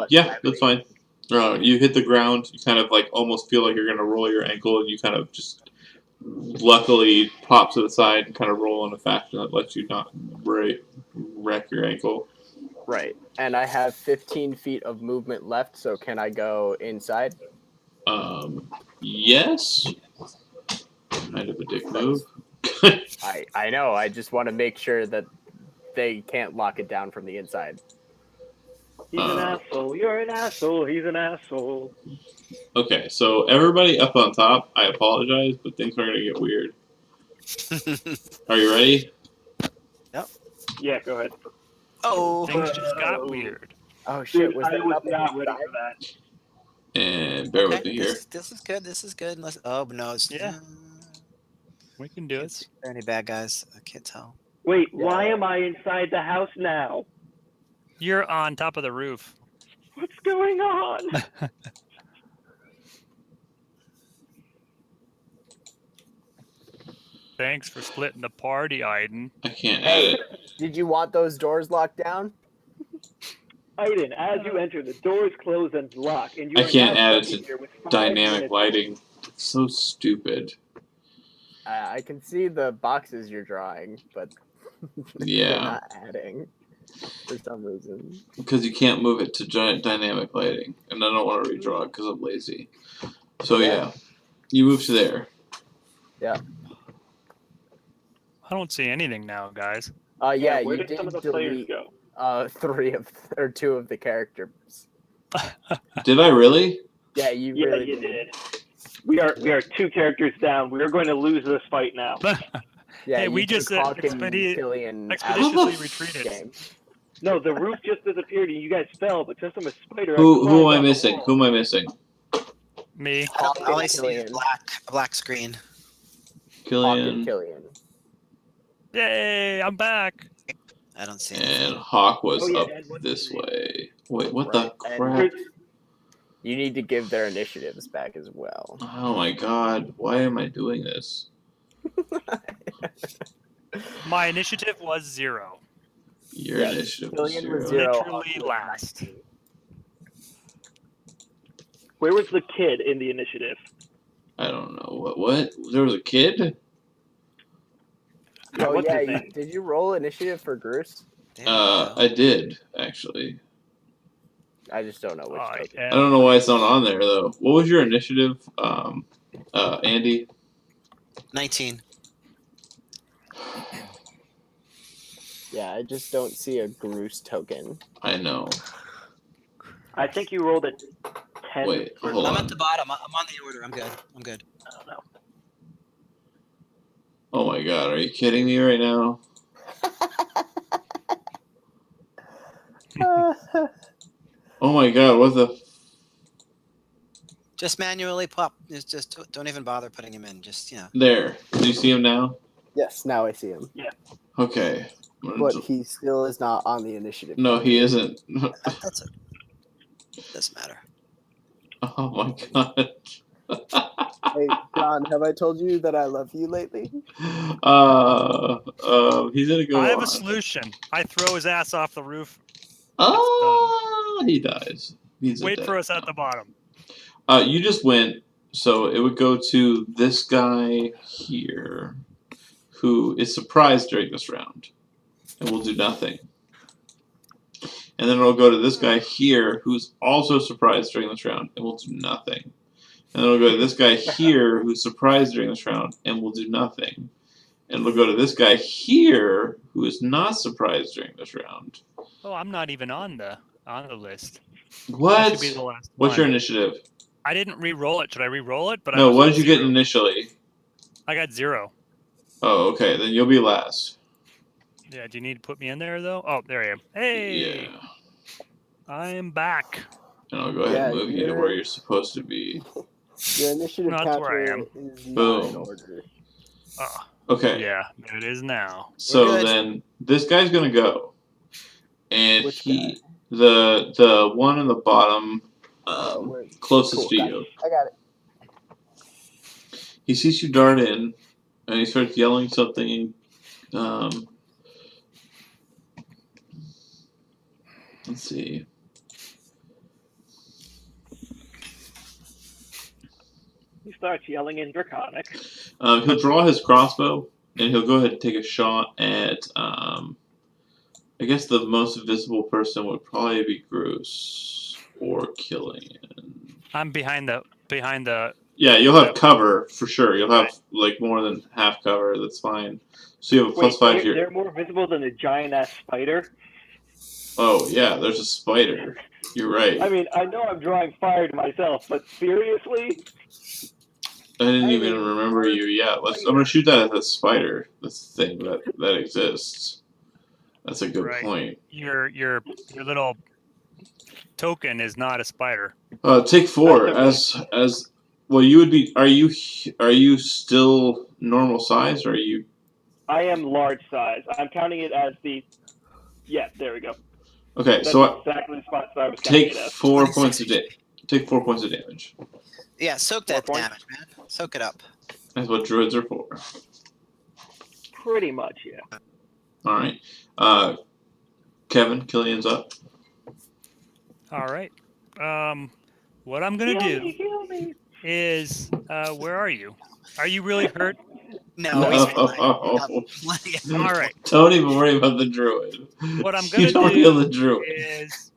Yeah, that's fine. You hit the ground. You kind of like almost feel like you're gonna roll your ankle, and you kind of just luckily pop to the side and kind of roll in a fashion that lets you not wreck your ankle. Right. And I have 15 feet of movement left, so can I go inside? Yes. Kind of a dick move. I know. I just want to make sure that they can't lock it down from the inside. He's an asshole. You're an asshole. He's an asshole. Okay, so everybody up on top, I apologize, but things are gonna get weird. Are you ready? Yeah, go ahead. Oh. Things just got weird. Oh shit! Dude, Was I there was nothing not ready inside? for that. And bear with me here. This is good. This is good. Oh no, it's Yeah. We can do it. Are there any bad guys? I can't tell. Wait, Yeah. why am I inside the house now? You're on top of the roof. What's going on? Thanks for splitting the party, Aiden. I can't add Hey, it. did you want those doors locked down? Aiden, as you enter, the doors close and lock, and you I are can't now add it stuck to here with 5 Dynamic minutes. lighting. It's so stupid. I can see the boxes you're drawing, but Yeah. they're not adding for some reason. Because you can't move it to giant dynamic lighting. And I don't want to redraw it because I'm lazy. So yeah. You move to there. I don't see anything now, guys. Yeah, where you did some of did the players delete go? 2 of the characters. Did I really? Yeah, you Yeah, really you did. We are 2 characters down. We are going to lose this fight now. Yeah, Hey, you we took just, Hawk and expedi- Killian out of expeditiously the retreated. game. No, the roof just disappeared and you guys fell, but since I'm a spider, Who climbed am I on the missing? wall. Who am I missing? Me. Hawk All I and see is Killian. a black screen. Hawk and Killian Killian. Yay, I'm back. I don't see anything. and Hawk was Oh, yeah, up and what's this his name? way. Wait, what Right, the and crap? You need to give their initiatives back as well. Oh my god, why am I doing this? My initiative was 0. Your Yeah, initiative Killian was 0. 0. Literally Hawk was last. 19. Where was the kid in the initiative? I don't know. What? There was a kid? Yeah, Oh what's yeah, his name? did you roll initiative for Bruce? There we go. I did, actually. I just don't know which I token. I don't know why it's not on there, though. What was your initiative, Andy? 19. Yeah, I just don't see a Bruce token. I know. I think you rolled a 10. Wait, for- hold I'm on. at the bottom. I'm on the order. I'm good. I'm good. I don't know. Oh my god, are you kidding me right now? Oh my god, what the... Just manually pop. Just don't even bother putting him in. Just There. Do you see him now? Yes, now I see him. Okay. But he still is not on the initiative. No, he isn't. That's it. Doesn't matter. Oh my god. Hey, John, have I told you that I love you lately? He's gonna go I have on. a solution. I throw his ass off the roof. He dies. He's Wait dead. for us at the bottom. You just went, so it would go to this guy here, who is surprised during this round, and will do nothing. And then it'll go to this guy here, who's also surprised during this round, and will do nothing. And then it'll go to this guy here, who's surprised during this round, and will do nothing. And it'll go to this guy here, who is not surprised during this round. Oh, I'm not even on the list. I What? should be the last What's your one. initiative? I didn't re-roll it. Should I re-roll it? But No, I was what on did you get 0. initially? I got 0. Oh, okay, then you'll be last. Yeah. Do you need to put me in there though? Oh, there I am. Hey. Yeah. I am back. And I'll go ahead and Yeah, move you to where you're supposed to be. Your initiative No, that's where I counter am. is not in Boom. order. Oh, Okay. yeah. There it is now. So We're good. then this guy's gonna go. And Which he the one on the bottom Where's closest to got you. it. I got it. He sees you dart in and he starts yelling something. Let's see. He starts yelling in Draconic. He'll draw his crossbow and he'll go ahead and take a shot at I guess the most visible person would probably be Bruce or Killian. I'm behind the Yeah, you'll have cover for sure. You'll have like more than half cover. That's fine. So you have a Wait, +5 here. they're more visible than a giant ass spider. Oh yeah, there's a spider. You're right. I mean, I know I'm drawing fire to myself, but seriously, I didn't even remember you. Yeah, I'm gonna shoot that at a spider. That's the thing that exists. That's a good point. Your little token is not a spider. Take 4 as well. You would be. Are you still normal size? Or are you? I am large size. I'm counting it as the. Yeah, there we go. Okay, That's so exactly the spot that I was counting take it as. 4 points of damage. Take 4 points of damage. Yeah, soak that 4 points? damage, man. Soak it up. That's what druids are for. Pretty much, yeah. All right. Kevin, Killian's up. All right. What I'm gonna do is, where are you? Are you really hurt? No, he's fine. All right. Don't even worry about the druid. What I'm You gonna don't do heal the druid. is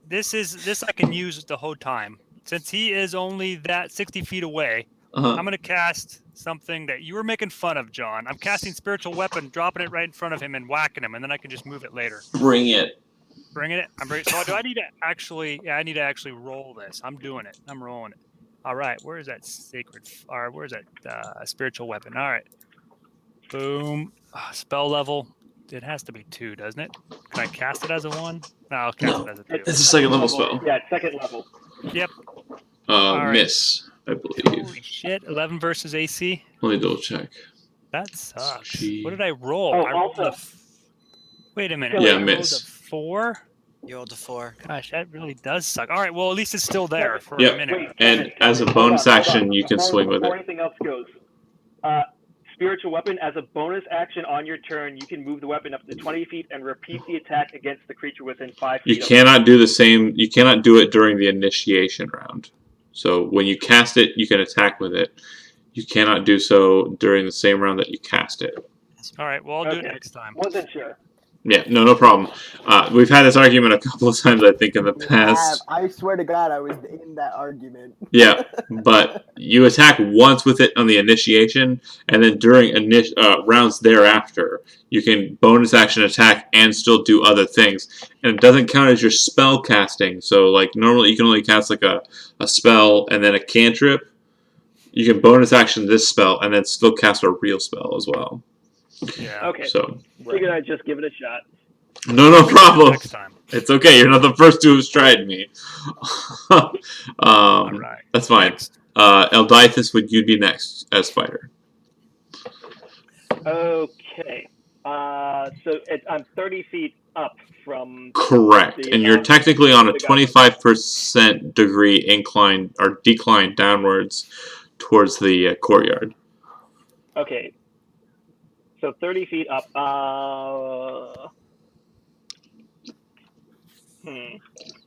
this I can use the whole time. Since he is only that 60 feet away, Uh-huh. I'm gonna cast something that you were making fun of, John. I'm casting spiritual weapon, dropping it right in front of him and whacking him, and then I can just move it later. Bring it. Bringing it. So do I need to actually? Yeah, I need to actually roll this. I'm doing it. I'm rolling it. All right. Where is that sacred? Or where's that spiritual weapon? All right. Boom. Spell level. It has to be 2, doesn't it? Can I cast it as a 1? No, I'll cast it as a 2. It's a second level spell. Yeah, second level. Yep. right. Miss, I believe. Holy shit! 11 versus AC. Let me double check. That sucks. Gee. What did I roll? Oh, I rolled also- Wait a minute. Yeah, I rolled miss. a 4. You rolled a 4. Gosh, that really does suck. All right. Well, at least it's still there for Yep. a minute. Wait, And as a bonus action, you can swing with Before it. anything else goes, spiritual weapon, as a bonus action on your turn, you can move the weapon up to 20 feet and repeat the attack against the creature within 5 feet. You cannot do the same. You cannot do it during the initiation round. So when you cast it, you can attack with it. You cannot do so during the same round that you cast it. All right. Well, I'll do it Okay. next time. Wasn't sure. Yeah, no problem. We've had this argument a couple of times, I think, in the past. I swear to God, I was in that argument. Yeah, but you attack once with it on the initiation, and then during rounds thereafter, you can bonus action attack and still do other things. And it doesn't count as your spell casting. So, like, normally you can only cast, like, a spell and then a cantrip. You can bonus action this spell and then still cast a real spell as well. Yeah. Okay. So Figured I'd just give it a shot. no problem. Next time. It's okay. You're not the first to have tried me. All right. That's fine. Next. Eldiathus, would you be next as spider? Okay. I'm 30 feet up from. Correct. The, And you're technically on a the guy- 25% degree incline or decline downwards towards the courtyard. Okay. So 30 feet up.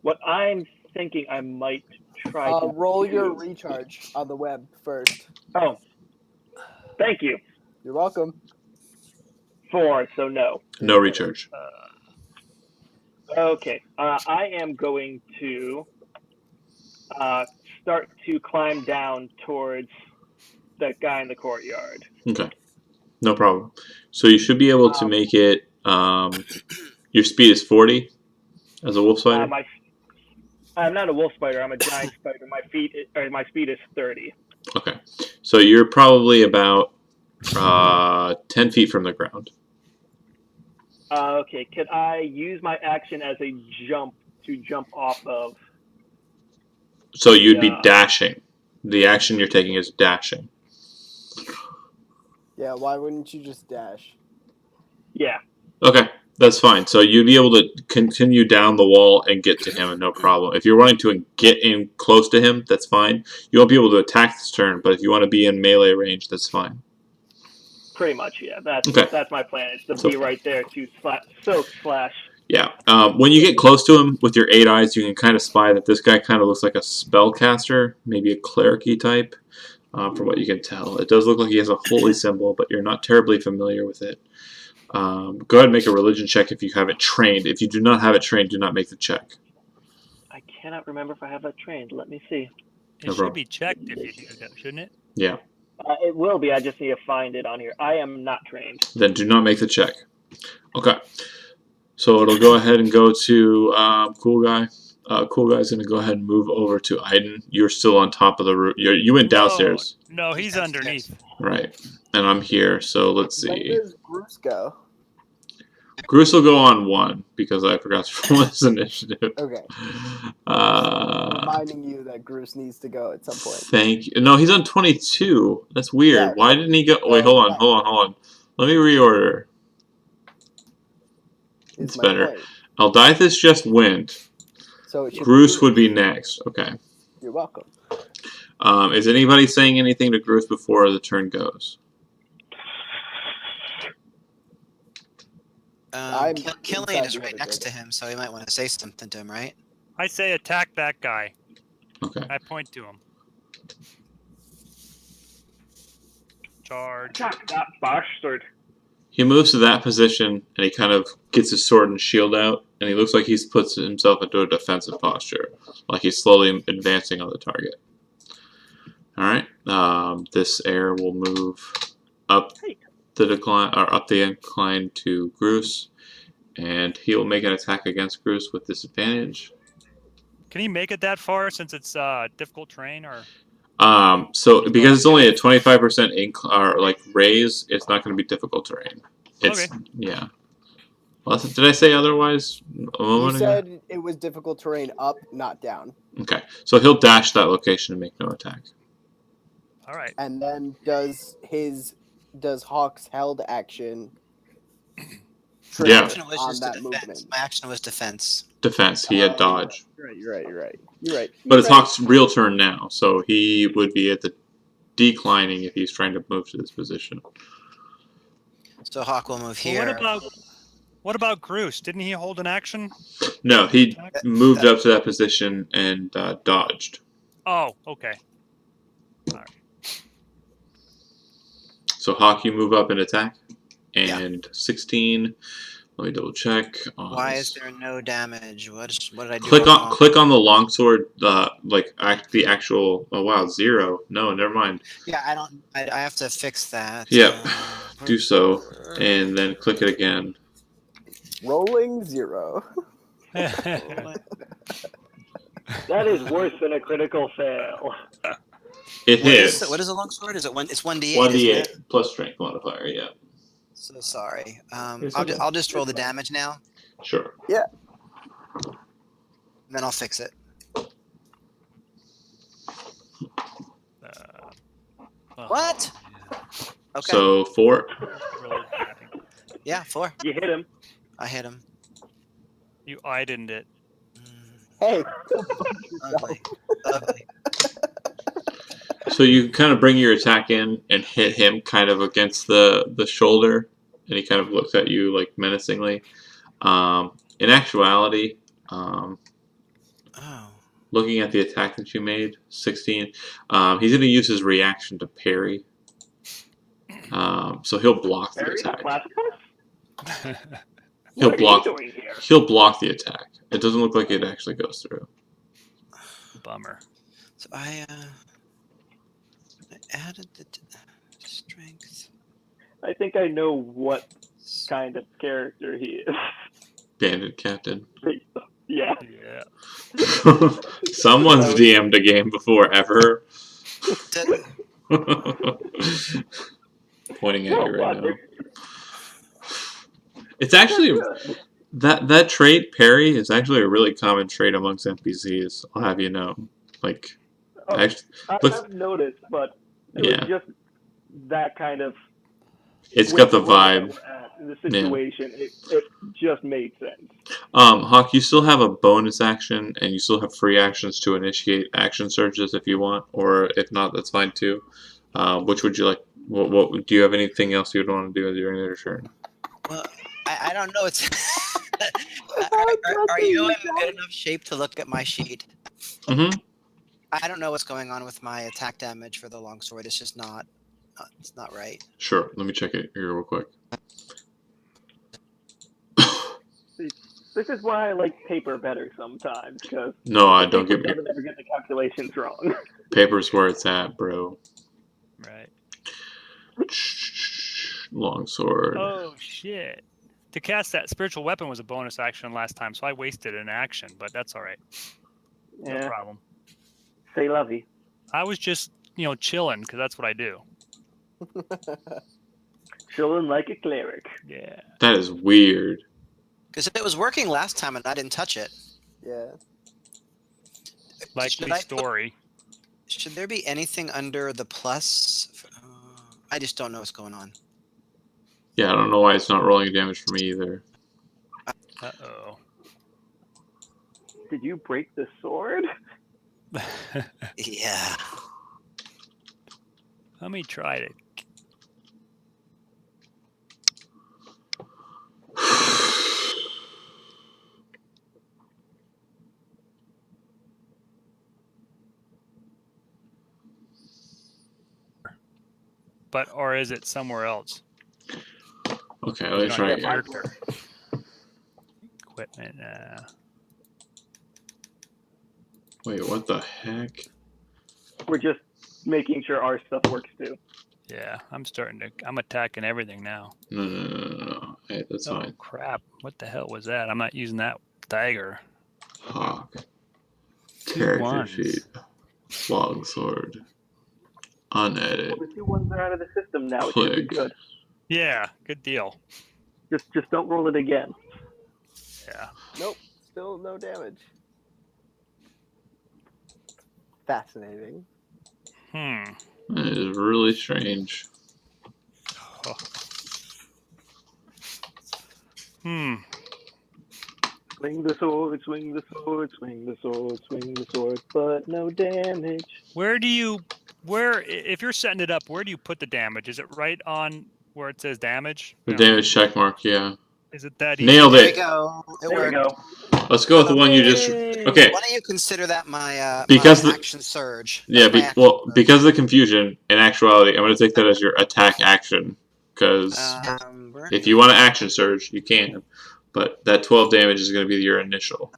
What I'm thinking I might try to Roll do. your recharge on the web first. Oh. Thank you. You're welcome. 4, so no. No recharge. Okay. I am going to start to climb down towards that guy in the courtyard. Okay. No problem. So you should be able to make it. Your speed is 40 as a wolf spider? I'm not a wolf spider. I'm a giant spider. My speed is 30. Okay. So you're probably about 10 feet from the ground. Okay. Could I use my action as a jump to jump off of? So you'd be dashing. The action you're taking is dashing. Yeah, why wouldn't you just dash? Yeah. Okay, that's fine. So you'd be able to continue down the wall and get to him, and no problem. If you're wanting to get in close to him, that's fine. You won't be able to attack this turn, but if you want to be in melee range, that's fine. Pretty much, yeah. That's my plan. Is to be right there to slash. Yeah. When you get close to him with your 8 eyes, you can kind of spy that this guy kind of looks like a spellcaster, maybe a cleric-y type, from what you can tell. It does look like he has a holy symbol, but you're not terribly familiar with it. Go ahead and make a religion check if you have it trained. If you do not have it trained, do not make the check. I cannot remember if I have that trained. Let me see. It should be checked if you do that, shouldn't it? Yeah. It will be. I just need to find it on here. I am not trained. Then do not make the check. Okay. So it'll go ahead and go to Cool Guy. Cool Guy's going to go ahead and move over to Iden. You're still on top of the roof. You went downstairs. No, he's underneath. Right. And I'm here, so let's Where see. does Bruce go? Bruce will go on 1 because I forgot to roll his initiative. Okay. Uh, Reminding you that Bruce needs to go at some point. Thank you. No, he's on 22. That's weird. Yeah. Why didn't he go? Wait, hold on. Let me reorder. It's better. Eldiathus just went. So it should Bruce would be next. Okay. You're welcome. Is anybody saying anything to Bruce before the turn goes? Killian is right next to him, so he might want to say something to him, right? I say attack that guy. Okay. I point to him. Charge. Attack that bastard. He moves to that position, and he kind of gets his sword and shield out, and he looks like he's puts himself into a defensive posture, like he's slowly advancing on the target. All right. This heir will move up the decline or up the incline to Bruce, and he'll make an attack against Bruce with disadvantage. Can he make it that far since it's difficult terrain, or? So because it's only a 25% or like raise, it's not going to be difficult terrain. It's yeah. Well, did I say otherwise? You said it was difficult terrain up, not down. Okay, so he'll dash that location and make no attack. All right. And then does Hawk's held action? Yeah. My action was just defense. My action was defense. Defense. He had dodge. You're right. But it's Hawk's real turn now, so he would be at the declining if he's trying to move to this position. So Hawk will move here. What about Groose? Didn't he hold an action? No, he moved up to that position and dodged. Oh, okay. All right. So Hawk, you move up and attack, and 16. Let me double check. Why is there no damage? What did I do? Click on the longsword. The actual. Oh wow, 0. No, never mind. Yeah, I have to fix that. Yep. Do so, and then click it again. Rolling 0. That is worse than a critical fail. It hits. What is a longsword? Is it one? It's 1d8. 1d8 plus strength modifier. Yeah. So sorry. It's I'll, okay. I'll just roll the damage now, Sure. and then I'll fix it. Oh, What? yeah. Okay. So 4. Really happy. Yeah, 4. You hit him. I hit him. You idened it. Hey, Ugly. Ugly. So you kind of bring your attack in and hit him kind of against the shoulder, and he kind of looks at you like menacingly. In actuality, Oh. looking at the attack that you made, 16, he's going to use his reaction to parry. So he'll block the Barry, attack. platypus? He'll What block. are you doing here? He'll block the attack. It doesn't look like it actually goes through. Bummer. So I added the strength. I think I know what kind of character he is. Bandit Captain. Yeah. Yeah. Someone's DM'd a game before ever. Pointing at you right now. It's actually that trait, parry, is actually a really common trait amongst NPCs. I'll have you know. Like, actually, I've noticed, but it was just that kind of. It's got the vibe. In the situation, it just made sense. Hawk, you still have a bonus action, and you still have free actions to initiate action surges if you want, or if not, that's fine too. Which would you like? What do you have anything else you'd want to do during your turn? Well, I don't know. It's. Are you in good enough shape to look at my sheet? Mm-hmm. I don't know what's going on with my attack damage for the longsword. It's just not. It's not right. Sure. Let me check it here real quick. This is why I like paper better sometimes, because no, I don't get never get the calculations wrong. Paper's where it's at, bro. Right. Longsword. Oh shit! To cast that spiritual weapon was a bonus action last time, so I wasted an action, but that's all right. No problem. Say lovey. I was just, chilling because that's what I do. Chilling like a cleric. Yeah. That is weird. Because it was working last time and I didn't touch it. Yeah. Likely story. Should there be anything under the plus? I just don't know what's going on. Yeah, I don't know why it's not rolling damage for me either. Uh-oh. Did you break the sword? Yeah. Let me try it. Or is it somewhere else? Okay, let me try again. Character. Equipment. Wait, what the heck? We're just making sure our stuff works too. Yeah, I'm attacking everything now. No. Hey, that's fine. Crap. What the hell was that? I'm not using that dagger. Hawk. 2 Character ones. sheet. Longsword. Unedited. The 2 ones are out of the system now. It should be Click. good. Yeah, good deal. Just don't roll it again. Yeah. Nope. Still no damage. Fascinating. That is really strange. Oh. Swing the sword, swing the sword, swing the sword, swing the sword, but no damage. If you're setting it up, where do you put the damage? Is it right on where it says damage? The damage check mark, yeah. Is it that easy? Nailed There it. we go. There we go. Let's go with the one you just. Okay. Why don't you consider that my Because my the action surge? yeah, That's my action surge. because of the confusion. In actuality, I'm going to take that as your attack action because if you want to action surge, you can. But that 12 damage is going to be your initial.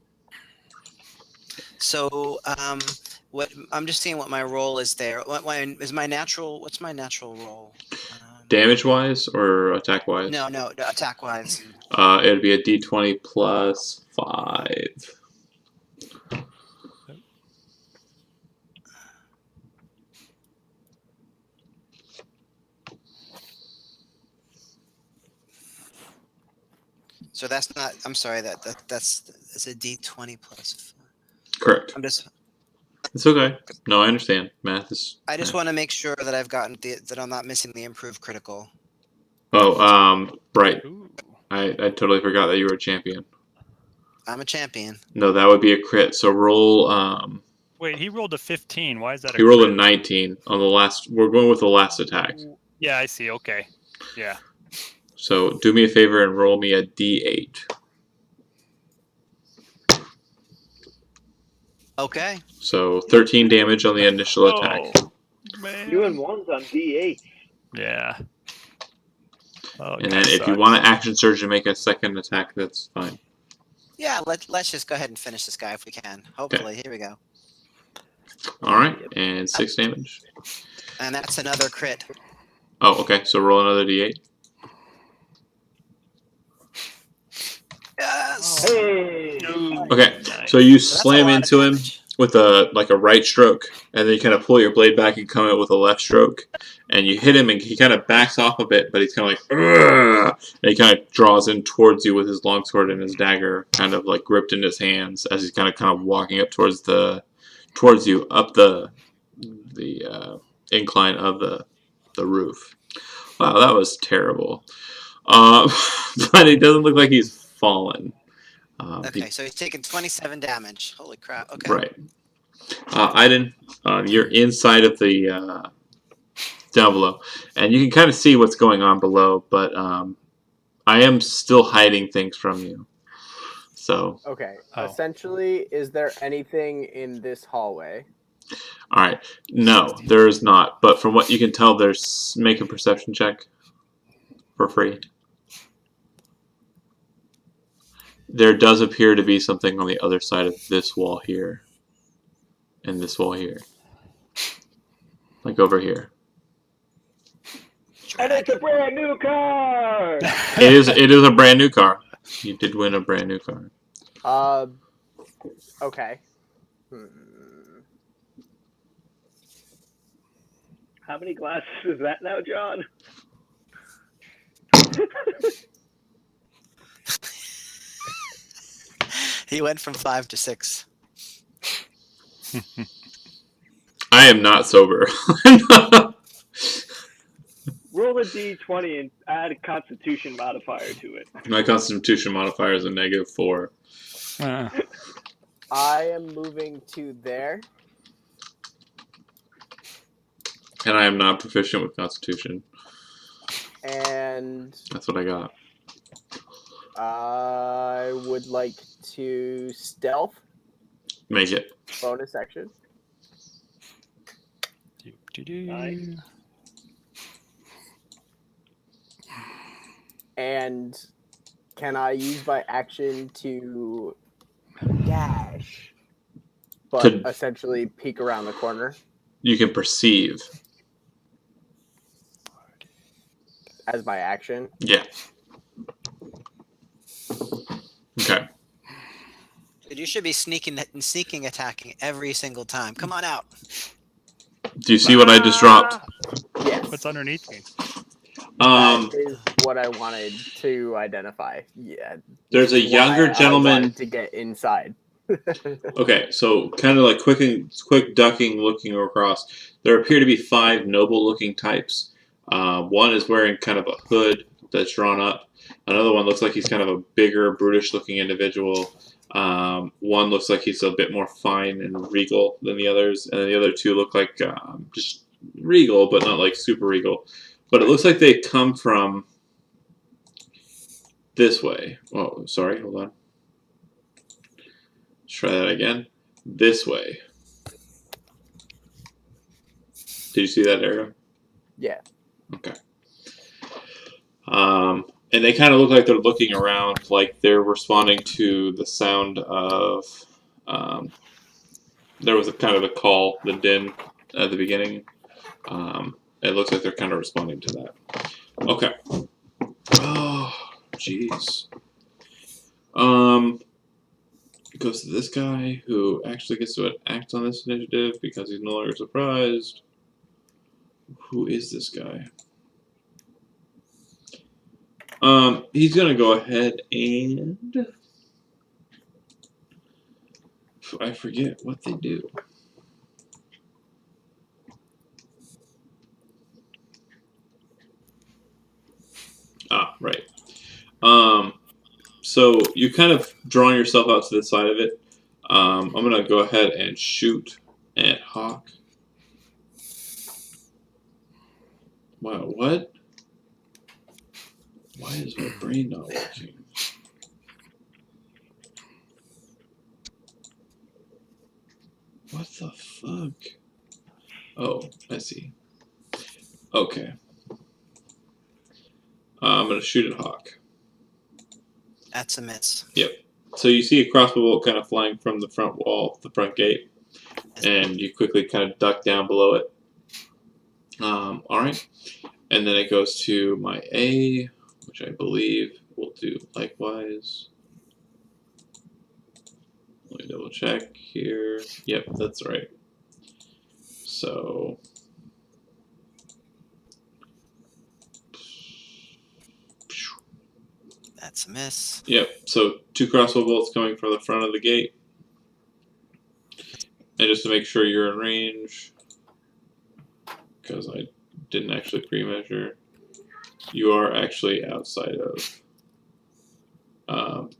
So, what I'm just seeing what my roll is there. What's my natural roll? Damage wise or attack wise? No, attack wise. It'd be a D20 plus 5. So that's not. I'm sorry. That's it's a D20 plus. Correct. I'm just. It's okay. No, I understand. Math is. I just want to make sure that I've gotten that I'm not missing the improved critical. Oh, right. Ooh. I totally forgot that you were a champion. I'm a champion. No, that would be a crit. So roll. Wait, he rolled a 15. Why is that a He rolled a crit? 19 on the last. We're going with the last attack. Yeah, I see. Okay. Yeah. So do me a favor and roll me a D8. Okay. So 13 damage on the initial attack. Oh, man. You and ones on D8. Yeah. Oh, And then if you want to action surge and make a second attack, that's fine. Yeah. Let's just go ahead and finish this guy if we can. Hopefully. Here we go. All right, and 6 damage. And that's another crit. Oh, okay. So roll another D8. Yes. Hey! Okay, Nice. so you That's a slam lot of into him damage. with a right stroke, and then you kind of pull your blade back and come out with a left stroke, and you hit him, and he kind of backs off a bit, but he's kind of like, "Ugh!" And he kind of draws in towards you with his longsword and his dagger, kind of like gripped in his hands as he's kind of walking up towards you up the incline of the roof. Wow, that was terrible. But it doesn't look like he's fallen. Okay, so he's taking 27 damage. Holy crap. Okay. Right. Aiden, you're inside of the down below, and you can kind of see what's going on below, but I am still hiding things from you. So, Okay. Oh. Essentially, is there anything in this hallway? all right. No, there is not. But from what you can tell, there's make a perception check for free. There does appear to be something on the other side of this wall here, and this wall here, like over here. And it's a brand new car! It is a brand new car. You did win a brand new car. Okay. How many glasses is that now, John? He went from 5 to 6. I am not sober. Roll a D20 and add a Constitution modifier to it. My Constitution modifier is a -4. I am moving to there. And I am not proficient with Constitution. And That's what I got. I would like to stealth. Make it. Bonus action. Nice. And can I use my action to dash, but To- essentially peek around the corner You can perceive. as my action? Yeah. Okay. Dude, you should be sneaking attacking every single time. Come on out. Do you see what I just dropped? Yes. What's underneath me? That is what I wanted to identify. Yeah. There's a younger Why I gentleman. wanted to get inside. Okay, so kind of like quick ducking, looking across. There appear to be 5 noble-looking types. One is wearing kind of a hood that's drawn up. Another one looks like he's kind of a bigger, brutish-looking individual. One looks like he's a bit more fine and regal than the others, and then the other 2 look like just regal, but not like super regal. But it looks like they come from this way. Oh, sorry, hold on. Let's try that again. This way. Did you see that arrow? Yeah. Okay. And they kind of look like they're looking around, like they're responding to the sound of. There was a kind of a call, the din at the beginning. It looks like they're kind of responding to that. Okay. Oh, jeez. It goes to this guy who actually gets to act on this initiative because he's no longer surprised. Who is this guy? He's gonna go ahead and I forget what they do. Ah, right. So you kind of drawing yourself out to the side of it. I'm gonna go ahead and shoot at Hawk. Wow, what? Why is my brain not working? What the fuck? Oh, I see. Okay. I'm gonna shoot at Hawk. That's a miss. Yep. So you see a crossbow bolt kind of flying from the front wall, the front gate, and you quickly kind of duck down below it. All right. And then it goes to my A, which I believe will do likewise. Let me double check here. Yep, that's right. So That's a miss. yep, so 2 crossbow bolts coming from the front of the gate. And just to make sure you're in range, because I didn't actually pre-measure, you are actually outside of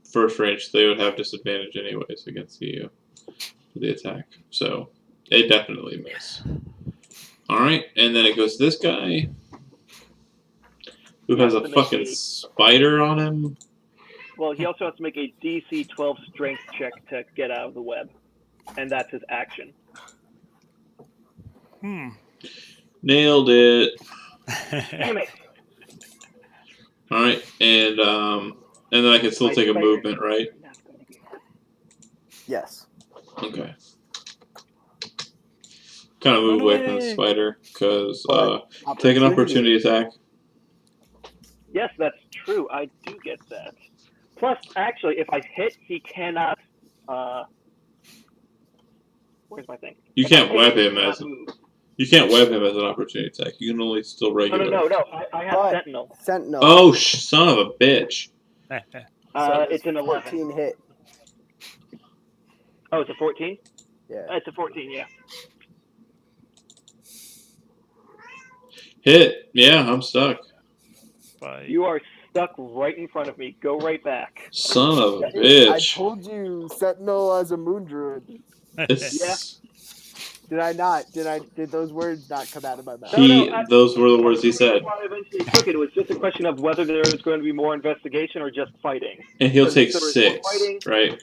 first range. They would have disadvantage anyways against you for the attack. So they definitely miss. Alright, and then it goes to this guy who has a fucking spider on him. Well, he also has to make a DC 12 strength check to get out of the web, and that's his action. Nailed it. Damn it! Alright, and then I can still take a movement, right? Yes. Okay. Kind of move away from the spider, because take an opportunity attack. Yes, that's true. I do get that. Plus, actually, if I hit, he cannot. Where's my thing? You can't web him as an opportunity attack. You can only still regular. No. I have Sentinel. Sentinel. Oh, son of a bitch! So It's an 11. 14 hit. Oh, it's a 14. Yeah. It's a 14. Yeah. Hit. Yeah, I'm stuck. You are stuck right in front of me. Go right back. Son of a I bitch. told you Sentinel as a moon druid. Yeah. Did I not? Did those words not come out of my mouth? Those were the words he said. I eventually took it. It was just a question of whether there was going to be more investigation or just fighting. And he'll take Because there was 6, more fighting. right?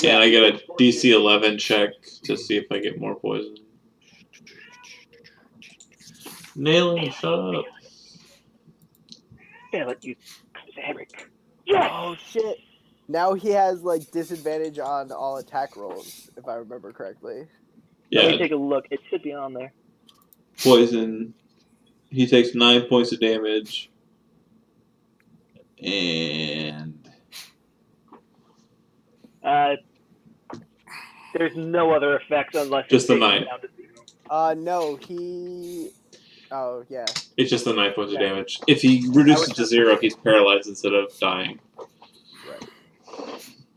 Yeah, And I get a DC 11 check to see if I get more poison. Nailing, shut up. Yeah, let you, Eric. Yes. Oh shit! Now he has like disadvantage on all attack rolls, if I remember correctly. Let me Yeah, take a look. It should be on there. poison. He takes 9 points of damage. And there's no other effects unless just the it takes 9. it down to 0. No, he. Oh yeah. It's just the 9 points of damage. If he reduces it to 0, he's paralyzed instead of dying. Right.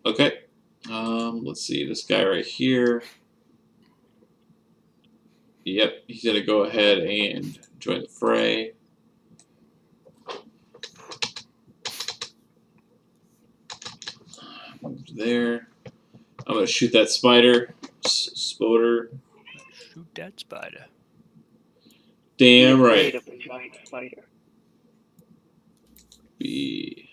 Okay. Let's see. This guy right here. Yep, he's gonna go ahead and join the fray. Move there. I'm gonna shoot that spider. Spoder. Shoot that spider. Damn Be right. afraid of the giant spider. B.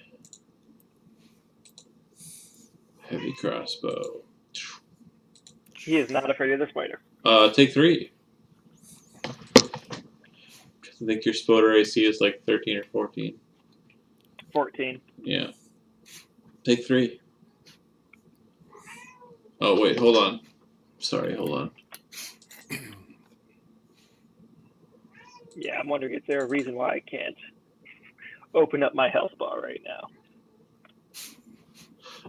Heavy crossbow. He is not afraid of the spider. Take 3. I think your spoder AC is like 13 or 14. 14. Yeah. Take 3. Oh, wait, hold on. Sorry, hold on. Yeah, I'm wondering, is there a reason why I can't open up my health bar right now?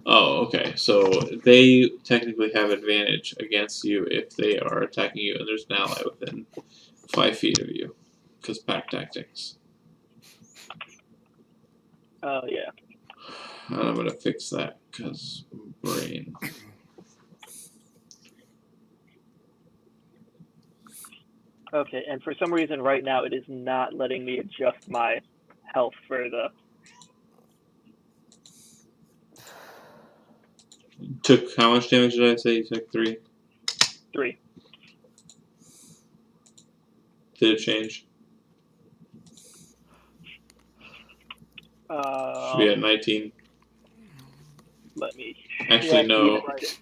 Oh, okay. So they technically have advantage against you if they are attacking you, and there's an ally within 5 feet of you, because pack tactics. Oh, yeah. And I'm gonna fix that because brain. Okay, and for some reason right now it is not letting me adjust my health for the... Took how much damage did I say? You took 3. 3. Did it change? Should be at 19. Let me... Actually, Yeah, no. right.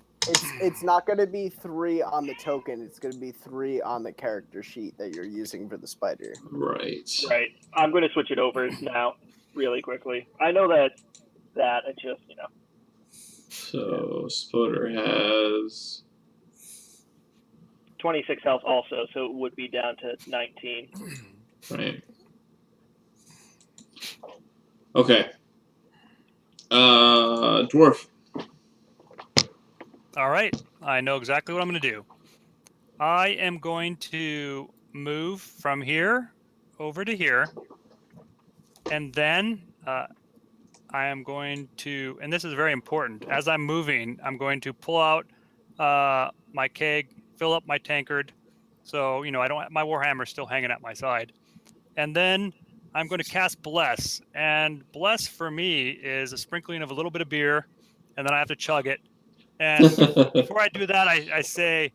It's not going to be 3 on the token. It's going to be 3 on the character sheet that you're using for the spider. Right. Right. I'm going to switch it over now really quickly. I know that it just, you know. So Spoder has 26 health also, so it would be down to 19. right. Okay. Dwarf. All right. I know exactly what I'm going to do. I am going to move from here over to here. And then I am going to, and this is very important, as I'm moving, I'm going to pull out my keg, fill up my tankard. So, I don't, my Warhammer's still hanging at my side. And then I'm going to cast Bless. And Bless for me is a sprinkling of a little bit of beer, and then I have to chug it. And before I do that, I say,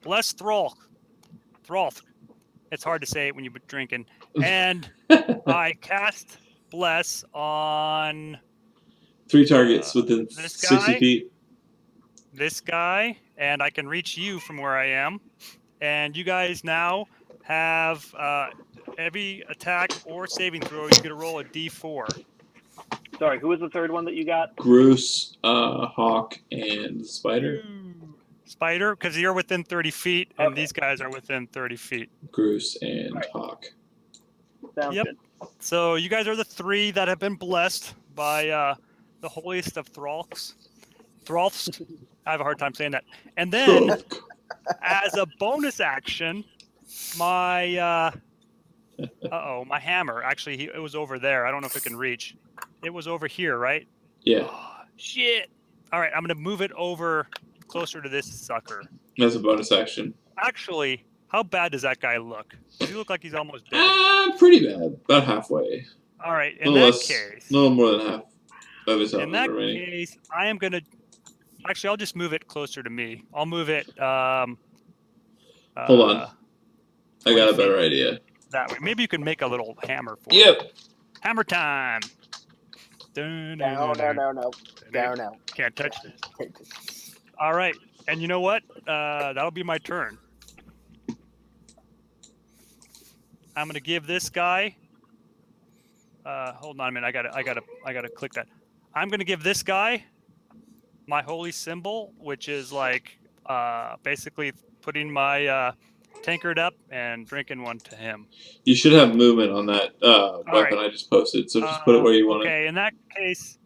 Bless Throlk. Throlk. It's hard to say it when you've been drinking. And I cast Bless on 3 targets within this 60 guy, feet. this guy, and I can reach you from where I am. And you guys now have every attack or saving throw, you get to roll a d4. Sorry, who was the third one that you got? Groose, Hawk, and Spider. Spider, because you're within 30 feet, and Okay. these guys are within 30 feet. Groose and Right. Hawk. Sounds Yep. good. So you guys are the 3 that have been blessed by the holiest of Thralks. Thralks. I have a hard time saying that. And then, as a bonus action, my my hammer. Actually, it was over there. I don't know if it can reach. It was over here, right? Yeah, Oh, shit. All right, I'm gonna move it over closer to this sucker. that's a bonus action. Actually, how bad does that guy look? Does he look like he's almost dead? Pretty bad. About halfway. All right, A in little that less, case, a little more than half of his health in is that remaining. case, I am gonna. Actually, I'll just move it closer to me. I'll move it. Hold on. I got a 20 better feet idea. that way. Maybe you can make a little hammer for Yep. it. Hammer time. No. Down now. Can't touch this. All right, and you know what? That'll be my turn. I'm gonna give this guy. Hold on a minute. I gotta click that. I'm gonna give this guy my holy symbol, which is like basically putting my tankard up and drinking one to him. You should have movement on that weapon right. I just posted, so just put it where you want it. Okay, in that case,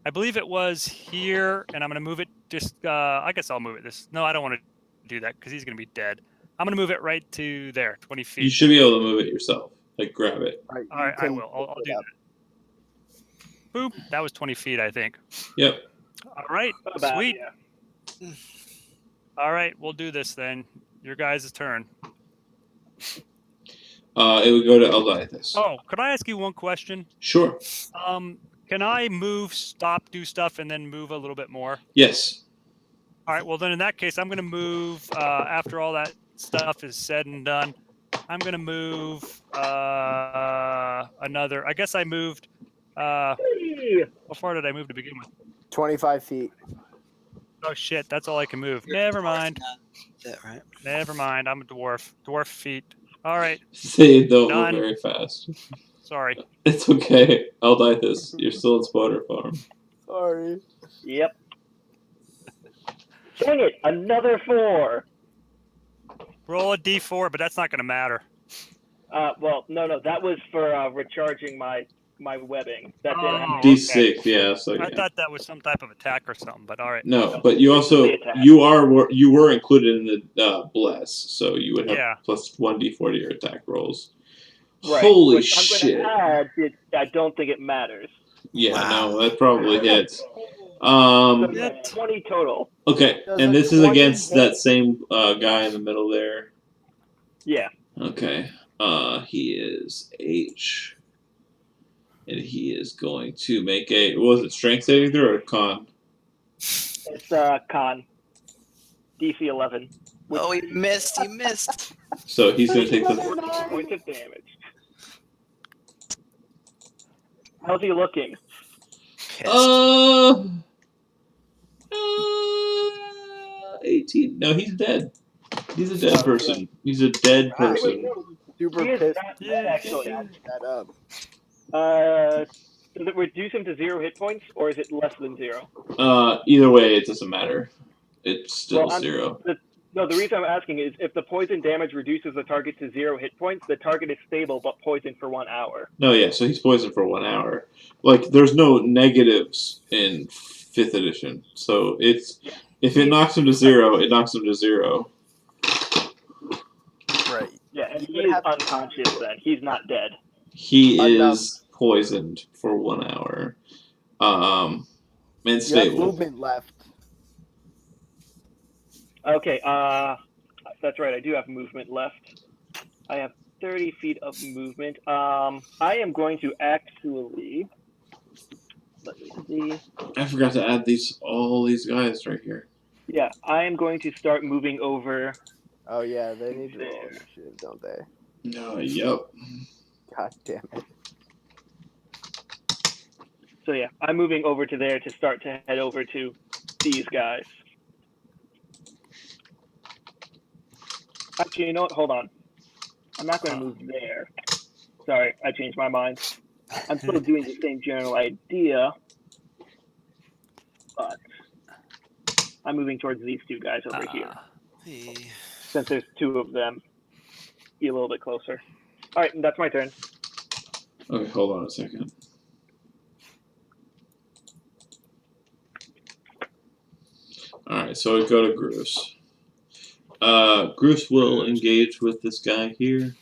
I believe it was here, and I'm gonna move it. Just I guess I'll move it. No, I don't want to do that because he's gonna be dead. I'm gonna move it right to there, 20 feet. You should be able to move it yourself. Like grab it. All right, All right, I will. I'll do that. Boop. That was 20 feet, I think. Yep. All right. About, Sweet. yeah. All right, we'll do this then. Your guys' turn. It would go to Eldiathus. Oh, could I ask you one question? Sure. Can I move, stop, do stuff, and then move a little bit more? Yes. All right. Well, then in that case, I'm going to move after all that stuff is said and done. I'm going to move another. I guess I moved. How far did I move to begin with? 25 feet. Oh shit! That's all I can move. Never mind. That's it, right? Never mind. I'm a dwarf. Dwarf feet. All right. They don't Done. move very fast. Sorry. It's okay. Eldiathus, you're still in Spoder form. Sorry. Yep. Dang it! Another 4. Roll a d4, but that's not going to matter. Well, no, that was for recharging my webbing. That's it. I have Oh, to- D6, yeah. So I yeah. thought that was some type of attack or something, but all right. No, but you also It's attack. you were included in the bless, so you would have Yeah. plus 1d4 to your attack rolls. Right. Holy which shit. I'm going to add, I don't think it matters. Yeah, Wow. no, that probably hits. So, yeah, Hit. 20 total. Okay, Does and a this is 20 against hit? that same guy in the middle there. Yeah. Okay, he is H, and he is going to make a. What was it, strength saving throw or con? It's con. DC 11. Which Oh, he missed. He missed. So he's going to take the. Another 14 nine. points of damage. How's he looking? Pissed. 18. No, he's dead. He's a dead Oh, person. He's a dead I person. was super He is pissed not that dead, actually. you added that up. Does it reduce him to 0 hit points, or is it less than 0? Either way, it doesn't matter. It's still Well, 0. No, the reason I'm asking is if the poison damage reduces the target to 0 hit points, the target is stable but poisoned for 1 hour. No, yeah, so he's poisoned for 1 hour. Like, there's no negatives in 5th edition. So it's. Yeah. If it knocks him to 0, it knocks him to 0. Right. Yeah, and You he would is have- unconscious then. He's not dead. He Enough. is poisoned for 1 hour. And You have stable. movement left. Okay, that's right, I do have movement left. I have 30 feet of movement. I am going to actually. Let me see. I forgot to add all these guys right here. Yeah, I am going to start moving over. Oh yeah, they need to roll There. initiative, don't they? No, yep. God damn it. So yeah, I'm moving over to there to start to head over to these guys. Actually, you know what? Hold on. I'm not going to move there. Sorry, I changed my mind. I'm still doing the same general idea, but I'm moving towards these two guys over here. Hey. Since there's 2 of them, be a little bit closer. All right, that's my turn. Okay, hold on a second. Alright, so we go to Groose. Groose will engage with this guy here.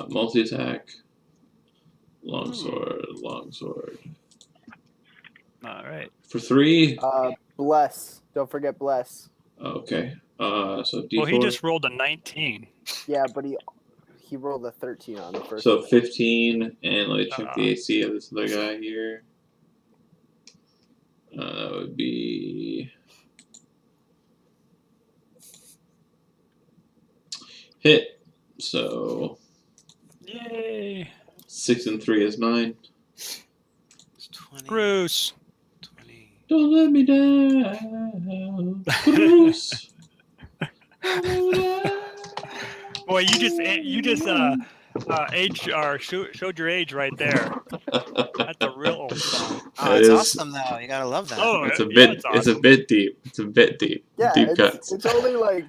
Multi-attack. Longsword, longsword. All right. For 3. Bless. Don't forget bless. Okay. So D4. Well, he just rolled a 19. Yeah, but he rolled a 13 on the first. So one. 15, and let me check the AC of this other guy here. That would be hit. So Yay. 6 and 3 is 9. It's 20. Bruce. 20. Don't let me down, Bruce. Don't let me down. Boy, you just age or showed your age right there. That's a real old song. Oh, It it's is. awesome though. You gotta love that. Oh, It's a yeah, bit. it's It's a awesome. bit deep. It's a bit deep. Yeah, Deep cuts. it's only like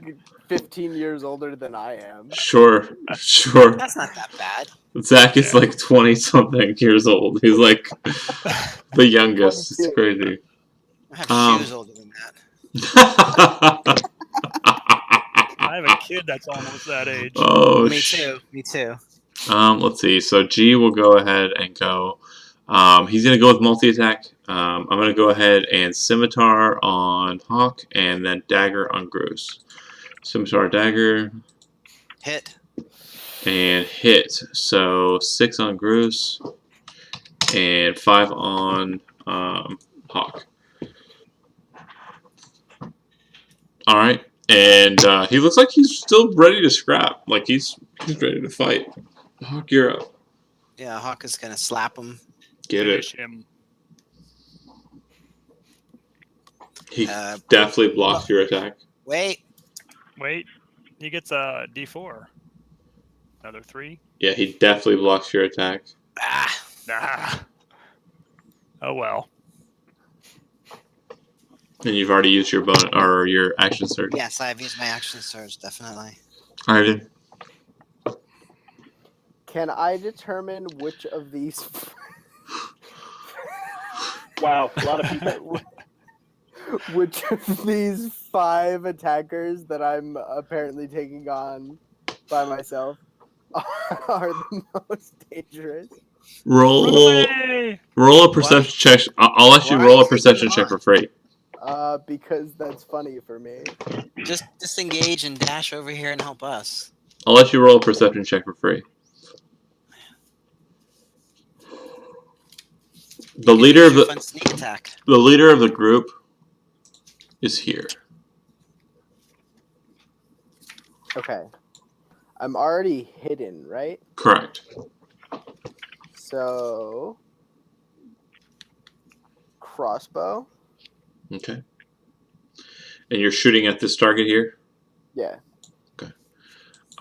15 years older than I am. Sure. Sure. That's not that bad. Zach is like 20 something years old. He's like the youngest. It's 22. crazy. I have shoes older than that. I have a kid that's almost that age. Oh, Me too. Me too. let's see. So G will go ahead and go. He's gonna go with multi-attack. I'm gonna go ahead and scimitar on Hawk and then dagger on Groose. Scimitar, dagger, Hit. and hit. So 6 on Groose and 5 on Hawk. All right, and he looks like he's still ready to scrap. Like he's ready to fight. Hawk, you're up. Yeah, Hawk is gonna slap him. Get Finish it. him. He definitely blocks your attack. Wait. Wait. He gets a D4. Another 3. Yeah, he definitely blocks your attack. Ah. Ah. Oh well. And you've already used your bonus or your action surge. Yes, I've used my action surge, definitely. All right. Can I determine which of these Wow, a lot of people. Which of these 5 attackers that I'm apparently taking on by myself are the most dangerous? Run Roll away! roll a perception check. I'll let you Why roll are a you perception taking check them for free. Because that's funny for me. Just disengage and dash over here and help us. I'll let you roll a perception check for free. The You can leader use of your the fun sneak attack. the leader of the group is here. Okay. I'm already hidden, right? Correct. So crossbow. Okay. And you're shooting at this target here. Yeah.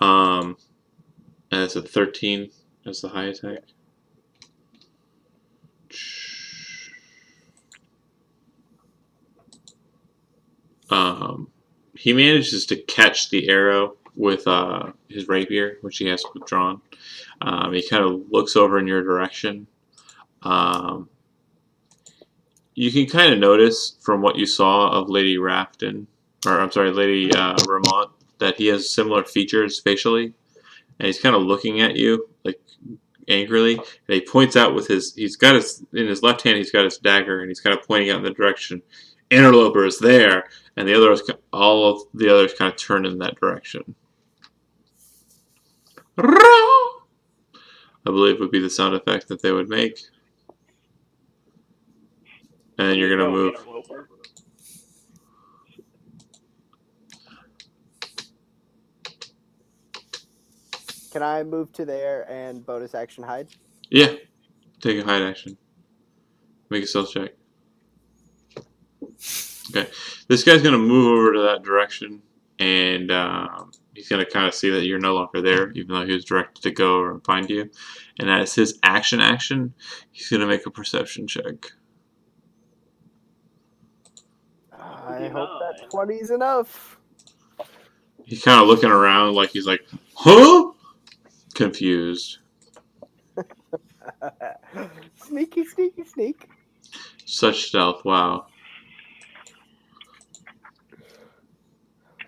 And it's a 13 as the high attack. He manages to catch the arrow with his rapier, which he has withdrawn. He kind of looks over in your direction. You can kind of notice from what you saw of Lady Rafton, or I'm sorry, Lady Ramont, that he has similar features facially, and he's kind of looking at you like angrily. And he points out with he's got his in his left hand, he's got his dagger, and he's kind of pointing out in the direction. Interloper is there, and all of the others kind of turn in that direction. I believe would be the sound effect that they would make. And you're gonna move. Interloper. Can I move to there and bonus action hide? Yeah, take a hide action. Make a stealth check. Okay, this guy's gonna move over to that direction, and he's gonna kind of see that you're no longer there, even though he was directed to go or find you. And as his action, he's gonna make a perception check. I hope that 20's enough. He's kind of looking around like he's like, huh? Confused. Sneaky, sneaky, sneak. Such stealth, wow.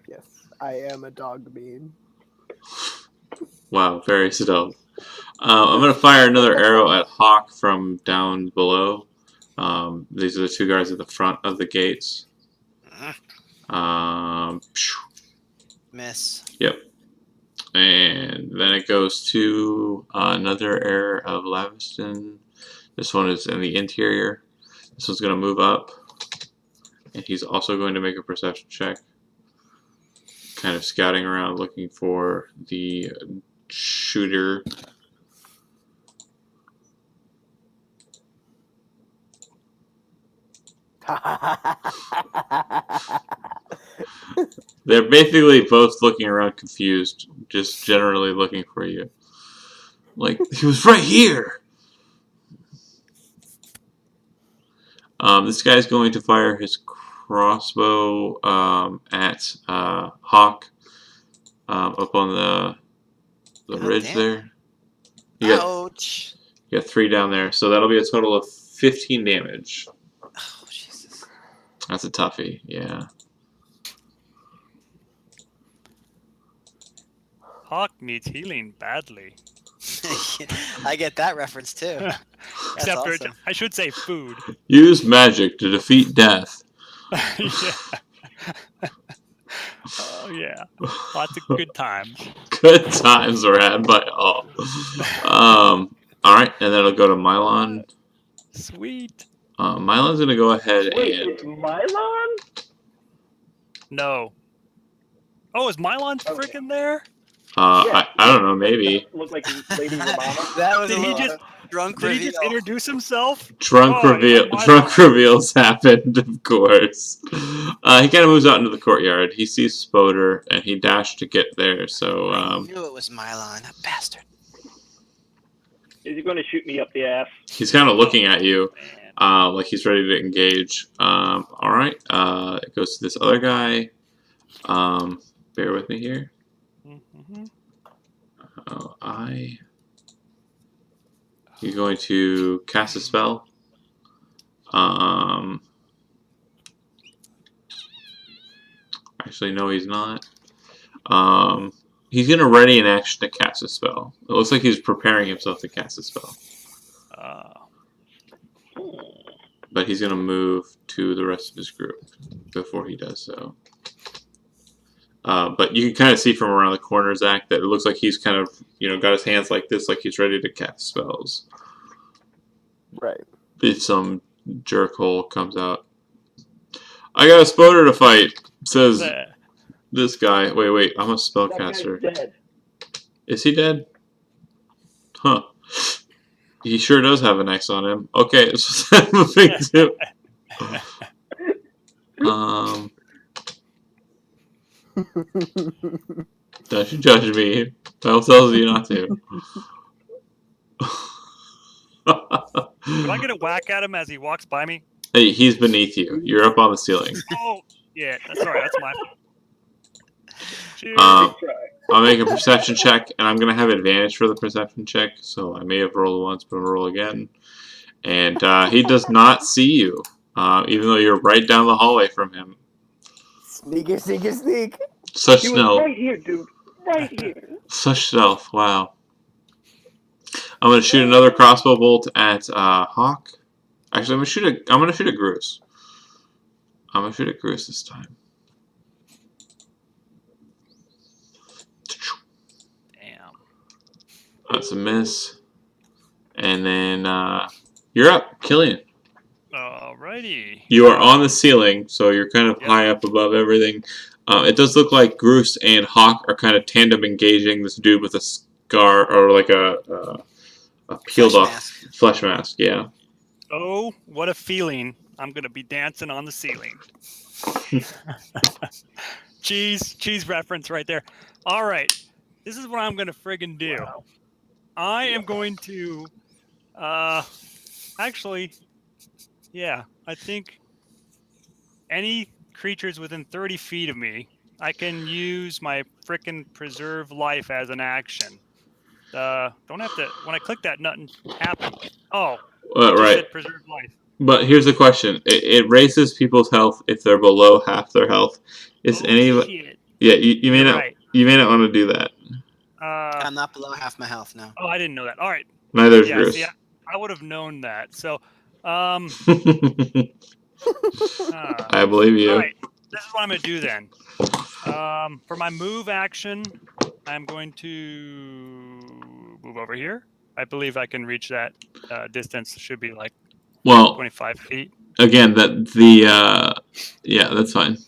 Yes, I am a dog bean. Wow, very stealth. I'm going to fire another arrow at Hawk from down below. These are the 2 guards at the front of the gates. Miss. Yep. And then it goes to another heir of Lavaston. This one is in the interior. This one's going to move up. And he's also going to make a perception check. Kind of scouting around looking for the shooter. They're basically both looking around confused, just generally looking for you. Like, he was right here! This guy's going to fire his crossbow at Hawk up on the ridge damn. there. Ouch. You got 3 down there, so that'll be a total of 15 damage. Oh, Jesus. That's a toughie, yeah. Hawk needs healing badly. I get that reference too. That's Except awesome. for, I should say food. Use magic to defeat death. Yeah. Oh, yeah. Lots of good times. Good times were had by all. Alright, and then it'll go to Mylon. Sweet. Mylon's going to go ahead Wait, and... it's Mylon? No. Oh, is Mylon freaking there? Yeah. I don't know, maybe. Look like Lady Ramona. That was Did a he lot just- of drunk Did he reveal. just introduce himself? Drunk Oh, yeah, Mylon. reveals happened, of course. He kind of moves out into the courtyard. He sees Spoder, and he dashed to get there, so... I knew it was Mylon, that bastard. Is he going to shoot me up the ass? He's kind of looking at you, Man. like he's ready to engage. Alright, it goes to this other guy. Bear with me here. Mm-hmm. You're going to cast a spell. Actually, no, he's not. He's gonna ready an action to cast a spell. It looks like he's preparing himself to cast a spell. But he's gonna move to the rest of his group before he does so. But you can kind of see from around the corner, Zach, that it looks like he's kind of, got his hands like this, like he's ready to cast spells. Right. If some jerkhole comes out. I got a spoder to fight, says this guy. Wait, I'm a spellcaster. That guy's dead. Is he dead? Huh. He sure does have an X on him. Okay, let's moving to. Don't you judge me. Bible tells you not to. Can I get a whack at him as he walks by me? Hey, he's beneath you. You're up on the ceiling. Oh, yeah. Sorry, that's my fault. Cheers. I'll make a perception check, and I'm going to have advantage for the perception check, so I may have rolled once, but I'll roll again. And he does not see you, even though you're right down the hallway from him. Sneaky, sneaky, sneak. Such He was stealth. right here, dude. Right here. Such stealth. Wow. I'm going to shoot another crossbow bolt at Hawk. Actually, I'm going to shoot a Groose. I'm going to shoot a Groose this time. Damn. That's a miss. And then you're up, Killian. Alrighty. You are on the ceiling, so you're kind of high up above everything. It does look like Groose and Hawk are kind of tandem engaging this dude with a scar, or like a peeled off flesh mask. Yeah. Oh, what a feeling. I'm going to be dancing on the ceiling. Cheese reference right there. All right. This is what I'm going to friggin' do. Wow. I am going to, actually, yeah, I think any creatures within 30 feet of me, I can use my frickin' preserve life as an action. Don't have to, when I click that, nothing happens. Oh, it just said preserve life. But here's the question: it raises people's health if they're below half their health. Is Shit. Yeah, you may not. Right. You may not want to do that. I'm not below half my health now. Oh, I didn't know that. All right. Neither is Yeah, Bruce. see, I would have known that. So, I believe you. all right. This is what I'm going to do then. For my move action, I'm going to move over here. I believe I can reach that distance. Should be like 25 feet. Again, yeah, that's fine.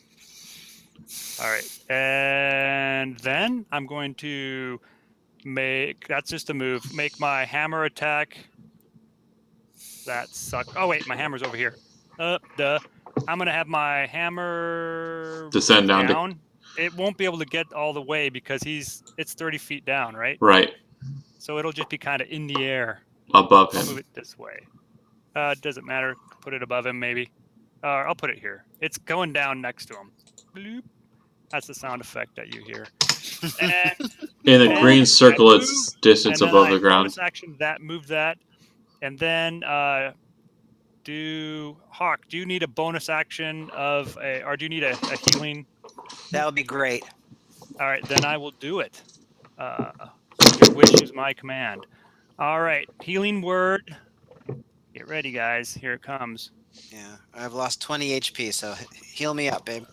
All right. And then I'm going to that's just a move. Make my hammer attack. That sucks. Oh, wait, my hammer's over here. I'm going to have my hammer descend down. It won't be able to get all the way because it's 30 feet down, right? Right. So it'll just be kind of in the air. Above him. I'll move it this way. Doesn't matter. Put it above him, maybe. I'll put it here. It's going down next to him. Bloop. That's the sound effect that you hear. And in a green circle, it's distance above the ground. Bonus action move that, and then Hawk. Do you need a bonus action or do you need a healing? That would be great. All right, then I will do it. Your wish is my command. All right, healing word. Get ready, guys. Here it comes. Yeah, I've lost 20 HP, so heal me up, babe.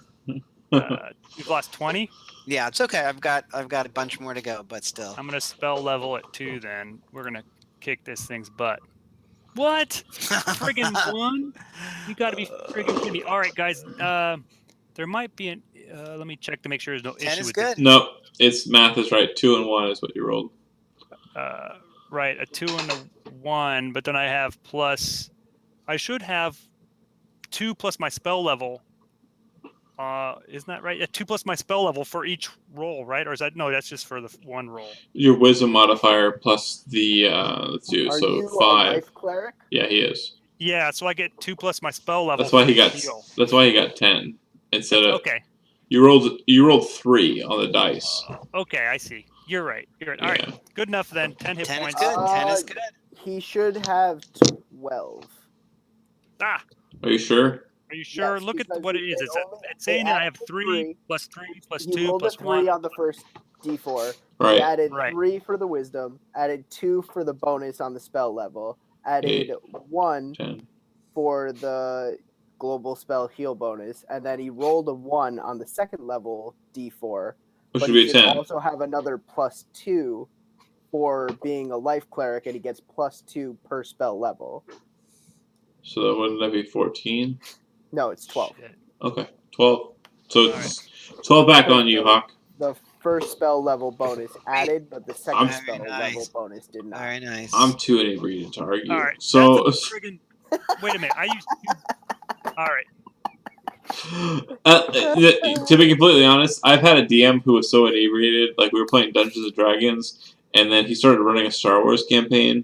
You've lost 20? Yeah, it's okay. I've got a bunch more to go, but still. I'm gonna spell level at 2. Then we're gonna kick this thing's butt. What? Friggin' 1? You gotta be friggin' kidding me. All right, guys. There might be an. Let me check to make sure there's no 10 issue is with good. this. No, math is right. 2 and 1 is what you rolled. Right, a 2 and a 1, but then I have plus. I should have 2 plus my spell level. Isn't that right? Yeah, 2 plus my spell level for each roll, right? Or is that that's just for the one roll? Your wisdom modifier plus the 2, Are so you 5. a life cleric? Yeah, he is. Yeah, so I get 2 plus my spell level. That's why he got. heal. That's why he got 10 instead of. Okay. You rolled 3 on the dice. Okay, I see. You're right. All right, good enough then. 10 hit 10 is points. good. 10 is good. He should have 12. Ah, Are you sure? are you sure? Yes, Look at because what it it is. It's only- saying they that I have added 3 plus 3 plus He 2 rolled a plus 1. 3 on the first D4. He Right. added Right. 3 for the wisdom, added 2 for the bonus on the spell level, added 8, 1 10. for the global spell heal bonus, and then he rolled a 1 on the second level D4. Which But would he be should 10. also have another plus 2 for being a life cleric, and he gets plus 2 per spell level. So that wouldn't that be 14? No, it's 12. Shit. Okay, 12. So All it's 12 back on you, Hawk. The first spell level bonus added, but the second I'm- spell Very level nice. bonus did not. Very nice. I'm too inebriated to argue. All right. So, That's a friggin'. Wait a minute. I used. All right. to be completely honest, I've had a DM who was so inebriated, like we were playing Dungeons and Dragons, and then he started running a Star Wars campaign.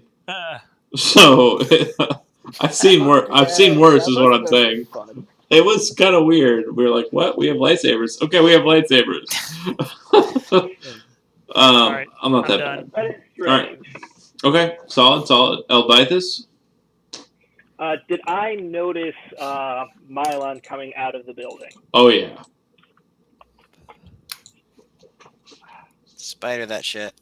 So I've seen worse. I've seen worse, that is what must I'm have saying. been fun. It was kind of weird. We were like, "What? We have lightsabers? Okay, we have lightsabers." All right. I'm not I'm that done. bad. That is All right. strange. Okay, solid. Elvithus? Did I notice Mylon coming out of the building? Oh yeah. Spider that shit.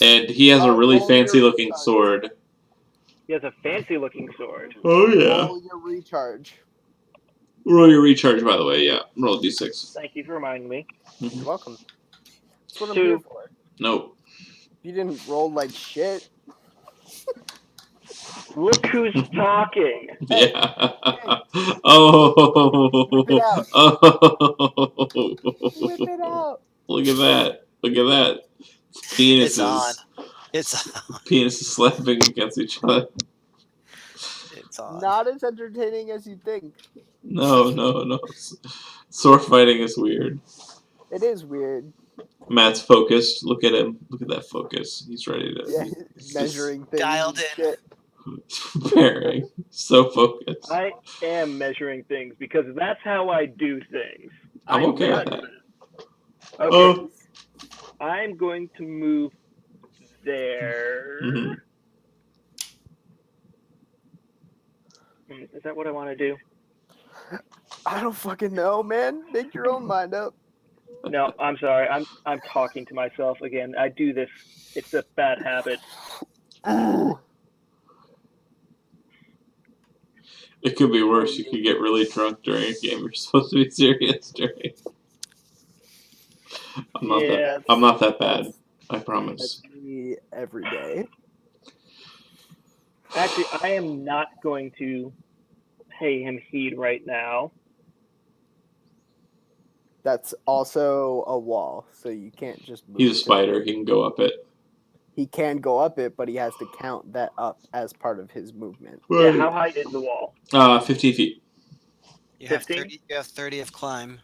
And he has a really Roll your fancy looking recharge. sword. He has a fancy looking sword. Oh yeah. Roll your recharge. Roll your recharge, by the way. Yeah, roll a d6. Thank you for reminding me. You're welcome. That's what I'm 2. here for. Nope. You didn't roll like shit. Look who's talking. Hey, Yeah. hey. Oh. Whip it out. Oh. Whip it out. Look at that. Look at that. It's on. Penises. It's Penises slapping against each other. it's on. Not as entertaining as you think. No. Sword fighting is weird. It is weird. Matt's focused. Look at him. Look at that focus. He's ready to. Yeah, he's measuring things. dialed and in. shit. just preparing. So focused. I am measuring things because that's how I do things. I'm I okay with measure. that. Okay, Oh. I'm going to move there. Mhm. Is that what I want to do? I don't fucking know, man. Make your own mind up. No, I'm sorry. I'm talking to myself again. I do this. It's a bad habit. It could be worse. You could get really drunk during a game you're supposed to be serious during. I'm not that bad. I promise. That's me every day. Actually, I am not going to pay him heed right now. That's also a wall, so you can't just move. He's a to spider. it. He can go up it. He can go up it, but he has to count that up as part of his movement. Yeah, how high is the wall? 15 feet. You have 15? 30. You have 30 of climb.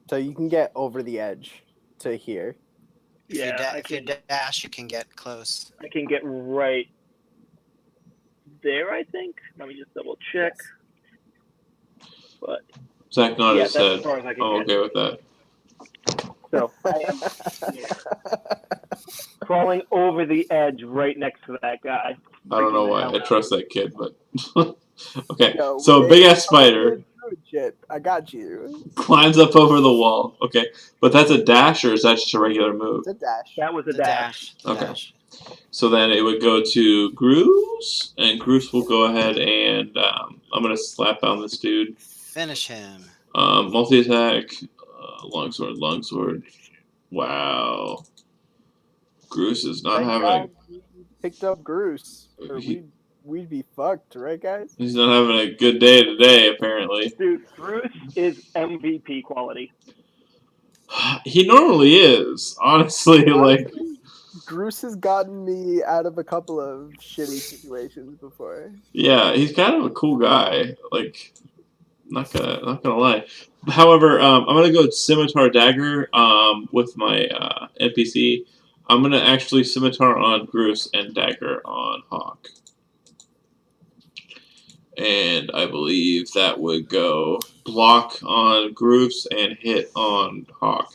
So you can get over the edge to here. Yeah, If you dash, you can get close. I can get right there, I think. Let me just double check. But Zach nodded yeah, his that's head. as far as I can I'm get. okay with that. So I am crawling over the edge right next to that guy. I don't know Freaking why the hell I trust that kid, but okay. Yo, So wait, big ass I'm spider doing good shit. I got you. climbs up over the wall. Okay, but that's a dash, or is that just a regular move? It's a dash. That was a The dash. dash. The Okay. dash. So then it would go to Groose, and Groose will go ahead and I'm gonna slap on this dude. Finish him. Multi attack, longsword. Wow. Groose is not Thank having. God we picked up Groose, or He- we'd be fucked, right, guys? He's not having a good day today, apparently. Dude, Bruce is MVP quality. He normally is, honestly. Like, Honestly, Groose has gotten me out of a couple of shitty situations before. yeah, he's kind of a cool guy. Like, not gonna lie. However, I'm gonna go scimitar dagger with my NPC. I'm gonna actually scimitar on Groose and dagger on Hawk. And I believe that would go block on Groose and hit on Hawk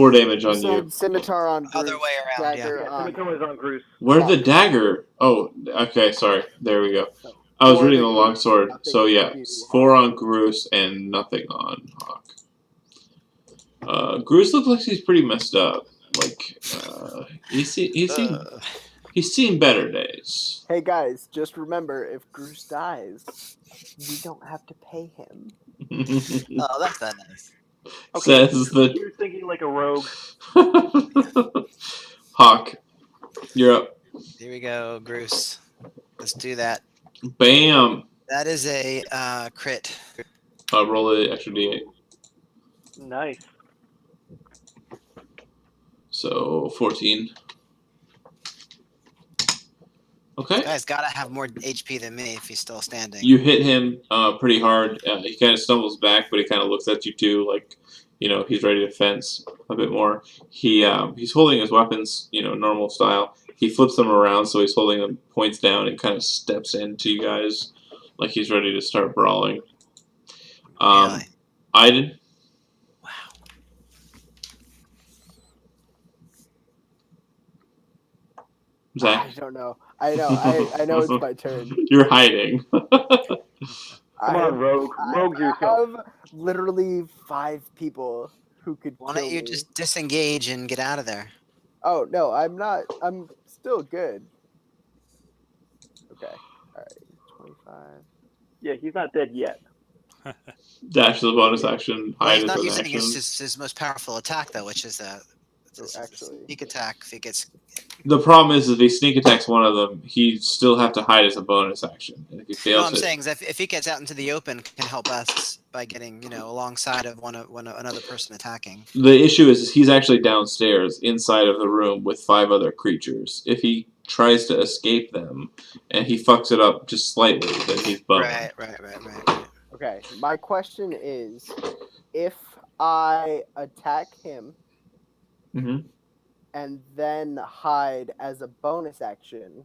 4 damage You on you. said scimitar on Bruce, Other way around, yeah. dagger Yeah, on. Scimitar was on Bruce. Where'd the dagger? Oh, okay, sorry. There we go. So, I was four reading to the you, longsword. nothing So yeah, to 4 Hawk. on Groose and nothing on Hawk. Groose looks like he's pretty messed up. Like he's seen better days. Hey guys, just remember, if Bruce dies, we don't have to pay him. Oh, that's not nice. Okay, Says the you're thinking like a rogue. Hawk. You're up. Here we go, Bruce. Let's do that. Bam. That is a crit. Roll the extra d8. Nice. So 14. Okay. Guy's got to have more HP than me if he's still standing. You hit him pretty hard. He kind of stumbles back, but he kind of looks at you too, like he's ready to fence a bit more. He's holding his weapons, normal style. He flips them around, so he's holding them points down and kind of steps into you guys, like he's ready to start brawling. Really? Aiden. Wow. Zach. I don't know. I know. I know it's my turn. You're hiding. Come on, rogue. Rogue I yourself. have literally 5 people who could Why kill don't you me. just disengage and get out of there? Oh no, I'm not. I'm still good. Okay. All right. 25. Yeah, he's not dead yet. Dash is a bonus action. Well, Hide he's is not an using action. his most powerful attack though, which is Actually. sneak attack. If he gets The problem is if he sneak attacks one of them, he still have to hide as a bonus action. And if he no, fails I'm it, saying is if he gets out into the open, can help us by getting alongside of another person attacking. the issue is he's actually downstairs inside of the room with 5 other creatures. If he tries to escape them and he fucks it up just slightly, then he's boned. Right. Okay. My question is, if I attack him Mm-hmm. and then hide as a bonus action,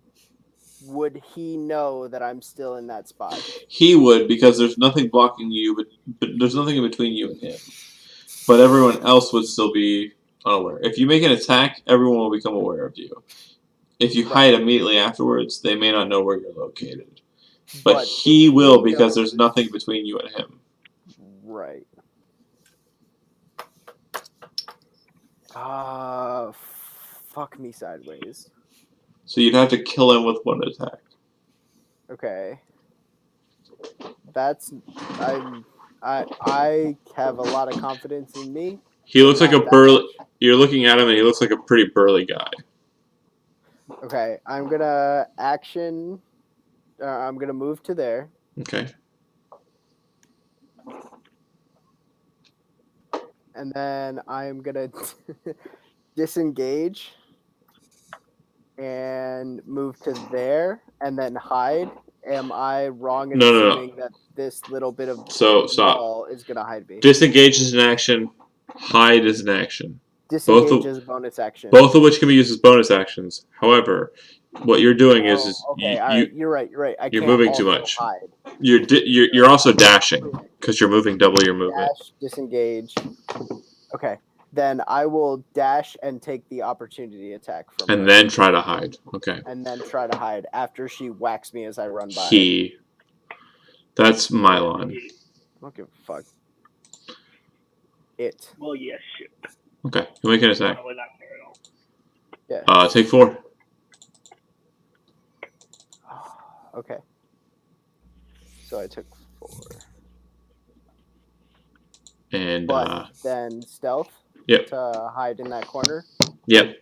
would he know that I'm still in that spot? He would, because there's nothing blocking you, but there's nothing in between you and him. But everyone else would still be unaware. If you make an attack, everyone will become aware of you. If you hide immediately afterwards, they may not know where you're located. But he if will, he because there's knows- nothing between you and him. Right. Fuck me sideways. So you'd have to kill him with one attack. Okay. I have a lot of confidence in me. He looks like a Not that burly. much. You're looking at him, and he looks like a pretty burly guy. Okay, I'm gonna action. I'm gonna move to there. Okay. And then I'm gonna disengage and move to there and then hide. Am I wrong in No. assuming that this little bit of So stop. wall is gonna hide me? Disengage is an action. Hide is an action. Disengage is a bonus action. Both of which can be used as bonus actions. However, what you're doing is okay, all right. You're right. I you're can't moving too also much. hide. You're also dashing because you're moving double your movement. Dash, disengage. Okay, then I will dash and take the opportunity attack from her. And then try to hide. Okay. And then try to hide after she whacks me as I run by. That's my line. I don't give a fuck. It. Well, yeah, shit. Okay, you make an attack. Probably not fair at all. Yeah. Take 4. Okay. So I took 4. And But then stealth. Yep. To hide in that corner. Yep.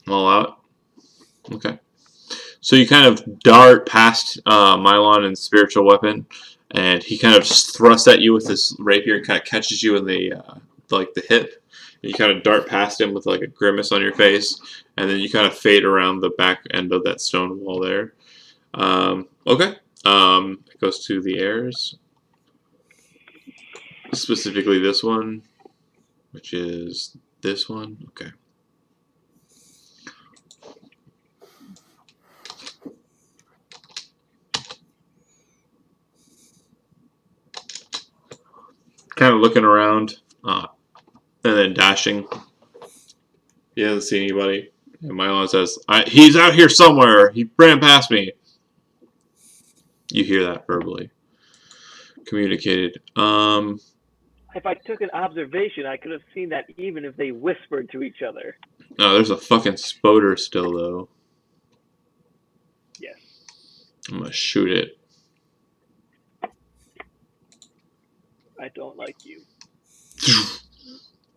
All out. Okay. So you kind of dart past Mylon and spiritual weapon, and he kind of thrusts at you with this rapier and kind of catches you in the hip. And you kind of dart past him with like a grimace on your face, and then you kind of fade around the back end of that stone wall there. Okay. It goes to the heirs. Specifically this one, which is this one. Okay. Kind of looking around. And then dashing. He doesn't see anybody. And Mylon says, he's out here somewhere. He ran past me. You hear that verbally. Communicated. If I took an observation, I could have seen that even if they whispered to each other. No, there's a fucking spoder still, though. Yes. I'm gonna shoot it. I don't like you.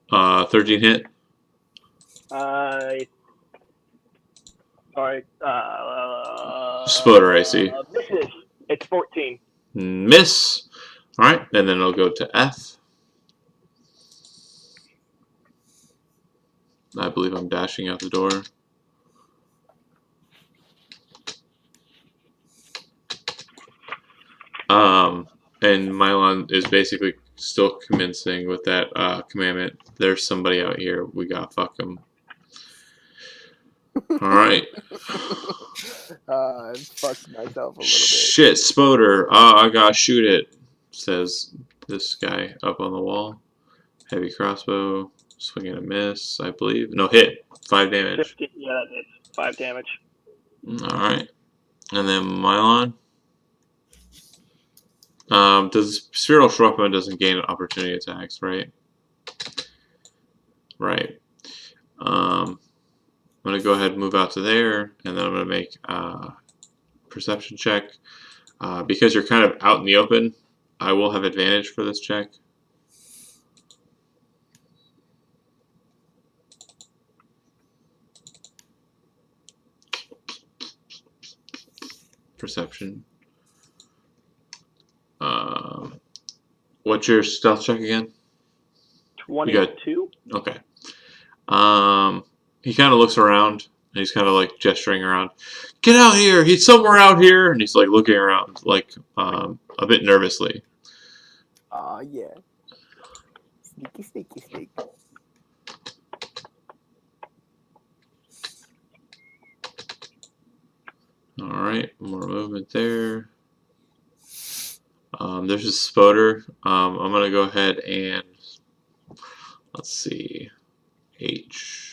13 hit. Sorry. Spoder, I see. Misses. It's 14. Miss. Alright, and then I'll go to F. I believe I'm dashing out the door. And Mylon is basically still commencing with that commandment. There's somebody out here. We gotta fuck him. Alright. I fucked myself a little bit. Shit, Spoder. I gotta shoot it, says this guy up on the wall. Heavy crossbow. Swing and a miss, I believe. No, hit. 5 damage. 15, yeah, that is 5 damage. Alright. And then Mylon. Does Spheral Weapon doesn't gain opportunity attacks, right? Right. I'm going to go ahead and move out to there, and then I'm going to make a perception check. Because you're kind of out in the open, I will have advantage for this check. Perception. What's your stealth check again? 22. Okay. He kind of looks around, and he's kind of like gesturing around. Get out here! He's somewhere out here! And he's like looking around, like a bit nervously. Yeah. Sneaky, sneaky, sneaky. Alright, more movement there. There's a spoder. I'm going to go ahead and, let's see, H.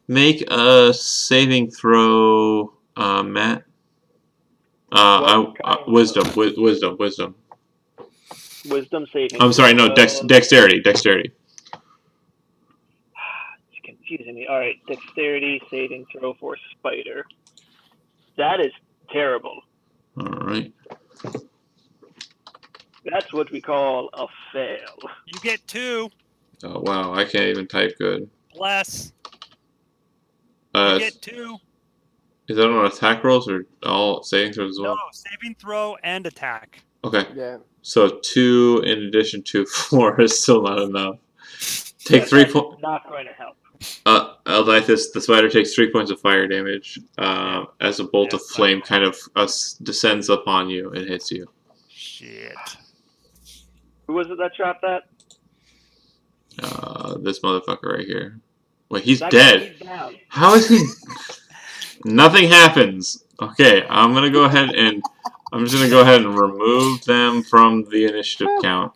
Make a saving throw, Matt. Wisdom. Wisdom saving. I'm sorry, no, dexterity. It's confusing me. Alright, dexterity saving throw for spider. That is terrible. Alright. That's what we call a fail. You get 2. Oh, wow, I can't even type good. Bless. You get 2. Is that on attack rolls or all saving throws as well? No, saving throw and attack. Okay. Yeah. So 2 in addition to 4 is still not enough. Take 3 points. Not going to help. Eldythus, the spider takes 3 points of fire damage as a bolt of flame kind of descends upon you and hits you. Shit. Who was it that shot that? This motherfucker right here. Wait, he's That dead. guy, he's down. How is he? Nothing happens. Okay, I'm just gonna go ahead and remove them from the initiative count.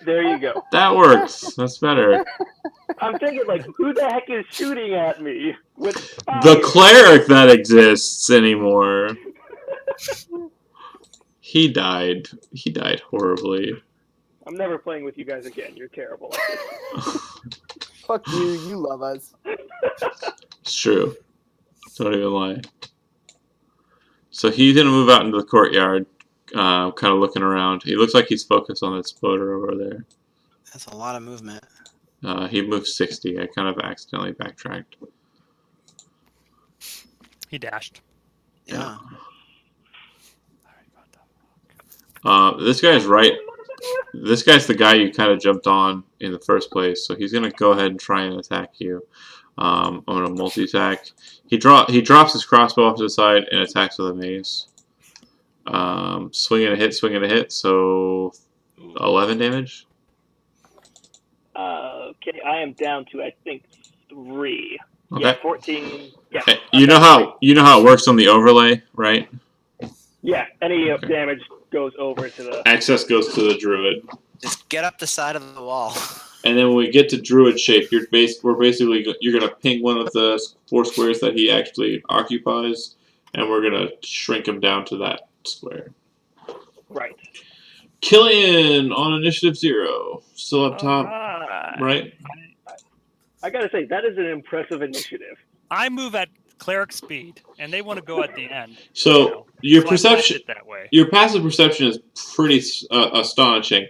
There you go. That works. That's better. I'm thinking, like, who the heck is shooting at me with fire? The cleric that exists anymore. He died. He died horribly. I'm never playing with you guys again. You're terrible. Fuck you. You love us. It's true. Don't even lie. So he's gonna move out into the courtyard, kind of looking around. He looks like he's focused on that spoder over there. That's a lot of movement. He moved 60. I kind of accidentally backtracked. He dashed. Yeah. This guy's right. This guy's the guy you kind of jumped on in the first place, so he's gonna go ahead and try and attack you. I'm gonna multi-attack. He drops his crossbow off to the side and attacks with a mace. Swing and a hit. So 11 damage. Okay, I am down to, I think, 3. Okay. Yeah, 14. Yeah. Hey, you know how it works on the overlay, right? Yeah, any Okay. damage goes over to the. Access goes to the druid, Just get up the side of the wall. and then when we get to druid shape, you're gonna ping one of the 4 squares that he actually occupies, and we're gonna shrink him down to that square. Right. Killian on initiative 0, still up top, right? I gotta say, that is an impressive initiative. I move at cleric speed, and they want to go at the end. So your So I planned perception, it that way. your passive perception is pretty astonishing.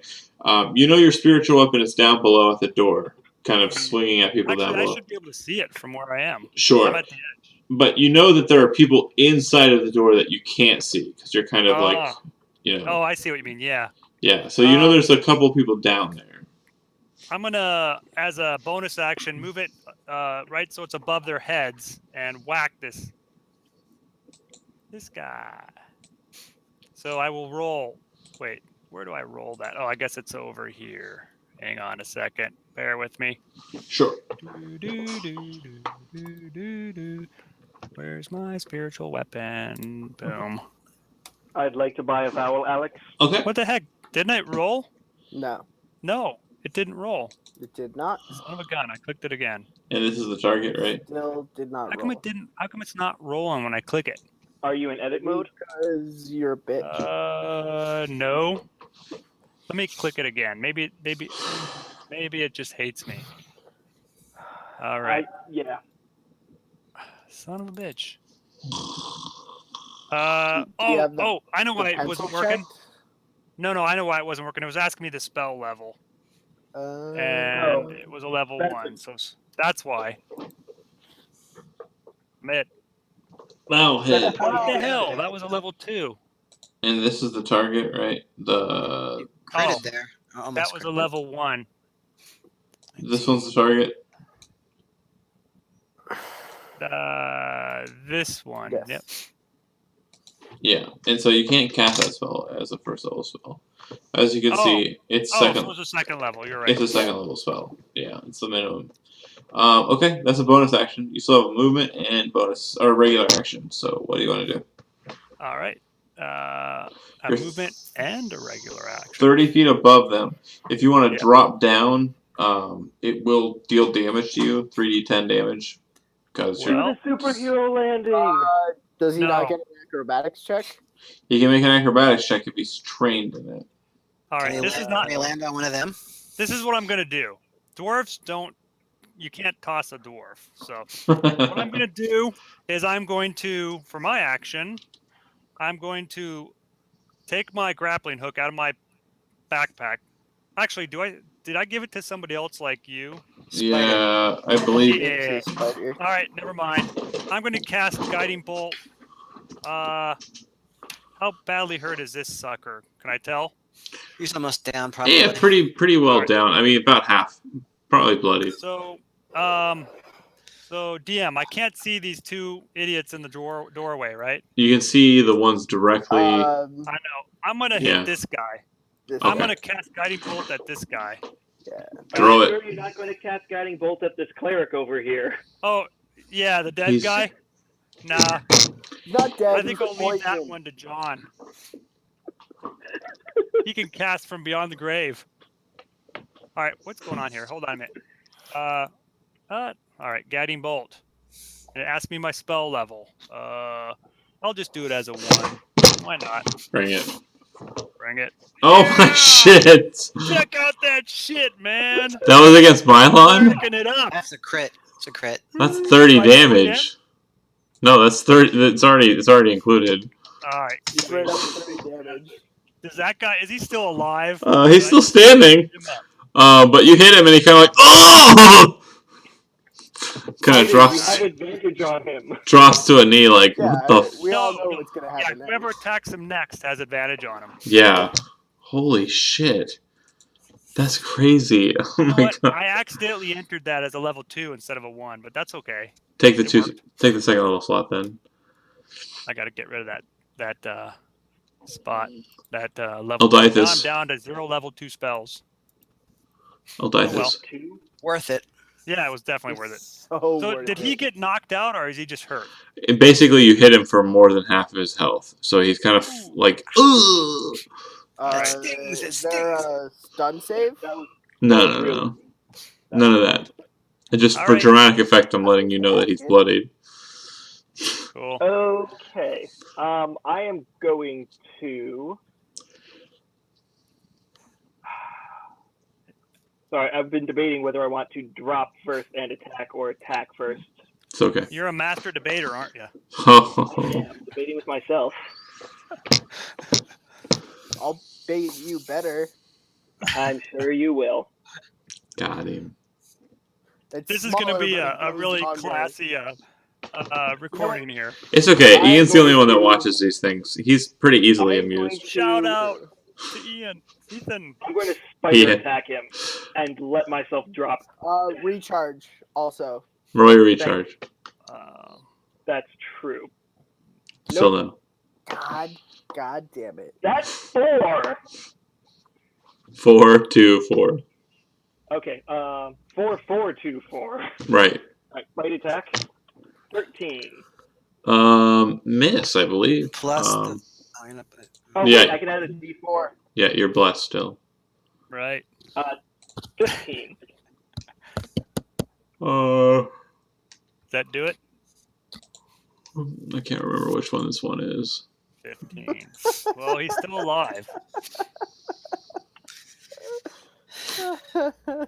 You know your spiritual weapon is down below at the door, kind of swinging at people down Actually, I below. should be able to see it from where I am. Sure. I'm at the edge. But you know that there are people inside of the door that you can't see because you're kind of like, you know. Oh, I see what you mean. Yeah. Yeah. So you know there's a couple of people down there. I'm gonna, as a bonus action, move it right so it's above their heads and whack this guy. So I will roll. Wait, where do I roll that? Oh, I guess it's over here. Hang on a second. Bear with me. Sure. Where's my spiritual weapon? Boom. I'd like to buy a vowel, Alex. Okay. What the heck? Didn't it roll? No, No, it didn't roll. it did not. Son of a gun. I clicked it again. And this is the target, right? Still did not How come roll. it didn't? How come it's not rolling when I click it? Are you in edit mode? Because you're a bitch. No. Let me click it again. Maybe it just hates me. All right. Yeah. Son of a bitch. Do you have the- I know why the it wasn't pencil working. checked? No, I know why it wasn't working. It was asking me the spell level, and it was a level That's 1, so that's why. Admit. Wow, hit. What the hell? That was a level 2. And this is the target, right? The Critted there. Almost That was a level 1. this one's the target. This one. Yes. Yep. Yeah, and so you can't cast that spell as a first level spell. As you can see, it's So second. it was a second level. You're right. It's a second level spell. Yeah, it's the minimum. Okay, that's a bonus action. You still have a movement and bonus or regular action. So what do you want to do? All right. A You're movement and a regular action. 30 feet above them. If you want to Yeah. drop down, it will deal damage to you, 3d10 damage. Because Do the superhero landing. Does he No. not get an acrobatics check? he can make an acrobatics check if he's trained in it. All right. Can This is not. Can you land on one of them? This is what I'm gonna do. Dwarves don't. You can't toss a dwarf. So what I'm gonna do is I'm going to, for my action, I'm going to take my grappling hook out of my backpack. Actually, did I give it to somebody else like you? Yeah, I believe. Yeah. Spider. All right, never mind. I'm going to cast Guiding Bolt. How badly hurt is this sucker? Can I tell? He's almost down, probably. Yeah, pretty well Alright. down. I mean, about half. Probably bloody. So, so DM, I can't see these two idiots in the doorway, right? You can see the ones directly. I know. I'm going to Yeah. hit this guy. This I'm Okay. going to cast Guiding Bolt at this guy. Throw I'm it. sure you're not going to cast Guiding Bolt at this cleric over here. Oh, yeah, the dead He's- guy? Nah, Not dead. I think he's I'll leave that poisoned. one to John. He can cast from beyond the grave. All right, what's going on here? Hold on a minute. All right, Guiding Bolt. And it asked me my spell level. I'll just do it as a 1. Why not? Bring it. Bring it. Oh my Yeah! shit! Check out that shit, man. That was against Mylon? Picking it up. That's a crit. It's a crit. That's 30 Do I do it again? damage. No, that's 30. It's already included. All right. He's straight up 30 damage. Does that guy, is he still alive? He's still standing. Him up. But you hit him and he kind of like, oh! Kind of You drops have advantage on him. to a knee like, Yeah, what the? we all No, know no. what's gonna Yeah, happen. whoever next. attacks him next has advantage on him. Yeah. Holy shit. That's crazy. Oh You know my what? god. I accidentally entered that as a level 2 instead of a 1, but that's okay. Take the It two. worked. Take the second level slot then. I got to get rid of that spot, that level. I'll die Now this. I'm down to 0 level 2 spells. I'll die Oh, well. this. 2. Worth it. Yeah, it was definitely worth it. So So worth did he it. get knocked out, or is he just hurt? And basically, you hit him for more than half of his health, so he's kind of like, ugh. Right. stings, it Is there stings. a stun save? That was No, was no, really no, none of that. And just All for right. dramatic effect, I'm letting you know that he's bloodied. Cool. okay. I am going to. Sorry, I've been debating whether I want to drop first and attack or attack first. It's okay. You're a master debater, aren't you? I am debating with myself. I'll bait you better. I'm sure you will. Got him. It's This is going to smaller, be but a it goes really longer. classy recording here. It's okay. I'm Ian's the only going one that to- watches these things. He's pretty easily I'm going amused. Shout out to Ian, Ethan. I'm going to spider Yeah. attack him and let myself drop. Recharge also. Roll your recharge. That's true. Still no. God damn it. That's 4. 4, 2, 4. Okay. 4, 4, 2, 4. Right. Alright, bite attack. 13. Miss, I believe. Plus the. Oh Yeah. wait, I can add a D4. Yeah, you're blessed still. Right. 15. Does that do it? I can't remember which one this one is. 15. Well, he's still alive.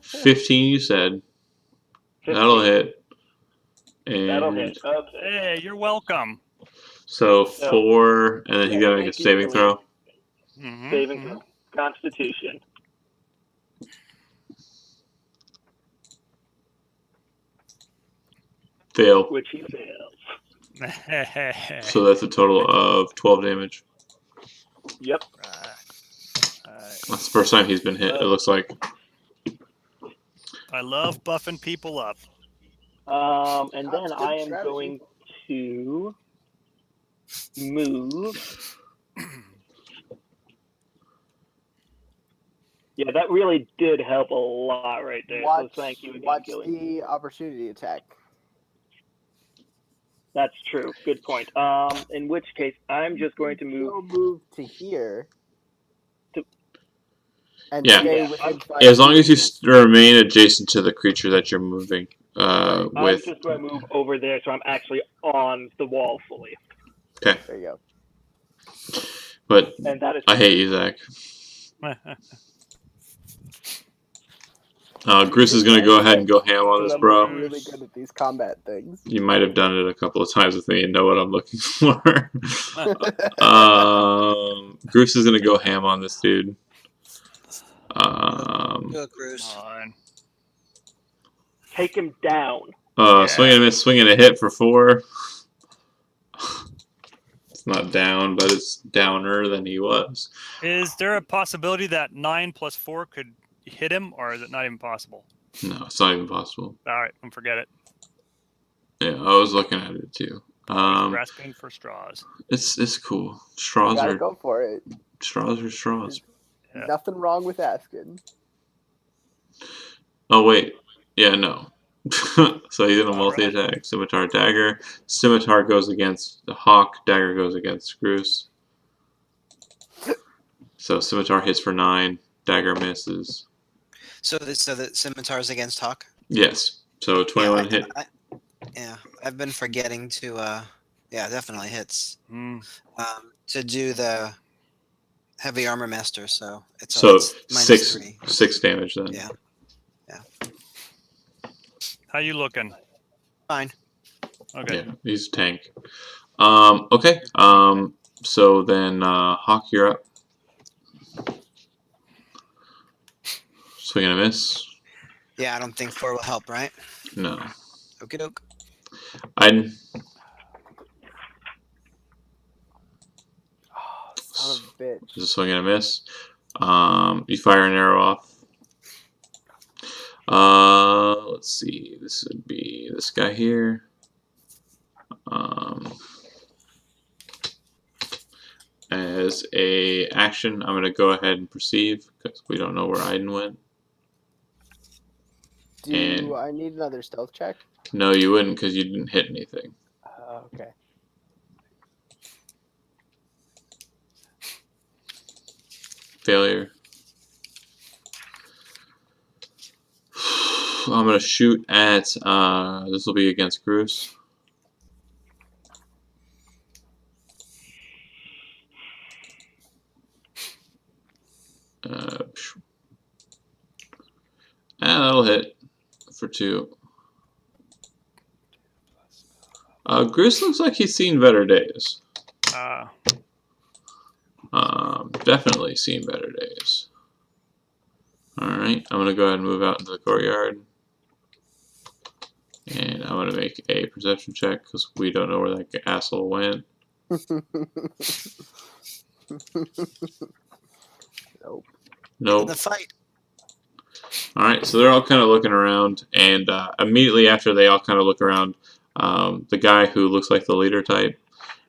15, you said. 15. That'll hit. And That'll hit. Okay. Hey, you're welcome. So 4, and then he's got to make a saving throw. Mm-hmm. Saving throw. Constitution. Fail. Which he fails. So that's a total of 12 damage. Yep. That's the first time he's been hit, it looks like. I love buffing people up. And then I am going to move. Yeah, that really did help a lot right there. So thank you again, Watch Gilly. the opportunity attack. That's true. Good point. In which case, I'm just going to move to here. And Yeah. stay within 5 As long as you feet. remain adjacent to the creature that you're moving I'm with. just going to move over there, so I'm actually on the wall fully. Okay. There you go. But And that is. I hate you, Zach. Goose is going to go ahead and go ham on this, I'm bro. really good at these combat things. You might have done it a couple of times with me and know what I'm looking for. Goose is going to go ham on this dude. Take him down. Swing and a miss, swing and a hit for 4. It's not down, but it's downer than he was. Is there a possibility that 9 plus 4 could hit him, or is it not even possible? No, it's not even possible. All right, then forget it. Yeah, I was looking at it too. Grasping for straws. It's cool. You Straws gotta are go for it. straws. Yeah. Nothing wrong with asking. Oh wait, yeah, no. So he's gonna multi-attack. Scimitar, dagger. Scimitar goes against the hawk. Dagger goes against Groose. So scimitar hits for 9. Dagger misses. So the scimitar's against hawk. Yes. So 21 hit. I've been forgetting to. Yeah, definitely hits. Mm. To do the heavy armor master, so it's six -3. 6 damage then. Yeah. How you looking? Fine. Okay. Yeah, he's a tank. Okay. So then Hawk, you're up. Swing and a miss. Yeah, I don't think 4 will help, right? No. Okie doke. I. Son of a bitch. Just a swing and a miss. You fire an arrow off. Let's see. This would be this guy here. As a action, I'm going to go ahead and perceive because we don't know where Aiden went. Do I need another stealth check? No, you wouldn't because you didn't hit anything. Okay. Failure. I'm gonna shoot at. This will be against Bruce. And that'll hit for 2. Bruce looks like he's seen better days. Definitely seen better days. Alright, I'm going to go ahead and move out into the courtyard. And I'm going to make a perception check because we don't know where that asshole went. Nope. In the fight. Alright, so they're all kind of looking around, and immediately after they all kind of look around, the guy who looks like the leader type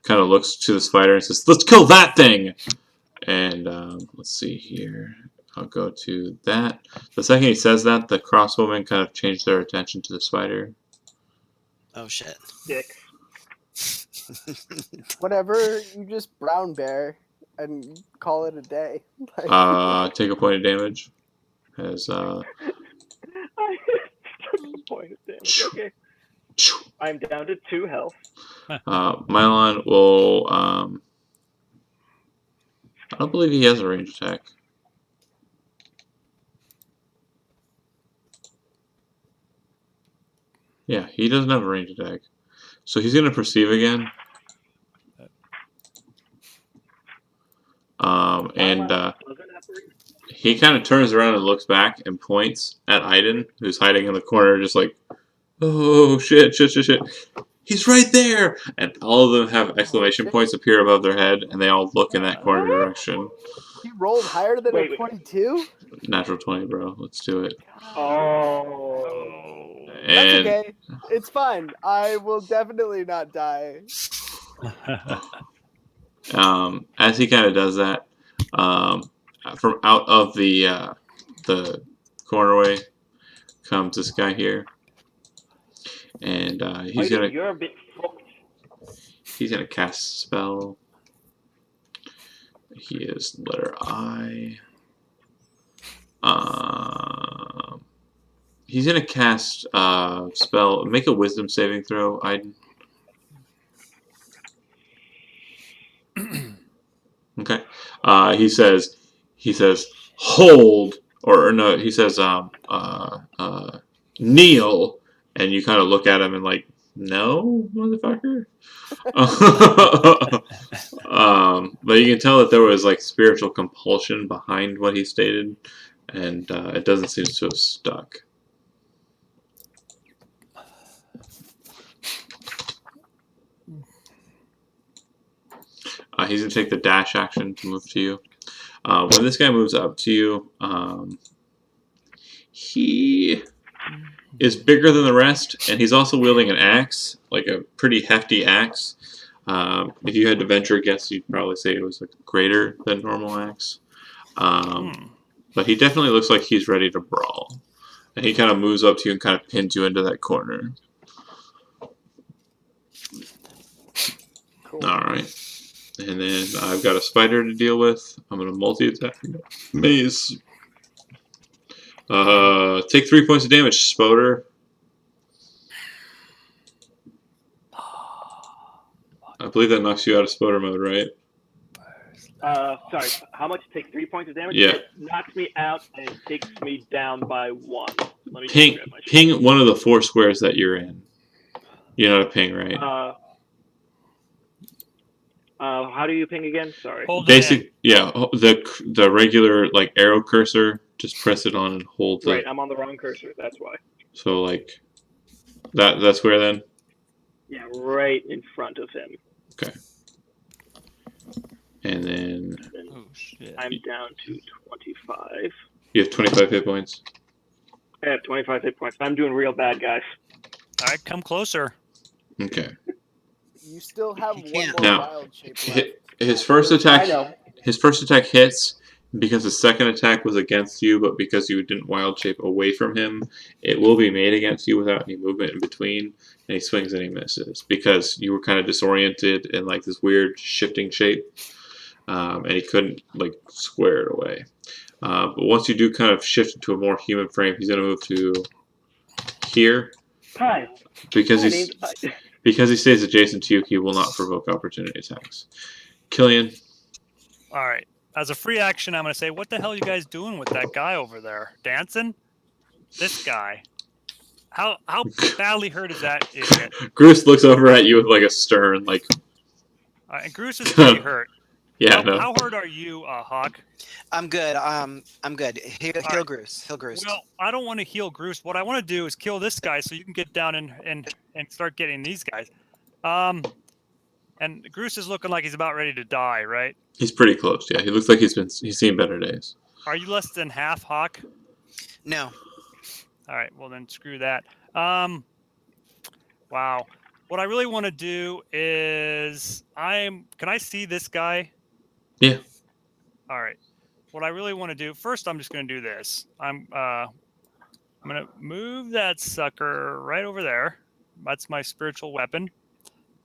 kind of looks to the spider and says, "Let's kill that thing!" And let's see here. I'll go to that. The second he says that, the crossbowmen kind of change their attention to the spider. Oh, shit. Dick. Whatever, you just brown bear and call it a day. Take a point of damage. As I took a point of damage. Okay. I'm down to 2 health. Mylon will. I don't believe he has a range attack. Yeah, he doesn't have a range attack. So he's going to perceive again. And he kind of turns around and looks back and points at Aiden, who's hiding in the corner, just like, "Oh, shit. He's right there!" And all of them have exclamation points appear above their head, and they all look in that corner direction. He rolled higher than a 22? Natural 20, bro. Let's do it. Oh. And That's okay. It's fine. I will definitely not die. as he kind of does that, from out of the cornerway comes this guy here, and he's gonna You're a bit fucked. He's gonna cast a spell. He is letter I. He's gonna cast spell. Make a wisdom saving throw, Aiden. Okay. He says, hold, or no, he says, kneel, and you kind of look at him and like, no, motherfucker. But you can tell that there was like spiritual compulsion behind what he stated, and it doesn't seem to have stuck. He's going to take the dash action to move to you. When this guy moves up to you, he is bigger than the rest, and he's also wielding an axe, like a pretty hefty axe. If you had to venture a guess, you'd probably say it was a greater than normal axe. But he definitely looks like he's ready to brawl. And he kind of moves up to you and kind of pins you into that corner. Cool. Alright. And then I've got a spider to deal with. I'm going to multi-attack. Maze. Take 3 points of damage, Spoder. I believe that knocks you out of Spoder mode, right? Sorry, how much? Take 3 points of damage? Yeah. It knocks me out and takes me down by 1. Let me Ping, grab my sheet. ping one of the 4 squares that you're in. You know how to ping, right? How do you ping again? Sorry. Hold it in. Basic, yeah. The regular like arrow cursor. Just press it on and hold the. Right, I'm on the wrong cursor. That's why. So like, that's where then. Yeah, right in front of him. Okay. And then Oh shit. I'm down to 25. you have 25 hit points. I have 25 hit points. I'm doing real bad, guys. All right, come closer. Okay. You still have You one can't. more Now, wild shape left. His first attack. I know. His first attack hits, Because the second attack was against you, but because you didn't wild shape away from him, it will be made against you without any movement in between, and he swings and he misses. Because you were kind of disoriented in like this weird shifting shape, and he couldn't like square it away. But once you do kind of shift into a more human frame, he's going to move to here. Hi. Because My he's name's- because he stays adjacent to you, he will not provoke opportunity attacks. Killian. All right. As a free action, I'm going to say, what the hell are you guys doing with that guy over there? Dancing? This guy. How badly hurt is that idiot? Groose looks over at you with like a stern, like. And Groose is pretty hurt. Yeah, no. How hurt are you, Hawk? I'm good. I'm good. Heal right. Groose. Heal Groose. Well, I don't want to heal Groose. What I want to do is kill this guy so you can get down and start getting these guys. And Groose is looking like he's about ready to die, right? He's pretty close. Yeah, he looks like he's seen better days. Are you less than half, Hawk? No. All right. Well, then screw that. Wow. What I really want to do is can I see this guy? Yeah. All right. What I really want to do first, I'm just going to do this. I'm going to move that sucker right over there. That's my spiritual weapon.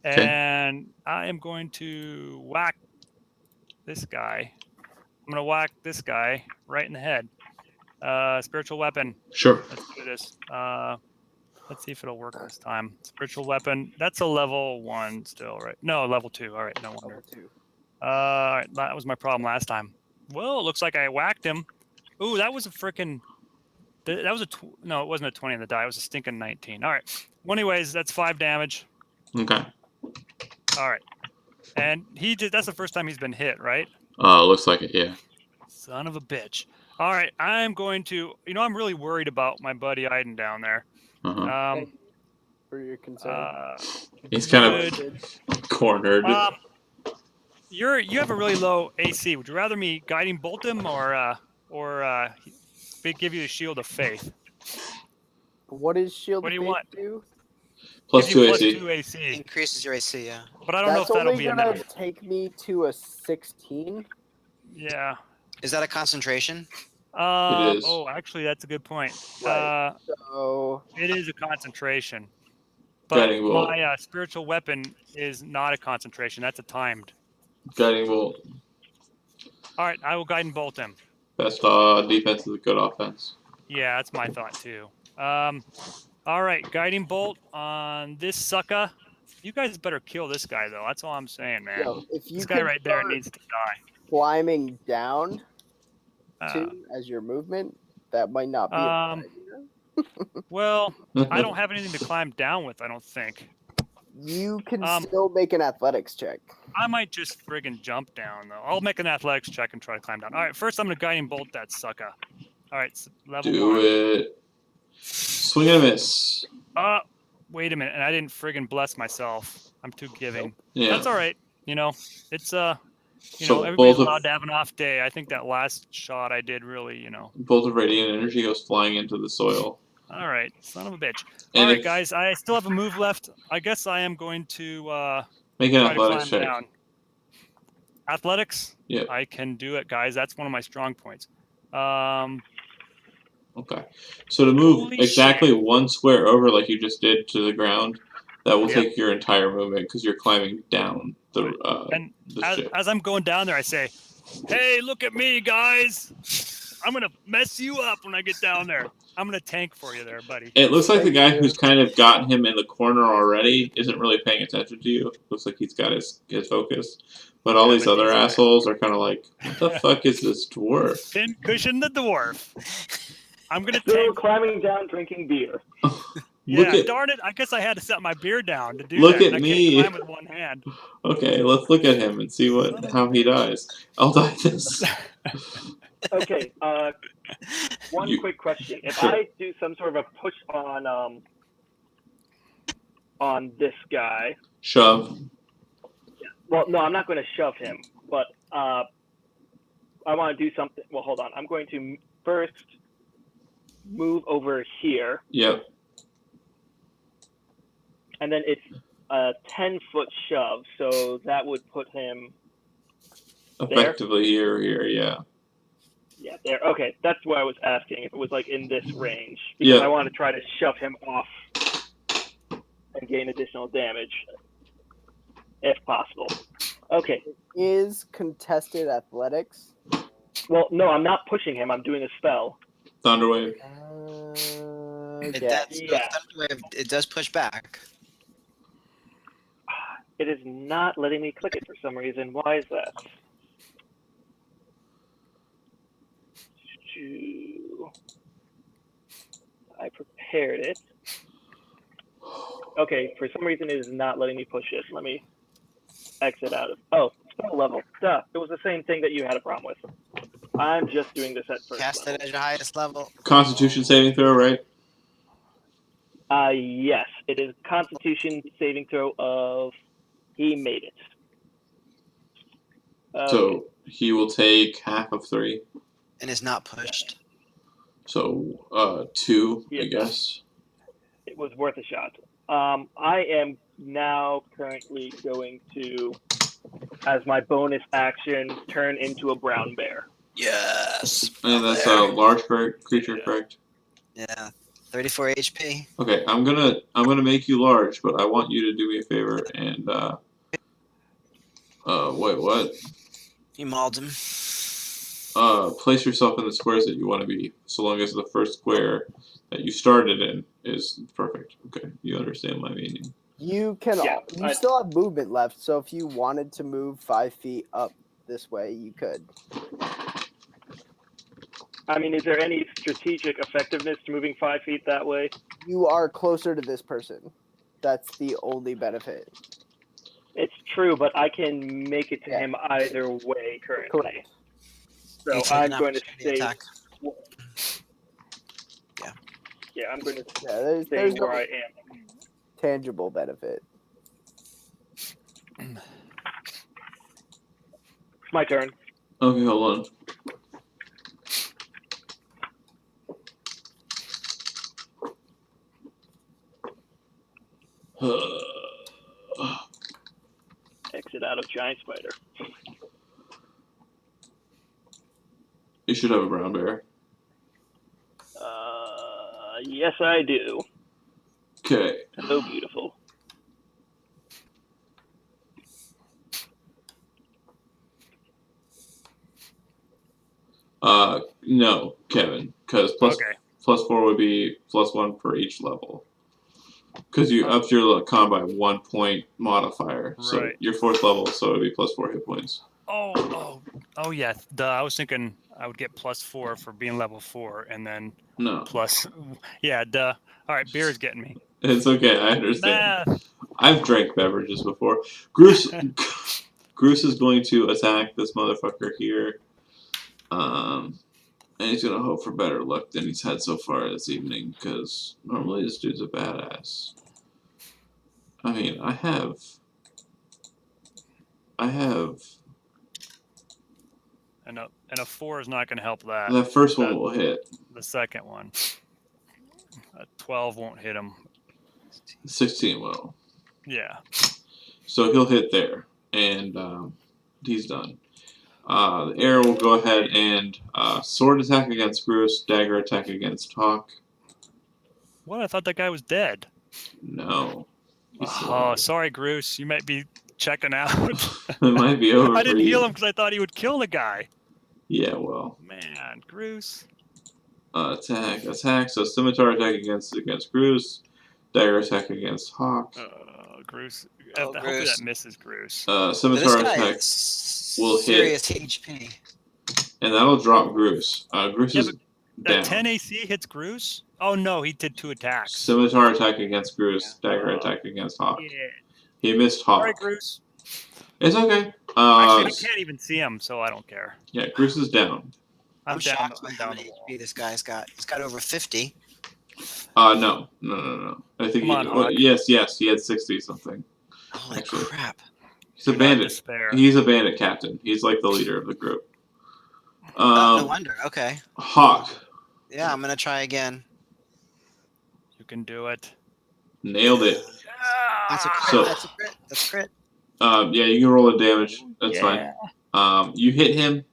Okay. And I am going to whack this guy. I'm going to whack this guy right in the head. Spiritual weapon. Sure. Let's do this. Let's see if it'll work this time. Spiritual weapon. That's a level 1 still, right? No, level 2. All right, no wonder. Level 2. All right, that was my problem last time. Well, it looks like I whacked him. Ooh, that was a freaking. That was no, it wasn't a 20 on the die. It was a stinking 19. All right. Well, anyways, that's 5 damage. Okay. All right. And that's the first time he's been hit, right? Looks like it, yeah. Son of a bitch. All right, I'm going to. I'm really worried about my buddy Aiden down there. Uh-huh. For your concern. He's kind of cornered. You have a really low AC. Would you rather me guiding bolt him or give you a shield of faith? What is shield? What do you of want? Faith do? Plus 2 plus AC. 2 AC. Increases your AC, yeah. But I don't know if that'll be enough. That's only gonna take me to a 16. Yeah. Is that a concentration? It is. Oh, actually, that's a good point. Right. So it is a concentration. Guiding But bolt. my spiritual weapon is not a concentration. That's a timed. Guiding bolt. All right, I will guide and bolt him. Best defense is a good offense. Yeah, that's my thought too. All right, guiding bolt on this sucker. You guys better kill this guy though. That's all I'm saying, man. if you This guy right there needs to die. climbing down as your movement, that might not be. A good idea. Well, I don't have anything to climb down with. I don't think. You can still make an athletics check. I might just friggin' jump down though. I'll make an athletics check and try to climb down. All right, first I'm gonna guiding bolt that sucker. All right, level 1. Do it. Swing and a miss. Wait a minute, and I didn't friggin' bless myself. I'm too giving. Yeah. That's all right. It's So everybody's allowed to have an off day. I think that last shot I did really, Bolt of radiant energy goes flying into the soil. All right, son of a bitch. And All right, guys, I still have a move left. I guess I am going to make an try to athletics climb check. down. Athletics? Yeah. I can do it, guys. That's one of my strong points. Okay. So to move Holy exactly shit. 1 square over like you just did to the ground, that will Yep. take your entire movement because you're climbing down the And ship. as I'm going down there, I say, "Hey, look at me, guys! I'm gonna mess you up when I get down there. I'm gonna tank for you there, buddy." It looks like the guy who's kind of gotten him in the corner already isn't really paying attention to you. Looks like he's got his focus. But all Yeah, these but other these guys- assholes are kind of like, what the fuck is this dwarf? Pin cushion the dwarf. I'm gonna Still tank. climbing down, drinking beer. Yeah, darn it! I guess I had to set my beer down to do Look that. at I me. can't climb with one hand. Okay, let's look at him and see how he dies. I'll die this. Okay, one quick question. If Sure. I do some sort of a push on this guy, Shove. well, no, I'm not going to shove him, but I want to do something. Well, hold on. I'm going to first move over here, Yep. and then it's a 10-foot shove, so that would put him Effectively here, yeah. Yeah, there. Okay, that's why I was asking if it was like in this range because I want to try to shove him off and gain additional damage, if possible. Okay. Is contested athletics? Well, no, I'm not pushing him. I'm doing a spell. Thunderwave. Okay. Yeah. It does push back. It is not letting me click it for some reason. Why is that? I prepared it. Okay, for some reason it is not letting me push it. Let me exit out of. Oh, spell level. Duh. It was the same thing that you had a problem with. I'm just doing this at first Cast level. it at your highest level. Constitution saving throw, right? Yes, it is Constitution saving throw of. He made it. Okay. So he will take half of 3. And is not pushed. So 2, I Yeah. guess. It was worth a shot. I am now currently going to, as my bonus action, turn into a brown bear. Yes. And that's a large creature, correct? Yeah. 34 HP. Okay, I'm gonna make you large, but I want you to do me a favor and wait, what? You mauled him. Place yourself in the squares that you want to be, so long as the first square that you started in is perfect. Okay, you understand my meaning. You can. Yeah, you still have movement left, so if you wanted to move 5 feet up this way, you could. I mean, is there any strategic effectiveness to moving 5 feet that way? You are closer to this person. That's the only benefit. It's true, but I can make it to him either way currently. Correct. So You take I'm an going to opportunity stay. attack. Yeah, I'm going to Yeah, stay there's where no I am. tangible benefit. It's my turn. Okay, hold on. Exit out of giant spider. You should have a brown bear. Yes, I do. Okay. So beautiful. No, Kevin, because +4 would be +1 for each level. Because you upped your con by 1 point modifier, so Right. your 4th level, so it would be +4 hit points. Oh, yeah. Duh. I was thinking I would get +4 for being level 4, and then No, plus. Yeah, duh. All right, beer's getting me. it's okay. I understand. Math. I've drank beverages before. Groose is going to attack this motherfucker here. And he's gonna hope for better luck than he's had so far this evening, because normally this dude's a badass. I mean, I have. And a 4 is not going to help that. That first one will hit. The second one. A 12 won't hit him. 16 will. Yeah. So he'll hit there, and he's done. The arrow will go ahead and sword attack against Bruce, dagger attack against Hawk. What? I thought that guy was dead. No. Oh, sorry, Groose. You might be checking out. It might be over. I didn't for heal you. him because I thought he would kill the guy. Yeah, well. Man, Groose. Attack. So scimitar attack against Groose, dagger attack against Hawk. Groose. Oh, Hopefully Groose. that misses Groose. Scimitar attack will hit, serious HP. and that'll drop Groose. Groose is That down. 10 AC hits Groose? Oh no, he did 2 attacks. Scimitar attack against Groose, dagger attack against Hawk. Yeah. He missed Hawk. Sorry, Groose. It's okay. Actually, I can't even see him, so I don't care. Yeah, Groose is down. I'm down. shocked I'm by how down many the wall. HP this guy's got. He's got over 50. No. I think Come on, Hawk. yes, he had 60 something. Holy Actually. crap. He's a Do not bandit. despair. He's a bandit captain. He's like the leader of the group. No wonder. Okay. Hawk. Yeah, I'm going to try again. You can do it. Nailed it. That's a crit. So- That's a crit. That's a crit. Yeah, you can roll a damage. That's Yeah. fine. You hit him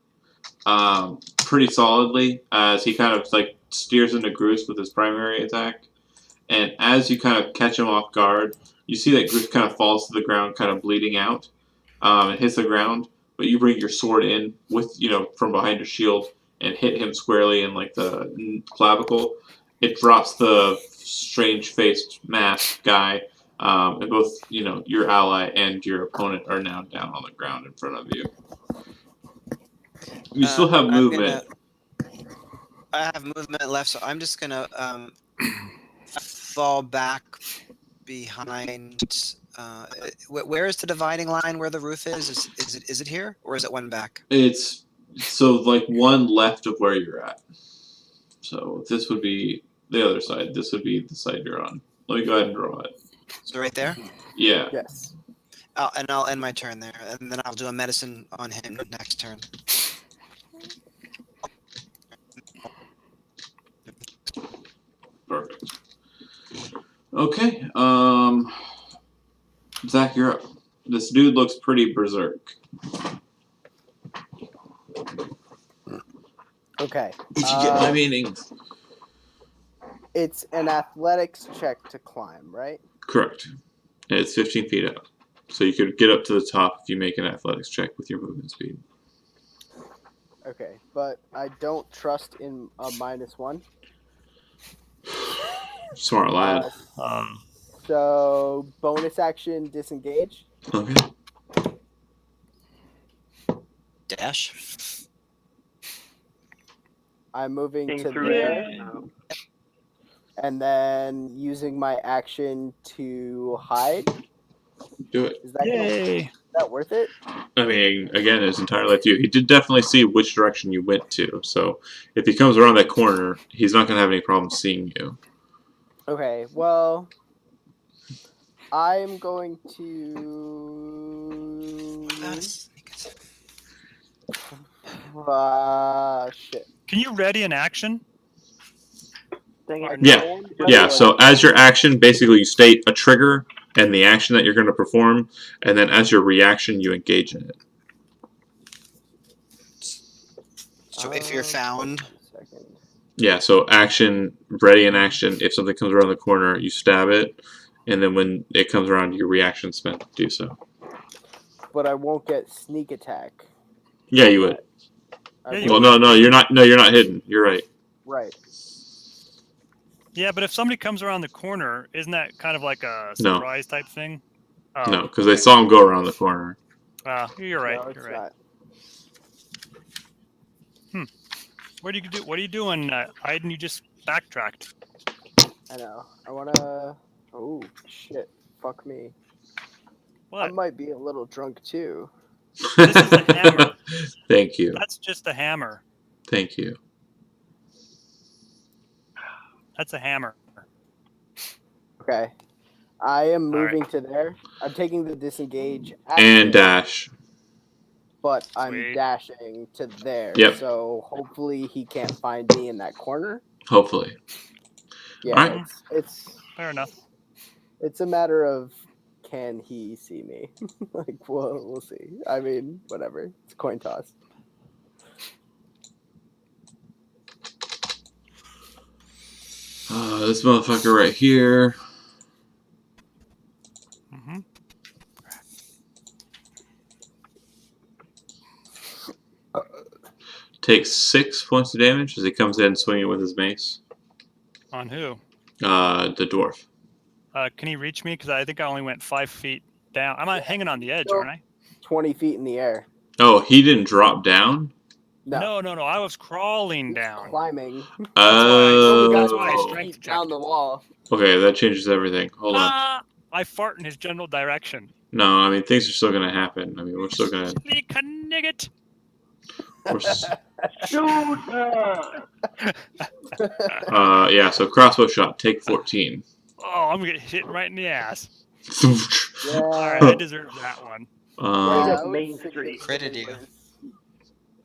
pretty solidly as he kind of like steers into Groose with his primary attack. And as you kind of catch him off guard, you see that Groose kind of falls to the ground, kind of bleeding out, and hits the ground. But you bring your sword in with, from behind your shield and hit him squarely in like the clavicle. It drops the strange-faced masked guy, and both your ally and your opponent are now down on the ground in front of you. You still have movement. I have movement left, so I'm just gonna fall back behind. Where is the dividing line where the roof is? Is it here, or is it one back? It's so like one left of where you're at. So this would be the other side. This would be the side you're on. Let me go ahead and draw it. So right there. Yeah. Yes. And I'll end my turn there, and then I'll do a medicine on him next turn. Perfect. Okay. Zach, you're up. This dude looks pretty berserk. Okay. Did you get my meanings? It's an athletics check to climb, right? Correct. And it's 15 feet up. So you could get up to the top if you make an athletics check with your movement speed. Okay, but I don't trust in a -1. Smart lad. So bonus action disengage. Okay. Dash. I'm moving Came to through there, there. and then using my action to hide. Do it. Is that Yay! is that worth it? I mean, again, it's entirely up to you. He did definitely see which direction you went to. So if he comes around that corner, he's not going to have any problem seeing you. Okay, well, I'm going to. Shit. Can you ready an action? Dang it. Yeah. Yeah, so as your action, basically you state a trigger and the action that you're going to perform, and then as your reaction, you engage in it. So if you're found. Yeah, so action, ready in action. If something comes around the corner, you stab it, and then when it comes around, your reaction spent to do so. But I won't get sneak attack. Yeah, you would. Yeah, you Well, would. no, you're not. No, you're not hidden. You're right. Right. Yeah, but if somebody comes around the corner, isn't that kind of like a No. surprise type thing? Oh, No, because they saw him go around the corner. You're right. No, it's You're right. not. What are you doing, Aiden? You just backtracked. I know. I wanna. Oh shit! Fuck me. I What? might be a little drunk too. This is a hammer. Thank you. That's just a hammer. Thank you. That's a hammer. Okay. I am All right. moving to there. I'm taking the disengage And action, dash. but I'm Sweet. dashing to there. Yep. So hopefully he can't find me in that corner. Hopefully. Yeah. Alright. Fair enough. It's a matter of can he see me? Like we'll see. I mean, whatever. It's a coin toss. This motherfucker right here Mm-hmm. takes 6 points of damage as he comes in swinging with his mace. On who? The dwarf. Can he reach me? Because I think I only went 5 feet down. I'm hanging on the edge, So- aren't I? 20 feet in the air. Oh, he didn't drop down? No. No. I was crawling He's down. climbing. Oh. That's why I Feet strength down checked. the wall. Okay, that changes everything. Hold on. I fart in his general direction. No, I mean, things are still going to happen. I mean, we're still going to... Sneak a nigget. Shoot! Yeah, so crossbow shot, take 14. Oh, I'm gonna get hit right in the ass. Yeah. All right, I deserve that one. Right up I would Main think Street. it Credit you. was-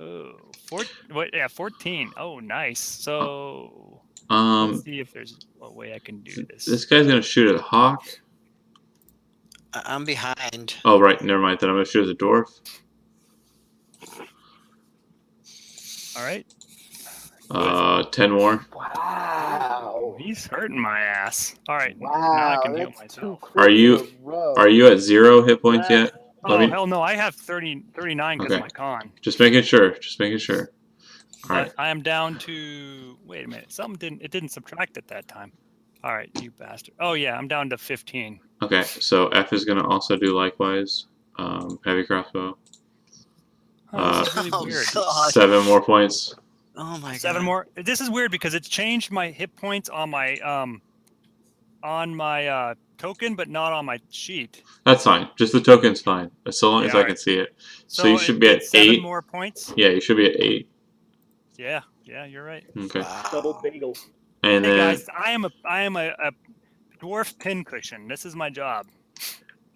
Oh, 14. Oh, nice. So Um, let's see if there's a way I can do this. this guy's going to shoot at Hawk. I'm behind. Oh, right, never mind. Then I'm going to shoot at the dwarf. All right. 10 more. Wow. He's hurting my ass. All right. Now I Wow, can heal that's 2 myself. Are crits you- in a row. Are you at 0 hit points yet? Oh, Let me hell no. I have 39 because Okay. of my con. just making sure. Just making sure. All But right. I am down to. Wait a minute. It didn't subtract at that time. All right, you bastard. Oh, yeah. I'm down to 15. Okay. So F is gonna also do likewise. Heavy crossbow. Oh, this is really Oh, weird. God. 7 more points. Oh my 7 god. more. This is weird because it's changed my hit points on my token, but not on my sheet. That's fine. Just the token's fine, so long Yeah, as I can alright. see it. So you should be at it's 7 8. more points. Yeah, you should be at 8. Yeah, you're right. Okay. Double Wow. bagel. And Hey then guys, I am a dwarf pincushion. This is my job.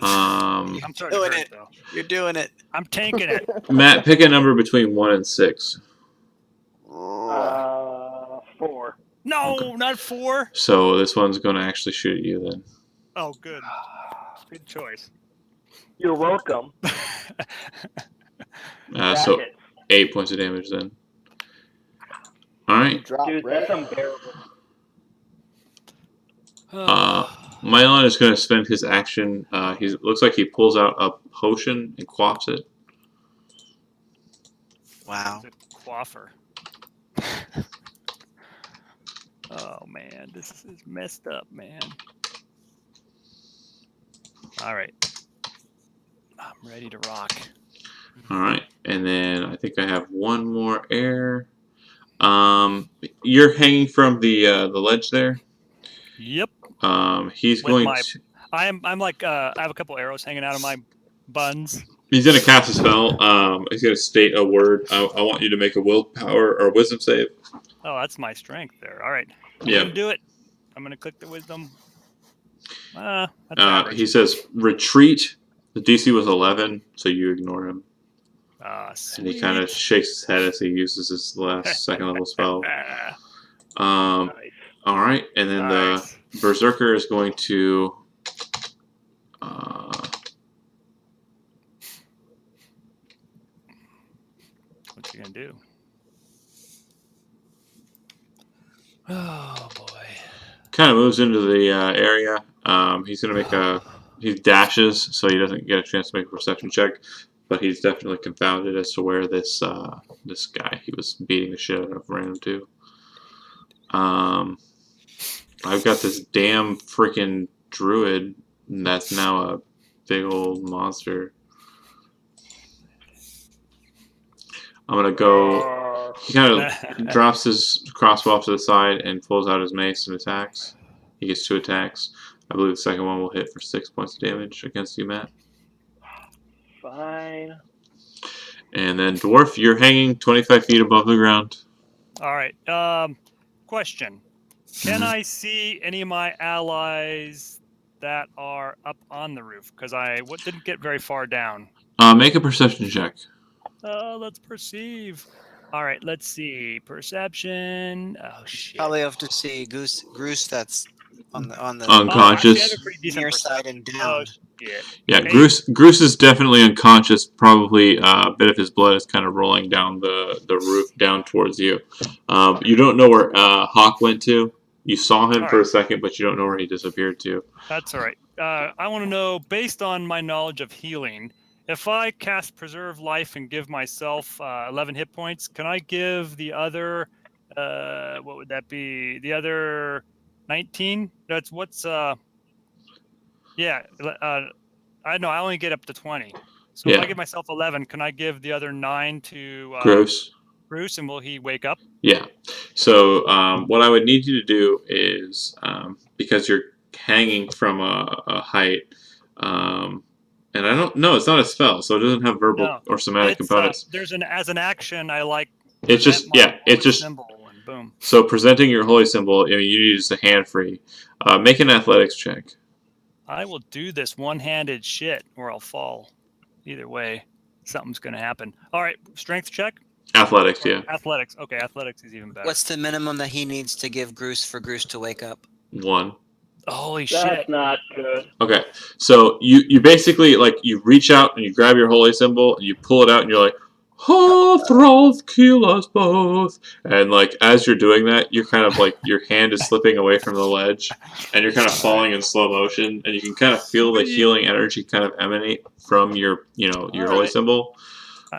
um, I'm sorry to Doing hurt, it. though. You're doing it. I'm tanking it. Matt, pick a number between 1 and 6. 4. No, Okay. not 4. So this one's gonna actually shoot at you then. Oh, good. Good choice. You're welcome. So That hits. 8 points of damage then. All right. Drop Dude, red. that's unbearable. Mylon is going to spend his action. He looks like he pulls out a potion and quaffs it. Wow. It's a quaffer. Oh man, this is messed up, man. All right, I'm ready to rock. All right, and then I think I have one more air. You're hanging from the ledge there. Yep. He's With going. my- To, I'm like I have a couple arrows hanging out of my buns. he's going to cast a spell. He's going to state a word. I want you to make a willpower or wisdom save. Oh, that's my strength there. All right. I'm Yeah. gonna do it. I'm gonna click the wisdom. That's average. He says retreat. The DC was 11, so you ignore him. And he kind of Sweet. shakes his head as he uses his last second level spell. Nice. All right, and then Nice. the Berserker is going to. What you gonna do? Oh boy. Kind of moves into the area. He's going to make a. He dashes, so he doesn't get a chance to make a perception check. But he's definitely confounded as to where this this guy he was beating the shit out of ran him to. I've got this damn freaking druid that's now a big old monster. I'm gonna go. He kind of drops his crossbow off to the side and pulls out his mace and attacks. He gets 2 attacks. I believe the second one will hit for 6 points of damage against you, Matt. Fine. And then Dwarf, you're hanging 25 feet above the ground. All right. Question. Can I see any of my allies that are up on the roof? Because I didn't get very far down. Make a perception check. Let's perceive. All right, let's see. Perception. Oh shit. Probably have to see Goose that's on the Unconscious. I have a pretty decent near side and down. Oh shit. Yeah, Hey. Groose is definitely unconscious. Probably a bit of his blood is kind of rolling down the roof down towards you. You don't know where Hawk went to. You saw him All for a right. second, but you don't know where he disappeared to. That's all right. I want to know, based on my knowledge of healing, if I cast Preserve Life and give myself 11 hit points, can I give the other, what would that be? The other 19? That's what's, yeah. I know, I only get up to 20. So if Yeah. I give myself 11, can I give the other 9 to Gross. Bruce, and will he wake up? Yeah. So what I would need you to do is, because you're hanging from a height, and I don't know, it's not a spell, so it doesn't have verbal No, or somatic It's, components. there's as an action, I like. It's just, present my yeah, it's holy just, symbol and boom. so presenting your holy symbol, I mean, you need just a hand free. Make an athletics check. I will do this one-handed shit, or I'll fall. Either way, something's gonna happen. All right, strength check. Athletics, yeah. Athletics. Okay, athletics is even better. What's the minimum that he needs to give Goose to wake up? 1. Holy That's shit! not good. Okay, so you basically, like, you reach out and you grab your holy symbol and you pull it out and you're like, Thrall, kill us both. And like as you're doing that, you're kind of like your hand is slipping away from the ledge, and you're kind of falling in slow motion, and you can kind of feel the healing energy kind of emanate from your your holy Alright. symbol.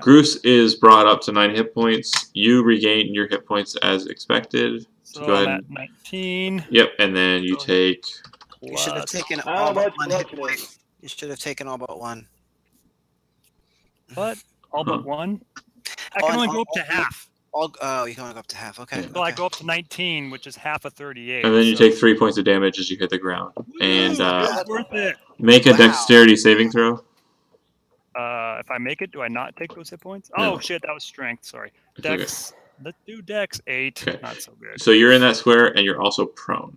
Groose is brought up to 9 hit points. You regain your hit points as expected. So go I'm ahead. at 19. Yep, and then you take. You should have Plus. taken How all but much one hit bludgeoning? point. You should have taken all but one. What? All but one? I Oh, can and only go up to half. Oh, you can only go up to half. Okay. Yeah. So I okay. go up to 19, which is half of 38. And then you so- take 3 points of damage as you hit the ground. And Woo, uh, it's worth it. make a Wow. dexterity saving throw. If I make it, do I not take those hit points? No. Oh shit, that was strength. Sorry. It's okay. Dex. Let's do Dex 8. Okay. Not so good. So you're in that square, and you're also prone.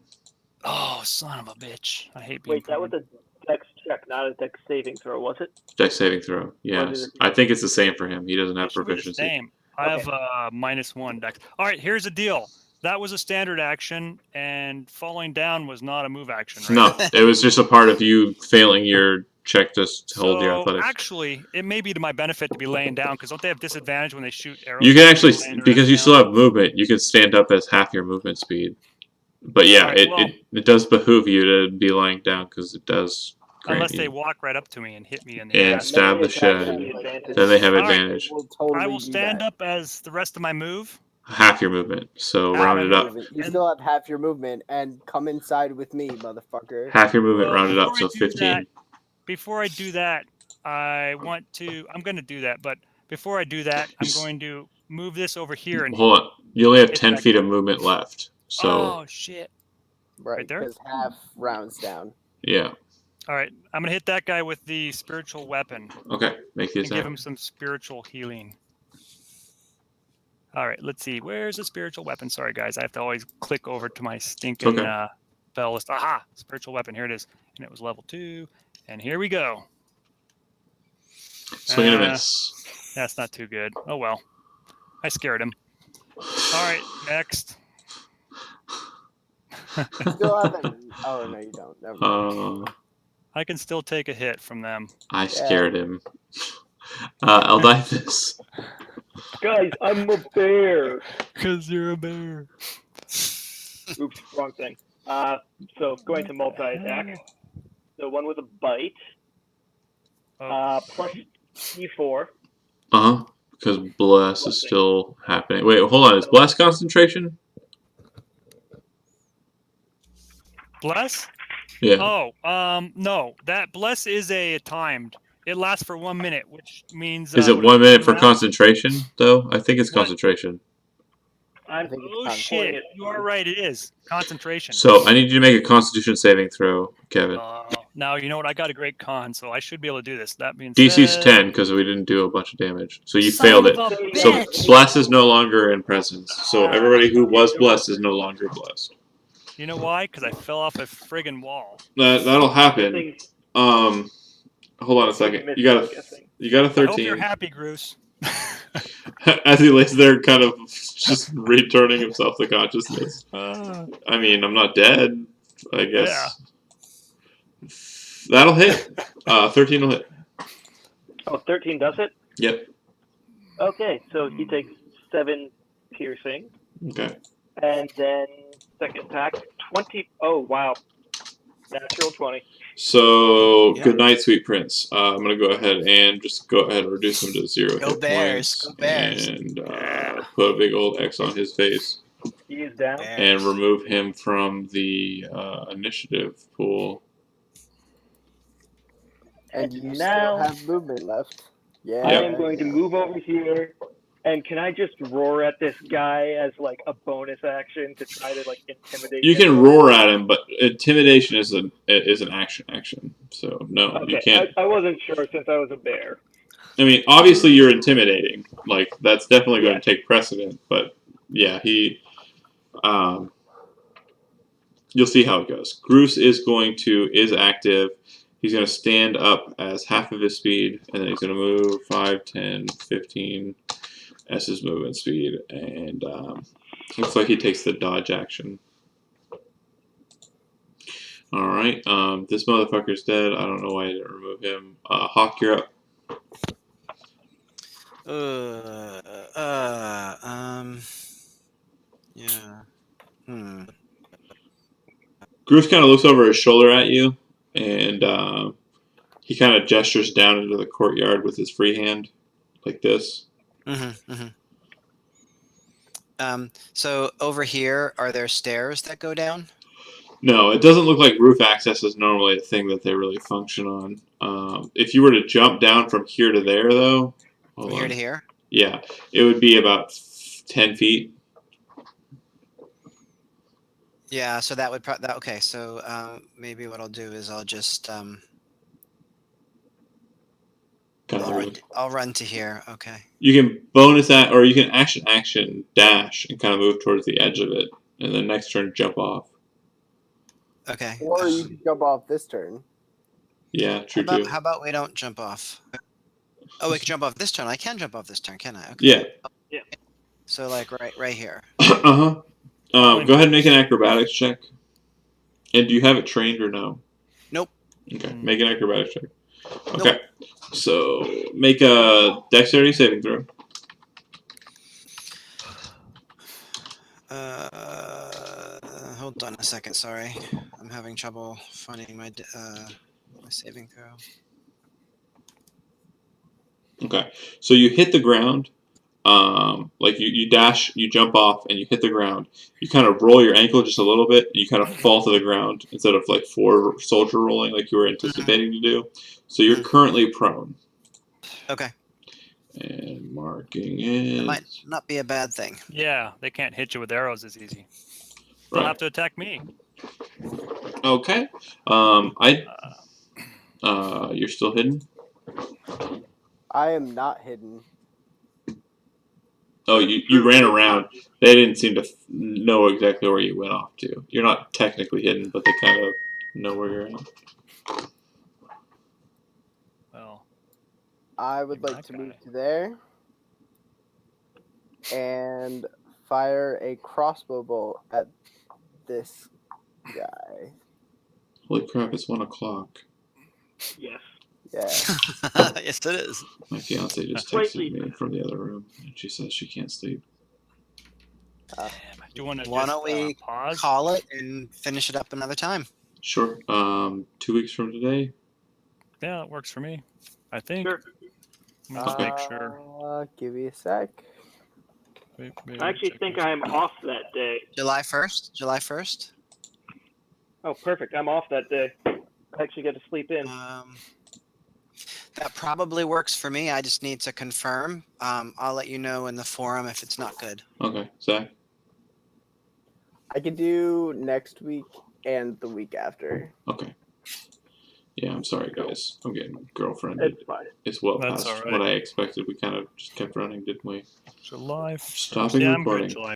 Oh, son of a bitch! I hate being. Wait, that was a dex check, not a dex saving throw, was it? Dex saving throw. Yes. I think it's the same for him. He doesn't have It should be the proficiency. same. I Okay. have -1 Dex. All right, here's the deal. That was a standard action, and falling down was not a move action, right? No, it was just a part of you failing your check to hold your So athletics. actually, it may be to my benefit to be laying down because don't they have disadvantage when they shoot arrows? You can at actually, people laying because you around? still have movement, you can stand up as half your movement speed. But yeah, Alright, well- it does behoove you to be lying down because it does grant Unless they you. walk right up to me and hit me in the And ass. stab the melee shit out attacks of have you. the advantage. Then they have Alright. advantage. We'll totally I will do stand that. up as the rest of my move. Half your movement. So Half round my it up. You And- still have half your movement, and come inside with me, motherfucker. Half your movement Well, rounded up, before I so do 15. that- Before I do that, I'm going to do that, but before I do that, I'm going to move this over here and. Hold on. You only have It's 10 back feet there. of movement left. So, Oh shit! Right there? because half rounds down. yeah. All right, I'm gonna hit that guy with the spiritual weapon Okay. Make the and give attack. him some spiritual healing. All right, let's see. Where's the spiritual weapon? Sorry, guys, I have to always click over to my stinking Okay. spell list. Aha! Spiritual weapon. Here it is, and it was level 2. And here we go. Swing and a miss. That's not too good. Oh well, I scared him. All right, next. Still haven't. Oh no, you don't. Never mind. I can still take a hit from them. I scared him. Eldithus. Guys, I'm a bear. Cause you're a bear. Oops, wrong thing. So going to multi-attack. So one with a bite. Oh, Plus D4. Uh-huh. Because bless is still happening. Wait, hold on. Is bless concentration? bless? Yeah. Oh, no. That bless is a timed. It lasts for 1 minute, which means. Is it what 1 minute do for now? concentration, though? I think it's What? concentration. I'm think it's Oh time. shit! You are right. It is concentration. So I need you to make a constitution saving throw, Kevin. Now you know what? I got a great con, so I should be able to do this. That being DC's said, 10 because we didn't do a bunch of damage. So you Son failed of it. a So bitch! bless is no longer in presence. So everybody who was blessed is no longer blessed. You know why? Because I fell off a friggin' wall. That'll happen. guessing. Hold on a second. Missed, You got I'm a guessing. you got a I hope you're 13. happy, Bruce. As he lays there, kind of just returning himself to consciousness. I mean, I'm not dead. I guess. That'll hit. 13 will hit. Oh, 13 does it? Yep. Okay, so he takes 7 piercing. Okay. And then second attack, 20. Oh, wow. Natural 20. So, Yeah. good night, sweet prince. I'm gonna go ahead and reduce him to 0 Go hit Bears, points, go Bears. and put a big old X on his face, He is down. and remove him from the initiative pool. And you now- still have movement left. Yeah. I am going to move over here. And can I just roar at this guy as like a bonus action to try to like intimidate You him? can roar at him, but intimidation is an action. So no, you Okay, can't. I wasn't sure since I was a bear. I mean, obviously you're intimidating. Like that's definitely going Yeah. to take precedent. But yeah, you'll see how it goes. Groose is active. He's going to stand up as half of his speed, and then he's going to move 5, 10, 15 as his movement speed. And looks like he takes the dodge action. Alright, this motherfucker's dead. I don't know why I didn't remove him. Hawk, you're up. Yeah. Groove kind of looks over his shoulder at you, and he kind of gestures down into the courtyard with his free hand, like this. So over here, are there stairs that go down? No, it doesn't look like roof access is normally a thing that they really function on. If you were to jump down from here to there, though, From here to here? yeah, it would be about 10 feet. Yeah, so that would okay. So maybe what I'll do is I'll just I'll run to here. Okay. You can bonus that, or you can action dash and kind of move towards the edge of it, and then next turn jump off. Okay. Or you can jump off this turn. Yeah, true too. How about we don't jump off? Oh, we can jump off this turn. I can jump off this turn, can I? Okay. Yeah. Yeah. So like right here. Go ahead and make an acrobatics check. And do you have it trained or no? Nope. Okay, make an acrobatics check. Okay, so make a dexterity saving throw. Hold on a second. Sorry, I'm having trouble finding my saving throw. Okay, so you hit the ground. Like you dash, you jump off, and you hit the ground. You kind of roll your ankle just a little bit, and you kind of fall to the ground instead of like forward soldier rolling like you were anticipating to do. So you're currently prone. Okay. And marking it. That might not be a bad thing. Yeah, they can't hit you with arrows as easy. They'll have to attack me. Okay. You're still hidden? I am not hidden. Oh, you ran around. They didn't seem to know exactly where you went off to. You're not technically hidden, but they kind of know where you're at. Well, I would like to move to there and fire a crossbow bolt at this guy. Holy crap, it's 1 o'clock. Yes. Yeah. Yes, it is. My fiance just texted me from the other room, and she says she can't sleep. do you want to Why don't we pause? call it and finish it up another time? Sure. 2 weeks from today? Yeah, that works for me. I think. Sure. Let me just make sure. Give me a sec. I actually think I'm off that day. July 1st? July 1st? Oh, perfect. I'm off that day. I actually get to sleep in. That probably works for me. I just need to confirm. I'll let you know in the forum if it's not good. Okay. Zach? I could do next week and the week after. Okay. Yeah, I'm sorry, guys. I'm getting girlfriend. It's fine. It's well That's past all right. what I expected. We kind of just kept running, didn't we? July 1st. Stopping Yeah, recording. I'm good July